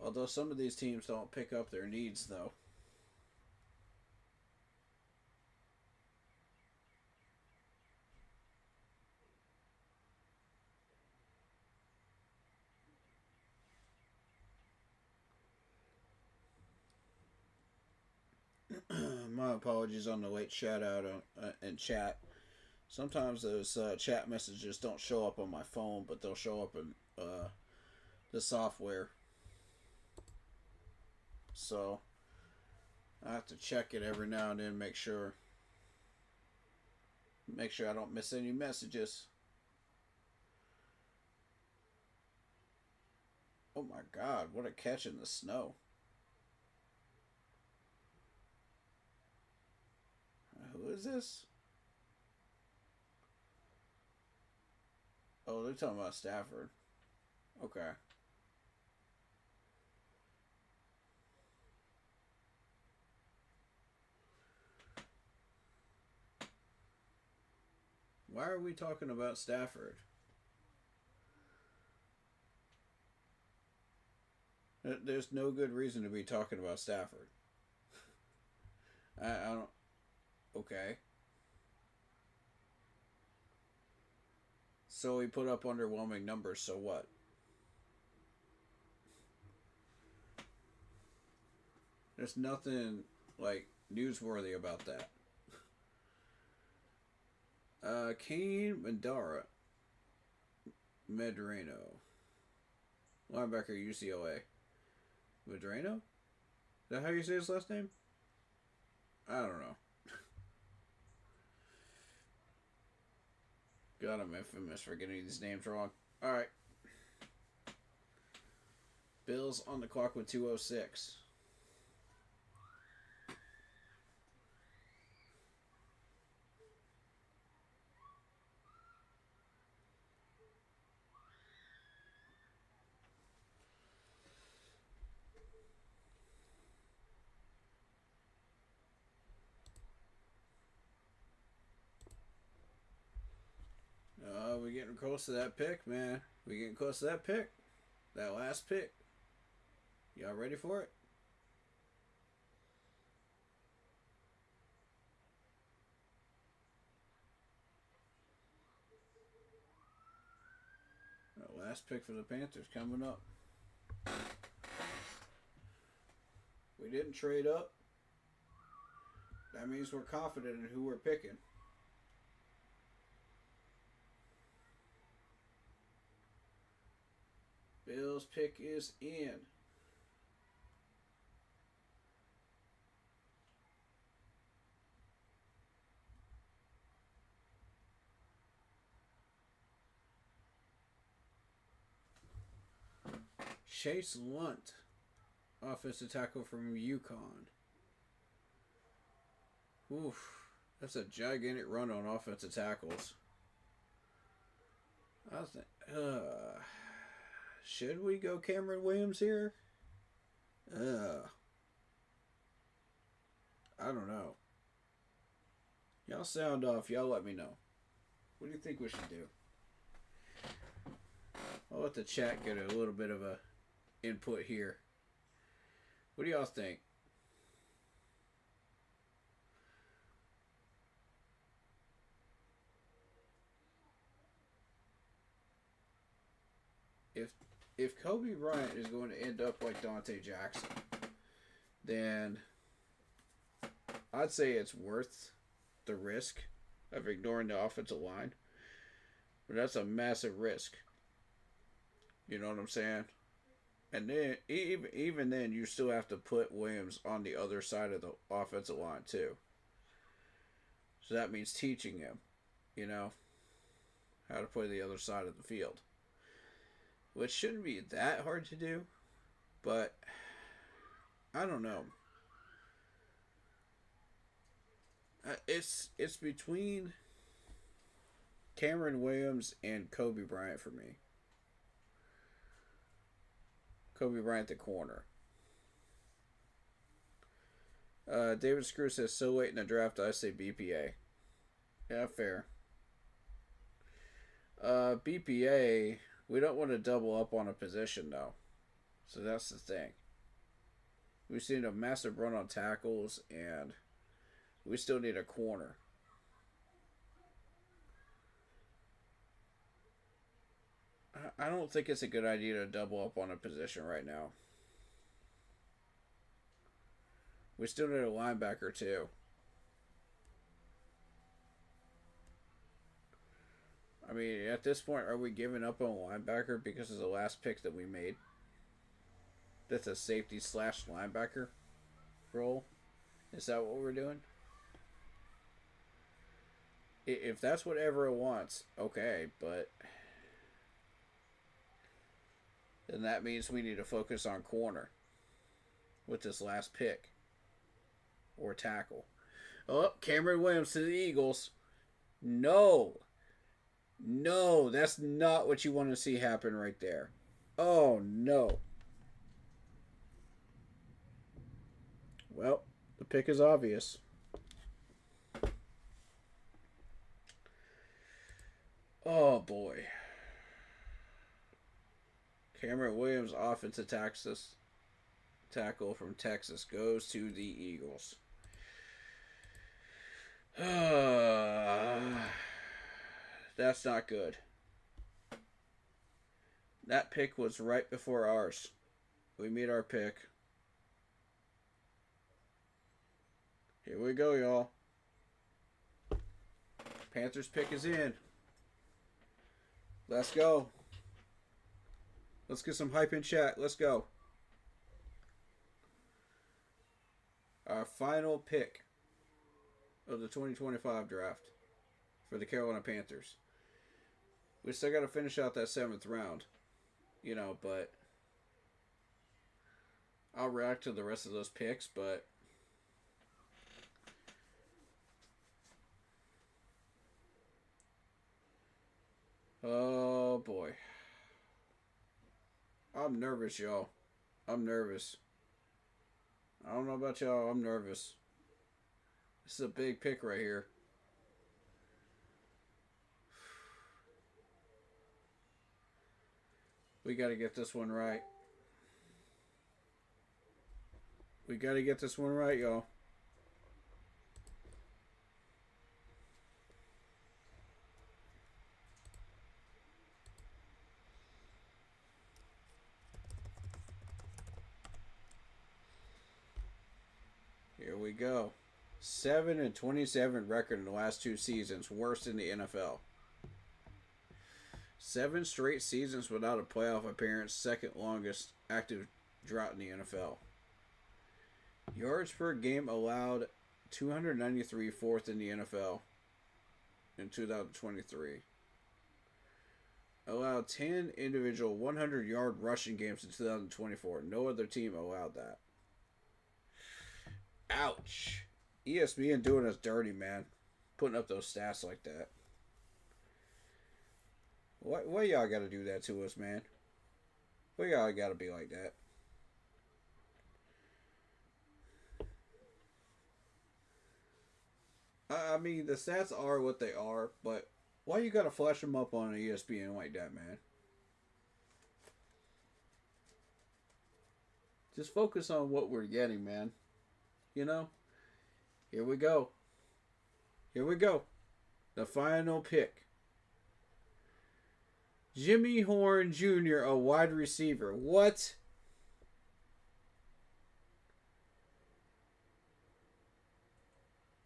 Although some of these teams don't pick up their needs, though. My apologies on the late shout out in chat. Sometimes those chat messages don't show up on my phone, but they'll show up in the software. So I have to check it every now and then, make sure I don't miss any messages. Oh my God, what a catch in the snow. Who is this? Oh, they're talking about Stafford. Okay. Why are we talking about Stafford? There's no good reason to be talking about Stafford. I don't... Okay. So he put up underwhelming numbers, so what? There's nothing, like, newsworthy about that. Kane Medrano. Linebacker, UCLA. Medrano? Is that how you say his last name? I don't know. God, I'm infamous for getting these names wrong. Alright. Bills on the clock with 2:06. getting close to that pick, man. We getting close to that pick. That last pick. Y'all ready for it? The last pick for the Panthers coming up. We didn't trade up. That means we're confident in who we're picking. Bill's pick is in. Chase Lunt, offensive tackle from UConn. Oof, that's a gigantic run on offensive tackles. I think, should we go Cameron Williams here? I don't know. Y'all sound off. Y'all let me know. What do you think we should do? I'll let the chat get a little bit of a input here. What do y'all think? If Kobe Bryant is going to end up like Dante Jackson, then I'd say it's worth the risk of ignoring the offensive line. But that's a massive risk. You know what I'm saying? And then even then, you still have to put Williams on the other side of the offensive line too. So that means teaching him, you know, how to play the other side of the field. Which shouldn't be that hard to do, but I don't know. It's between Cameron Williams and Kobe Bryant for me. Kobe Bryant, the corner. David Screw says, so late in the draft, I say BPA. Yeah, fair. BPA, we don't want to double up on a position, though. So that's the thing. We've seen a massive run on tackles, and we still need a corner. I don't think it's a good idea to double up on a position right now. We still need a linebacker, too. I mean, at this point, are we giving up on a linebacker because of the last pick that we made? That's a safety / linebacker role? Is that what we're doing? If that's what Everett wants, okay, but then that means we need to focus on corner with this last pick or tackle. Oh, Cameron Williams to the Eagles. No, that's not what you want to see happen right there. Oh, no. Well, the pick is obvious. Oh, boy. Cameron Williams, offensive tackle from Texas, goes to the Eagles. That's not good. That pick was right before ours. We made our pick. Here we go, y'all. Panthers pick is in. Let's go. Let's get some hype in chat. Let's go. Our final pick of the 2025 draft for the Carolina Panthers. We still got to finish out that 7th round, you know, but I'll react to the rest of those picks, but oh boy. I'm nervous, y'all. I'm nervous. I don't know about y'all. I'm nervous. This is a big pick right here. We got to get this one right. We got to get this one right, y'all. Here we go. 7-27 record in the last 2 seasons, worst in the NFL. 7 straight seasons without a playoff appearance, second longest active drought in the NFL. Yards per game allowed, 293, fourth in the NFL in 2023. Allowed 10 individual 100-yard rushing games in 2024. No other team allowed that. Ouch. ESPN doing us dirty, man. Putting up those stats like that. Why y'all gotta do that to us, man? Why y'all gotta be like that? I mean, the stats are what they are, but why you gotta flash them up on ESPN like that, man? Just focus on what we're getting, man. You know? Here we go. Here we go. The final pick. Jimmy Horn Jr., a wide receiver. What?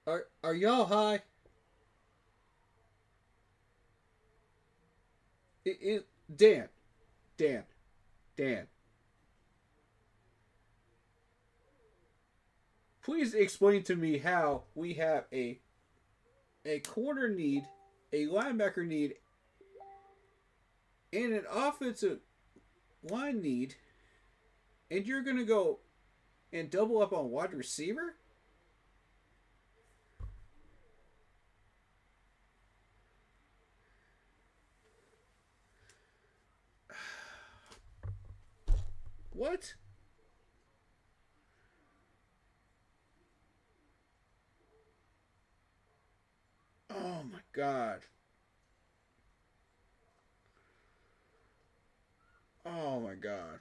Are y'all high? Dan. Please explain to me how we have a corner need, a linebacker need, and an offensive line need, and you're going to go and double up on wide receiver? What? Oh my God. Oh my God.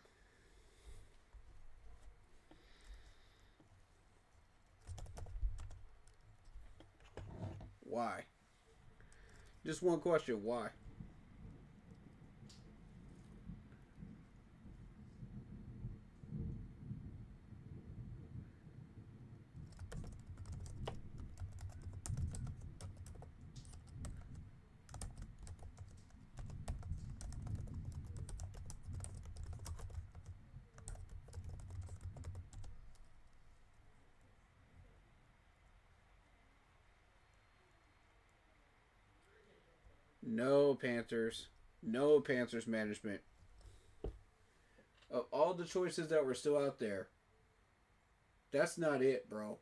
Why? Just one question. Why? No Panthers. No Panthers management. Of all the choices that were still out there, that's not it, bro.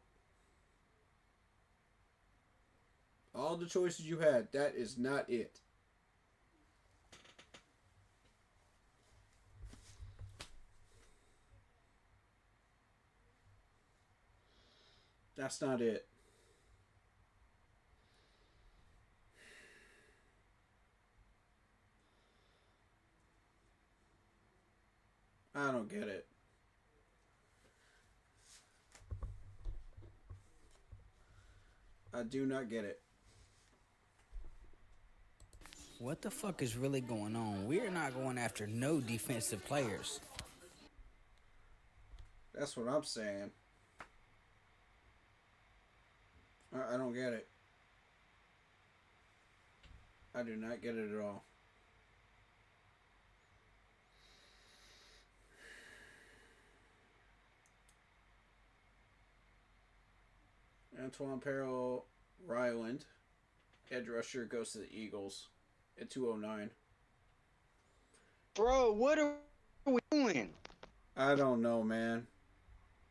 All the choices you had, that is not it. That's not it. I don't get it. I do not get it. What the fuck is really going on? We're not going after no defensive players. That's what I'm saying. I don't get it. I do not get it at all. Antoine Perel Ryland, edge rusher, goes to the Eagles at 209. Bro, what are we doing? I don't know, man.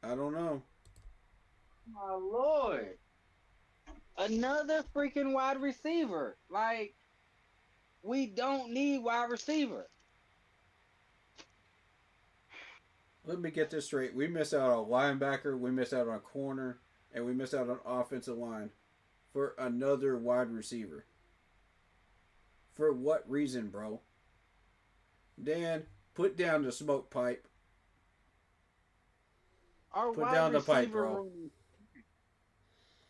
I don't know. My Lord. Another freaking wide receiver. Like, we don't need wide receiver. Let me get this straight. We missed out on a linebacker, we missed out on a corner, and we missed out on offensive line for another wide receiver. For what reason, bro? Dan, Put down the smoke pipe. Our Put wide down the pipe, receiver bro. room-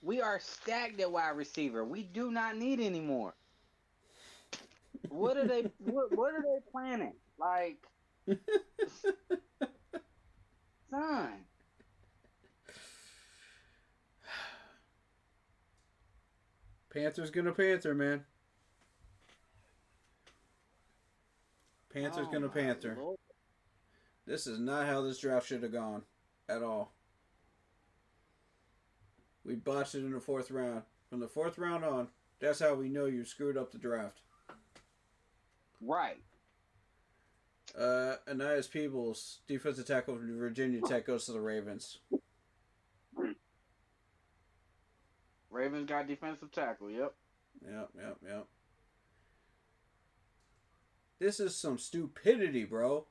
We are stacked at wide receiver. We do not need any more. What are they? What are they planning? Like, son. Panthers gonna Panther, man. Panthers Oh, gonna my Panther. Lord. This is not how this draft should have gone at all. We botched it in the 4th round. From the 4th round on, that's how we know you screwed up the draft. Right. Anais Peebles, defensive tackle from Virginia Tech, goes to the Ravens. Ravens got defensive tackle. Yep. Yep. This is some stupidity, bro.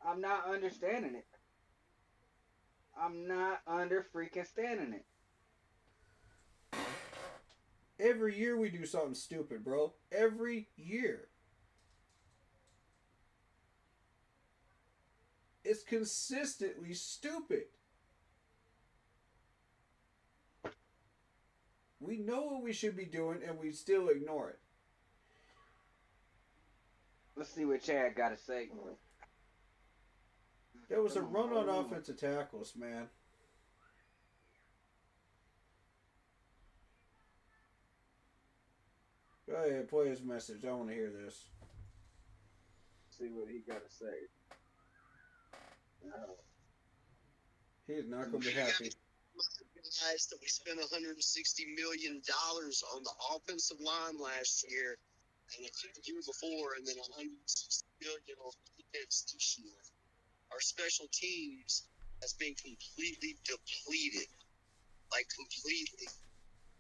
I'm not understanding it. I'm not freaking standing it. Every year we do something stupid, bro. Every year. It's consistently stupid. We know what we should be doing, and we still ignore it. Let's see what Chad got to say. There was a run on offensive tackles, man. Go ahead, play his message. I want to hear this. See what he got to say. He's not going to be happy. Guys, that we spent $160 million on the offensive line last year, and the year before, and then $160 million on defense this year. Our special teams has been completely depleted, like completely.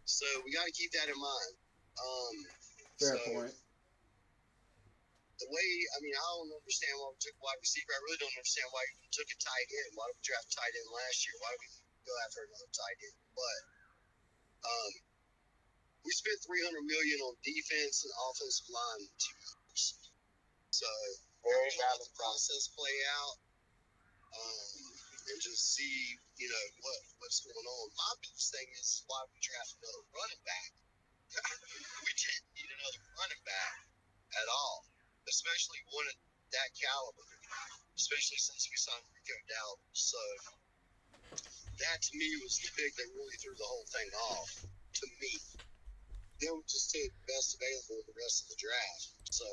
So we got to keep that in mind. Fair point. The way, I mean, I don't understand why we took wide receiver. I really don't understand why we took a tight end. Why did we draft tight end last year? Why did we go after another tight end? But we spent $300 million on defense and offensive line in 2 years. So we're going to have the process play out and just see, you know, what's going on. My biggest thing is why we drafted another running back. We didn't need another running back at all, especially one at that caliber, especially since we signed Rico Dowdle. So that to me was the pick that really threw the whole thing off to me. Then we just take the best available in the rest of the draft. So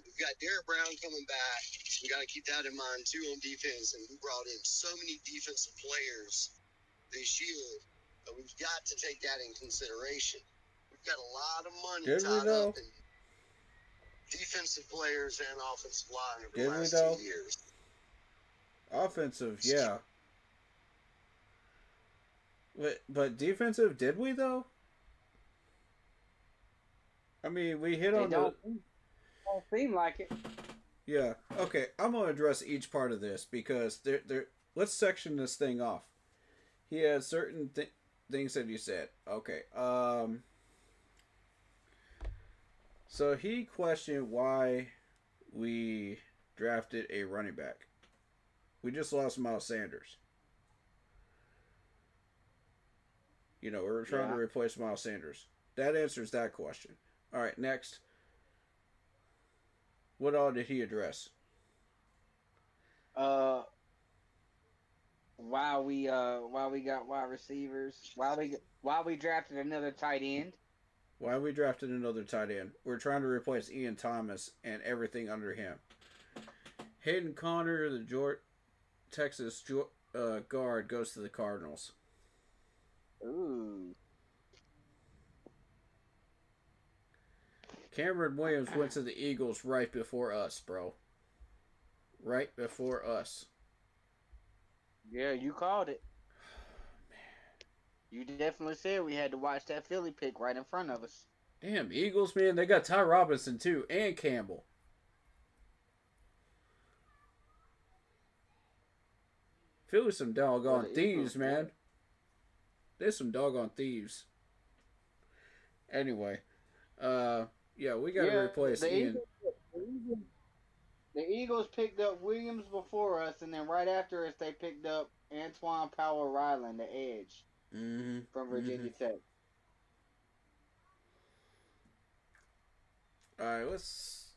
we've got Derek Brown coming back. We got to keep that in mind too on defense. And we brought in so many defensive players this year that we've got to take that in consideration. We've got a lot of money Did we, tied though? up in defensive players and offensive line over Did the we, last though? 2 years. Offensive, yeah. But defensive, did we, though? I mean, we hit on the... Don't seem like it. Yeah. Okay, I'm going to address each part of this because let's section this thing off. He had certain things that he said. Okay. So he questioned why we drafted a running back. We just lost Miles Sanders. You know, we were trying to replace Miles Sanders. That answers that question. All right, next. What all did he address? Why we got wide receivers? Why we drafted another tight end? Why we drafted another tight end? We're trying to replace Ian Thomas and everything under him. Hayden Conner, the Texas guard, goes to the Cardinals. Ooh. Cameron Williams went to the Eagles right before us, bro. Right before us. Yeah, you called it. You definitely said we had to watch that Philly pick right in front of us. Damn, Eagles, man, they got Ty Robinson too, and Campbell. Philly's some doggone thieves, man. They're some doggone thieves. Anyway, yeah, we gotta replace Ian. The Eagles picked up Williams before us, and then right after us, they picked up Antoine Powell Ryland, the edge from Virginia Tech. All right, let's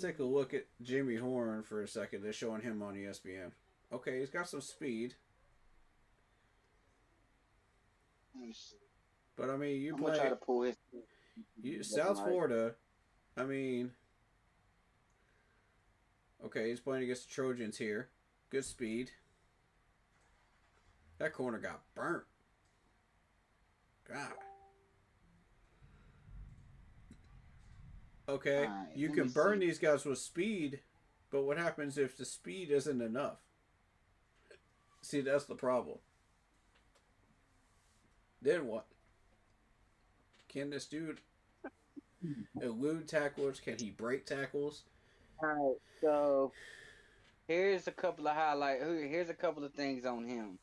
take a look at Jimmy Horn for a second. They're showing him on ESPN. Okay, he's got some speed. But I mean, you I'm gonna try to pull his. South Florida. I mean, okay, he's playing against the Trojans here. Good speed. That corner got burnt. God. Okay, Alright, you let can me burn see. these guys with speed, but what happens if the speed isn't enough? See, that's the problem. Then what? Can this dude elude tackles? Can he break tackles? Alright, so here's a couple of highlights. Here's a couple of things on him.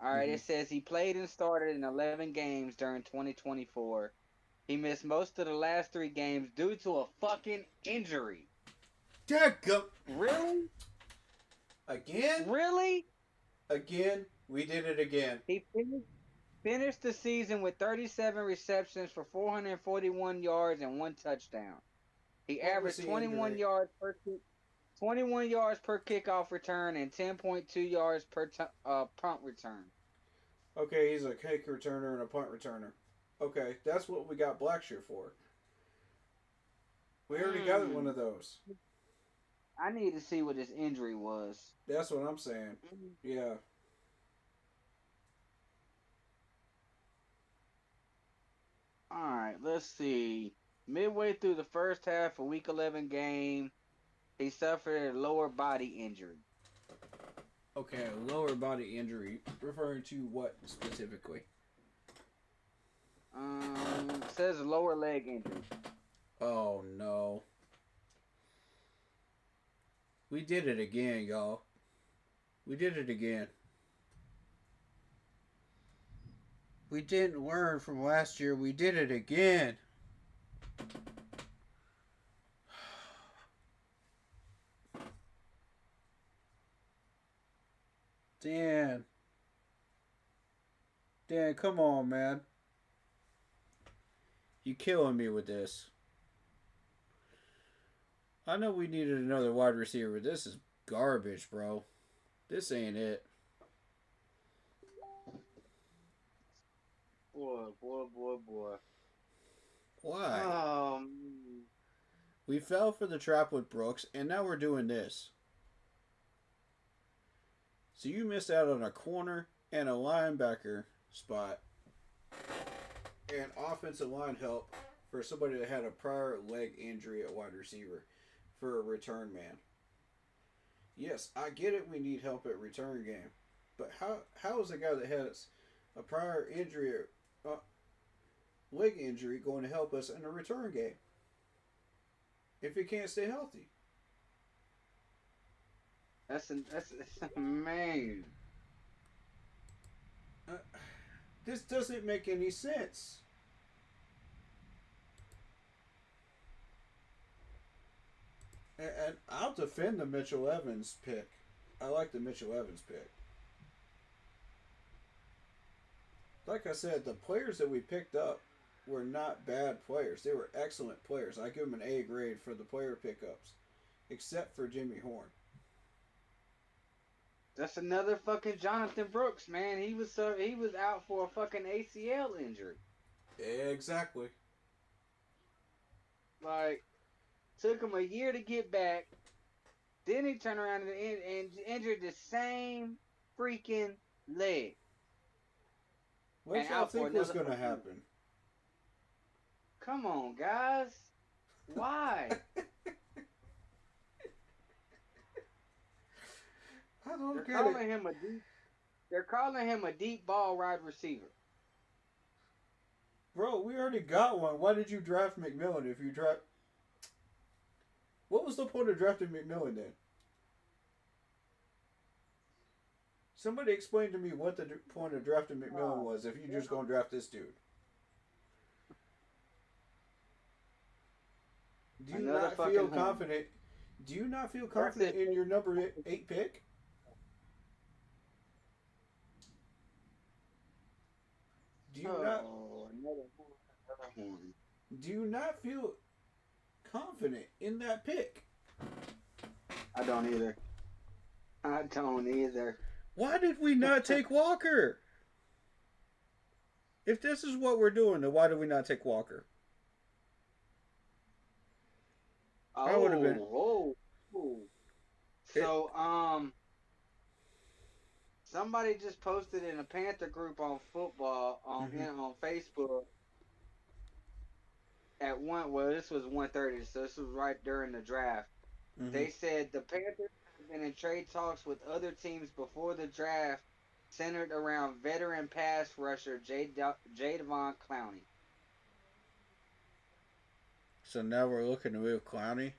Alright, it says he played and started in 11 games during 2024. He missed most of the last 3 games due to a fucking injury. Really? Again? Really? Again? We did it again. He finished the season with 37 receptions for 441 yards and 1 touchdown. He What was averaged the 21 injury? yards per 21 yards per kickoff return and 10.2 yards per punt return. Okay, he's a kick returner and a punt returner. Okay, that's what we got Blackshear for. We already got one of those. I need to see what his injury was. That's what I'm saying. Yeah. Alright, let's see. Midway through the first half of Week 11 game, he suffered a lower body injury. Okay, lower body injury. Referring to what specifically? It says lower leg injury. Oh, no. We did it again, y'all. We did it again. We didn't learn from last year. We did it again. Dan. Dan, come on, man. You killing me with this. I know we needed another wide receiver, but this is garbage, bro. This ain't it. Boy. Why? We fell for the trap with Brooks, and now we're doing this. So you missed out on a corner and a linebacker spot and offensive line help for somebody that had a prior leg injury at wide receiver for a return man. Yes, I get it. We need help at return game, but how is a guy that has a prior injury, leg injury, going to help us in a return game if he can't stay healthy? That's man. This doesn't make any sense. And I'll defend the Mitchell Evans pick. I like the Mitchell Evans pick. Like I said, the players that we picked up were not bad players. They were excellent players. I give them an A grade for the player pickups, except for Jimmy Horn. That's another fucking Jonathan Brooks, man. He was out for a fucking ACL injury. Exactly. Like, took him a year to get back. Then he turned around and injured the same freaking leg. What y'all think was going to happen? Come on, guys. Why? I don't They're get calling it. him a deep. They're calling him a deep ball wide receiver. Bro, we already got one. Why did you draft McMillan if you draft... What was the point of drafting McMillan then? Somebody explain to me what the point of drafting McMillan was if you just gonna draft this dude. Do you Another not fucking feel Horn. confident? Do you not feel confident in your number 8 pick? Do you not? Another horn. Do you not feel confident in that pick? I don't either. I don't either. Why did we not take Walker? If this is what we're doing, then why did we not take Walker? I would have been. Oh. So, somebody just posted in a Panther group on football on Facebook at one. Well, this was 1:30, so this was right during the draft. They said the Panthers have been in trade talks with other teams before the draft, centered around veteran pass rusher Jadeveon Clowney. So now we're looking to move Clowney.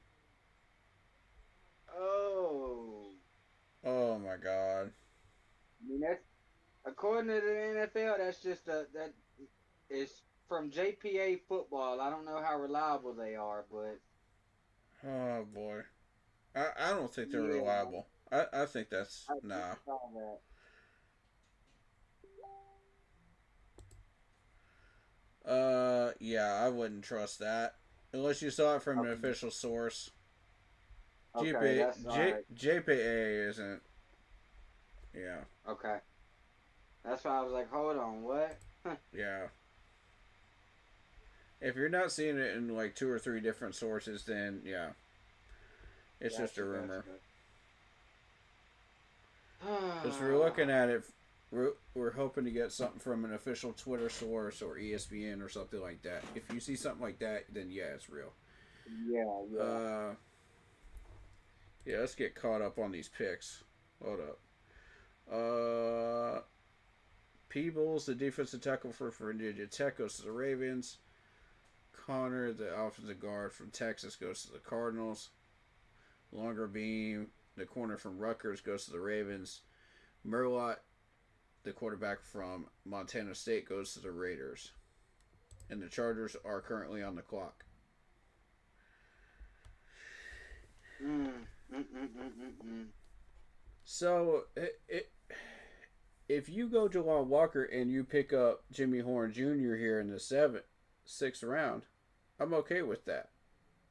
Oh my God. I mean, that's according to the NFL. That's just that is from JPA Football. I don't know how reliable they are, but oh boy, I don't think they're reliable. I think that's nah. Yeah, I wouldn't trust that unless you saw it from an official source. Okay, JPA isn't. Yeah. Okay. That's why I was like, hold on, what? Yeah. If you're not seeing it in like 2 or 3 different sources, then yeah, it's just a rumor. Because we're looking at it, we're hoping to get something from an official Twitter source or ESPN or something like that. If you see something like that, then yeah, it's real. Yeah. Yeah, let's get caught up on these picks. Hold up. Peebles, the defensive tackle for Virginia Tech, goes to the Ravens. Connor, the offensive guard from Texas, goes to the Cardinals. Longer Beam, the corner from Rutgers, goes to the Ravens. Merlot, the quarterback from Montana State, goes to the Raiders. And the Chargers are currently on the clock. So, if you go Jalon Walker and you pick up Jimmy Horn Jr. here in the 6th round, I'm okay with that.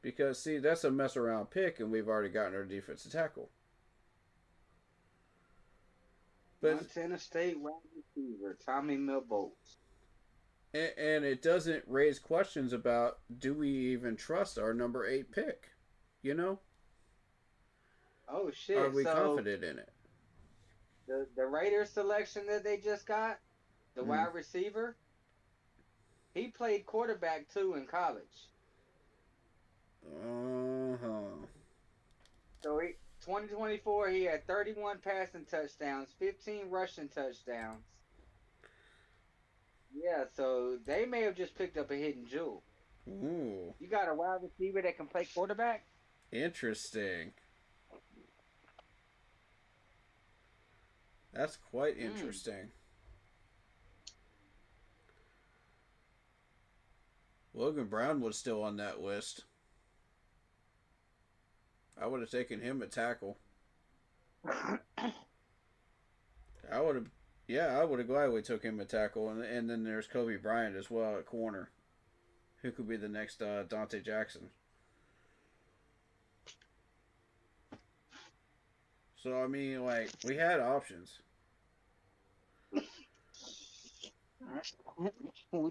Because, see, that's a mess around pick, and we've already gotten our defensive tackle. But Montana State wide receiver Tommy Milbolts. And it doesn't raise questions about, do we even trust our number 8 pick? You know? Oh, shit. Are we confident in it? The Raiders selection that they just got, the wide receiver, he played quarterback too in college. So 2024, he had 31 passing touchdowns, 15 rushing touchdowns. Yeah, so they may have just picked up a hidden jewel. Ooh. You got a wide receiver that can play quarterback? Interesting. That's quite interesting. Logan Brown was still on that list. I would have taken him at tackle. I would have gladly took him at tackle. And then there's Kobe Bryant as well at corner, who could be the next Dante Jackson. So, I mean, like, we had options. We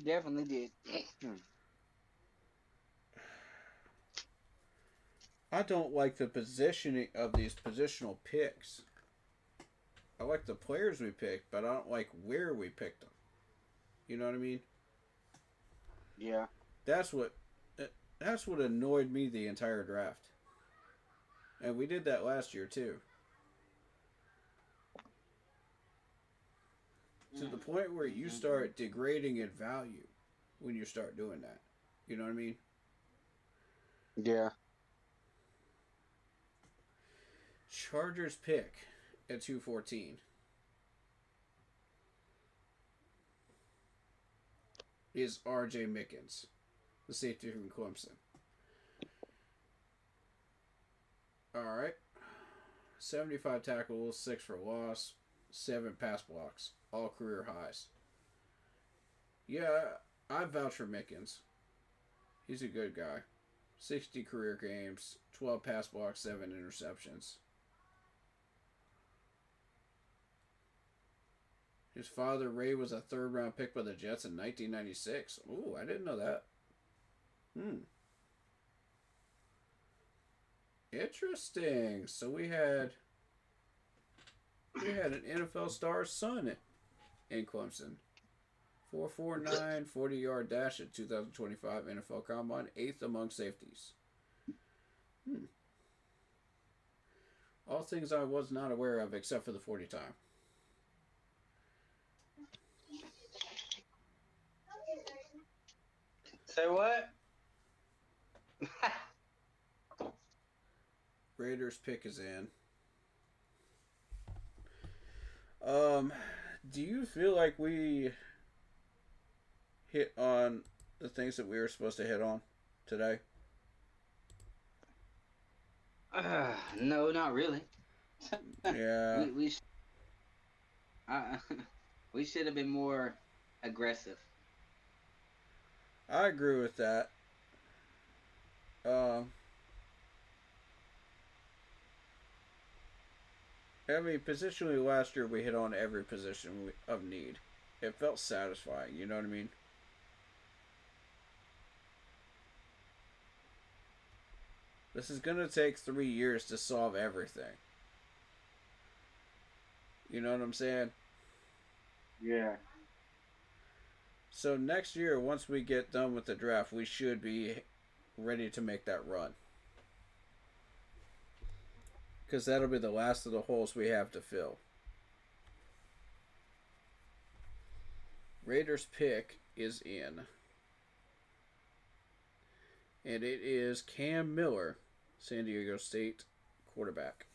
definitely did. I don't like the positioning of these positional picks. I like the players we picked, but I don't like where we picked them. You know what I mean? Yeah. That's what annoyed me the entire draft. And we did that last year, too. To the point where you start degrading in value when you start doing that. You know what I mean? Yeah. Chargers pick at 214 is R.J. Mickens, the safety from Clemson. All right. 75 tackles, 6 for loss, 7 pass blocks, all career highs. Yeah, I vouch for Mickens. He's a good guy. 60 career games, 12 pass blocks, 7 interceptions. His father, Ray, was a third-round pick by the Jets in 1996. Ooh, I didn't know that. Interesting. So we had an NFL star's son in Clemson. 4.49, 40-yard dash at 2025 NFL Combine, 8th among safeties. All things I was not aware of except for the 40 time. Say what? Raiders pick is in. Do you feel like we hit on the things that we were supposed to hit on today? No, not really. Yeah. We should have been more aggressive. I agree with that. I mean, positionally last year we hit on every position of need. It felt satisfying, you know what I mean? This is going to take 3 years to solve everything. You know what I'm saying? Yeah. So next year, once we get done with the draft, we should be ready to make that run. Because that'll be the last of the holes we have to fill. Raiders pick is in. And it is Cam Miller, San Diego State quarterback.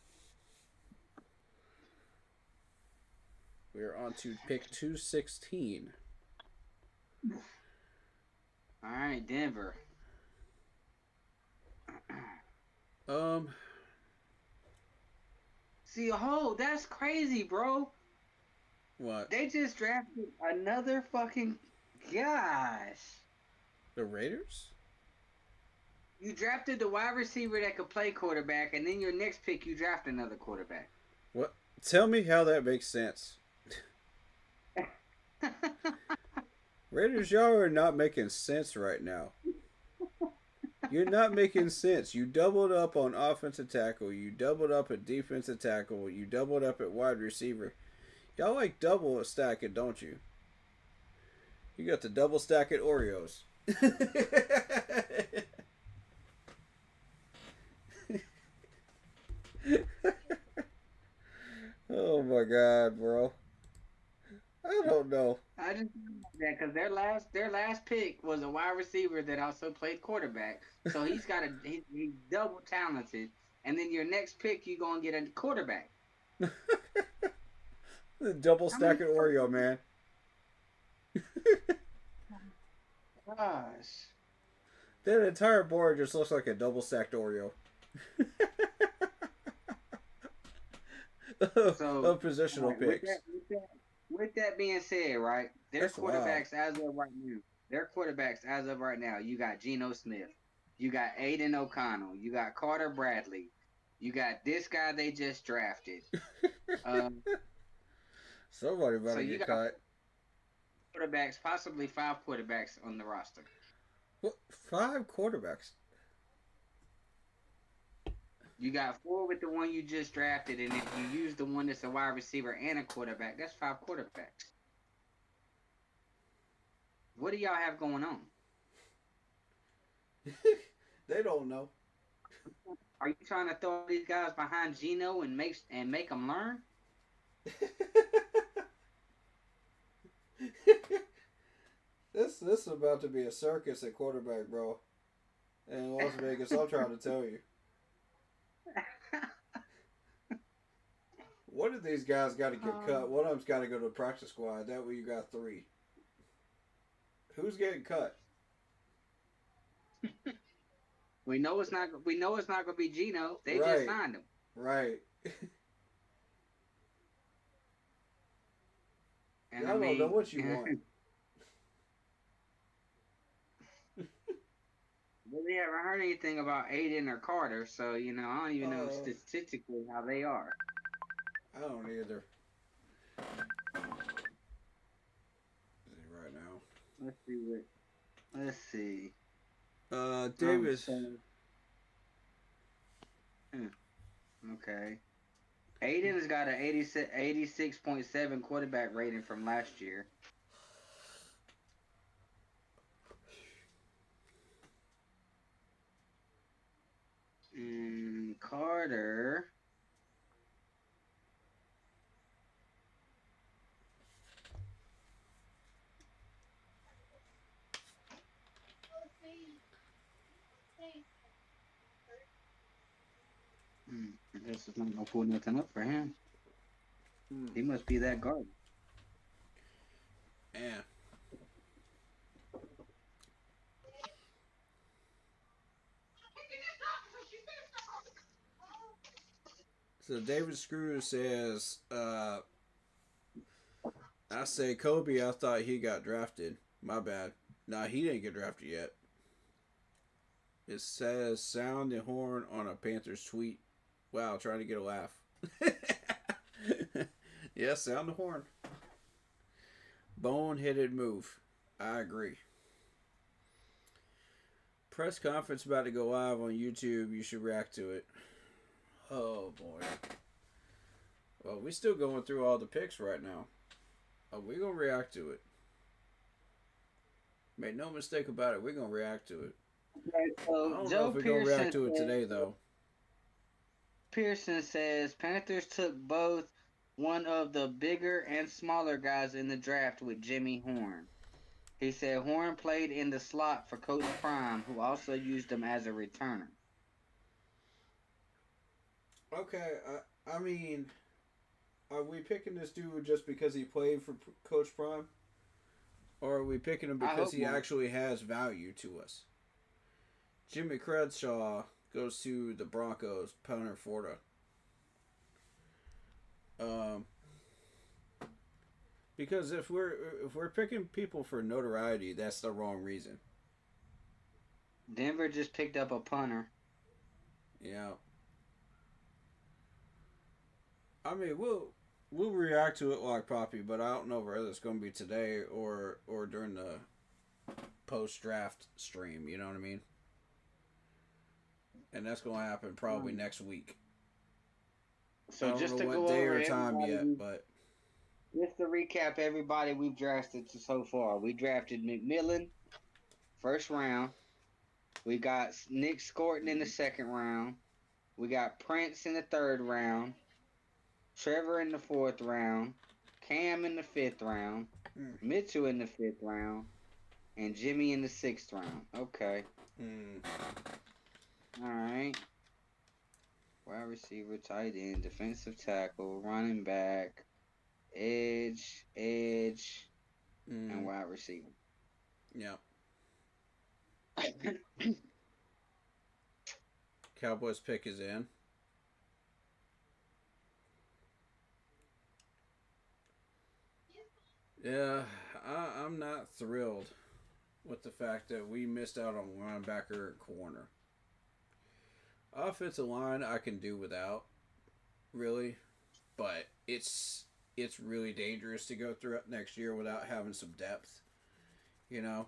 We are on to pick 216. All right, Denver. See, that's crazy, bro. What? They just drafted another fucking gosh. The Raiders? You drafted the wide receiver that could play quarterback, and then your next pick, you draft another quarterback. What? Tell me how that makes sense. Raiders, y'all are not making sense right now. You're not making sense. You doubled up on offensive tackle. You doubled up at defensive tackle. You doubled up at wide receiver. Y'all like double stack it, don't you? You got the double stack at Oreos. Oh my God, bro. I don't know. I just know that because their last pick was a wide receiver that also played quarterback. So he's double talented. And then your next pick, you're gonna get a quarterback. The double stack at Oreo, man. Gosh. That entire board just looks like a double stacked Oreo. Of positional picks. With that being said, right, their That's quarterbacks as of right now, you got Geno Smith, you got Aiden O'Connell, you got Carter Bradley, you got this guy they just drafted. Somebody better you get got cut. Quarterbacks, possibly 5 quarterbacks on the roster. What? 5 quarterbacks? You got 4 with the one you just drafted, and if you use the one that's a wide receiver and a quarterback, that's 5 quarterbacks. What do y'all have going on? They don't know. Are you trying to throw these guys behind Geno and make them learn? This is about to be a circus at quarterback, bro. In Las Vegas, I'm trying to tell you. One of these guys got to get cut. One of them's got to go to the practice squad. That way you got 3. Who's getting cut? We know it's not. We know it's not gonna be Geno. They Right. just signed him. Right. And Y'all don't know what you want. Really haven't heard anything about Aiden or Carter, so I don't even know statistically how they are. I don't either. Right now. Let's see what. Let's see. Davis. Okay. Aiden's got an 86.7 quarterback rating from last year. And Carter. I guess it's not gonna pull nothing up for him. He must be that guard. Yeah. So David Screws says, I say Kobe, I thought he got drafted. My bad. Nah, he didn't get drafted yet. It says sound the horn on a Panthers tweet. Wow, trying to get a laugh. Yeah, sound the horn. Boneheaded move. I agree. Press conference about to go live on YouTube. You should react to it. Oh boy. Well, we still going through all the picks right now. We're gonna react to it. Make no mistake about it. We're gonna react to it. Right, so I don't know Joe if we're gonna react to it Pearson today though. Pearson says Panthers took both one of the bigger and smaller guys in the draft with Jimmy Horn. He said Horn played in the slot for Coach Prime, who also used him as a returner. Okay, I mean, are we picking this dude just because he played for Coach Prime? Or are we picking him because he actually has value to us? Jimmy Bradshaw goes to the Broncos, punter Florida. Because if we're picking people for notoriety, that's the wrong reason. Denver just picked up a punter. Yeah. I mean, we'll react to it like Poppy, but I don't know whether it's going to be today or during the post-draft stream, you know what I mean? And that's going to happen probably next week. So I don't just know to what go day over or time everybody, yet, but just to recap everybody we've drafted so far. We drafted McMillan, first round. We got Nick Scorton in the second round. We got Prince in the third round. Trevor in the fourth round. Cam in the fifth round. Mitchell in the fifth round. And Jimmy in the sixth round. Okay. Alright. Wide receiver, tight end, defensive tackle, running back, edge, and wide receiver. Yeah. Cowboys pick is in. Yeah, I'm not thrilled with the fact that we missed out on linebacker and corner. Offensive line I can do without, really, but it's really dangerous to go through it next year without having some depth, you know.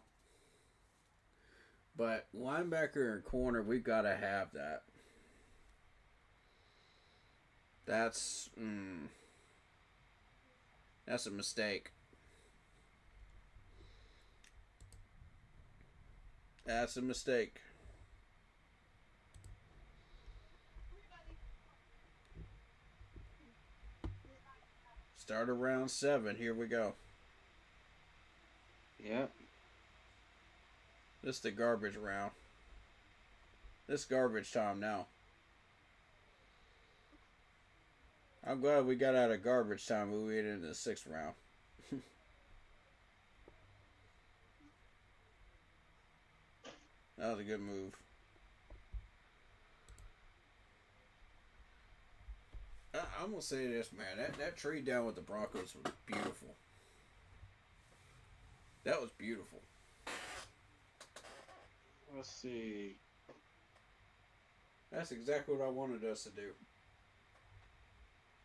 But linebacker and corner, we've got to have that. That's a mistake. That's a mistake. Start of round 7. Here we go. Yep. This is the garbage round. This garbage time now. I'm glad we got out of garbage time when we went into the 6th round. That was a good move. I'm gonna say this, man. That trade down with the Broncos was beautiful. That was beautiful. Let's see. That's exactly what I wanted us to do.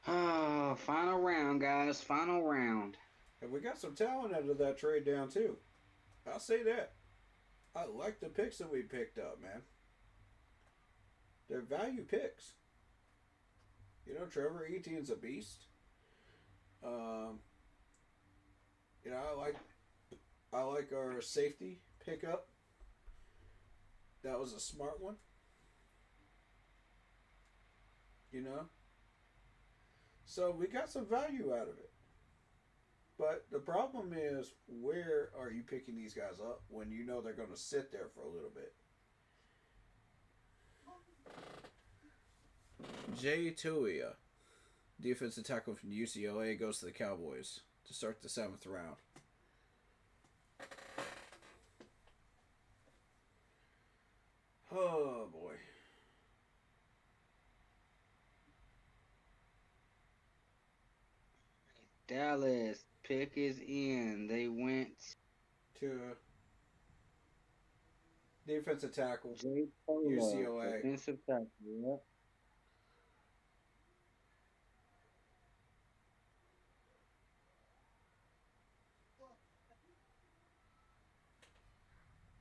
Oh, final round, guys. Final round. And we got some talent out of that trade down too. I'll say that. I like the picks that we picked up, man. They're value picks. You know, Trevor Etienne's a beast. You know, I like our safety pickup. That was a smart one. You know? So we got some value out of it. But the problem is, where are you picking these guys up when you know they're going to sit there for a little bit? Jay Tuia, defensive tackle from UCLA, goes to the Cowboys to start the 7th round. Oh, boy. Dallas, pick is in. They went to defensive tackle, Jay Polo, UCLA. defensive tackle. Yep.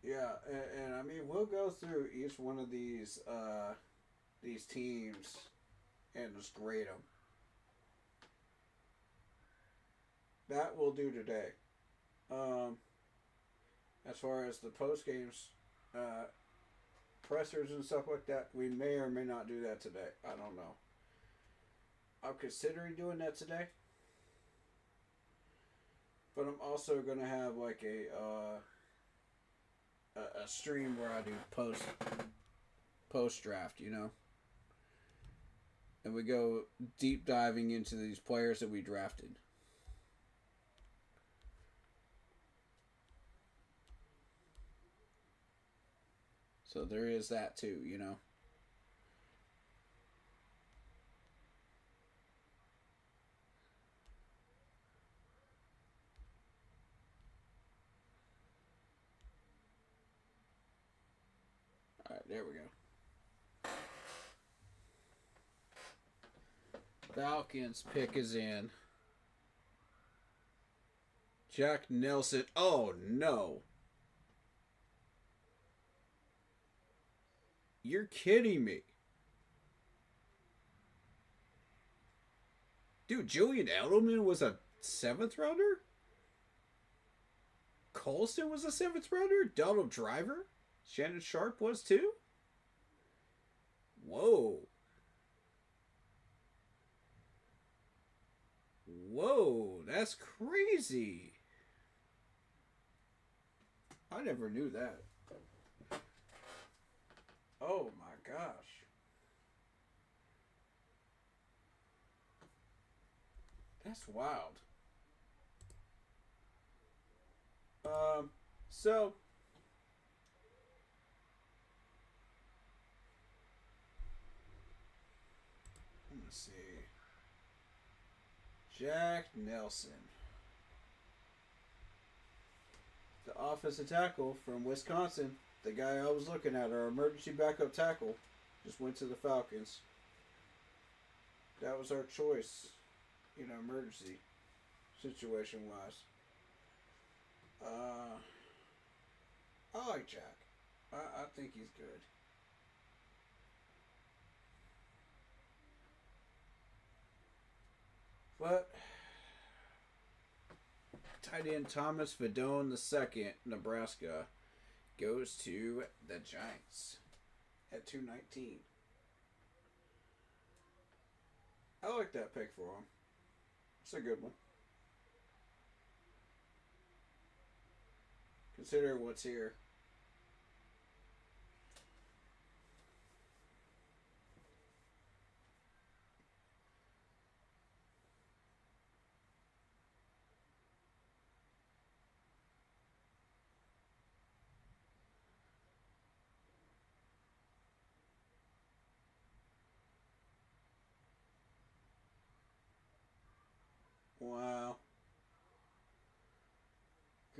Yeah, and I mean, we'll go through each one of these teams and just grade them. That we'll do today. As far as the post games, pressers and stuff like that, we may or may not do that today. I don't know. I'm considering doing that today, but I'm also gonna have like a stream where I do post draft, you know, and we go deep diving into these players that we drafted. So there is that too, you know. All right, there we go. Falcons pick is in. Jack Nelson. Oh, no. You're kidding me. Dude, Julian Edelman was a 7th rounder? Colston was a 7th rounder? Donald Driver? Shannon Sharp was too? Whoa. Whoa, that's crazy. I never knew that. Oh my gosh. That's wild. So let's see. Jack Nelson, the offensive tackle from Wisconsin. The guy I was looking at, our emergency backup tackle, just went to the Falcons. That was our choice, you know, emergency situation wise. I like Jack. I think he's good. But tight end Thomas Fedone II, Nebraska, goes to the Giants at 219. I like that pick for him. It's a good one. Consider what's here.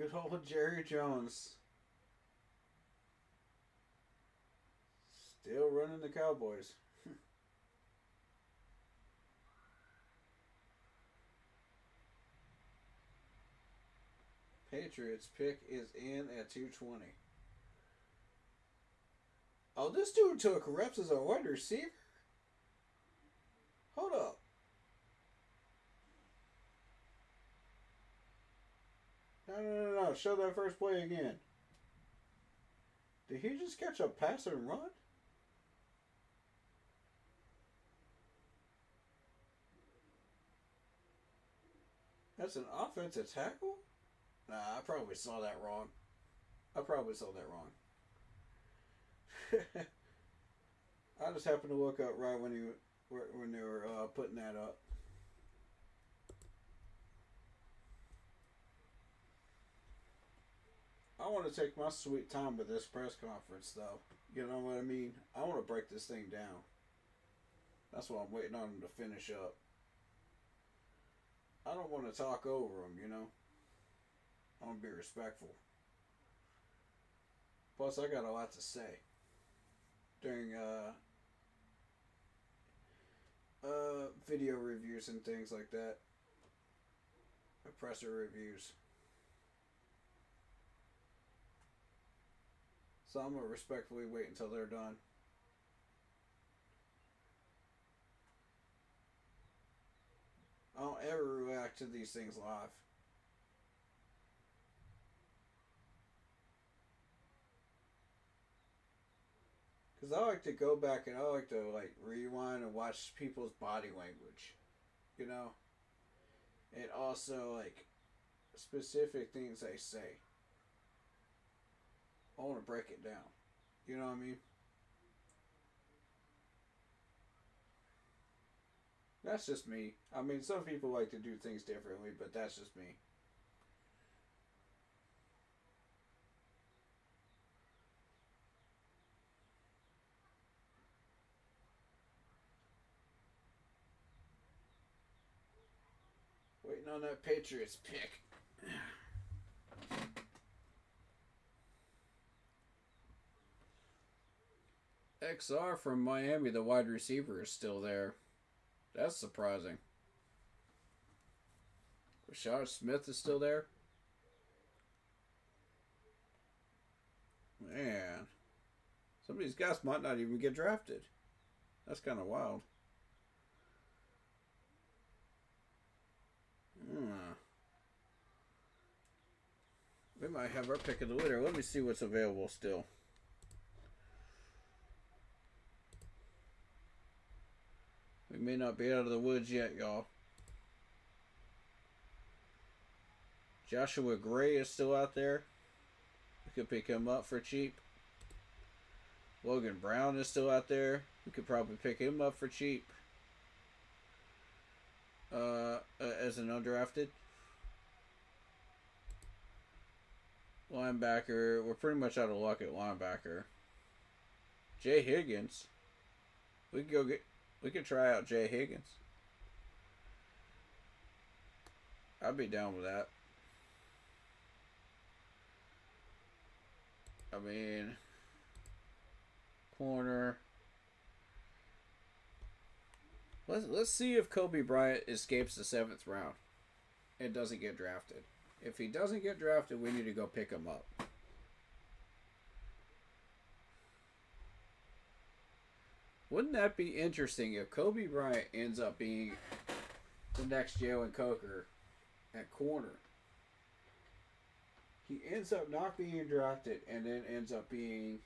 Good old Jerry Jones. Still running the Cowboys. Patriots pick is in at 220. Oh, this dude took reps as a wide receiver? Hold up. No. Show that first play again. Did he just catch a pass and run? That's an offensive tackle? Nah, I probably saw that wrong. I just happened to look up right when they were putting that up. I want to take my sweet time with this press conference, though. You know what I mean? I want to break this thing down. That's why I'm waiting on them to finish up. I don't want to talk over them, you know? I want to be respectful. Plus, I got a lot to say during video reviews and things like that. Presser reviews. So I'm going to respectfully wait until they're done. I don't ever react to these things live. Because I like to go back and I like to like rewind and watch people's body language. You know? And also like specific things they say. I want to break it down. You know what I mean? That's just me. I mean, some people like to do things differently, but that's just me. Waiting on that Patriots pick. XR from Miami, the wide receiver, is still there. That's surprising. Rashad Smith is still there? Man. Some of these guys might not even get drafted. That's kind of wild. We might have our pick of the litter. Let me see what's available still. We may not be out of the woods yet, y'all. Joshua Gray is still out there. We could pick him up for cheap. Logan Brown is still out there. We could probably pick him up for cheap. As an undrafted. Linebacker. We're pretty much out of luck at linebacker. Jay Higgins. We could try out Jay Higgins. I'd be down with that. I mean, corner. Let's see if Kobe Bryant escapes the 7th round and doesn't get drafted. If he doesn't get drafted, we need to go pick him up. Wouldn't that be interesting if Kobe Bryant ends up being the next Jalen Coker at corner? He ends up not being drafted and then ends up being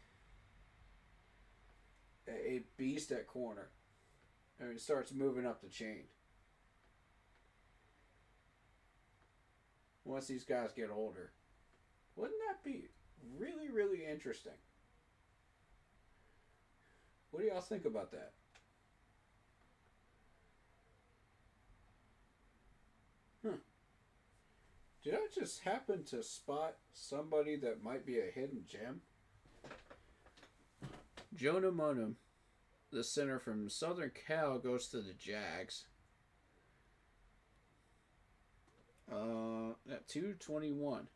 a beast at corner. And it starts moving up the chain. Once these guys get older. Wouldn't that be really, really interesting? What do y'all think about that? Did I just happen to spot somebody that might be a hidden gem? Jonah Monum, the center from Southern Cal, goes to the Jags. At 221.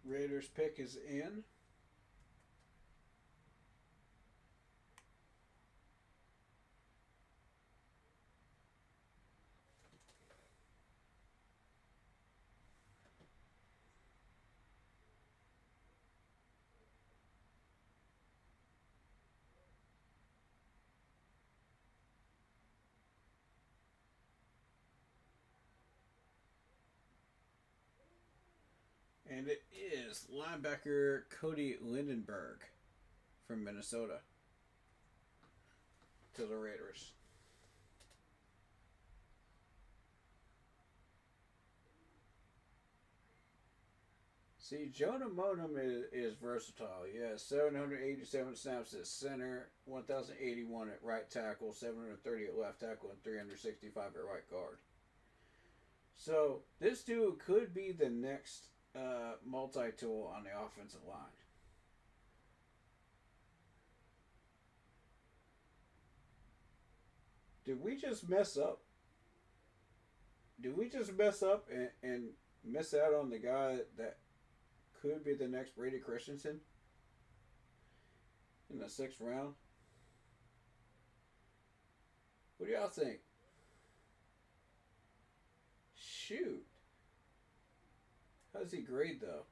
Raiders pick is in. And it is linebacker Cody Lindenberg from Minnesota to the Raiders. See, Jonah Monum is versatile. He has 787 snaps at center, 1,081 at right tackle, 730 at left tackle, and 365 at right guard. So this dude could be the next multi-tool on the offensive line. Did we just mess up? Did we just mess up and miss out on the guy that could be the next Brady Christensen in the 6th round? What do y'all think? Shoot. How does he grade, though?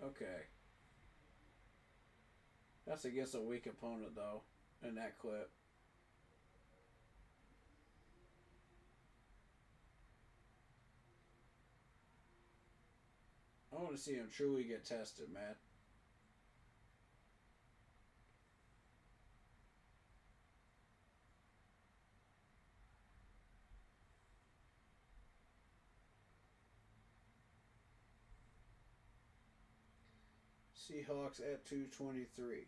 Okay. That's against a weak opponent, though, in that clip. I want to see him truly get tested, man. Seahawks at 223.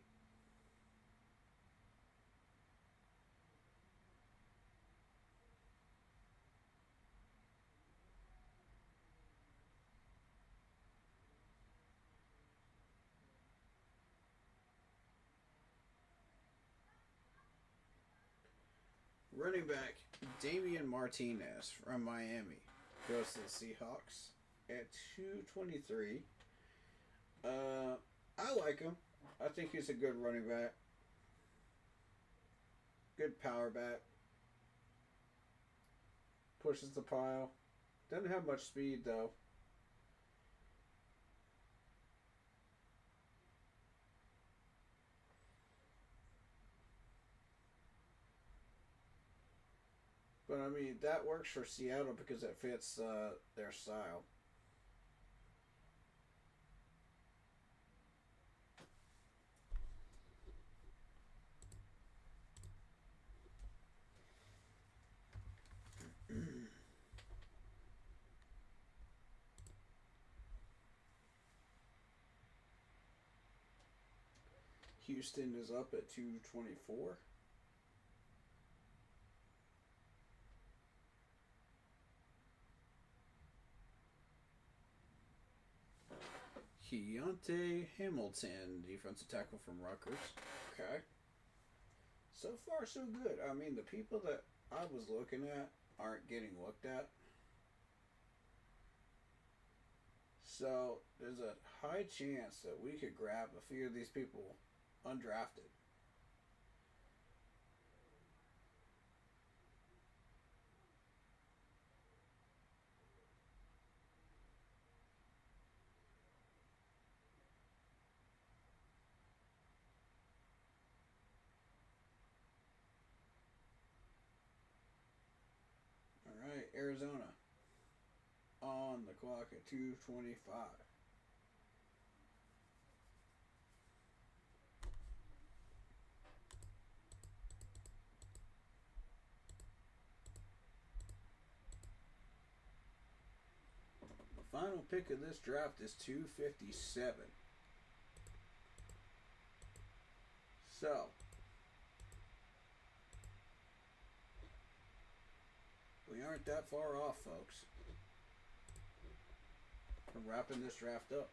Running back Damian Martinez from Miami goes to the Seahawks at 223. I like him. I think he's a good running back. Good power back. Pushes the pile. Doesn't have much speed, though. But, I mean, that works for Seattle because it fits their style. Houston is up at 224. Keontae Hamilton, defensive tackle from Rutgers. Okay. So far, so good. I mean, the people that I was looking at aren't getting looked at. So, there's a high chance that we could grab a few of these people undrafted. All right, Arizona on the clock at 225. The final pick of this draft is 257. So, we aren't that far off, folks, from wrapping this draft up.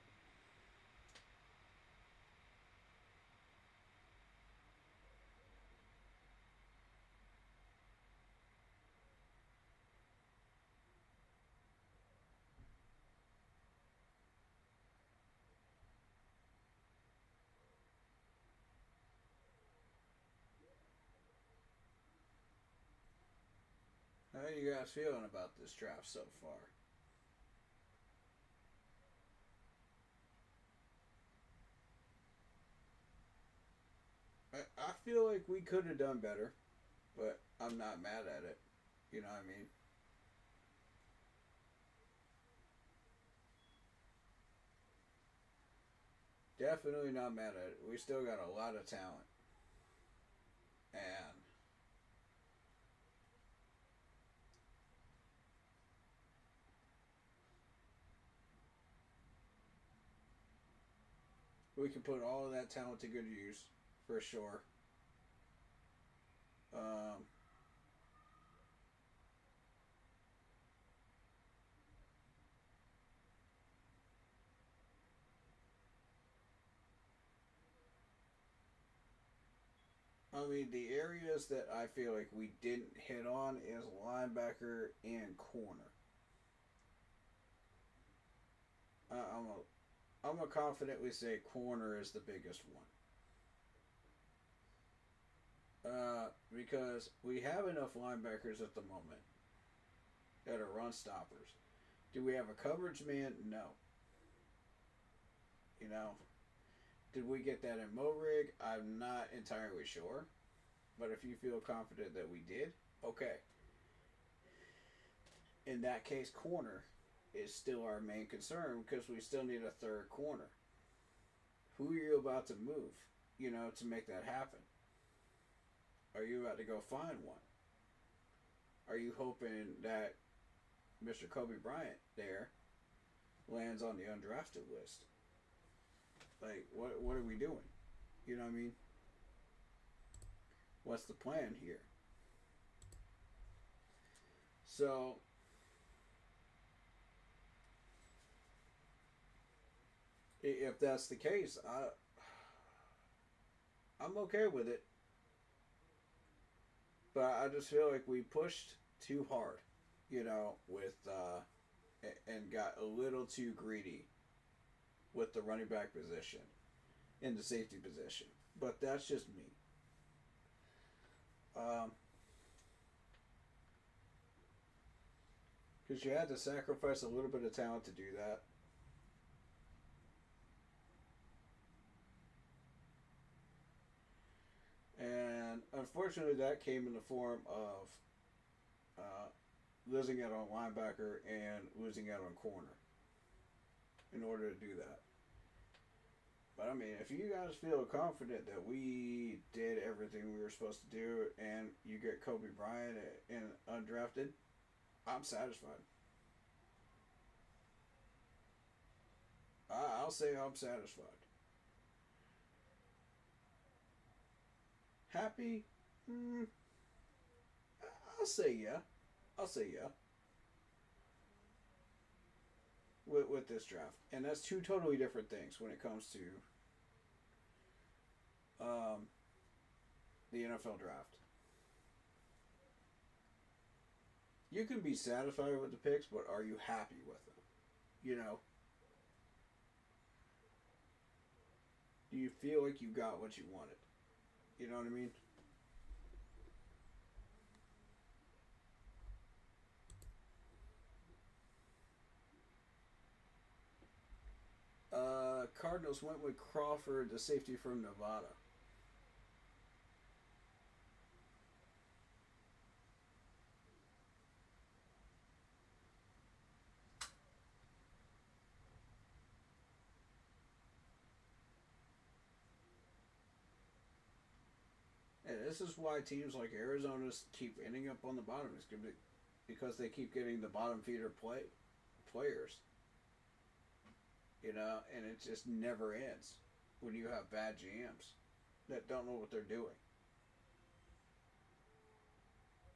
How you guys feeling about this draft so far? I feel like we could have done better, but I'm not mad at it. You know what I mean? Definitely not mad at it. We still got a lot of talent. And we can put all of that talent to good use, for sure. Um, I mean, the areas that I feel like we didn't hit on is linebacker and corner. I'm gonna confidently say corner is the biggest one. Because we have enough linebackers at the moment that are run stoppers. Do we have a coverage man? No. You know, did we get that in Morig? I'm not entirely sure. But if you feel confident that we did, okay. In that case, corner is still our main concern because we still need a third corner. Who are you about to move, you know, to make that happen? Are you about to go find one? Are you hoping that Mr. Kobe Bryant there lands on the undrafted list? Like, what are we doing? You know what I mean? What's the plan here? So, if that's the case, I'm okay with it. But I just feel like we pushed too hard, you know, with and got a little too greedy with the running back position and the safety position. But that's just me. Because you had to sacrifice a little bit of talent to do that. And unfortunately, that came in the form of losing out on linebacker and losing out on corner in order to do that. But I mean, if you guys feel confident that we did everything we were supposed to do and you get Kobe Bryant and undrafted, I'm satisfied. I'll say I'm satisfied. Happy? I'll say yeah. I'll say yeah. With this draft. And that's two totally different things when it comes to the NFL draft. You can be satisfied with the picks, but are you happy with them? You know? Do you feel like you got what you wanted? You know what I mean? Cardinals went with Crawford, the safety from Nevada. And this is why teams like Arizona keep ending up on the bottom. It's because they keep getting the bottom feeder players. You know, and it just never ends when you have bad GMs that don't know what they're doing.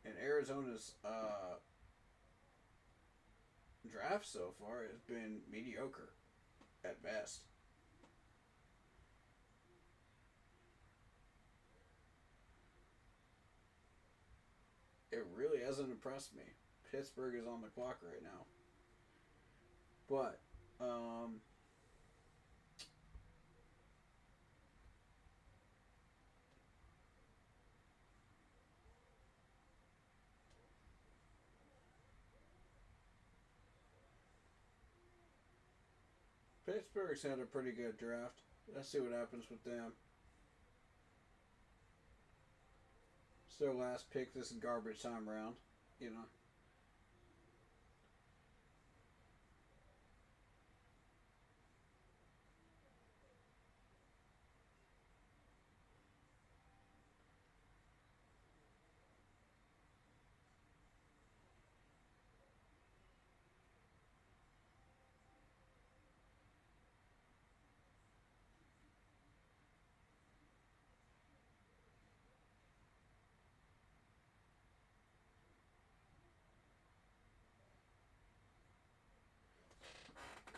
And Arizona's draft so far has been mediocre at best. It really hasn't impressed me. Pittsburgh is on the clock right now. But, Pittsburgh's had a pretty good draft. Let's see what happens with them. It's their last pick. This is garbage time round, you know.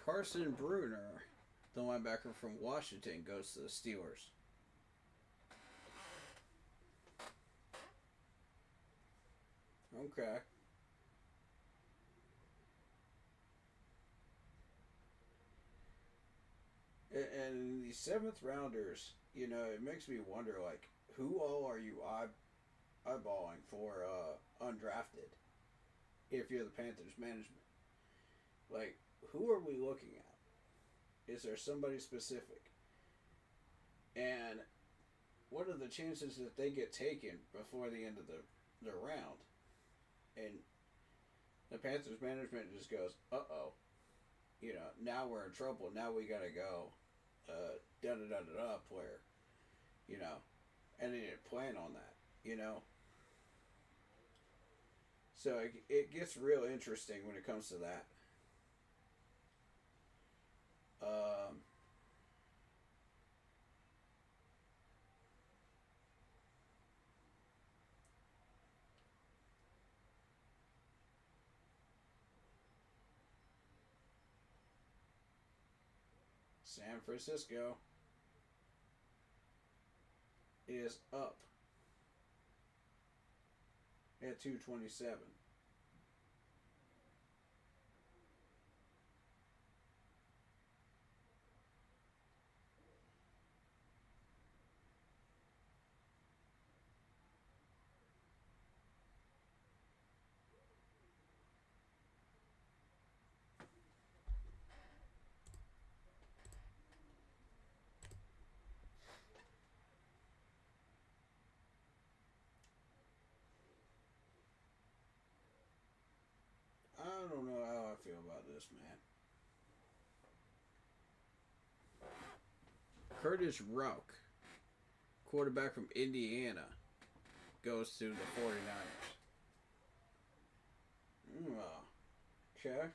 Carson Bruner, the linebacker from Washington, goes to the Steelers. Okay. And the 7th rounders, you know, it makes me wonder, like, who all are you eyeballing for undrafted if you're the Panthers management? Like, who are we looking at? Is there somebody specific? And what are the chances that they get taken before the end of the round? And the Panthers management just goes, uh-oh. You know, now we're in trouble. Now we gotta go. Da-da-da-da-da player. You know. And they didn't plan on that. You know. So it gets real interesting when it comes to that. San Francisco is up at 227. I don't know how I feel about this, man. Curtis Rourke, quarterback from Indiana, goes to the 49ers. Okay.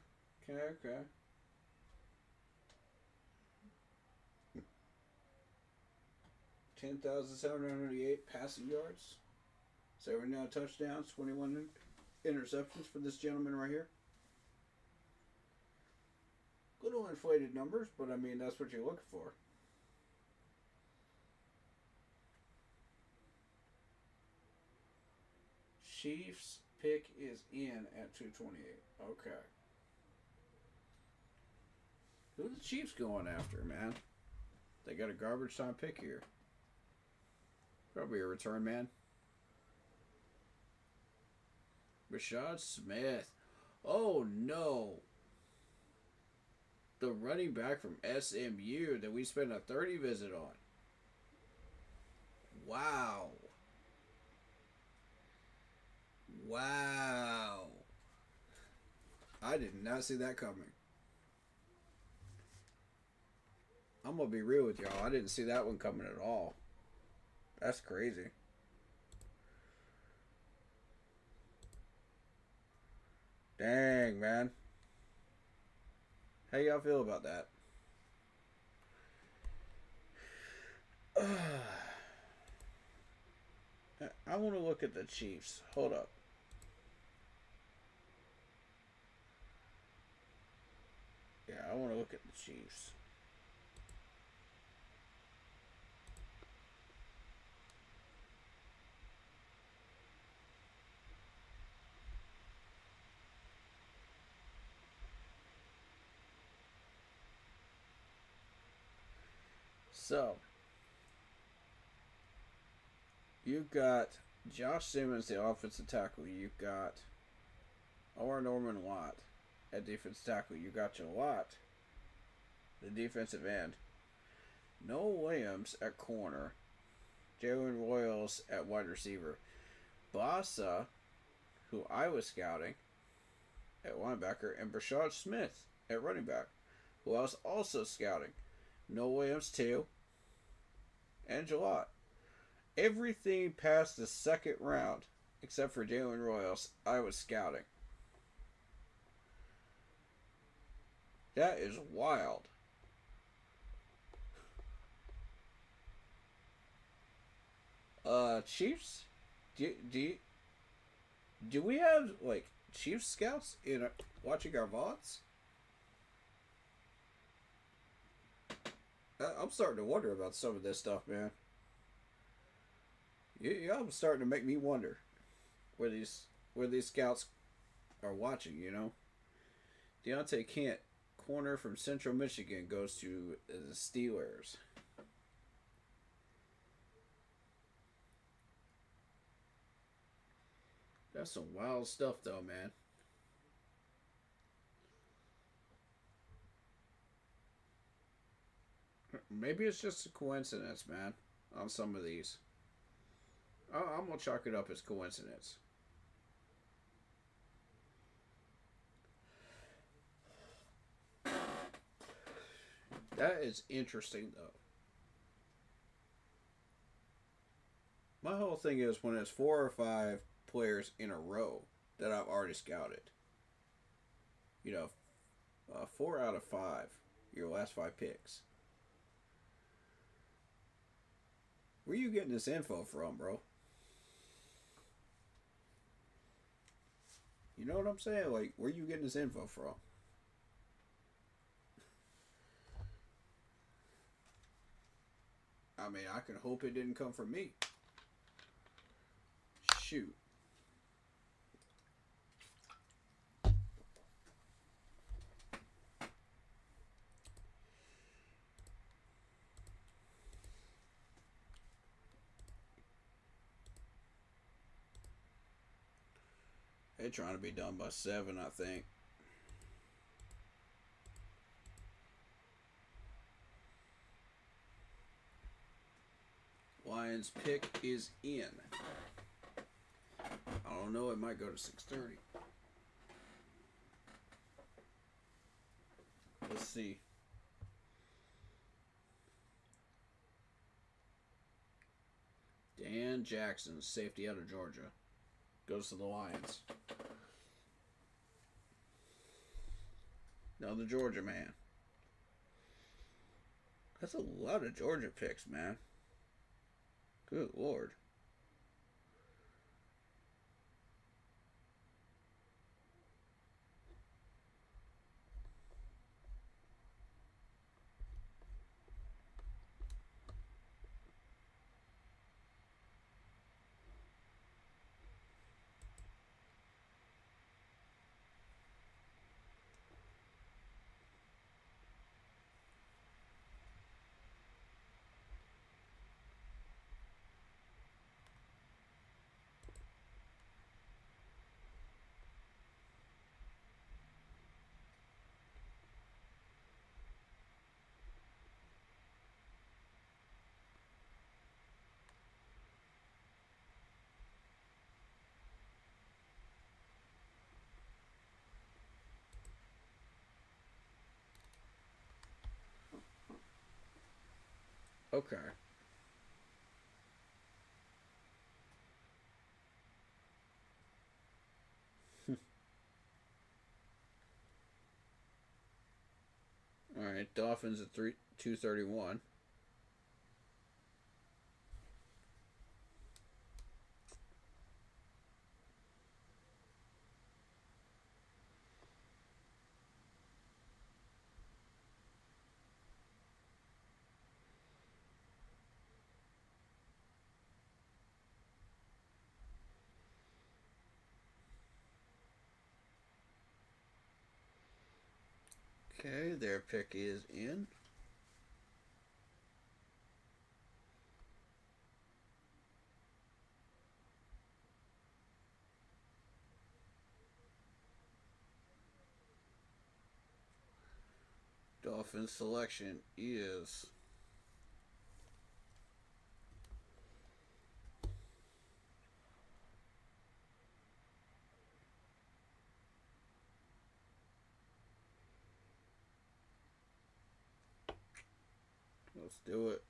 10,788 passing yards. 79 touchdowns, 21 interceptions for this gentleman right here. Little inflated numbers, but I mean, that's what you're looking for. Chiefs pick is in at 228. Okay. Who are the Chiefs going after, man? They got a garbage time pick here. Probably a return man. Rashad Smith. Oh no. The running back from SMU that we spent a 30 visit on. Wow. Wow. I did not see that coming. I'm going to be real with y'all. I didn't see that one coming at all. That's crazy. Dang, man. How y'all feel about that? I want to look at the Chiefs. Hold up. Yeah, I want to look at the Chiefs. So, you've got Josh Simmons, the offensive tackle. You've got R. Norman Lott at defensive tackle. You got your Lott, the defensive end. Noah Williams at corner. Jalen Royals at wide receiver. Bassa, who I was scouting, at linebacker. And Brashad Smith at running back, who I was also scouting. Noah Williams too. And Jalot. Everything past the second round, except for Jalen Royals, I was scouting. That is wild. Chiefs? Do we have, like, Chiefs scouts in watching our VODs? I'm starting to wonder about some of this stuff, man. I'm starting to make me wonder where these scouts are watching, you know? Deontay Kent, corner from Central Michigan, goes to the Steelers. That's some wild stuff, though, man. Maybe it's just a coincidence, man, on some of these. I'm going to chalk it up as coincidence. That is interesting, though. My whole thing is when it's 4 or 5 players in a row that I've already scouted. You know, 4 out of 5, your last 5 picks. Where you getting this info from, bro? You know what I'm saying? Like, where you getting this info from? I mean, I can hope it didn't come from me. Shoot. They're trying to be done by 7, I think. Lions pick is in. I don't know, it might go to 6:30. Let's see. Dan Jackson, safety out of Georgia, goes to the Lions. Another Georgia man. That's a lot of Georgia picks, man. Good Lord. Okay. All right, Dolphins at 231. Okay, their pick is in. Dolphins selection is let's do it.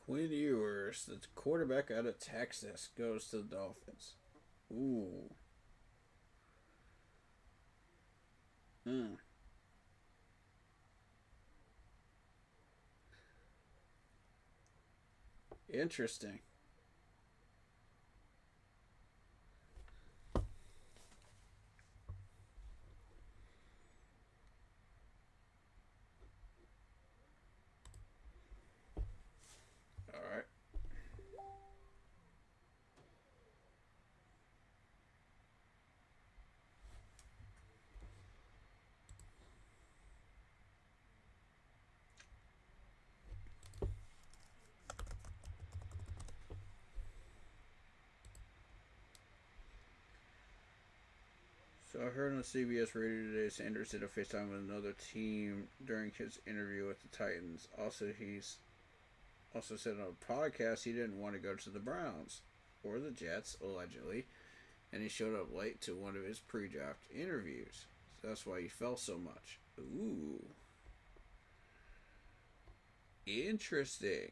Quinn Ewers, the quarterback out of Texas, goes to the Dolphins. Ooh. Interesting. All right. So I heard on CBS Radio today Sanders did a FaceTime with another team during his interview with the Titans. He's also said on a podcast he didn't want to go to the Browns or the Jets, allegedly, and he showed up late to one of his pre-draft interviews. So that's why he fell so much. Ooh. Interesting.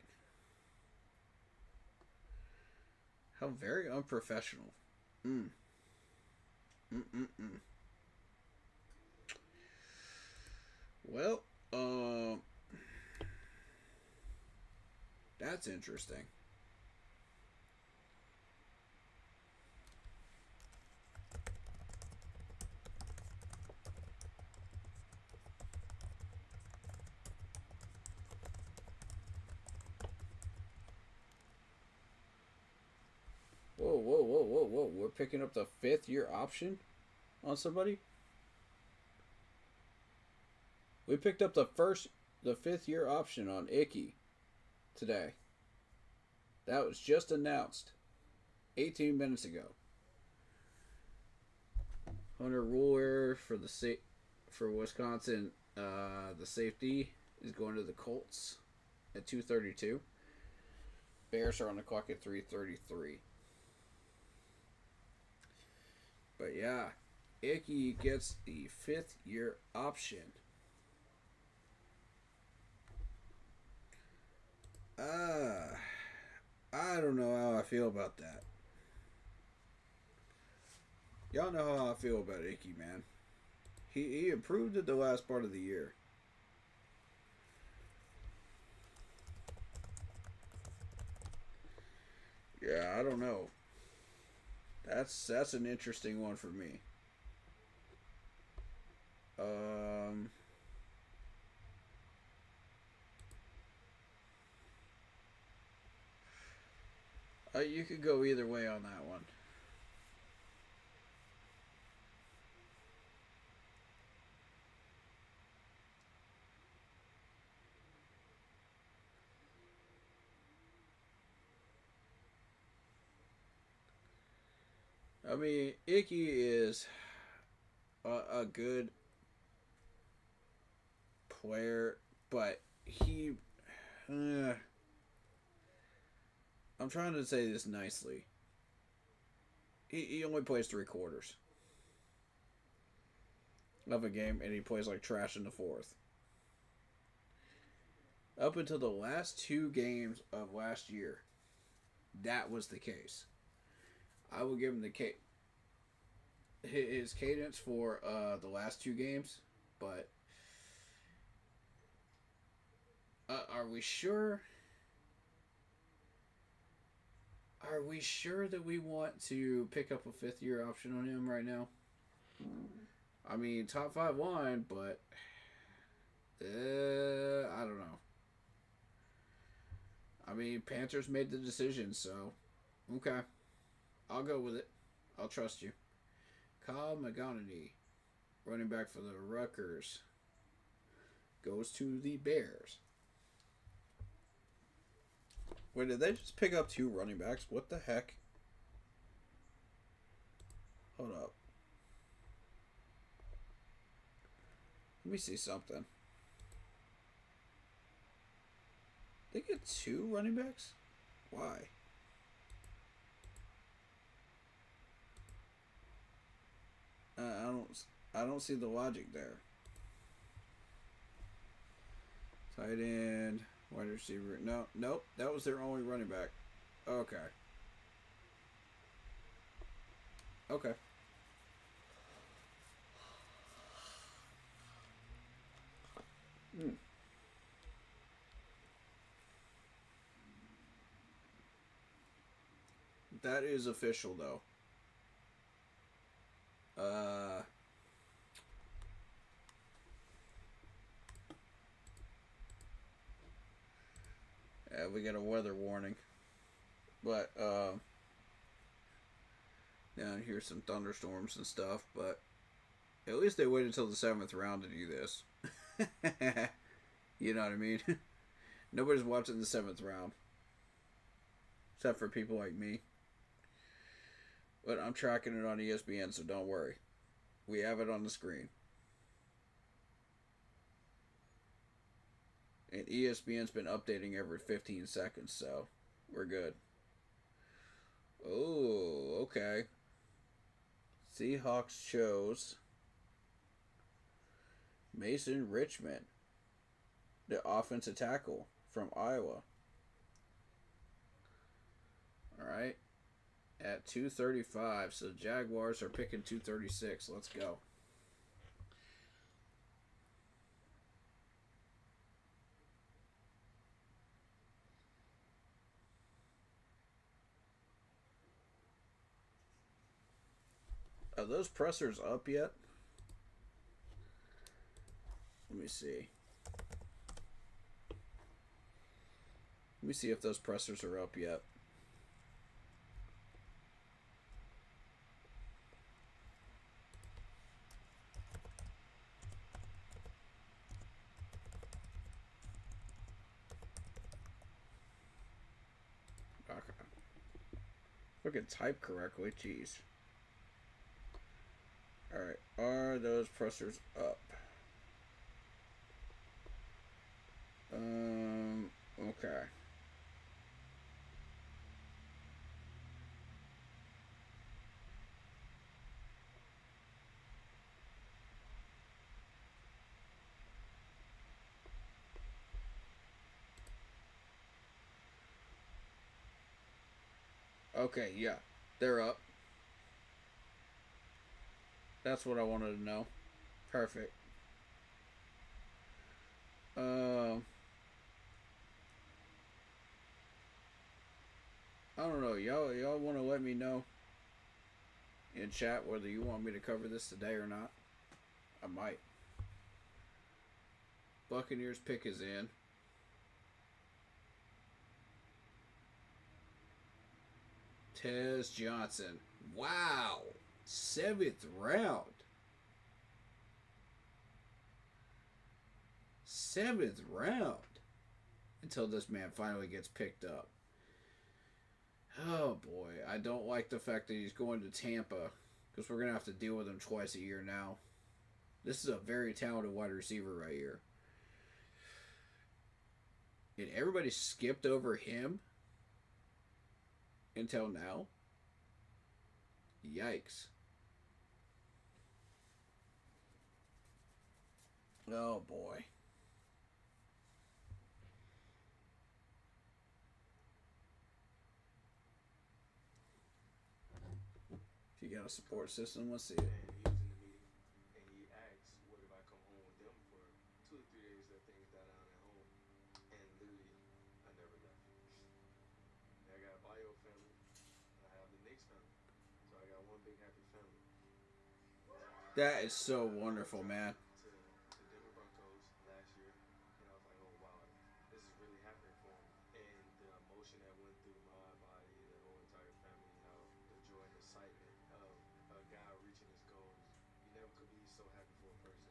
How very unprofessional. Well, that's interesting. Whoa. We're picking up the 5th-year option on somebody? We picked up the 5th-year option on Icky today. That was just announced 18 minutes ago. Hunter Ruler for Wisconsin, the safety is going to the Colts at 2:32. Bears are on the clock at 3:33. But yeah, Icky gets the 5th-year option. I don't know how I feel about that. Y'all know how I feel about Icky, man. He improved at the last part of the year. Yeah, I don't know. That's an interesting one for me. You could go either way on that one. I mean, Icky is a good player, but I'm trying to say this nicely. He only plays 3/4 of a game, and he plays like trash in the 4th. Up until the last 2 games of last year, that was the case. I will give him his cadence for the last 2 games, but are we sure? Are we sure that we want to pick up a 5th-year option on him right now? I mean, top 5 line, but I don't know. I mean, Panthers made the decision, so okay. I'll go with it. I'll trust you. Kyle McGonaty, running back for the Rutgers, goes to the Bears. Wait, did they just pick up 2 running backs? What the heck? Hold up. Let me see something. They get 2 running backs? Why? I don't see the logic there. Tight end, wide receiver. No, nope. That was their only running back. Okay. Okay. That is official, though. Yeah, we got a weather warning. But, down here some thunderstorms and stuff, but at least they waited until the 7th round to do this. You know what I mean? Nobody's watching the 7th round. Except for people like me. But I'm tracking it on ESPN, so don't worry. We have it on the screen. And ESPN's been updating every 15 seconds, so we're good. Oh, okay. Seahawks chose Mason Richmond, the offensive tackle from Iowa. Alright. At 235. So Jaguars are picking 236. Let's go. Are those pressers up yet? Let me see. Let me see if those pressers are up yet. Okay. If I can type correctly, jeez. Alright, are those pressers up? Okay. Okay, yeah. They're up. That's what I wanted to know. Perfect. I don't know. Y'all want to let me know in chat whether you want me to cover this today or not? I might. Buccaneers pick is in. Tez Johnson. Wow. 7th round. 7th round. Until this man finally gets picked up. Oh boy. I don't like the fact that he's going to Tampa. Because we're going to have to deal with him twice a year now. This is a very talented wide receiver right here. And everybody skipped over him until now. Yikes. Oh boy. If you got a support system, let's see it. And he was in the meeting, and he asked, what if I come home with them for 2 or 3 days that things died down at home? And literally, I never left. And I got a bio family, and I have the Knicks family. So I got one big happy family. That is so wonderful, man. To Denver Broncos last year, and I was like, oh wow, this is really happening for him. And the emotion that went through my body, the whole entire family, how the joy and excitement of so happy for a person.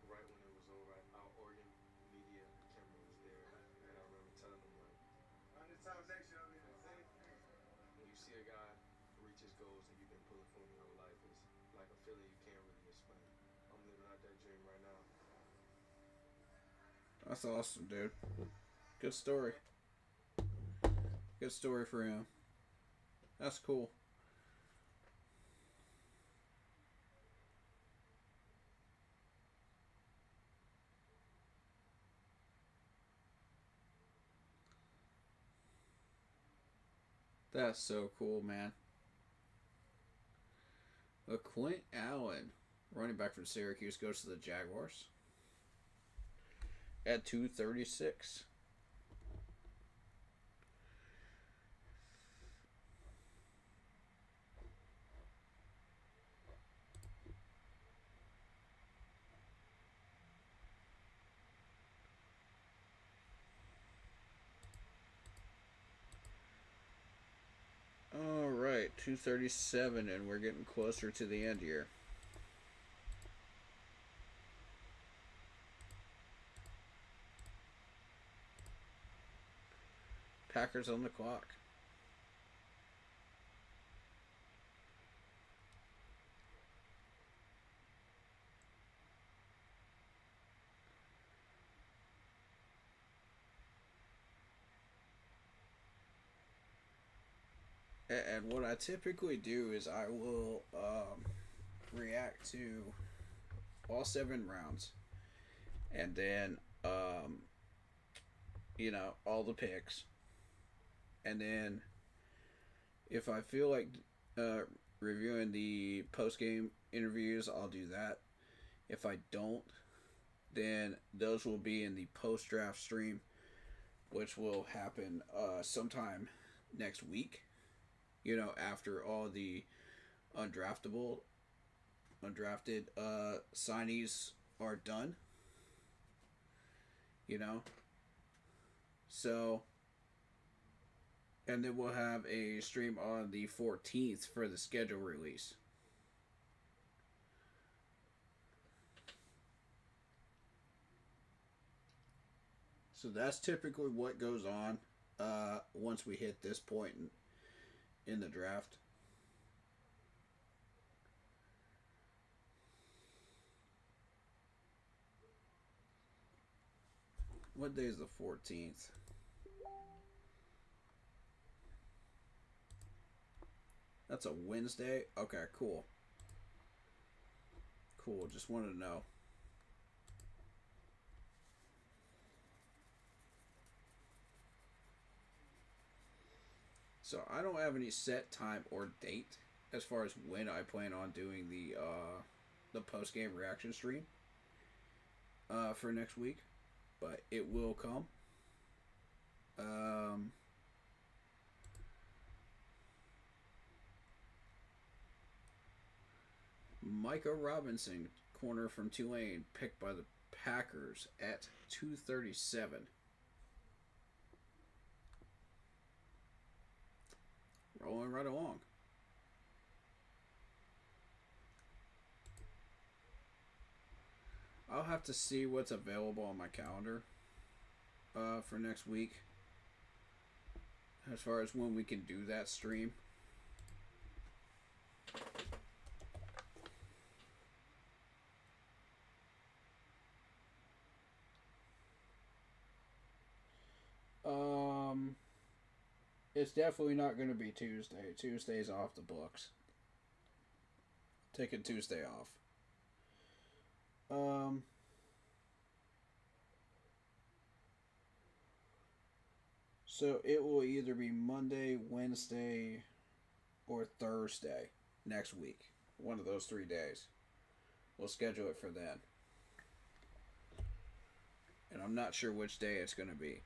Right when it was over, our Oregon media camera was there, and I remember telling them, like, Around this time next year, I'll be in the same thing. when you see a guy reach his goals and you've been pulling for him your whole life, it's like a feeling you can't really explain. I'm living out that dream right now. That's awesome, dude. Good story. Good story for him. That's cool. That's so cool, man. Quint Allen, running back from Syracuse, goes to the Jaguars at 236. All right, 237, and we're getting closer to the end here. Packers on the clock. And what I typically do is I will react to all 7 rounds, and then all the picks, and then if I feel like reviewing the post game interviews, I'll do that. If I don't, then those will be in the post draft stream, which will happen sometime next week. After all the undrafted signees are done. So, and then we'll have a stream on the 14th for the schedule release. So that's typically what goes on once we hit this point in the draft. What day is the 14th? That's a Wednesday? Okay, cool. Cool, just wanted to know. So I don't have any set time or date as far as when I plan on doing the post game reaction stream for next week, but it will come. Micah Robinson, corner from Tulane, picked by the Packers at 237. Rolling right along. I'll have to see what's available on my calendar for next week as far as when we can do that stream. It's definitely not going to be Tuesday. Tuesday's off the books. Taking Tuesday off. So it will either be Monday, Wednesday, or Thursday next week. One of those 3 days. We'll schedule it for then. And I'm not sure which day it's going to be.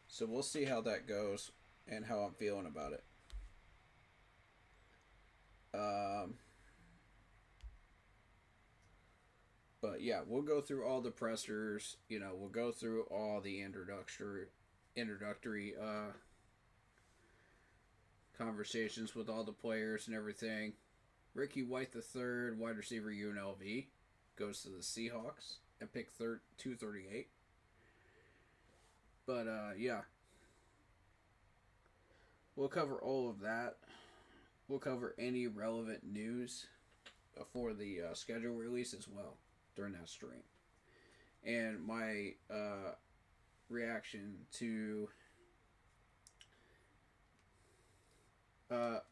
So we'll see how that goes and how I'm feeling about it. But yeah, we'll go through all the pressers. We'll go through all the introductory conversations with all the players and everything. Ricky White III, wide receiver UNLV, goes to the Seahawks at pick 238. But, yeah. We'll cover all of that. We'll cover any relevant news for the schedule release as well during that stream. And my reaction to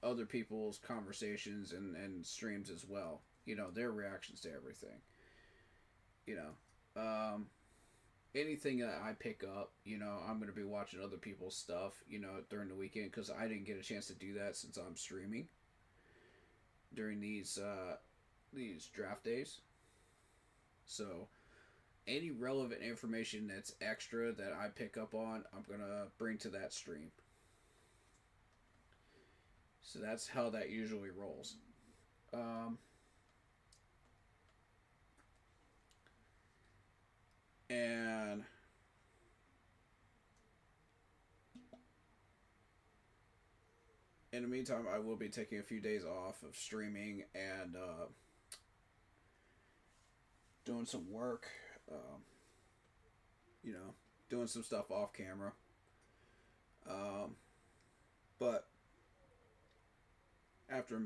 other people's conversations and streams as well. You know, their reactions to everything. You know, anything that I pick up, you know, I'm going to be watching other people's stuff, you know, during the weekend, because I didn't get a chance to do that since I'm streaming during these draft days. So any relevant information that's extra that I pick up on, I'm going to bring to that stream. So that's how that usually rolls. And in the meantime, I will be taking a few days off of streaming and doing some work. You know, doing some stuff off camera. But after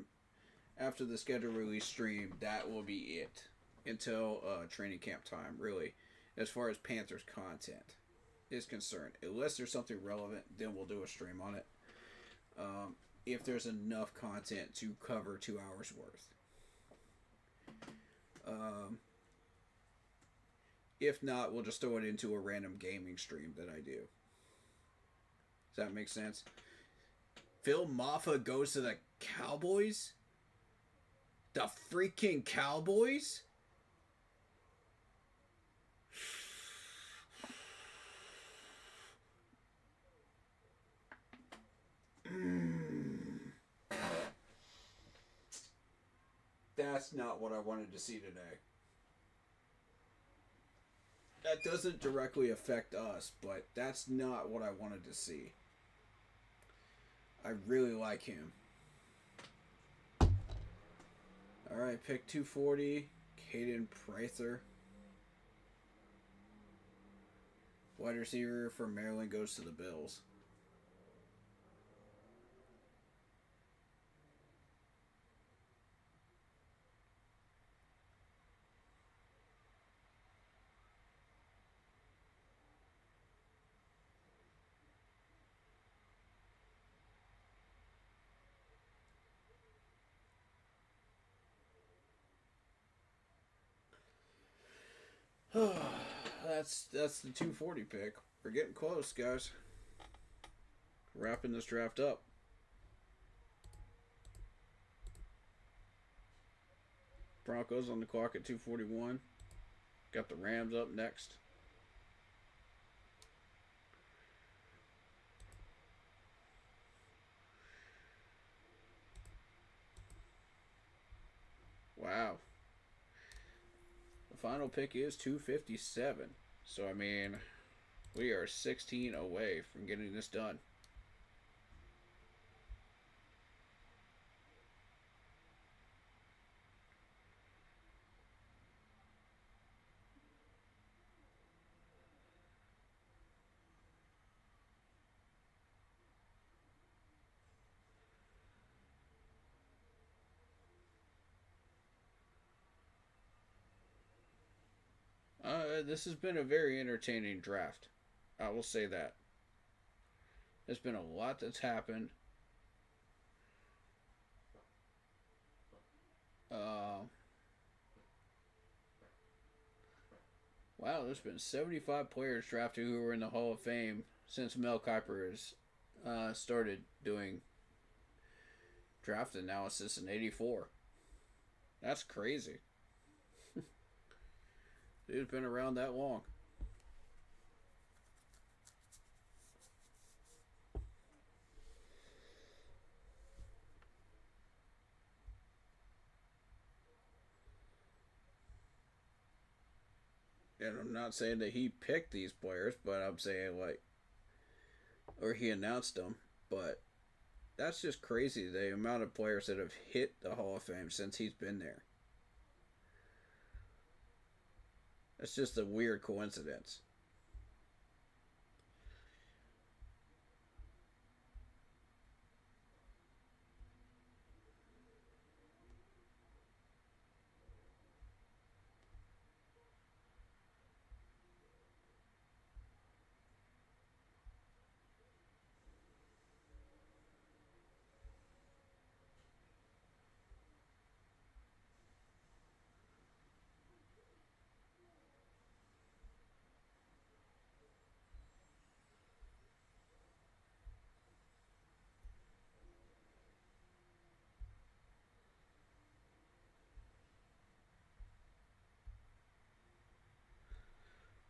the schedule release stream, that will be it until training camp time, really, as far as Panthers content is concerned. Unless there's something relevant, then we'll do a stream on it. If there's enough content to cover 2 hours worth. If not, we'll just throw it into a random gaming stream that I do. Does that make sense? Phil Maffa goes to the Cowboys? The freaking Cowboys? That's not what I wanted to see today. That doesn't directly affect us, but that's not what I wanted to see. I really like him. Alright, pick 240. Caden Prather. Wide receiver for Maryland goes to the Bills. That's the 240 pick. We're getting close, guys. Wrapping this draft up. Broncos on the clock at 241. Got the Rams up next. Wow. The final pick is 257. So, I mean, we are 16 away from getting this done. This has been a very entertaining draft. I will say that. There's been a lot that's happened. Wow, there's been 75 players drafted who were in the Hall of Fame since Mel Kiper has started doing draft analysis in '84. That's crazy. Dude's been around that long. And I'm not saying that he picked these players, but I'm saying, like, or he announced them, but that's just crazy, the amount of players that have hit the Hall of Fame since he's been there. It's just a weird coincidence.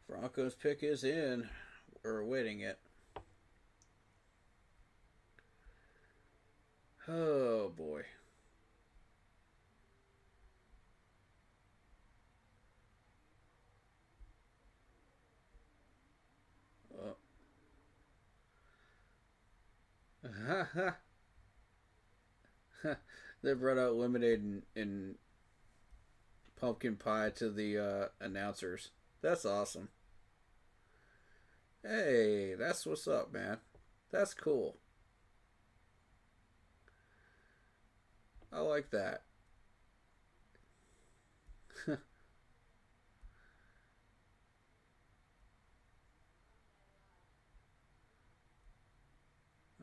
Broncos pick is in. We're awaiting it. Oh boy. Oh. They brought out lemonade and pumpkin pie to the announcers. That's awesome. Hey, that's what's up, man. That's cool. I like that.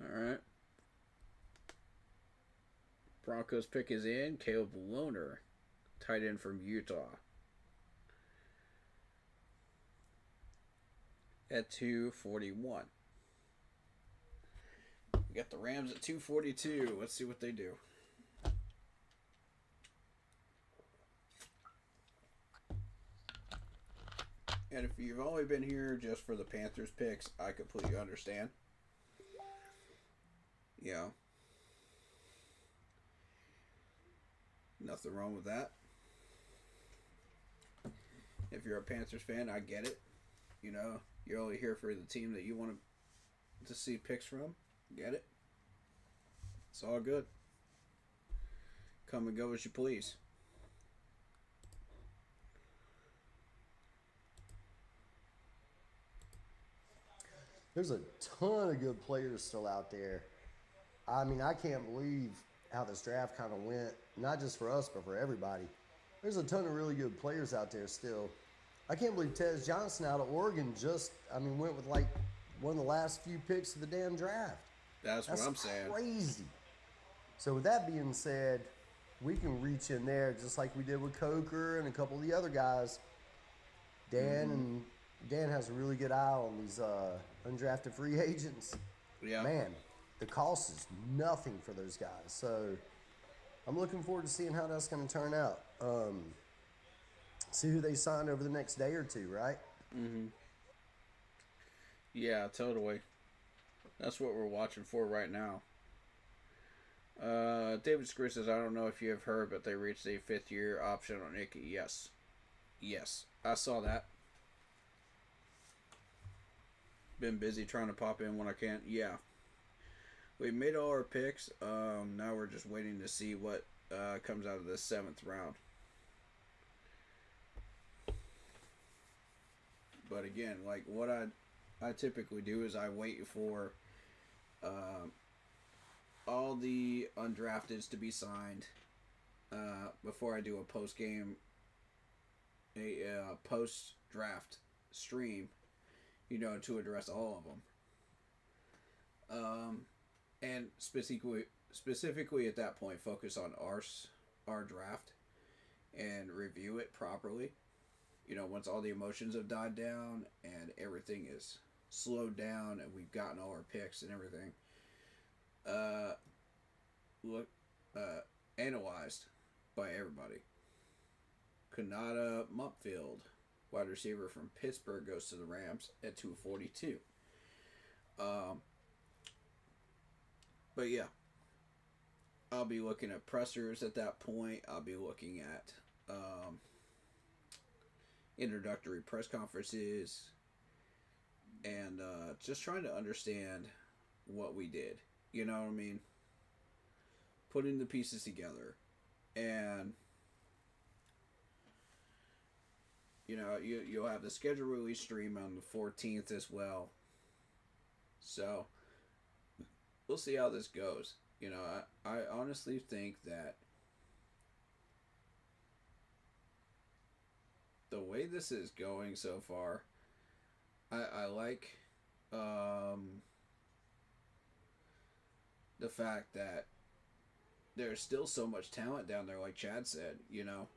Alright. Broncos pick is in. Caleb Lohner, tight end from Utah. At 241. We got the Rams at 242. Let's see what they do. And if you've only been here just for the Panthers picks, I completely understand. Yeah. Nothing wrong with that. If you're a Panthers fan, I get it. You know, you're only here for the team that you want to see picks from. Get it? It's all good. Come and go as you please. There's a ton of good players still out there. I mean, I can't believe how this draft kind of went, not just for us, but for everybody. There's a ton of really good players out there still. I can't believe Tez Johnson out of Oregon went with like one of the last few picks of the damn draft. That's what I'm saying. Crazy. So with that being said, we can reach in there just like we did with Coker and a couple of the other guys. Dan has a really good eye on these undrafted free agents. Yeah. Man, the cost is nothing for those guys. So I'm looking forward to seeing how that's going to turn out. See who they sign over the next day or two, right? Mm-hmm. Yeah, totally. That's what we're watching for right now. David Screw says, I don't know if you have heard, but they reached a 5th-year option on Icky. Yes. Yes. I saw that. Been busy trying to pop in when I can. Yeah. We made all our picks. Now we're just waiting to see what comes out of the 7th round. But again, like what I typically do is I wait for all the undrafteds to be signed before I do a post-draft stream, you know, to address all of them. And specifically at that point, focus on our draft and review it properly. You know, once all the emotions have died down and everything is slowed down and we've gotten all our picks and everything, analyzed by everybody. Kanata Mupfield, wide receiver from Pittsburgh, goes to the Rams at 242. But yeah, I'll be looking at pressers at that point. I'll be looking at introductory press conferences and just trying to understand what we did. You know what I mean? putting the pieces together, and you know, you'll have the schedule release stream on the 14th as well. So we'll see how this goes. You know, I honestly think that the way this is going so far, I like the fact that there's still so much talent down there, like Chad said, you know.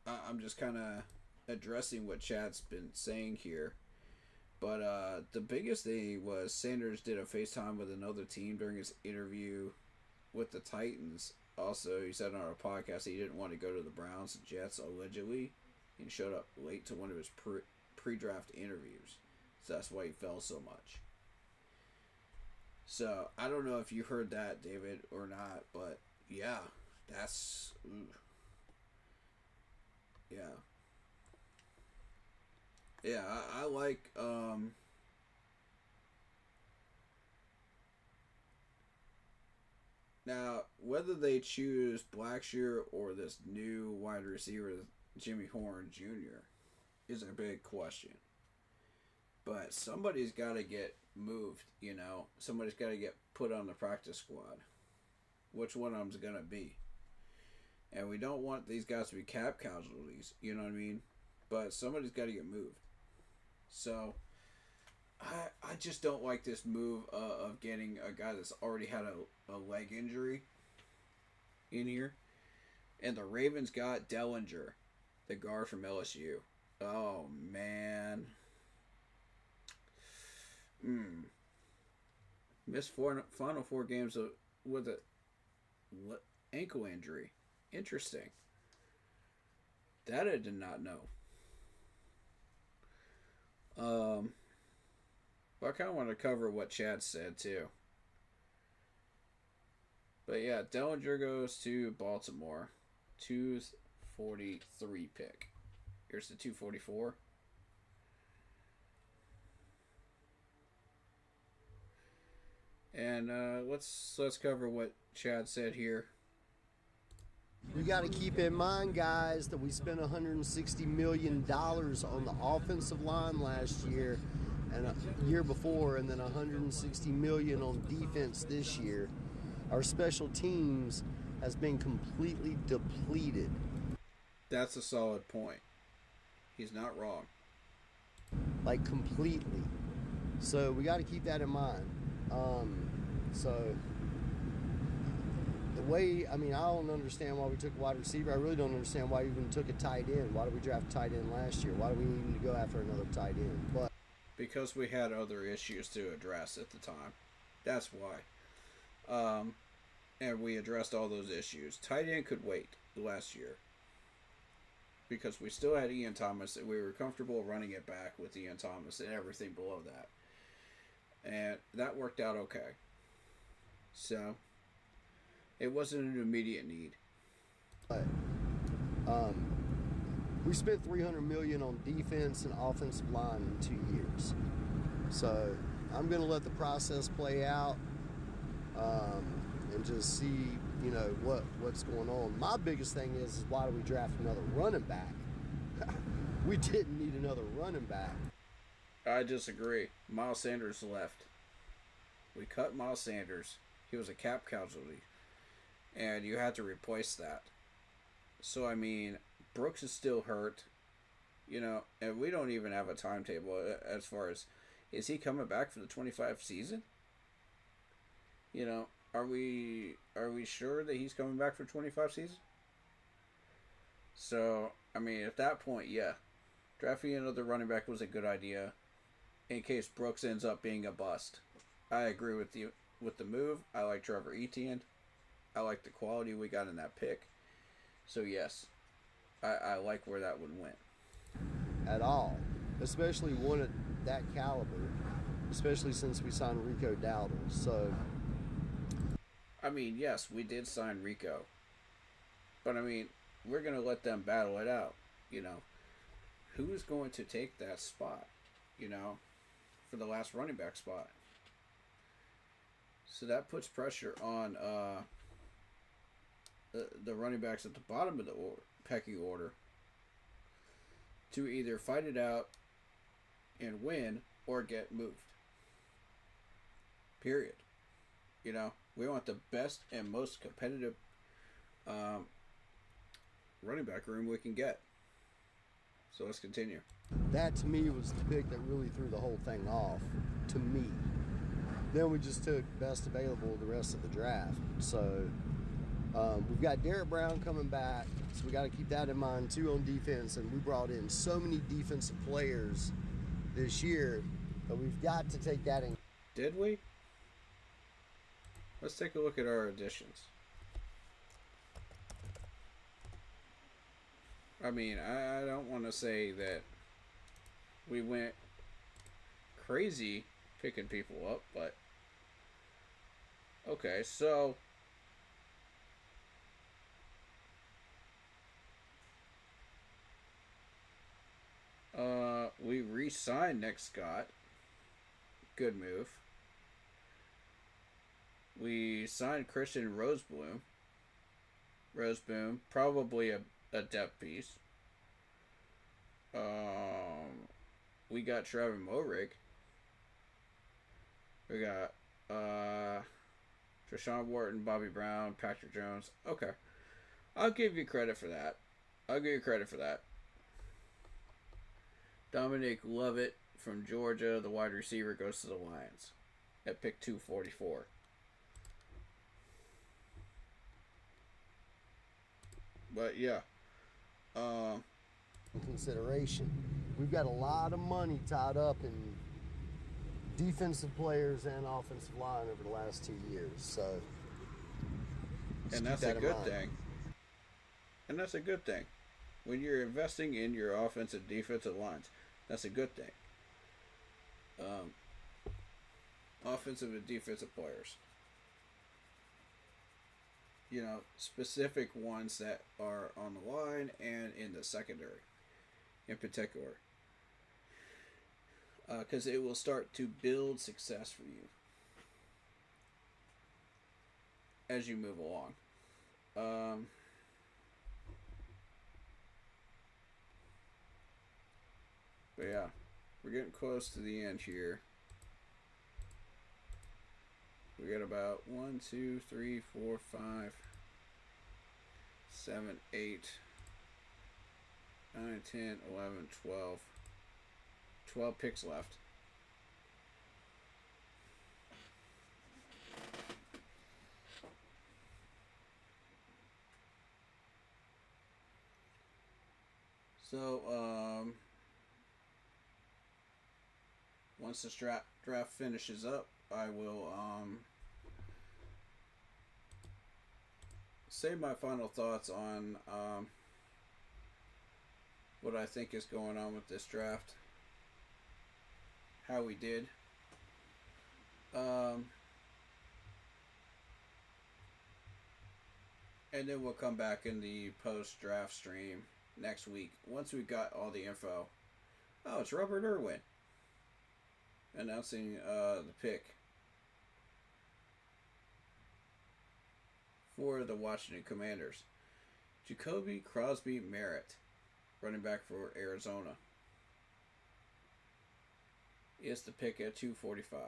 I'm just kind of addressing what Chad's been saying here. But the biggest thing was Sanders did a FaceTime with another team during his interview with the Titans. Also, he said on our podcast he didn't want to go to the Browns and Jets, allegedly. He showed up late to one of his pre-draft interviews. So that's why he fell so much. So, I don't know if you heard that, David, or not. But, yeah, that's... Ooh. Yeah. Yeah, I like, now, whether they choose Blackshear or this new wide receiver, Jimmy Horn Jr., is a big question. But somebody's got to get moved, you know. Somebody's got to get put on the practice squad. Which one of them's going to be? And we don't want these guys to be cap casualties, you know what I mean? But somebody's got to get moved. So, I just don't like this move of getting a guy that's already had a leg injury in here. And the Ravens got Dellinger, the guard from LSU. Oh, man. Missed final 4 games with a ankle injury. Interesting. That I did not know. But I kind of want to cover what Chad said too. But yeah, Dellinger goes to Baltimore. 243 pick. Here's the 244. And let's cover what Chad said here. You got to keep in mind, guys, that we spent $160 million on the offensive line last year and a year before, and then $160 million on defense this year. Our special teams has been completely depleted. That's a solid point. He's not wrong. Like, completely. So we got to keep that in mind. So the way, I mean, I don't understand why we took a wide receiver. I really don't understand why we even took a tight end. Why did we draft a tight end last year? Why do we need to go after another tight end? But because we had other issues to address at the time. That's why. And we addressed all those issues. Tight end could wait last year. Because we still had Ian Thomas, and we were comfortable running it back with Ian Thomas and everything below that. And that worked out okay. So, it wasn't an immediate need. But, we spent $300 million on defense and offensive line in 2 years. So, I'm going to let the process play out and just see, you know, what's going on. My biggest thing is why do we draft another running back? We didn't need another running back. I disagree. Miles Sanders left. We cut Miles Sanders. He was a cap casualty. And you had to replace that. So, I mean, Brooks is still hurt. You know, and we don't even have a timetable as far as, is he coming back for the 25 season? You know, are we sure that he's coming back for 25 season? So, I mean, at that point, yeah. Drafting another running back was a good idea in case Brooks ends up being a bust. I agree with you with the move. I like Trevor Etienne. I like the quality we got in that pick. So, yes, I like where that one went. At all. Especially one at that caliber. Especially since we signed Rico Dowdle. So, I mean, yes, we did sign Rico. But, I mean, we're going to let them battle it out, you know. Who is going to take that spot, you know, for the last running back spot? So that puts pressure on the running backs at the bottom of the pecking order to either fight it out and win or get moved. Period. You know, we want the best and most competitive running back room we can get. So let's continue. That to me was the pick that really threw the whole thing off, to me. Then we just took best available the rest of the draft. So we've got Derrick Brown coming back, so we got to keep that in mind too on defense. And we brought in so many defensive players this year, but we've got to take that in. Did we? Let's take a look at our additions. I mean, I don't want to say that we went crazy picking people up, but okay, so we re-signed Nick Scott. Good move. We signed Christian Roseboom. Probably a depth piece. We got Trevor Moehrig. We got Trashawn Wharton, Bobby Brown, Patrick Jones. Okay. I'll give you credit for that. Dominic Lovett from Georgia, the wide receiver, goes to the Lions at pick 244. But yeah. In consideration, we've got a lot of money tied up in defensive players and offensive line over the last 2 years, so and that's a good thing. And that's a good thing. When you're investing in your offensive defensive lines, that's a good thing. Offensive and defensive players. You know, specific ones that are on the line and in the secondary in particular. Because it will start to build success for you as you move along. But yeah, we're getting close to the end here. We got about 1, 2, 3, 4, 5, 7, 8, 9, 10, 11, 12. 12 picks left. So, once this draft finishes up, I will say my final thoughts on what I think is going on with this draft, how we did. And then we'll come back in the post-draft stream next week once we got all the info. Oh, it's Robert Irwin announcing the pick for the Washington Commanders. Jacoby Crosby Merritt, running back for Arizona, is the pick at 245.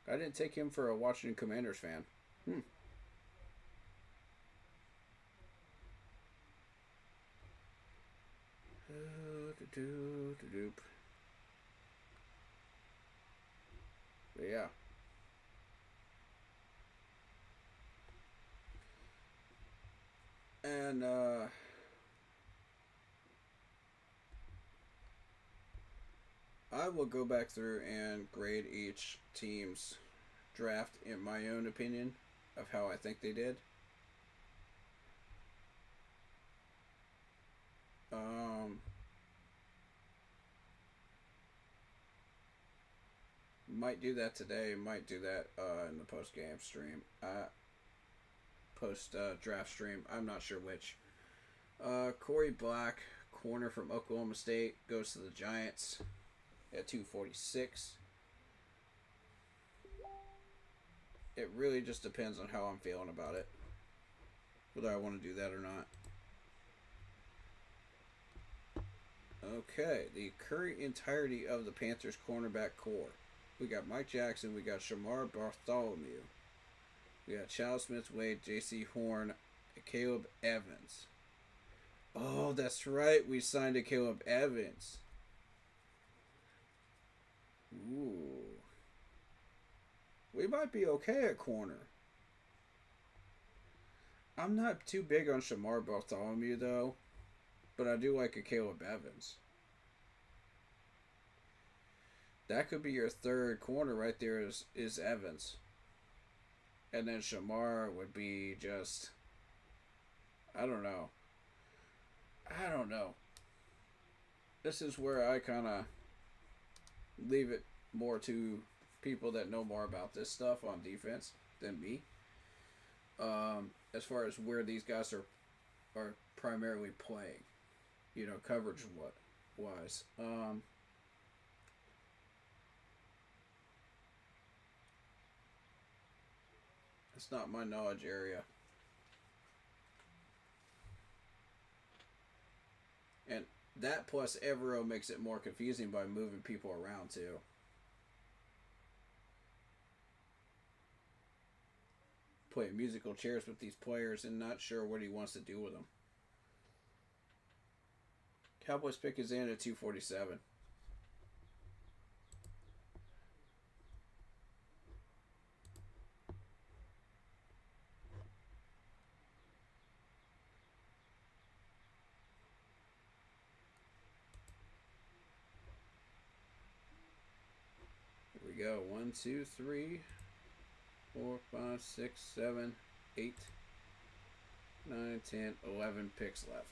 I didn't take him for a Washington Commanders fan. But yeah. And I will go back through and grade each team's draft in my own opinion of how I think they did. Might do that today, might do that in the post-game stream. Post-draft stream, I'm not sure which. Corey Black, corner from Oklahoma State, goes to the Giants at 246. It really just depends on how I'm feeling about it, whether I want to do that or not. Okay, the current entirety of the Panthers cornerback core. We got Mike Jackson, we got Shamar Bartholomew, we got Charles Smith-Wade, J.C. Horn, and Caleb Evans. Oh, that's right, we signed a Caleb Evans. Ooh. We might be okay at corner. I'm not too big on Shamar Bartholomew, though. But I do like a Caleb Evans. That could be your third corner right there is Evans. And then Shamar would be just... I don't know. This is where I kind of leave it more to people that know more about this stuff on defense than me. As far as where these guys are primarily playing. You know, coverage wise. It's not my knowledge area. And that plus Evero makes it more confusing by moving people around too. Playing musical chairs with these players and not sure what he wants to do with them. Cowboys pick is in at 247. Here we go. 1, 2, 3, 4, 5, 6, 7, 8, 9, 10, 11 picks left.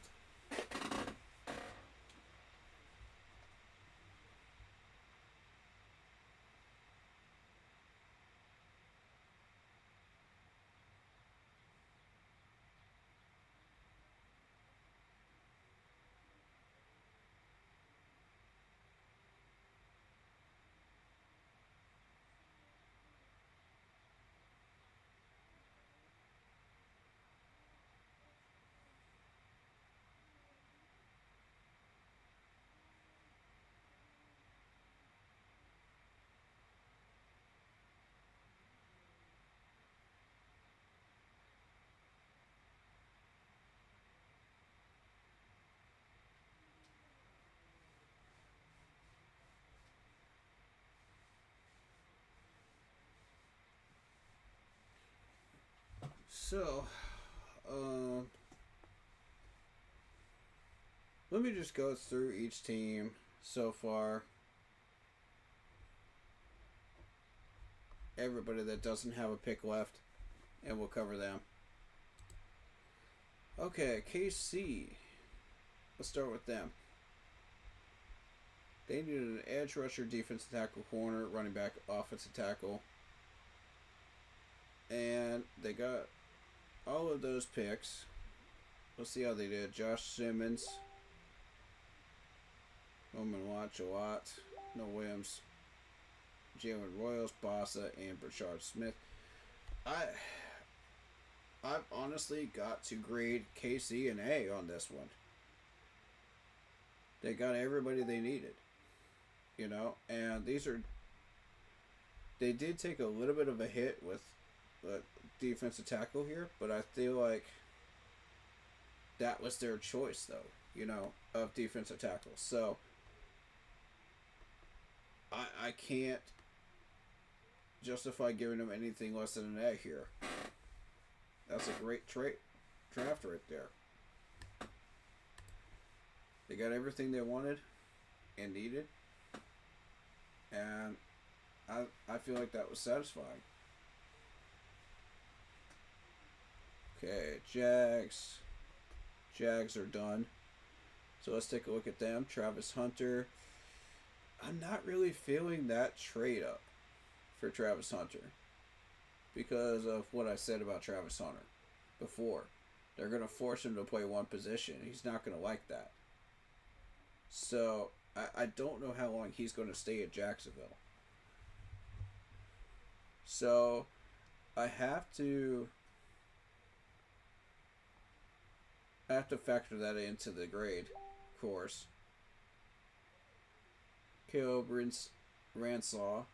So, let me just go through each team so far. Everybody that doesn't have a pick left, and we'll cover them. Okay, KC. Let's start with them. They needed an edge rusher, defensive tackle, corner, running back, offensive tackle. And they got all of those picks. Let's see how they did. Josh Simmons, Roman Watch a lot, No Williams, Jalen Royals, Bossa, and Brashard Smith. I've honestly got to grade KC an A on this one. They got everybody they needed, you know, and they did take a little bit of a hit with defensive tackle here, but I feel like that was their choice, though, you know, of defensive tackle. So I can't justify giving them anything less than an A here. That's a great draft right there. They got everything they wanted and needed, and I feel like that was satisfying. Okay, Jags are done. So let's take a look at them. Travis Hunter. I'm not really feeling that trade up for Travis Hunter because of what I said about Travis Hunter before. They're going to force him to play one position. He's not going to like that. So I don't know how long he's going to stay at Jacksonville. So I have to factor that into the grade, of course. Caleb Ransaw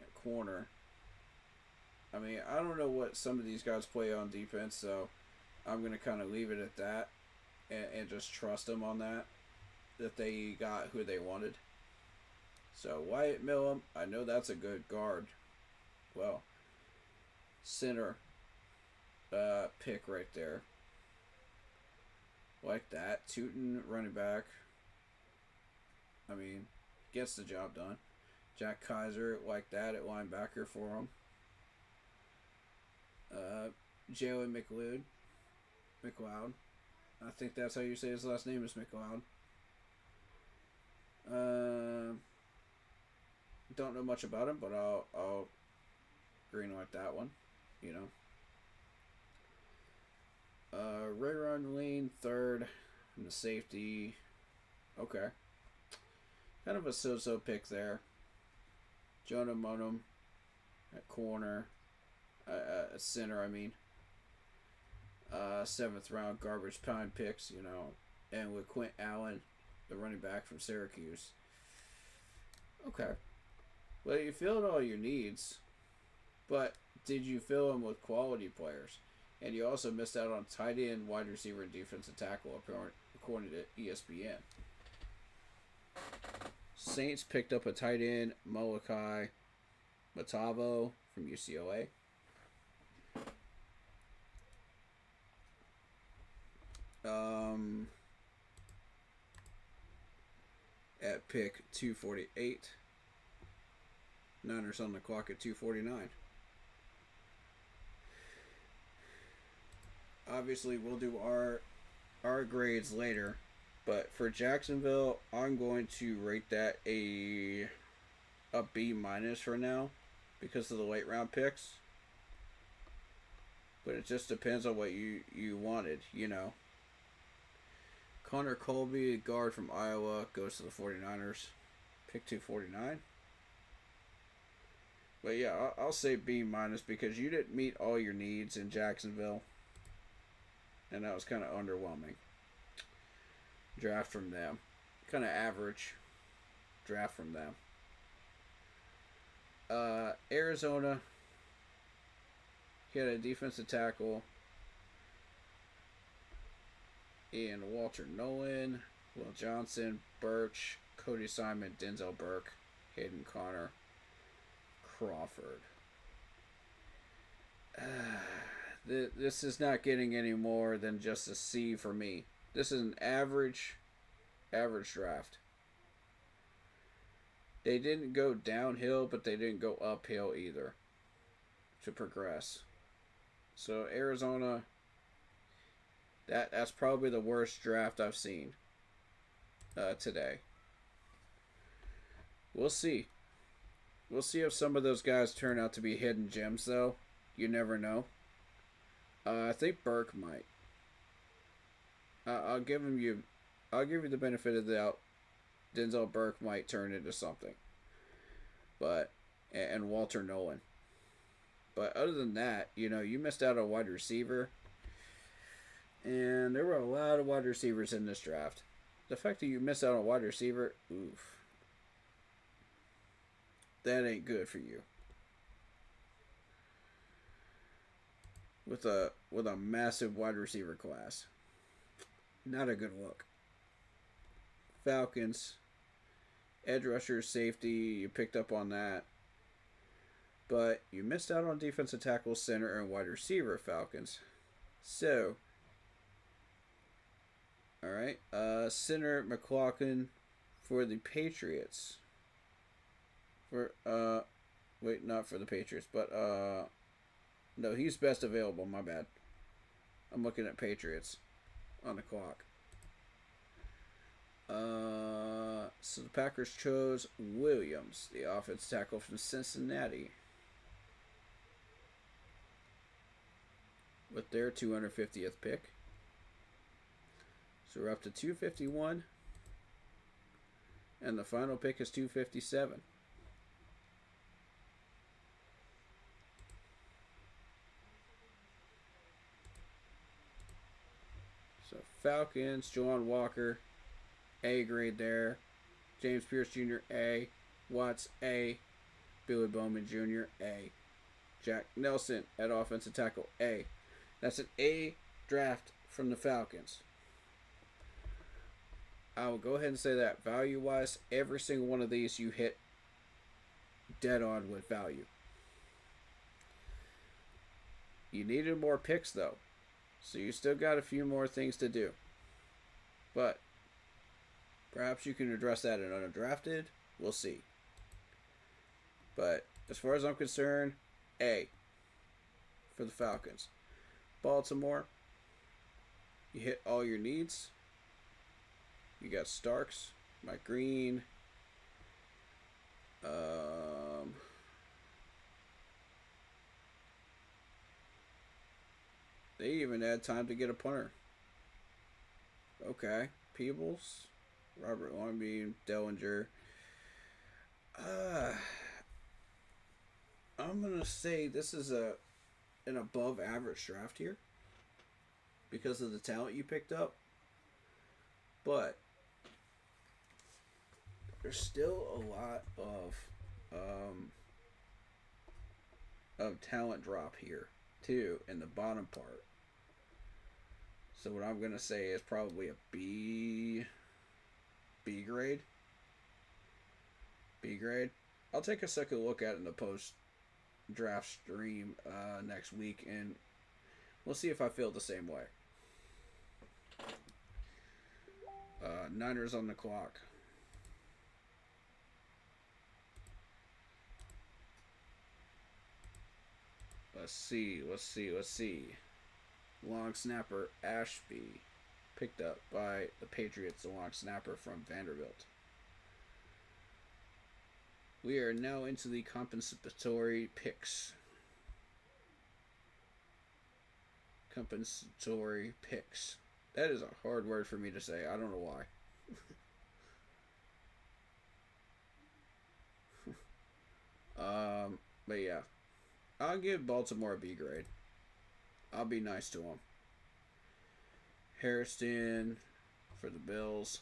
at corner. I mean, I don't know what some of these guys play on defense, so I'm going to kind of leave it at that and just trust them on that they got who they wanted. So Wyatt Millum, I know that's a good guard. Well, center pick right there. Like that. Tootin, running back. I mean, gets the job done. Jack Kaiser, like that at linebacker for him. Jalen McLeod. I think that's how you say his last name is McLeod. Don't know much about him, but I'll green light that one. You know. Rayron Lane, third. And the safety. Okay. Kind of a so-so pick there. Jonah Monum at corner. Center, I mean. 7th round garbage time picks, you know. And with Quint Allen, the running back from Syracuse. Okay. Well, you filled all your needs. But did you fill them with quality players? And you also missed out on tight end, wide receiver, and defensive tackle, according to ESPN. Saints picked up a tight end, Molokai Matavo from UCLA. At pick 248. Niners on the clock at 249. Obviously, we'll do our grades later, but for Jacksonville, I'm going to rate that a B- for now because of the late round picks. But it just depends on what you wanted, you know. Connor Colby, guard from Iowa, goes to the 49ers. Pick 249. But yeah, I'll say B- because you didn't meet all your needs in Jacksonville. And that was kind of underwhelming. Draft from them. Kind of average draft from them. Arizona. He had a defensive tackle. And Walter Nolan. Will Johnson. Birch. Cody Simon. Denzel Burke. Hayden Connor. Crawford. This is not getting any more than just a C for me. This is an average draft. They didn't go downhill, but they didn't go uphill either to progress. So Arizona, that's probably the worst draft I've seen today. We'll see. We'll see if some of those guys turn out to be hidden gems, though. You never know. I think Burke might. I'll give you the benefit of the doubt. Denzel Burke might turn into something. And Walter Nolan. But other than that, you know, you missed out on wide receiver. And there were a lot of wide receivers in this draft. The fact that you missed out on wide receiver, oof. That ain't good for you. With a massive wide receiver class. Not a good look. Falcons. Edge rusher, safety, you picked up on that. But you missed out on defensive tackle, center, and wide receiver, Falcons. So, alright. Center McLaughlin for the Patriots. Not for the Patriots, but no, he's best available, my bad. I'm looking at Patriots on the clock. So the Packers chose Williams, the offensive tackle from Cincinnati, with their 250th pick. So we're up to 251. And the final pick is 257. So Falcons, Juwan Walker, A grade there. James Pierce Jr., A. Watts, A. Billy Bowman Jr., A. Jack Nelson at offensive tackle, A. That's an A draft from the Falcons. I will go ahead and say that value-wise, every single one of these you hit dead on with value. You needed more picks, though. So you still got a few more things to do. But perhaps you can address that in undrafted. We'll see. But as far as I'm concerned, A for the Falcons. Baltimore, you hit all your needs. You got Starks, Mike Green. They even had time to get a punter. Okay. Peebles, Robert Longbeam, Dellinger. I'm going to say this is an above average draft here because of the talent you picked up. But there's still a lot of talent drop here too in the bottom part. So what I'm gonna say is probably a B grade. B grade. I'll take a second look at it in the post draft stream next week, and we'll see if I feel the same way. Niners on the clock. Let's see. Long snapper Ashby, picked up by the Patriots, the long snapper from Vanderbilt. We are now into the compensatory picks. Compensatory picks. That is a hard word for me to say. I don't know why. But yeah. I'll give Baltimore a B grade. I'll be nice to them. Harrison for the Bills.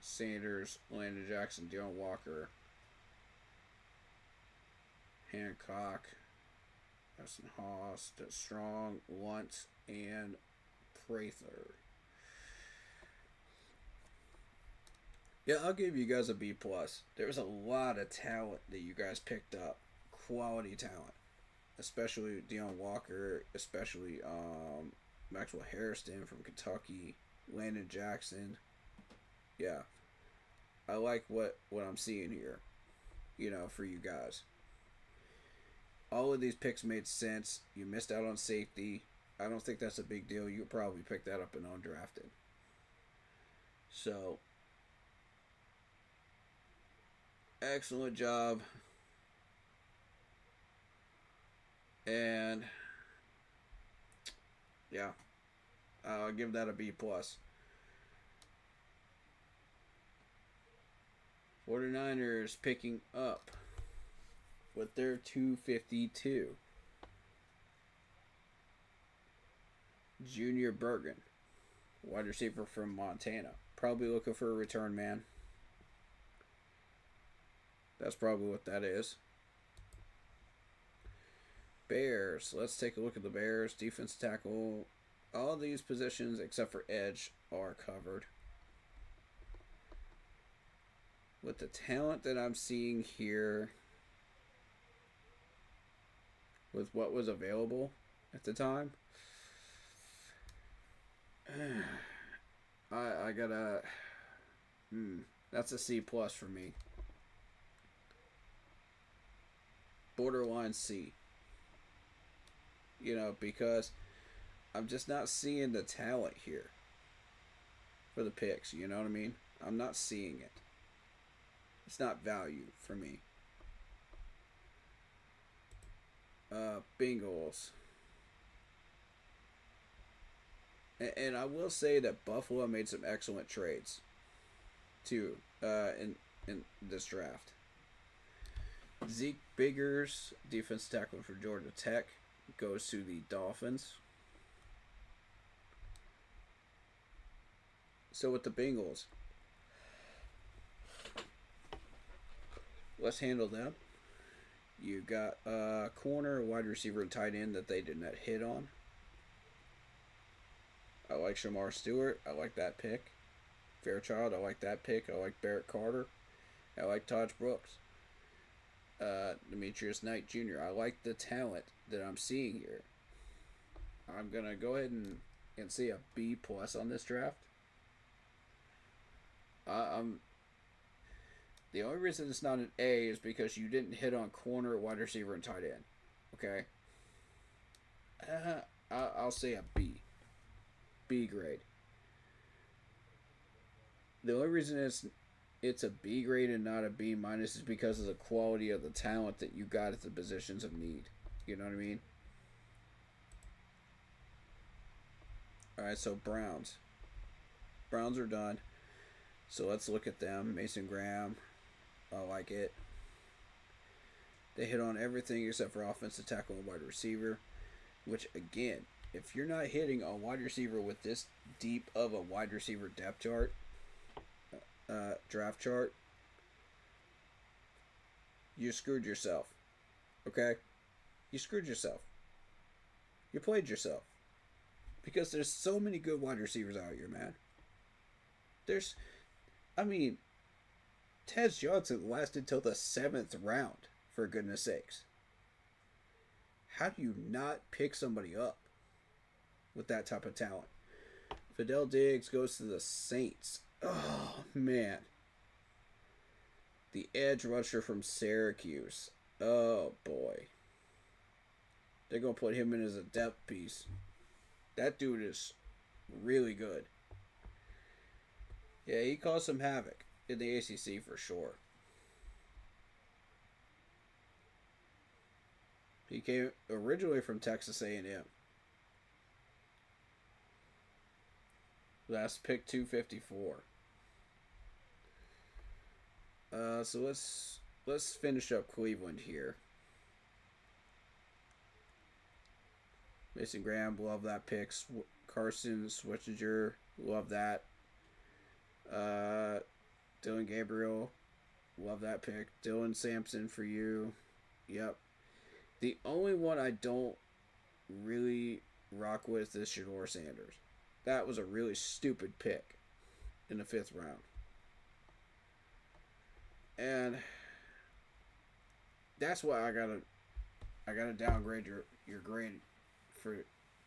Sanders, Landon Jackson, Deion Walker. Hancock. Justin Haas, Strong, Lunt, and Prather. Yeah, I'll give you guys a B+. There's a lot of talent that you guys picked up. Quality talent. Especially Deion Walker, especially Maxwell Harrison from Kentucky, Landon Jackson. Yeah. I like what I'm seeing here, for you guys. All of these picks made sense. You missed out on safety. I don't think that's a big deal. You probably pick that up in undrafted. So, excellent job. And yeah, I'll give that a B+. 49ers picking up with their 252. Junior Bergen, wide receiver from Montana. Probably looking for a return man. That's probably what that is. Bears. Let's take a look at the Bears. Defense tackle. All these positions except for edge are covered. With the talent that I'm seeing here, with what was available at the time, I gotta. That's a C+ for me. Borderline C. Because I'm just not seeing the talent here for the picks. You know what I mean? I'm not seeing it. It's not value for me. Bengals. And I will say that Buffalo made some excellent trades, too, in in this draft. Zeke Biggers, defense tackle for Georgia Tech, goes to the Dolphins. So with the Bengals, let's handle them. You got a corner, wide receiver, and tight end that they did not hit on. I like Shamar Stewart. I like that pick. Fairchild, I like that pick. I like Barrett Carter. I like Taj Brooks. Demetrius Knight Jr. I like the talent that I'm seeing here. I'm going to go ahead and say a B+ on this draft. The only reason it's not an A is because you didn't hit on corner, wide receiver, and tight end. Okay? I'll say a B. B grade. The only reason it's a B grade and not a B- is because of the quality of the talent that you got at the positions of need. You know what I mean? Alright, so Browns. Browns are done. So let's look at them. Mason Graham. I like it. They hit on everything except for offensive tackle and wide receiver. Which, again, if you're not hitting a wide receiver with this deep of a wide receiver depth chart, draft chart, you screwed yourself. Okay? You screwed yourself. You played yourself. Because there's so many good wide receivers out here, man. Tez Johnson lasted till the 7th round, for goodness sakes. How do you not pick somebody up with that type of talent? Fidel Diggs goes to the Saints. Oh, man. The edge rusher from Syracuse. Oh, boy. They're going to put him in as a depth piece. That dude is really good. Yeah, he caused some havoc in the ACC for sure. He came originally from Texas A&M. Last pick 254. So let's finish up Cleveland here. Mason Graham, love that pick. Carson Switzinger, love that. Dylan Gabriel, love that pick. Dylan Sampson for you. Yep. The only one I don't really rock with is Shedeur Sanders. That was a really stupid pick in the 5th round. And that's why I gotta downgrade your grade for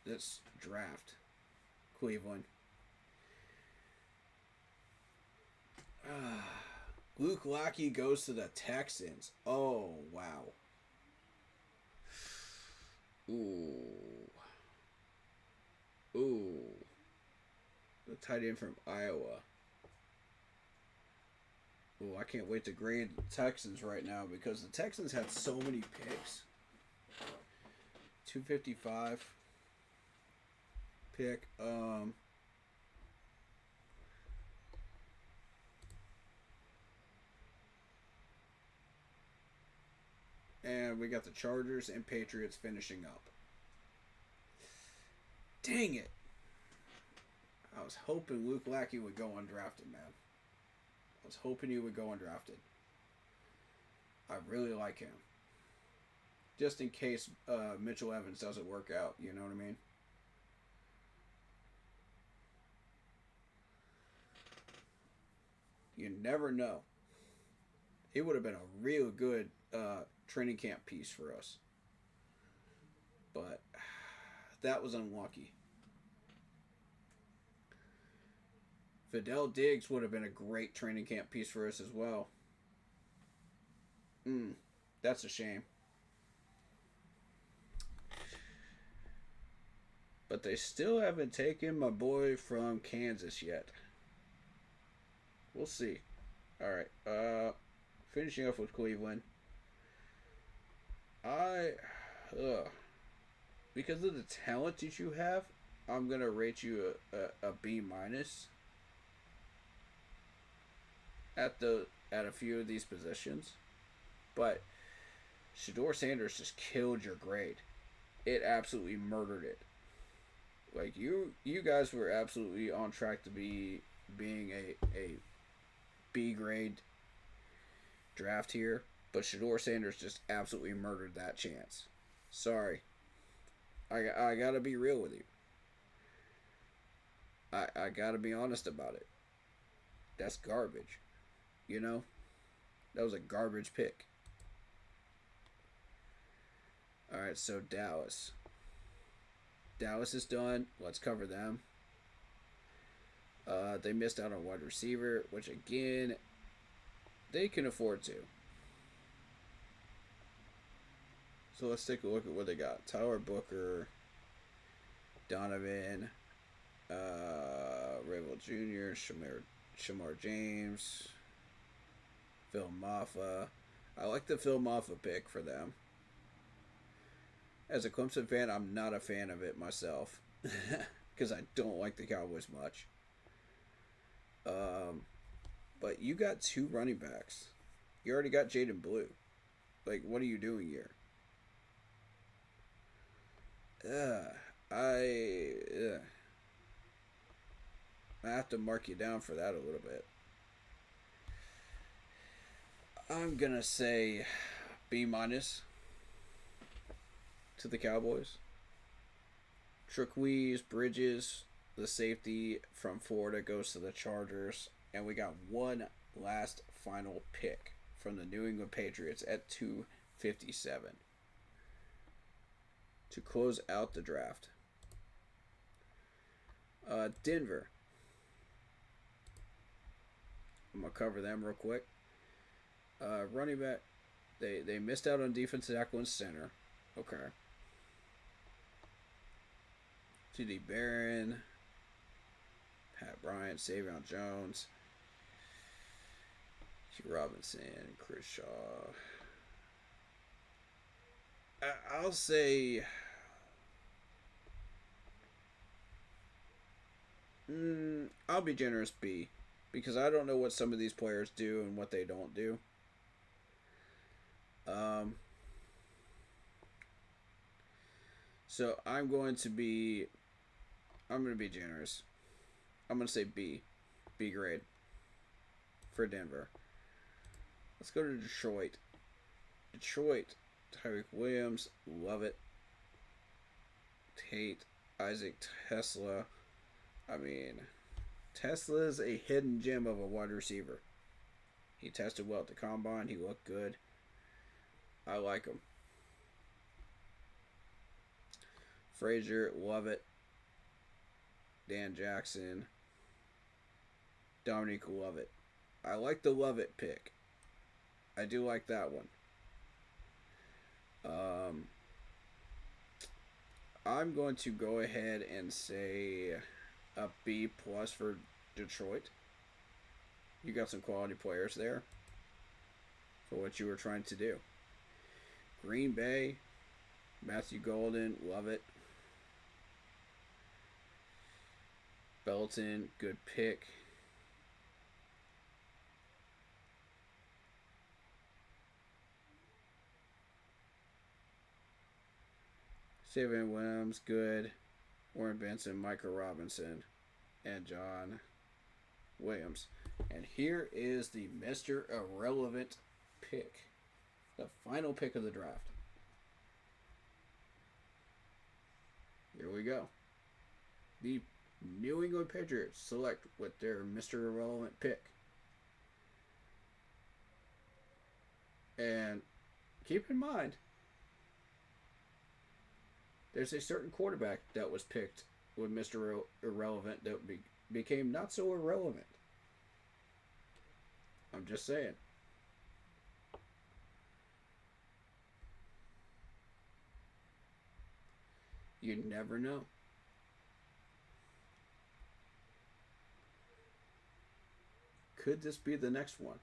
this draft, Cleveland. Luke Lackey goes to the Texans. Oh, wow. Ooh. The tight end from Iowa. Ooh, I can't wait to grade the Texans right now because the Texans had so many picks. 255 pick. And we got the Chargers and Patriots finishing up. Dang it. I was hoping Luke Lackey would go undrafted, man. I was hoping he would go undrafted. I really like him. Just in case Mitchell Evans doesn't work out, you know what I mean? You never know. He would have been a real good training camp piece for us. But that was unlucky. Fidel Diggs would have been a great training camp piece for us as well. That's a shame. But they still haven't taken my boy from Kansas yet. We'll see. Alright. Finishing off with Cleveland. Because of the talent that you have, I'm going to rate you a B-. At the at a few of these positions, but Shedeur Sanders just killed your grade. It absolutely murdered it. Like, you guys were absolutely on track to being a B grade draft here, but Shedeur Sanders just absolutely murdered that chance. Sorry. I gotta be real with you. I gotta be honest about it. That's garbage. You know? That was a garbage pick. Alright, so Dallas. Dallas is done. Let's cover them. They missed out on wide receiver, which again, they can afford to. So let's take a look at what they got. Tyler Booker, Donovan, Ravel Jr., Shamar James, Phil Maffa. I like the Phil Maffa pick for them. As a Clemson fan, I'm not a fan of it myself because I don't like the Cowboys much. But you got 2 running backs. You already got Jaden Blue. Like, what are you doing here? I have to mark you down for that a little bit. I'm gonna say B- to the Cowboys. Triquise Bridges, the safety from Florida, goes to the Chargers, and we got one last final pick from the New England Patriots at 257 to close out the draft. Denver. I'm gonna cover them real quick. Running back, they missed out on defensive tackle and center. Okay. T.D. Barron, Pat Bryant, Savion Jones, Hugh Robinson, Chris Shaw. I'll say I'll be generous B, because I don't know what some of these players do and what they don't do. So I'm going to be generous. I'm going to say B grade for Denver. Let's go to Detroit. Tyreek Williams, love it. Tate, Isaac Tesla. I mean, Tesla's a hidden gem of a wide receiver. He tested well at the combine. He looked good. I like him. Frazier, love it. Dan Jackson. Dominique, love it. I like the love it pick. I do like that one. I'm going to go ahead and say a B+ for Detroit. You got some quality players there for what you were trying to do. Green Bay, Matthew Golden, love it. Belton, good pick. Savion Williams, good. Warren Benson, Micah Robinson, and John Williams. And here is the Mr. Irrelevant pick. The final pick of the draft. Here we go. The New England Patriots select with their Mr. Irrelevant pick. And keep in mind, there's a certain quarterback that was picked with Mr. Irrelevant that became not so irrelevant. I'm just saying. You never know. Could this be the next one?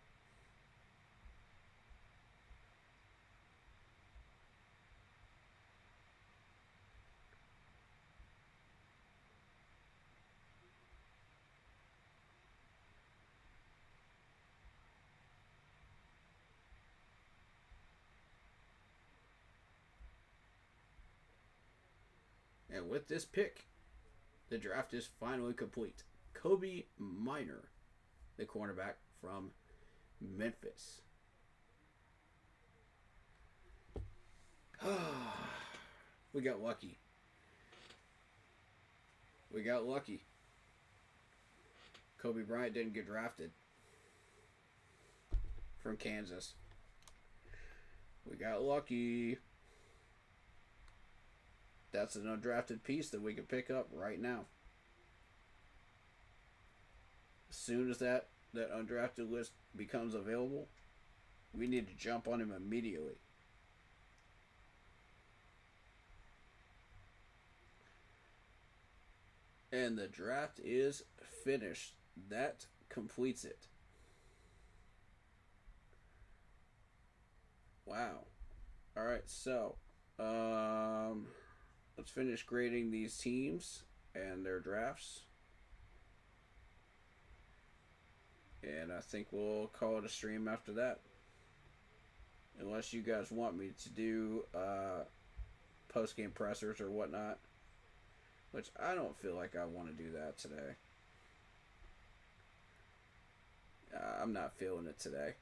And with this pick, the draft is finally complete. Kobe Minor, the cornerback from Memphis. We got lucky. We got lucky. Kobe Bryant didn't get drafted from Kansas. We got lucky. That's an undrafted piece that we can pick up right now. As soon as that undrafted list becomes available, we need to jump on him immediately. And the draft is finished. That completes it. Wow. Alright, so let's finish grading these teams and their drafts. And I think we'll call it a stream after that. Unless you guys want me to do post-game pressers or whatnot. Which I don't feel like I want to do that today. I'm not feeling it today.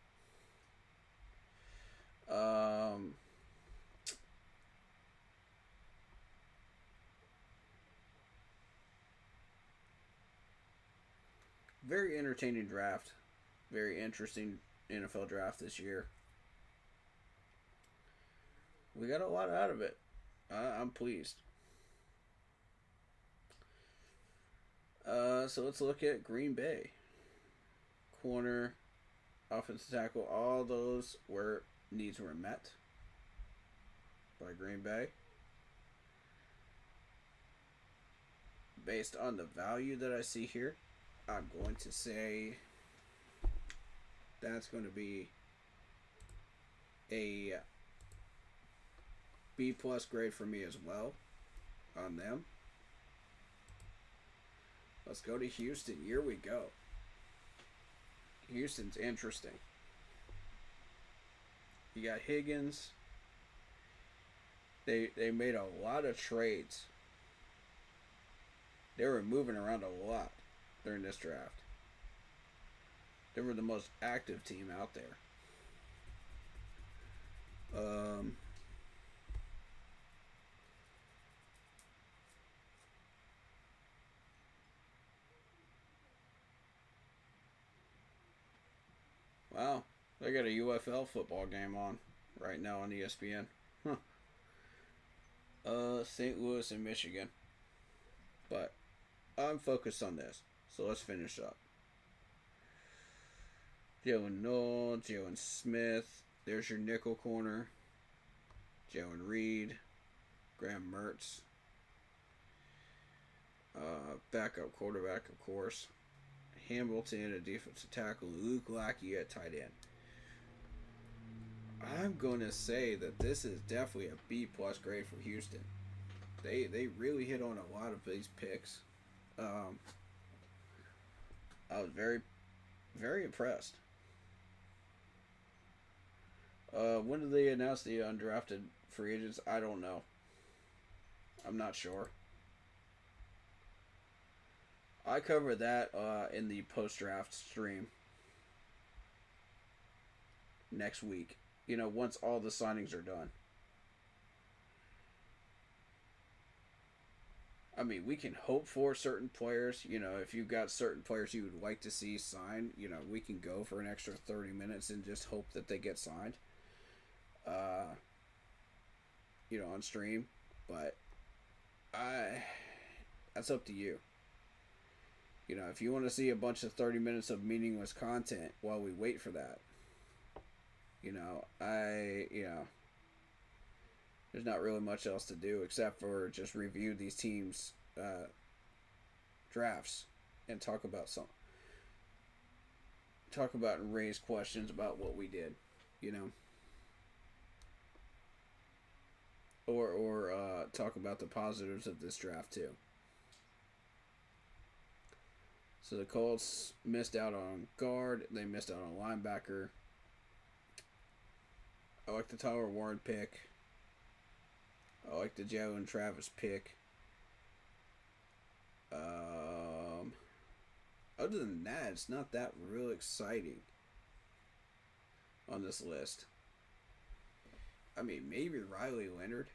Very entertaining draft. Very interesting NFL draft this year. We got a lot out of it. I'm pleased. So let's look at Green Bay. Corner, offensive tackle, all those needs were met by Green Bay. Based on the value that I see here, I'm going to say that's going to be a B+ grade for me as well on them. Let's go to Houston. Here we go. Houston's interesting. You got Higgins. They made a lot of trades. They were moving around a lot during this draft. They were the most active team out there. Wow, they got a UFL football game on right now on ESPN. Huh. St. Louis and Michigan. But I'm focused on this, so let's finish up. Jalen Noel, Jalen Smith. There's your nickel corner. Jalen Reed, Graham Mertz. Backup quarterback, of course. Hamilton, a defensive tackle. Luke Lackey at tight end. I'm going to say that this is definitely a B+ grade for Houston. They really hit on a lot of these picks. I was very, very impressed. When did they announce the undrafted free agents? I don't know. I'm not sure. I cover that in the post-draft stream next week. You know, once all the signings are done. I mean, we can hope for certain players. You know, if you've got certain players you would like to see sign, you know, we can go for an extra 30 minutes and just hope that they get signed. You know, on stream. But that's up to you. You know, if you want to see a bunch of 30 minutes of meaningless content while we wait for that, you know, there's not really much else to do except for just review these teams' drafts and talk about and raise questions about what we did, you know, or talk about the positives of this draft too. So the Colts missed out on guard. They missed out on linebacker. I like the Tyler Warren pick. I like the Jalen Travis pick. Other than that, it's not that real exciting on this list. I mean, maybe Riley Leonard,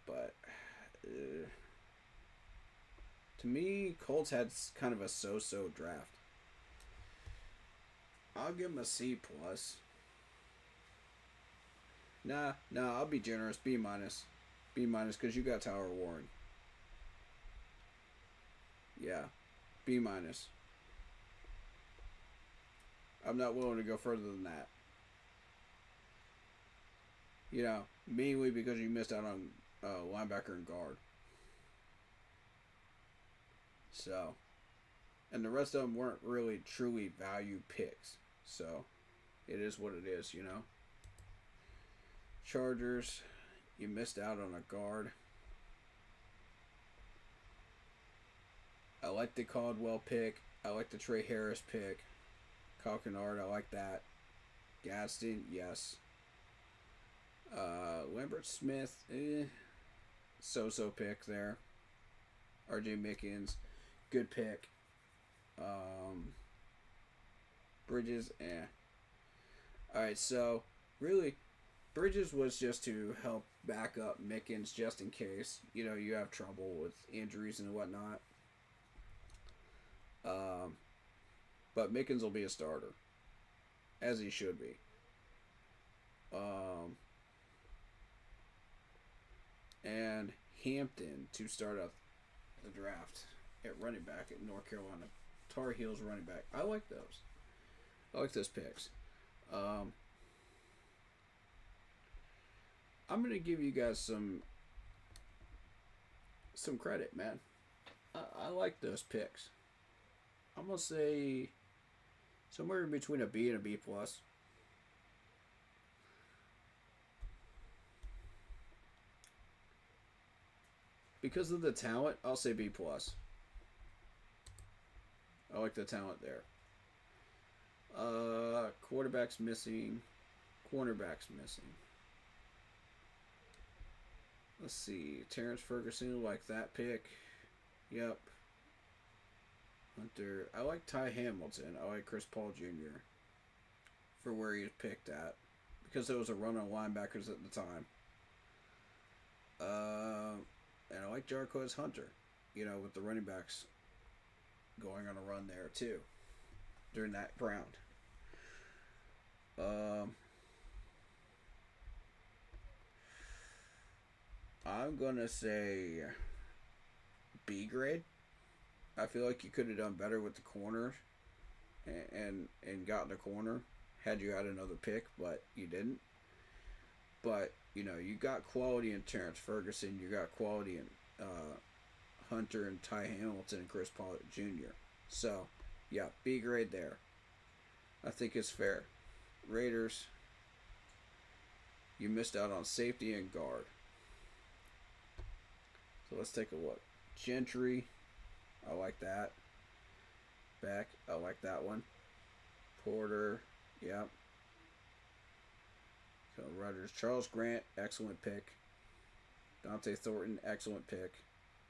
but to me, Colts had kind of a so-so draft. I'll give him a C plus. Nah, I'll be generous. B minus. B minus because you got Tyler Warren. Yeah, B minus. I'm not willing to go further than that. You know, mainly because you missed out on linebacker and guard. So, and the rest of them weren't really truly value picks. So, it is what it is, you know. Chargers, you missed out on a guard. I like the Caldwell pick. I like the Trey Harris pick. Kyle Kennard, I like that. Gaston, yes. Lambert Smith, so-so pick there. RJ Mickens, good pick. Bridges, Alright, so really, Bridges was just to help back up Mickens just in case, you know, you have trouble with injuries and whatnot. But Mickens will be a starter, as he should be. And Hampton to start out the draft at running back at North Carolina. Tar Heels running back. I like those. I like those picks. I'm going to give you guys some credit, man. I like those picks. I'm going to say somewhere in between a B and a B plus. Because of the talent, I'll say B plus. I like the talent there. Quarterback's missing. Cornerback's missing. Let's see. Terrence Ferguson, like that pick. Yep. Hunter. I like Ty Hamilton. I like Chris Paul Jr. for where he was picked at. Because there was a run on linebackers at the time. And I like Jarquez Hunter. You know, with the running backs going on a run there too. During that round. I'm going to say B grade. I feel like you could have done better with the corners and gotten a corner had you had another pick, but you didn't. But, you know, you got quality in Terrence Ferguson. You got quality in Hunter and Ty Hamilton and Chris Paul Jr. So, yeah, B grade there. I think it's fair. Raiders, you missed out on safety and guard. So let's take a look. Gentry, I like that. Beck, I like that one. Porter, yep. So Rodgers, Charles Grant, excellent pick. Dante Thornton, excellent pick.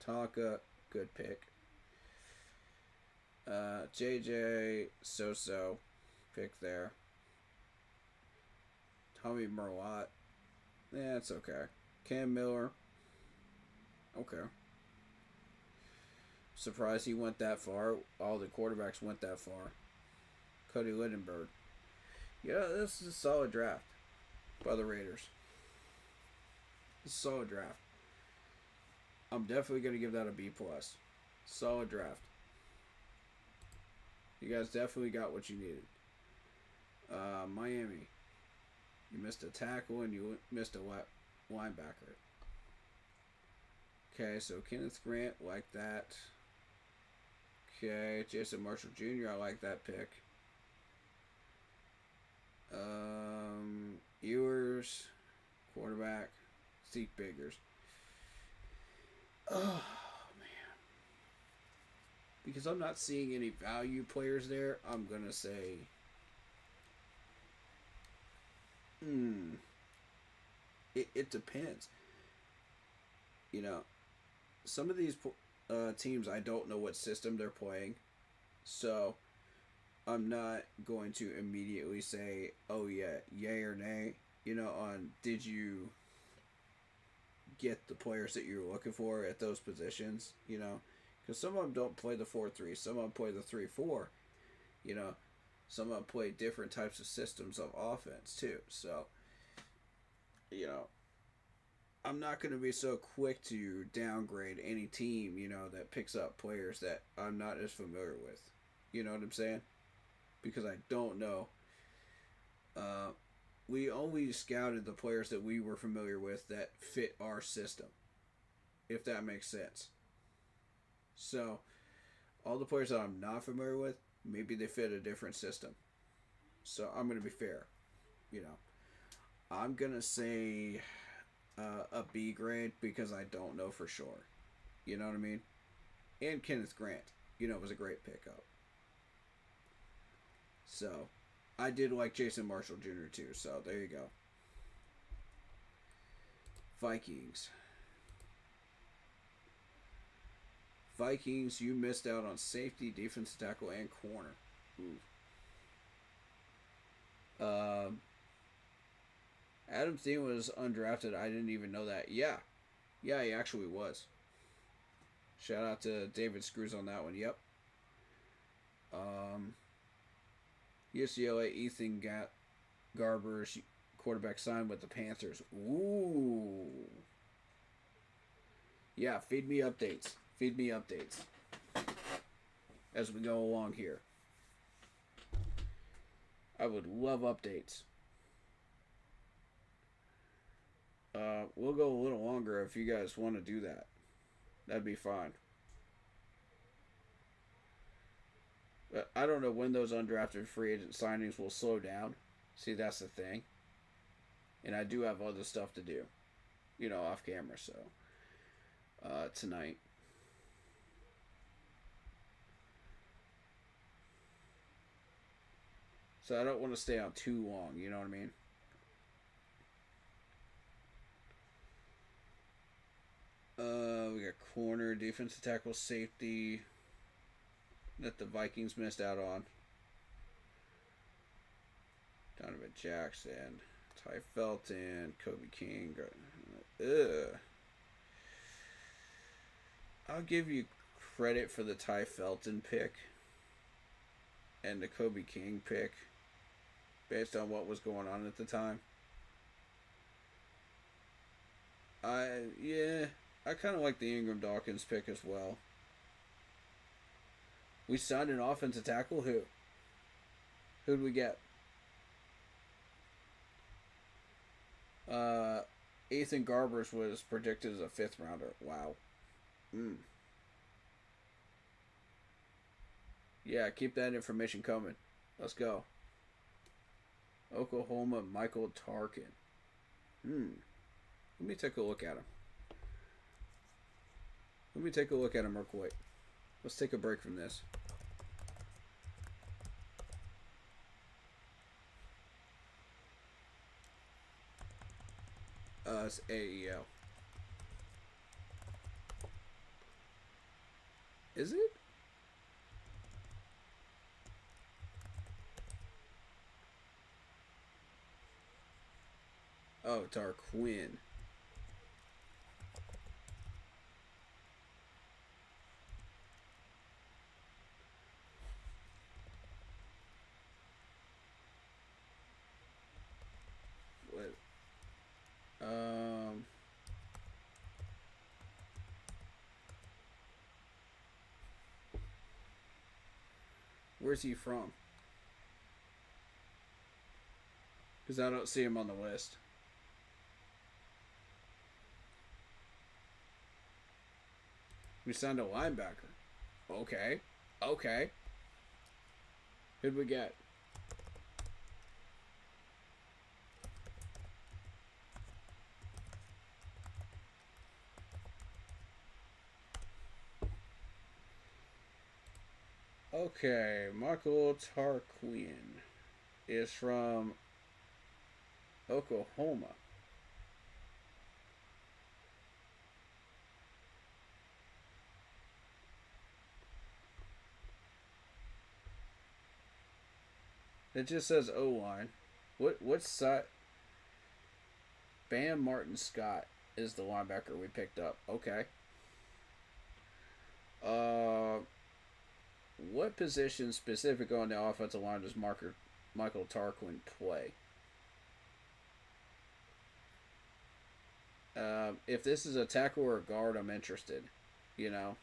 Tonka, good pick. JJ, so-so pick there. Tommy Merlot, it's okay. Cam Miller, okay. Surprised he went that far. All the quarterbacks went that far. Cody Lindenberg. Yeah, this is a solid draft by the Raiders. It's a solid draft. I'm definitely going to give that a B+. Solid draft. You guys definitely got what you needed. Miami. You missed a tackle and you missed a linebacker. Okay, so Kenneth Grant, like that. Okay, Jason Marshall Jr., I like that pick. Ewers, quarterback. Zeke Biggers. Oh, man. Because I'm not seeing any value players there, I'm going to say... It depends. You know, some of these teams, I don't know what system they're playing. So I'm not going to immediately say, oh yeah, yay or nay, on did you get the players that you're looking for at those positions, because some of them don't play the 4-3, some of them play the 3-4, some of them play different types of systems of offense too. So, I'm not going to be so quick to downgrade any team, that picks up players that I'm not as familiar with. You know what I'm saying? Because I don't know. We only scouted the players that we were familiar with that fit our system, if that makes sense. So, all the players that I'm not familiar with, maybe they fit a different system. So, I'm going to be fair. I'm going to say a B grade because I don't know for sure. You know what I mean? And Kenneth Grant, was a great pickup. So, I did like Jason Marshall Jr. too, so there you go. Vikings. Vikings, you missed out on safety, defensive tackle, and corner. Ooh. Adam Thielen was undrafted. I didn't even know that. Yeah, he actually was. Shout out to David Screws on that one. Yep. UCLA Ethan Garbers, quarterback, signed with the Panthers. Ooh. Yeah, feed me updates. Feed me updates as we go along here. I would love updates. We'll go a little longer if you guys want to do that. That'd be fine. But I don't know when those undrafted free agent signings will slow down. See, that's the thing. And I do have other stuff to do, off camera, so tonight. So I don't want to stay on too long, you know what I mean? We got corner, defensive tackle, safety that the Vikings missed out on. Donovan Jackson, Ty Felton, Kobe King. I'll give you credit for the Ty Felton pick and the Kobe King pick based on what was going on at the time. I kind of like the Ingram Dawkins pick as well. We signed an offensive tackle. Who'd we get? Ethan Garbers was predicted as a 5th rounder. Wow. Yeah, keep that information coming. Let's go. Oklahoma, Michael Tarkin. Let me take a look at him. Real quick. Let's take a break from this. It's AEL. Is it? Oh, Tarquin. What? Where's he from? Because I don't see him on the list. We signed a linebacker. Okay. Who'd we get? Okay, Michael Tarquin is from Oklahoma. It just says O line. What's side? Bam Martin Scott is the linebacker we picked up. Okay. What position specific on the offensive line does Michael Tarquin play? If this is a tackle or a guard, I'm interested. You know.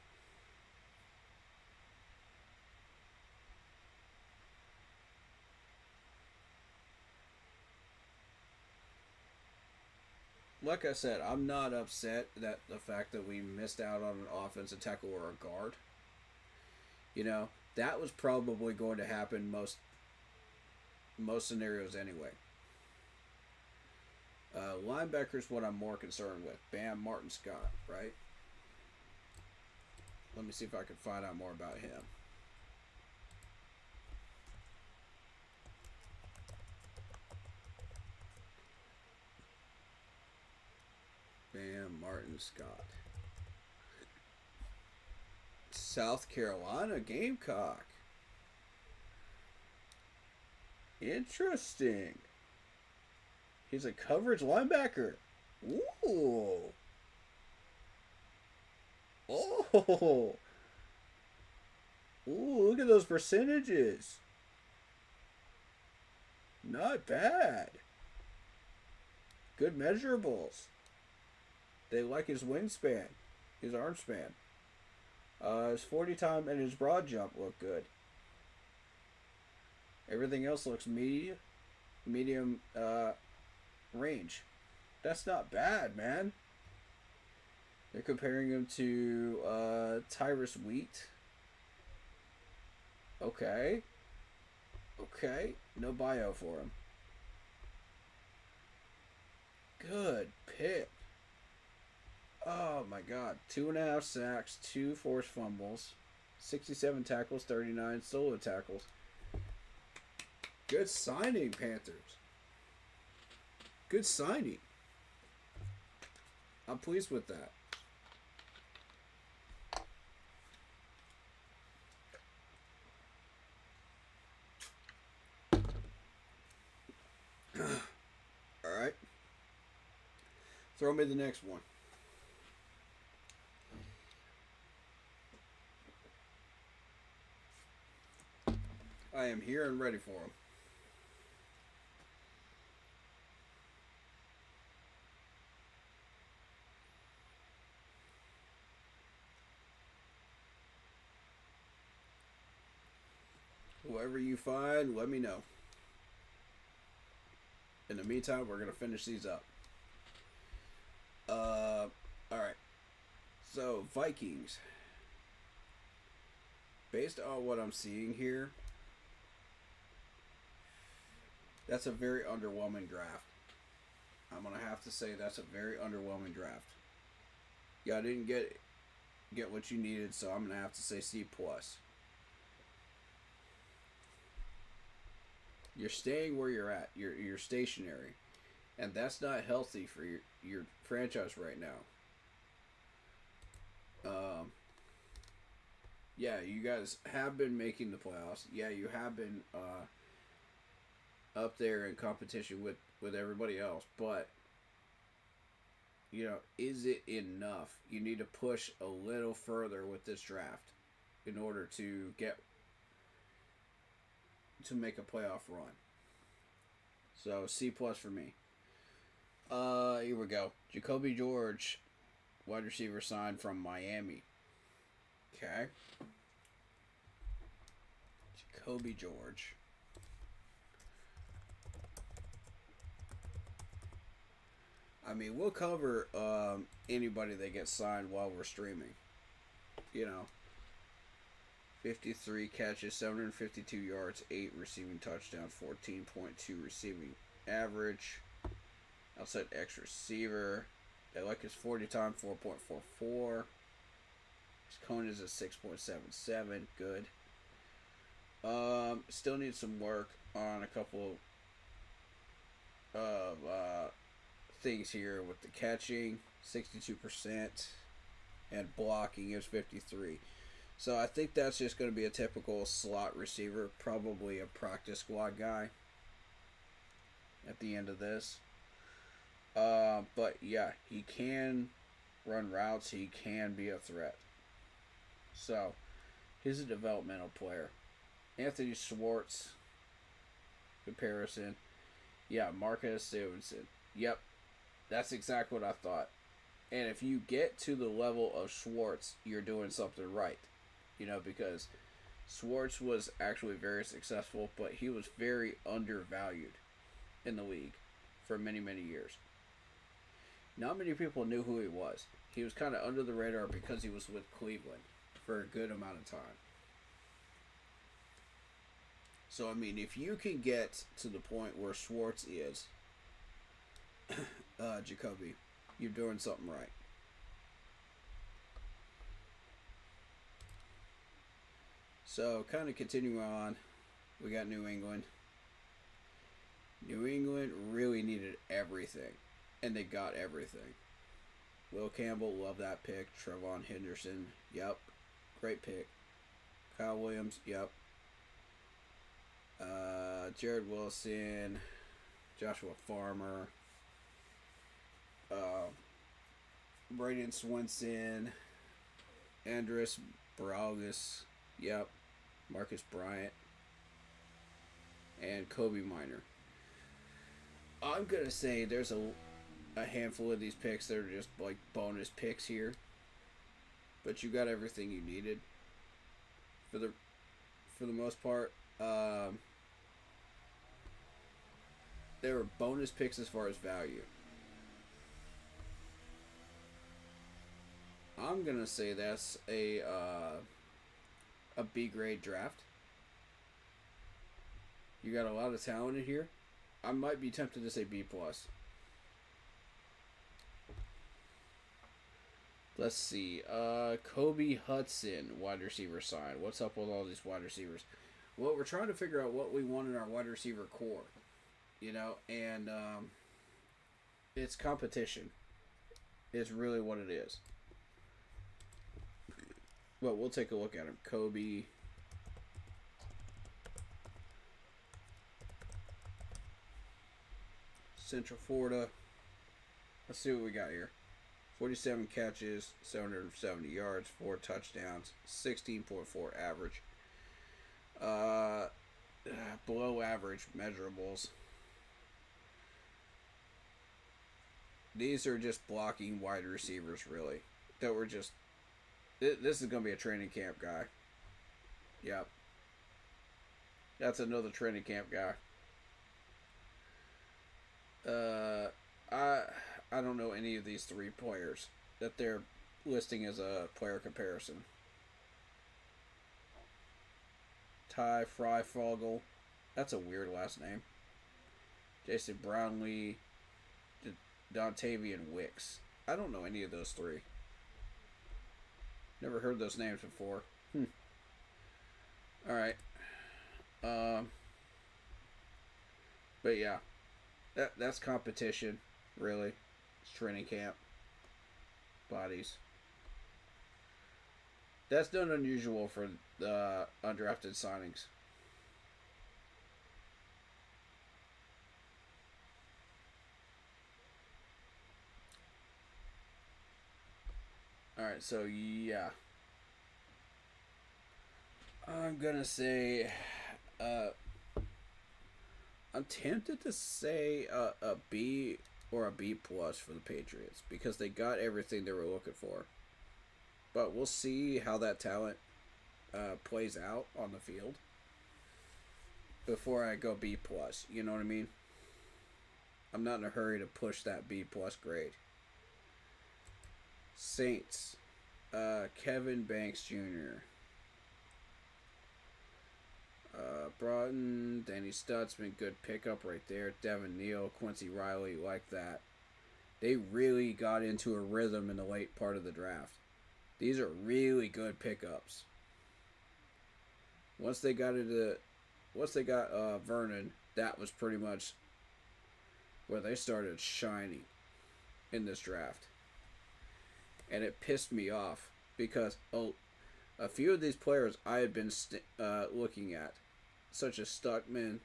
Like I said, I'm not upset that the fact that we missed out on an offensive tackle or a guard. You know, that was probably going to happen most scenarios anyway. Linebacker's what I'm more concerned with. Bam Martin Scott, right? Let me see if I can find out more about him. Bam Martin Scott. South Carolina Gamecock. Interesting. He's a coverage linebacker. Ooh. Oh. Ooh, look at those percentages. Not bad. Good measurables. They like his wingspan, his arm span. His 40 time and his broad jump look good. Everything else looks medium range. That's not bad, man. They're comparing him to Tyrus Wheat. Okay. Okay. No bio for him. Good pick. Oh my god. 2.5 sacks, 2 forced fumbles, 67 tackles, 39 solo tackles. Good signing, Panthers. Good signing. I'm pleased with that. Alright. Throw me the next one. I am here and ready for him. Whoever you find, let me know. In the meantime, we're going to finish these up. Alright. So, Vikings. Based on what I'm seeing here, that's a very underwhelming draft. I'm going to have to say that's a very underwhelming draft. Y'all didn't get what you needed, so I'm going to have to say C+. You're staying where you're at. You're stationary. And that's not healthy for your franchise right now. Yeah, you guys have been making the playoffs. Yeah, you have been up there in competition with everybody else. But, you know, is it enough? You need to push a little further with this draft in order to make a playoff run. So, C+ for me. Here we go. Jacoby George, wide receiver signed from Miami. Okay. Jacoby George. I mean, we'll cover anybody that gets signed while we're streaming. You know. 53 catches, 752 yards, 8 receiving touchdowns, 14.2 receiving average. Outside X receiver. They like his 40 time, 4.44. His cone is a 6.77. Good. Still need some work on a couple of things here with the catching, 62%, and blocking is 53. So I think that's just going to be a typical slot receiver, probably a practice squad guy at the end of this. But yeah, he can run routes. He can be a threat. So he's a developmental player. Anthony Schwartz comparison. Yeah, Marcus Stevenson. Yep, that's exactly what I thought. And if you get to the level of Schwartz, you're doing something right. You know, because Schwartz was actually very successful, but he was very undervalued in the league for many, many years. Not many people knew who he was. He was kind of under the radar because he was with Cleveland for a good amount of time. So, I mean, if you can get to the point where Schwartz is, Jacoby, you're doing something right. So, kind of continuing on, we got New England. New England really needed everything, and they got everything. Will Campbell, love that pick. Trevon Henderson, yep, great pick. Kyle Williams, yep. Jared Wilson, Joshua Farmer, Braden Swenson, Andres Baragas, yep, Marcus Bryant, and Kobe Minor. I'm going to say there's a handful of these picks that are just like bonus picks here. But you got everything you needed. For the most part. They were bonus picks as far as value. I'm going to say that's a B grade draft. You got a lot of talent in here. I might be tempted to say B+. Let's see. Kobe Hudson, wide receiver sign. What's up with all these wide receivers? Well, we're trying to figure out what we want in our wide receiver core. You know, and it's competition. It's really what it is. But we'll take a look at him. Kobe. Central Florida. Let's see what we got here. 47 catches, 770 yards, 4 touchdowns, 16.4 average. Below average measurables. These are just blocking wide receivers, really. That were just... This is going to be a training camp guy. Yep. That's another training camp guy. I don't know any of these three players that they're listing as a player comparison. Ty Freifogel. That's a weird last name. Jason Brownlee. Dontavian Wicks. I don't know any of those three. Never heard those names before. Alright. But yeah. That's competition, really. It's training camp. Bodies. That's not unusual for the undrafted signings. Alright, so yeah. I'm gonna say I'm tempted to say a B or a B+ for the Patriots because they got everything they were looking for. But we'll see how that talent plays out on the field before I go B+. You know what I mean? I'm not in a hurry to push that B+ grade. Saints. Kevin Banks Jr. Broughton, Danny Stutzman, good pickup right there. Devin Neal, Quincy Riley, like that. They really got into a rhythm in the late part of the draft. These are really good pickups. Once they got Vernon, that was pretty much where they started shining in this draft. And it pissed me off because A few of these players I had been looking at, such as Stuckman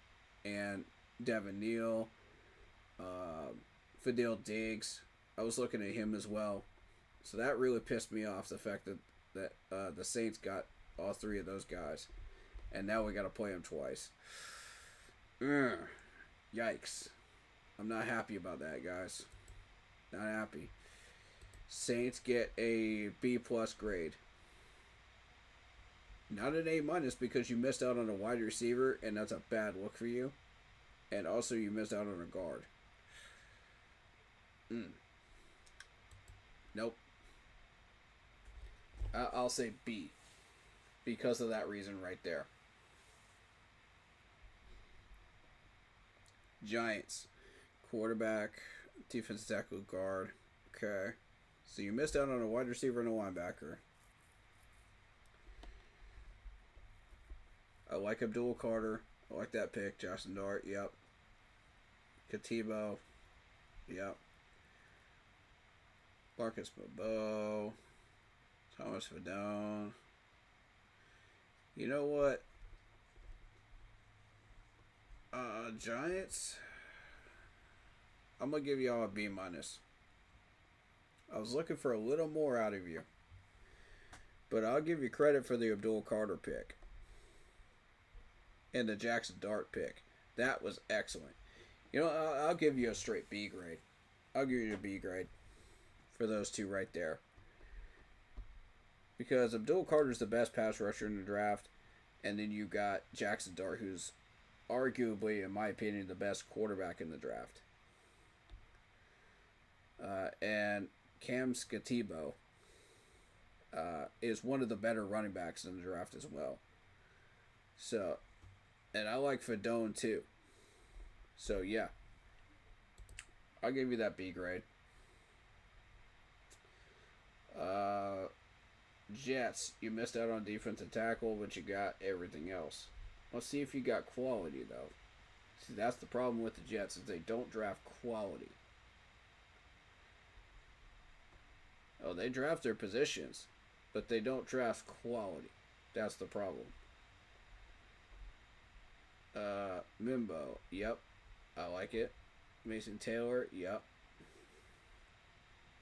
and Devin Neal, Fidel Diggs. I was looking at him as well. So that really pissed me off, the fact that the Saints got all three of those guys. And now we got to play them twice. Yikes. I'm not happy about that, guys. Not happy. Saints get a B+ grade. Not an A- because you missed out on a wide receiver, and that's a bad look for you. And also you missed out on a guard. Nope. I'll say B. Because of that reason right there. Giants. Quarterback, defensive tackle, guard. Okay. So you missed out on a wide receiver and a linebacker. I like Abdul Carter. I like that pick. Jackson Dart. Yep. Katibo. Yep. Marcus Bobo. Thomas Fedone. You know what? Giants. I'm going to give y'all a B-. I was looking for a little more out of you. But I'll give you credit for the Abdul Carter pick. And the Jackson Dart pick. That was excellent. You know, I'll give you a straight B grade. I'll give you a B grade for those two right there. Because Abdul Carter's the best pass rusher in the draft. And then you got Jackson Dart, who's arguably, in my opinion, the best quarterback in the draft. And Cam Skatibo is one of the better running backs in the draft as well. So, and I like Fedone too. So, yeah. I'll give you that B grade. Jets, you missed out on defensive tackle, but you got everything else. Let's see if you got quality, though. See, that's the problem with the Jets, is they don't draft quality. Oh, they draft their positions, but they don't draft quality. That's the problem. Mimbo, yep. I like it. Mason Taylor, yep.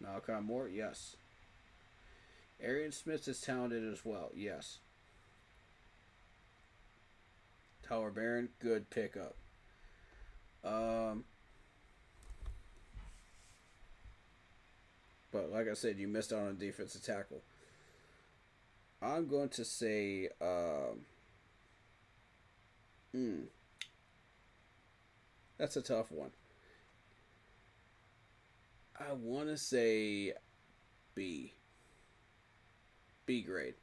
Malachi Moore, yes. Arian Smith is talented as well, yes. Tyler Barron, good pickup. But like I said, you missed out on defensive tackle. I'm going to say, that's a tough one. I want to say B. B grade.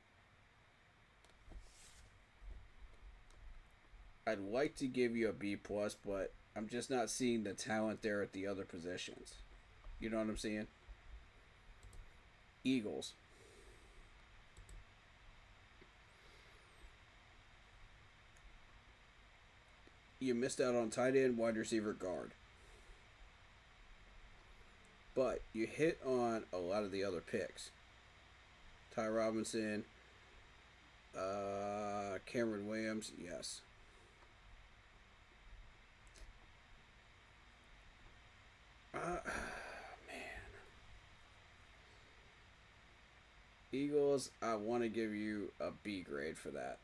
I'd like to give you a B+, but I'm just not seeing the talent there at the other positions. You know what I'm saying? Eagles. You missed out on tight end, wide receiver, guard. But you hit on a lot of the other picks. Ty Robinson, Cameron Williams, yes. Eagles, I want to give you a B grade for that.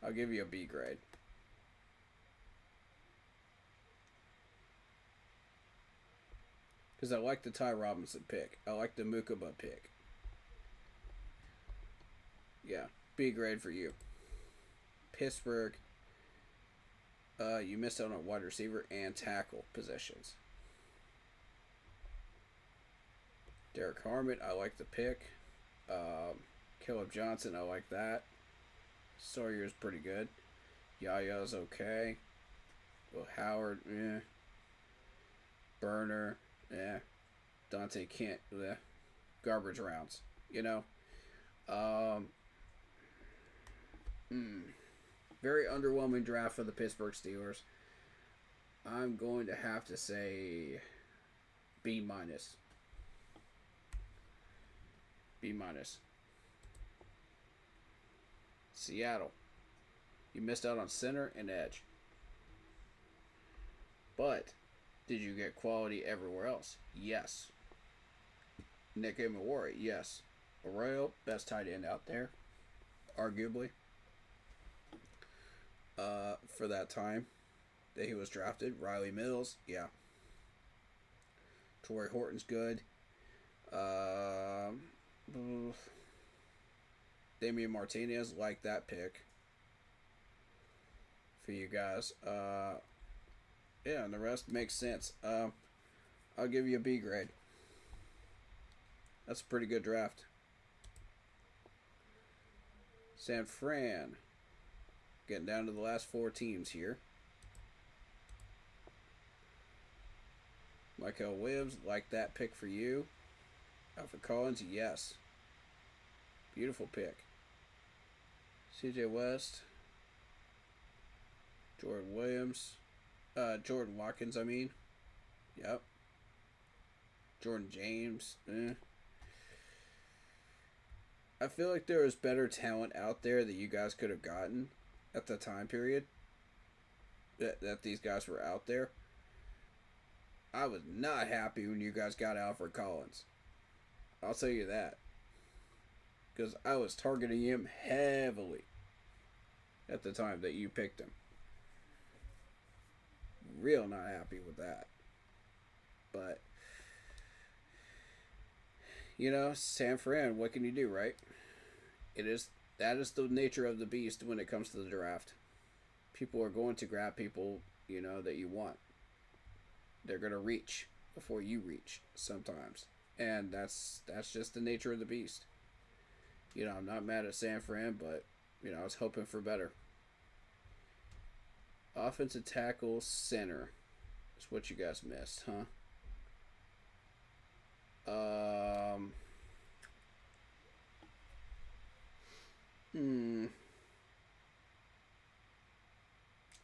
I'll give you a B grade. Because I like the Ty Robinson pick. I like the Mukaba pick. Yeah, B grade for you. Pittsburgh, you missed out on wide receiver and tackle positions. Derek Harmon, I like the pick. Caleb Johnson, I like that. Sawyer's pretty good. Yaya's okay. Will Howard, eh. Burner, eh. Dante Kent, eh. Garbage rounds, you know. Very underwhelming draft for the Pittsburgh Steelers. I'm going to have to say B-. B-. Seattle. You missed out on center and edge. But did you get quality everywhere else? Yes. Nick Imawari, yes. Arroyo, best tight end out there, arguably. For that time that he was drafted. Riley Mills, yeah. Torrey Horton's good. Damian Martinez, like that pick for you guys. Yeah, and the rest makes sense. I'll give you a B grade. That's a pretty good draft. San Fran. Getting down to the last 4 teams here. Michael Williams, like that pick for you. Alfred Collins, yes. Beautiful pick. CJ West. Jordan Williams. Jordan Watkins, I mean. Yep. Jordan James. I feel like there was better talent out there that you guys could have gotten at the time period that these guys were out there. I was not happy when you guys got Alfred Collins. I'll tell you that. Because I was targeting him heavily at the time that you picked him. Real not happy with that. But, you know, San Fran, what can you do, right? That is the nature of the beast when it comes to the draft. People are going to grab people, you know, that you want. They're going to reach before you reach sometimes. And that's just the nature of the beast. You know, I'm not mad at San Fran, but, you know, I was hoping for better. Offensive tackle, center. That's what you guys missed, huh?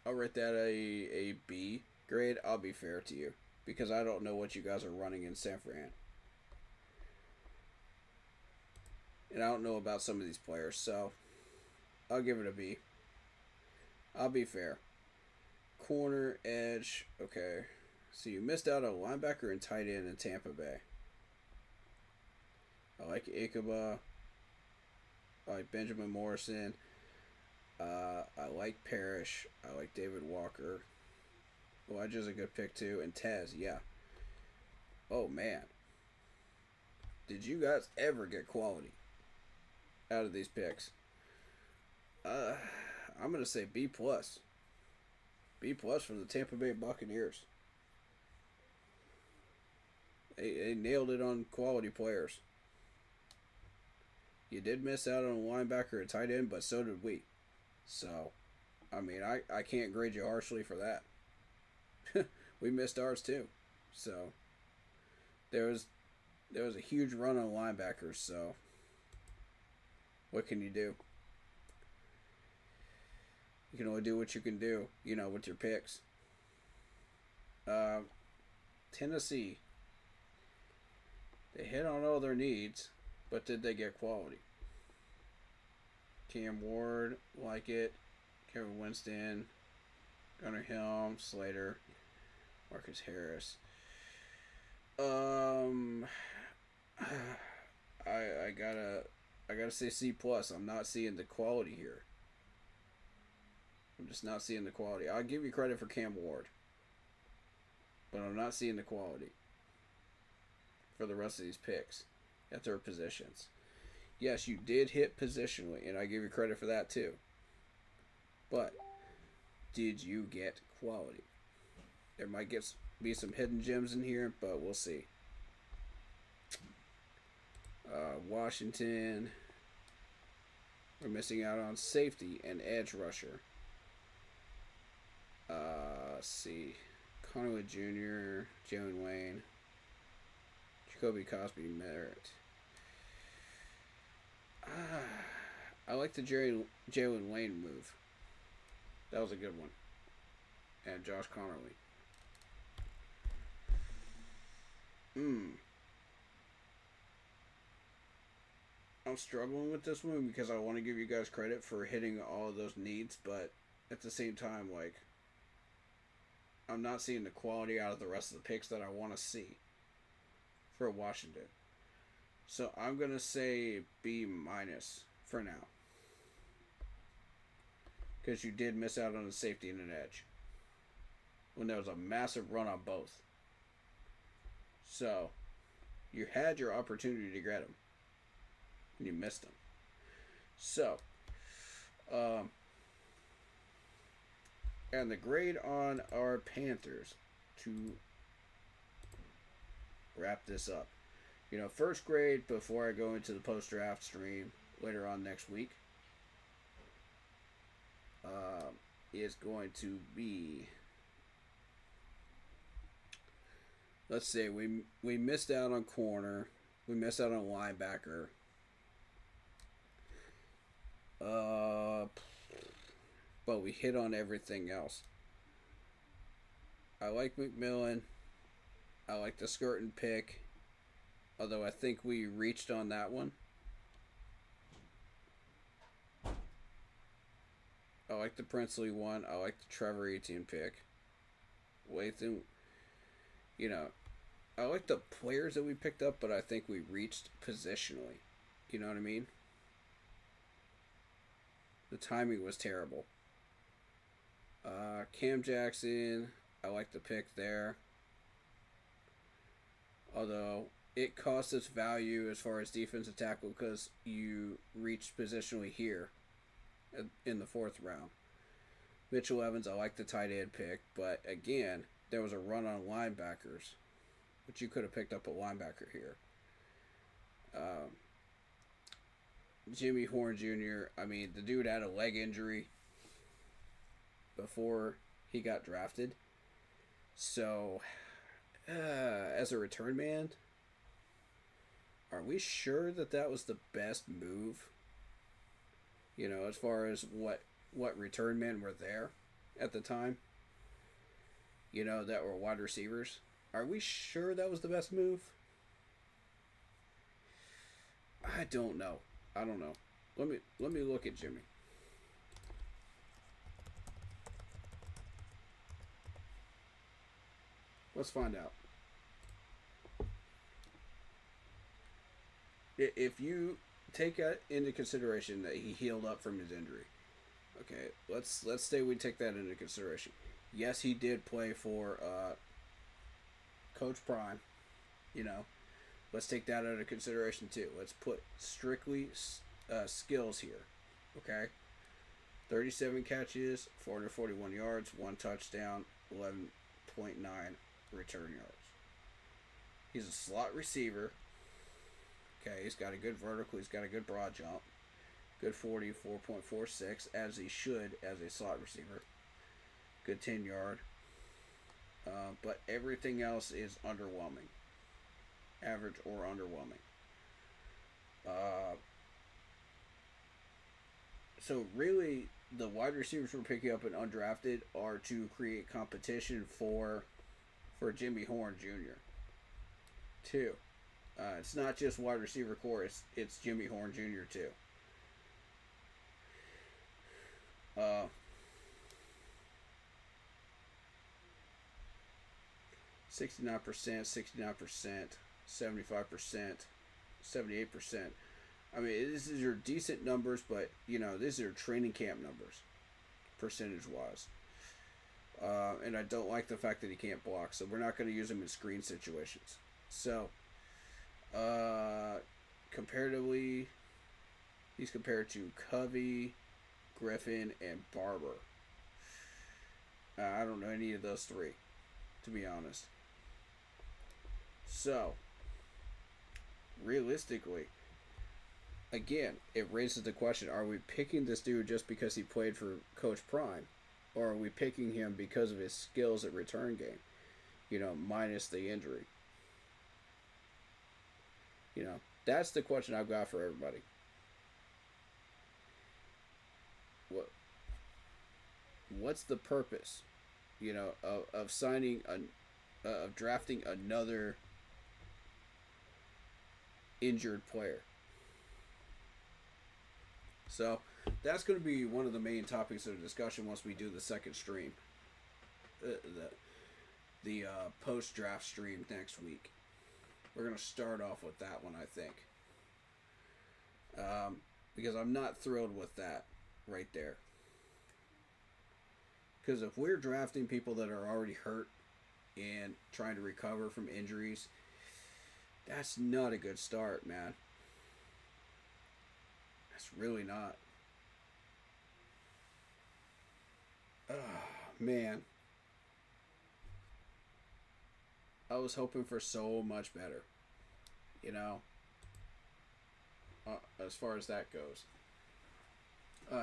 I'll rate that a B grade. I'll be fair to you. Because I don't know what you guys are running in San Fran. And I don't know about some of these players, so I'll give it a B. I'll be fair. Corner, edge, okay. So you missed out on a linebacker and tight end in Tampa Bay. I like Ikuba. I like Benjamin Morrison. I like Parrish. I like David Walker. Elijah's a good pick too. And Tez, yeah. Oh man. Did you guys ever get quality out of these picks? I'm going to say B+. B+ from the Tampa Bay Buccaneers. They nailed it on quality players. You did miss out on a linebacker and tight end, but so did we. So, I mean, I can't grade you harshly for that. We missed ours too. So, there was a huge run on linebackers, so what can you do? You can only do what you can do, you know, with your picks. Tennessee. They hit on all their needs, but did they get quality? Cam Ward, like it. Kevin Winston, Gunnar Helm, Slater, Marcus Harris. I gotta say C+. I'm not seeing the quality here. I'm just not seeing the quality. I'll give you credit for Cam Ward, but I'm not seeing the quality for the rest of these picks at their positions. Yes, you did hit positionally, and I give you credit for that too. But did you get quality? There might be some hidden gems in here, but we'll see. Washington. We're missing out on safety and edge rusher. Let's see. Conway Jr., Jalen Wayne, Jacoby Cosby Merritt. I like the Jalen Wayne move. That was a good one. And Josh Connerly. I'm struggling with this one because I want to give you guys credit for hitting all of those needs, but at the same time, like, I'm not seeing the quality out of the rest of the picks that I want to see for Washington. So I'm going to say B- for now. Because you did miss out on a safety and an edge. When there was a massive run on both. So, you had your opportunity to get them. And you missed them. So, and the grade on our Panthers to wrap this up. You know, first grade before I go into the post-draft stream later on next week is going to be, let's say we missed out on corner, we missed out on linebacker, but we hit on everything else. I like McMillan. I like the Skirtin pick, although I think we reached on that one. I like the Princely one. I like the Trevor Etienne pick. Latham, you know, I like the players that we picked up, but I think we reached positionally. You know what I mean? The timing was terrible. Cam Jackson, I like the pick there. Although it cost us value as far as defensive tackle because you reached positionally here in the 4th round. Mitchell Evans, I like the tight end pick, but again, there was a run on linebackers, but you could have picked up a linebacker here. Jimmy Horn Jr., I mean, the dude had a leg injury before he got drafted. So, as a return man, are we sure that that was the best move? You know, as far as what return men were there at the time, you know, that were wide receivers. Are we sure that was the best move? I don't know. I don't know. Let me look at Jimmy. Let's find out. If you take into consideration that he healed up from his injury, okay, let's say we take that into consideration. Yes, he did play for Coach Prime. You know, let's take that into consideration too. Let's put strictly skills here. Okay, 37 catches, 441 yards, 1 touchdown, 11.9 return yards. He's a slot receiver. Okay, he's got a good vertical. He's got a good broad jump. Good 44.46, as he should as a slot receiver. Good 10-yard. But everything else is underwhelming. Average or underwhelming. So really, the wide receivers we're picking up and undrafted are to create competition for Jimmy Horn Jr. too. It's not just wide receiver core, it's Jimmy Horn Jr. too. 69%, 69%, 75%, 78%. I mean, this is your decent numbers, but, you know, these are training camp numbers, percentage-wise. And I don't like the fact that he can't block, so we're not going to use him in screen situations. So, comparatively, he's compared to Covey, Griffin, and Barber. I don't know any of those three, to be honest. So, realistically, again, it raises the question, are we picking this dude just because he played for Coach Prime? Or are we picking him because of his skills at return game? You know, minus the injury. You know, that's the question I've got for everybody. What's the purpose, you know, of signing of drafting another injured player? So that's going to be one of the main topics of discussion once we do the second stream, the post draft stream next week. We're going to start off with that one, I think, because I'm not thrilled with that right there. Because if we're drafting people that are already hurt and trying to recover from injuries, that's not a good start, man. That's really not. Oh, man. I was hoping for so much better, you know, as far as that goes.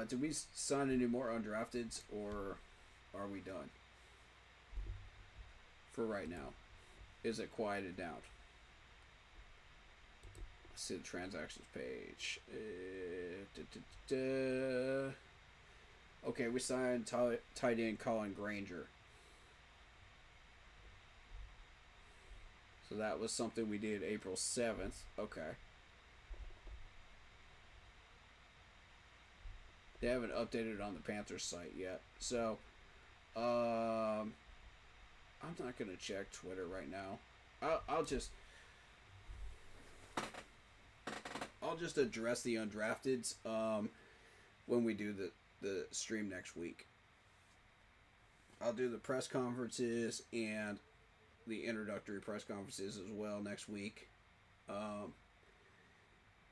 Do we sign any more undrafteds, or are we done for right now? Is it quieted down? Let's see the transactions page. Okay, we signed tight end Colin Granger. So that was something we did April 7th. Okay. They haven't updated on the Panthers site yet. So, I'm not going to check Twitter right now. I'll just address the undrafteds when we do the stream next week. I'll do the press conferences and the introductory press conferences as well next week.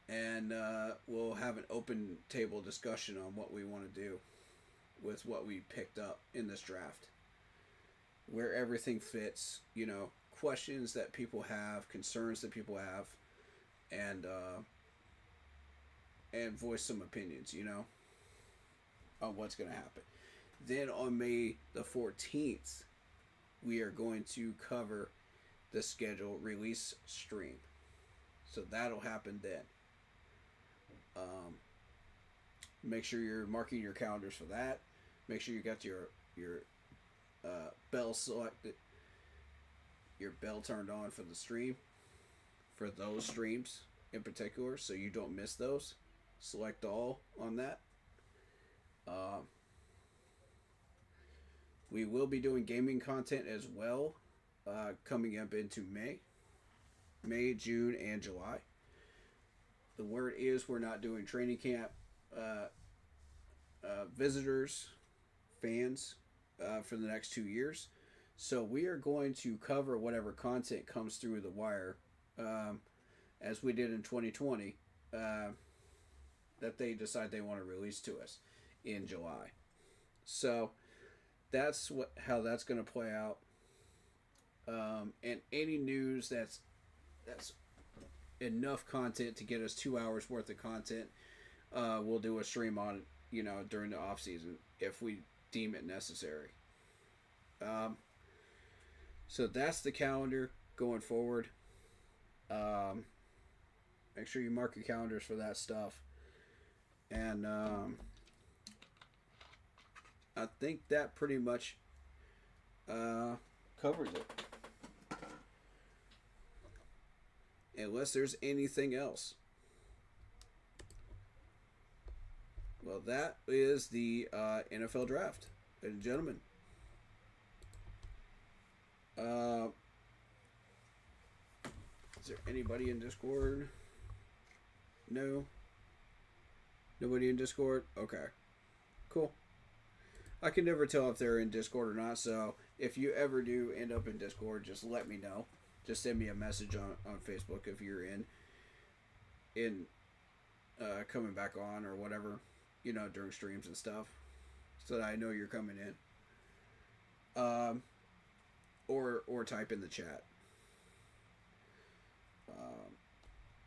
And we'll have an open table discussion on what we want to do with what we picked up in this draft. Where everything fits, you know, questions that people have, concerns that people have, and voice some opinions, you know, on what's going to happen. Then on May the 14th, we are going to cover the schedule release stream. So that'll happen then. Make sure you're marking your calendars for that. Make sure you got your bell selected, your bell turned on for the stream, for those streams in particular, so you don't miss those. Select all on that. We will be doing gaming content as well, coming up into May, June, and July. The word is we're not doing training camp visitors, fans, for the next 2 years. So we are going to cover whatever content comes through the wire, as we did in 2020, that they decide they want to release to us in July. So that's how that's going to play out. And any news that's enough content to get us 2 hours worth of content, we'll do a stream on, you know, during the off season if we deem it necessary. So that's the calendar going forward. Make sure you mark your calendars for that stuff. And I think that pretty much covers it. Unless there's anything else. Well, that is the NFL draft, ladies and gentlemen. Is there anybody in Discord? No? Nobody in Discord? Okay. Cool. I can never tell if they're in Discord or not, so if you ever do end up in Discord, just let me know. Just send me a message on Facebook if you're in coming back on or whatever, you know, during streams and stuff, so that I know you're coming in. Or type in the chat.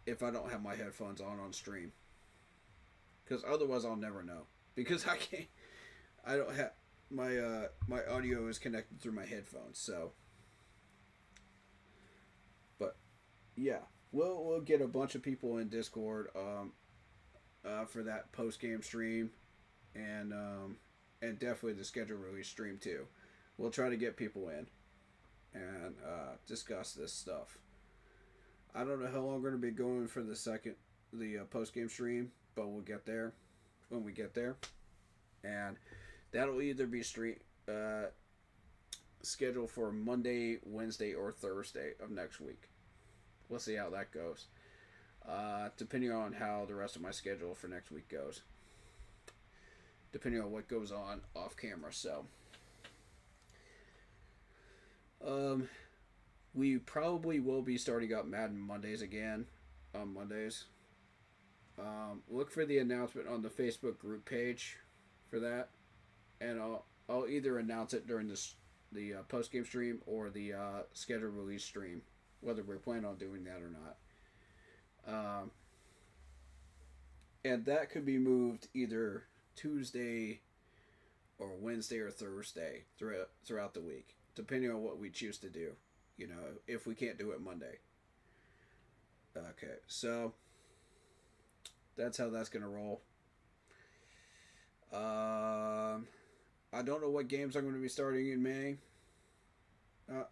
If I don't have my headphones on stream, because otherwise I'll never know, because I don't have my audio is connected through my headphones, so. But yeah, we'll get a bunch of people in Discord for that post game stream, and definitely the schedule release stream too. We'll try to get people in and discuss this stuff. I don't know how long we're going to be going for the post game stream, but we'll get there. when we get there, and that'll either be scheduled for Monday, Wednesday, or Thursday of next week. We'll see how that goes, depending on how the rest of my schedule for next week goes, depending on what goes on off camera. So we probably will be starting up Madden Mondays again on Mondays. Look for the announcement on the Facebook group page for that, and I'll either announce it during the post game stream or the scheduled release stream, whether we're planning on doing that or not. And that could be moved either Tuesday or Wednesday or Thursday throughout the week, depending on what we choose to do. You know, if we can't do it Monday. Okay, so that's how that's gonna roll. I don't know what games I'm going to be starting in May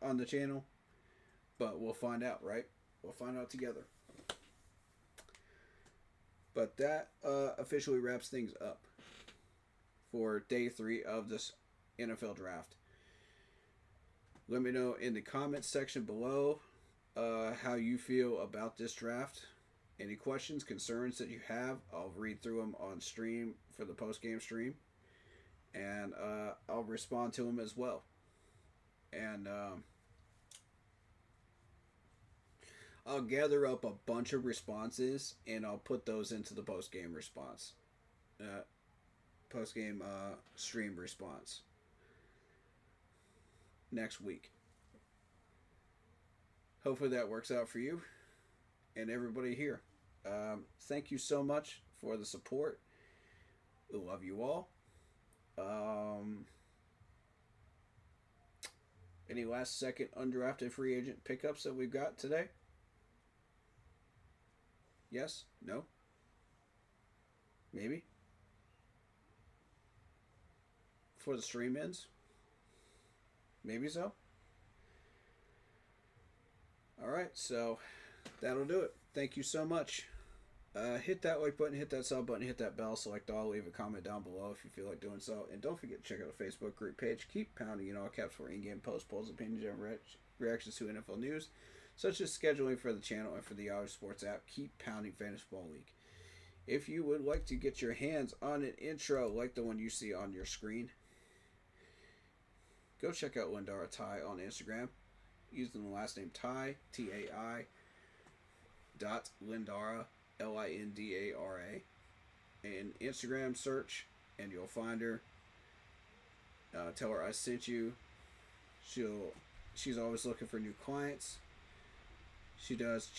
on the channel, but we'll find out, right? We'll find out together. But that officially wraps things up for day 3 of this NFL draft. Let me know in the comments section below how you feel about this draft. Any questions, concerns that you have, I'll read through them on stream for the post-game stream. And I'll respond to them as well. And I'll gather up a bunch of responses and I'll put those into the post-game response. Post-game stream response. Next week. Hopefully that works out for you and everybody here. Thank you so much for the support. We love you all. Any last second undrafted free agent pickups that we've got today? Yes? No? Maybe? For the stream ends? Maybe so? Alright, so that'll do it. Thank you so much. Hit that like button, hit that sub button, hit that bell, select all, leave a comment down below if you feel like doing so. And don't forget to check out the Facebook group page. Keep pounding in all caps for in-game posts, polls, opinions, and reactions to NFL news, such as scheduling for the channel and for the Yahoo Sports app. Keep pounding Fantasy Football League. If you would like to get your hands on an intro like the one you see on your screen, go check out Lindara Ty on Instagram using the last name Ty, T-A-I, .Lindara, Lindara, and Instagram search and you'll find her. Tell her I sent you. She's always looking for new clients. She does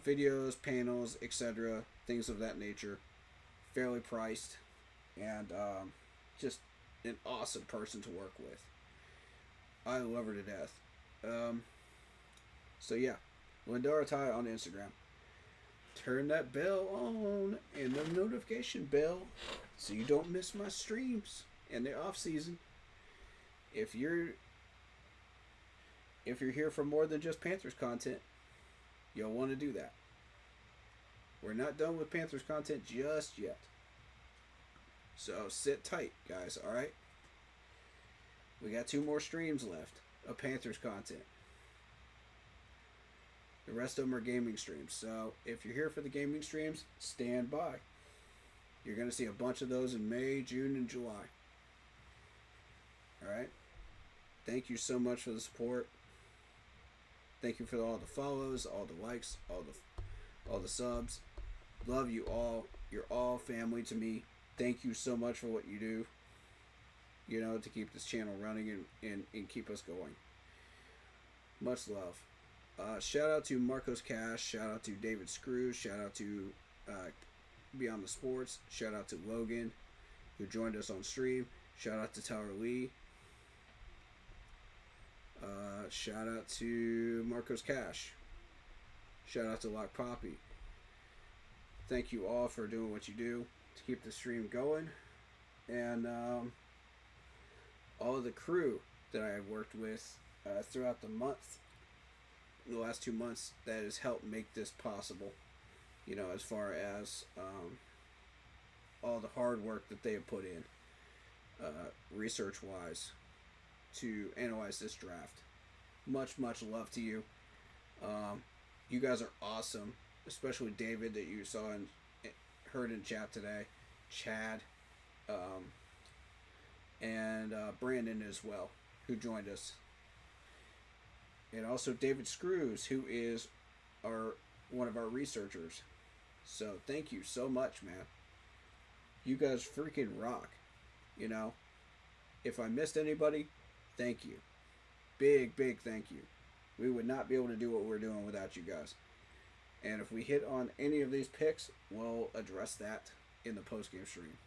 videos, panels, etc., things of that nature. Fairly priced, and just an awesome person to work with. I love her to death. So yeah, Lindara Ty on Instagram. Turn that bell on and the notification bell so you don't miss my streams in the off season. If you're here for more than just Panthers content, you'll want to do that. We're not done with Panthers content just yet. So sit tight, guys, alright? We got 2 more streams left of Panthers content. The rest of them are gaming streams. So if you're here for the gaming streams, stand by. You're going to see a bunch of those in May, June, and July. Alright? Thank you so much for the support. Thank you for all the follows, all the likes, all the subs. Love you all. You're all family to me. Thank you so much for what you do. You know, to keep this channel running and keep us going. Much love. Shout out to Marcos Cash. Shout out to David Screws. Shout out to Beyond the Sports. Shout out to Logan, who joined us on stream. Shout out to Tyler Lee. Shout out to Marcos Cash. Shout out to Lock Poppy. Thank you all for doing what you do to keep the stream going. And all the crew that I have worked with throughout the last 2 months that has helped make this possible. You know, as far as all the hard work that they have put in, research-wise, to analyze this draft. Much love to you. You guys are awesome, especially David that you saw and heard in chat today, Chad, and Brandon as well, who joined us, and also David Screws, who is one of our researchers. So thank you so much, man. You guys freaking rock. You know, if I missed anybody, thank you. Big thank you. We would not be able to do what we're doing without you guys. And if we hit on any of these picks, we'll address that in the post-game stream.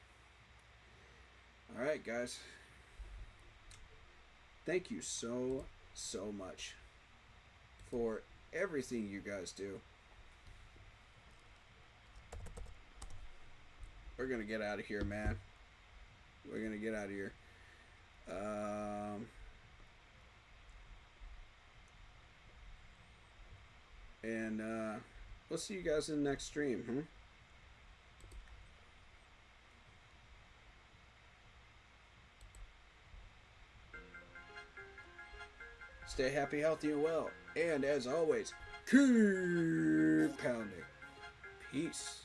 Alright, guys. Thank you so much for everything you guys do. We're going to get out of here, man. We're going to get out of here. And we'll see you guys in the next stream. Stay happy, healthy, and well. And as always, keep pounding. Peace.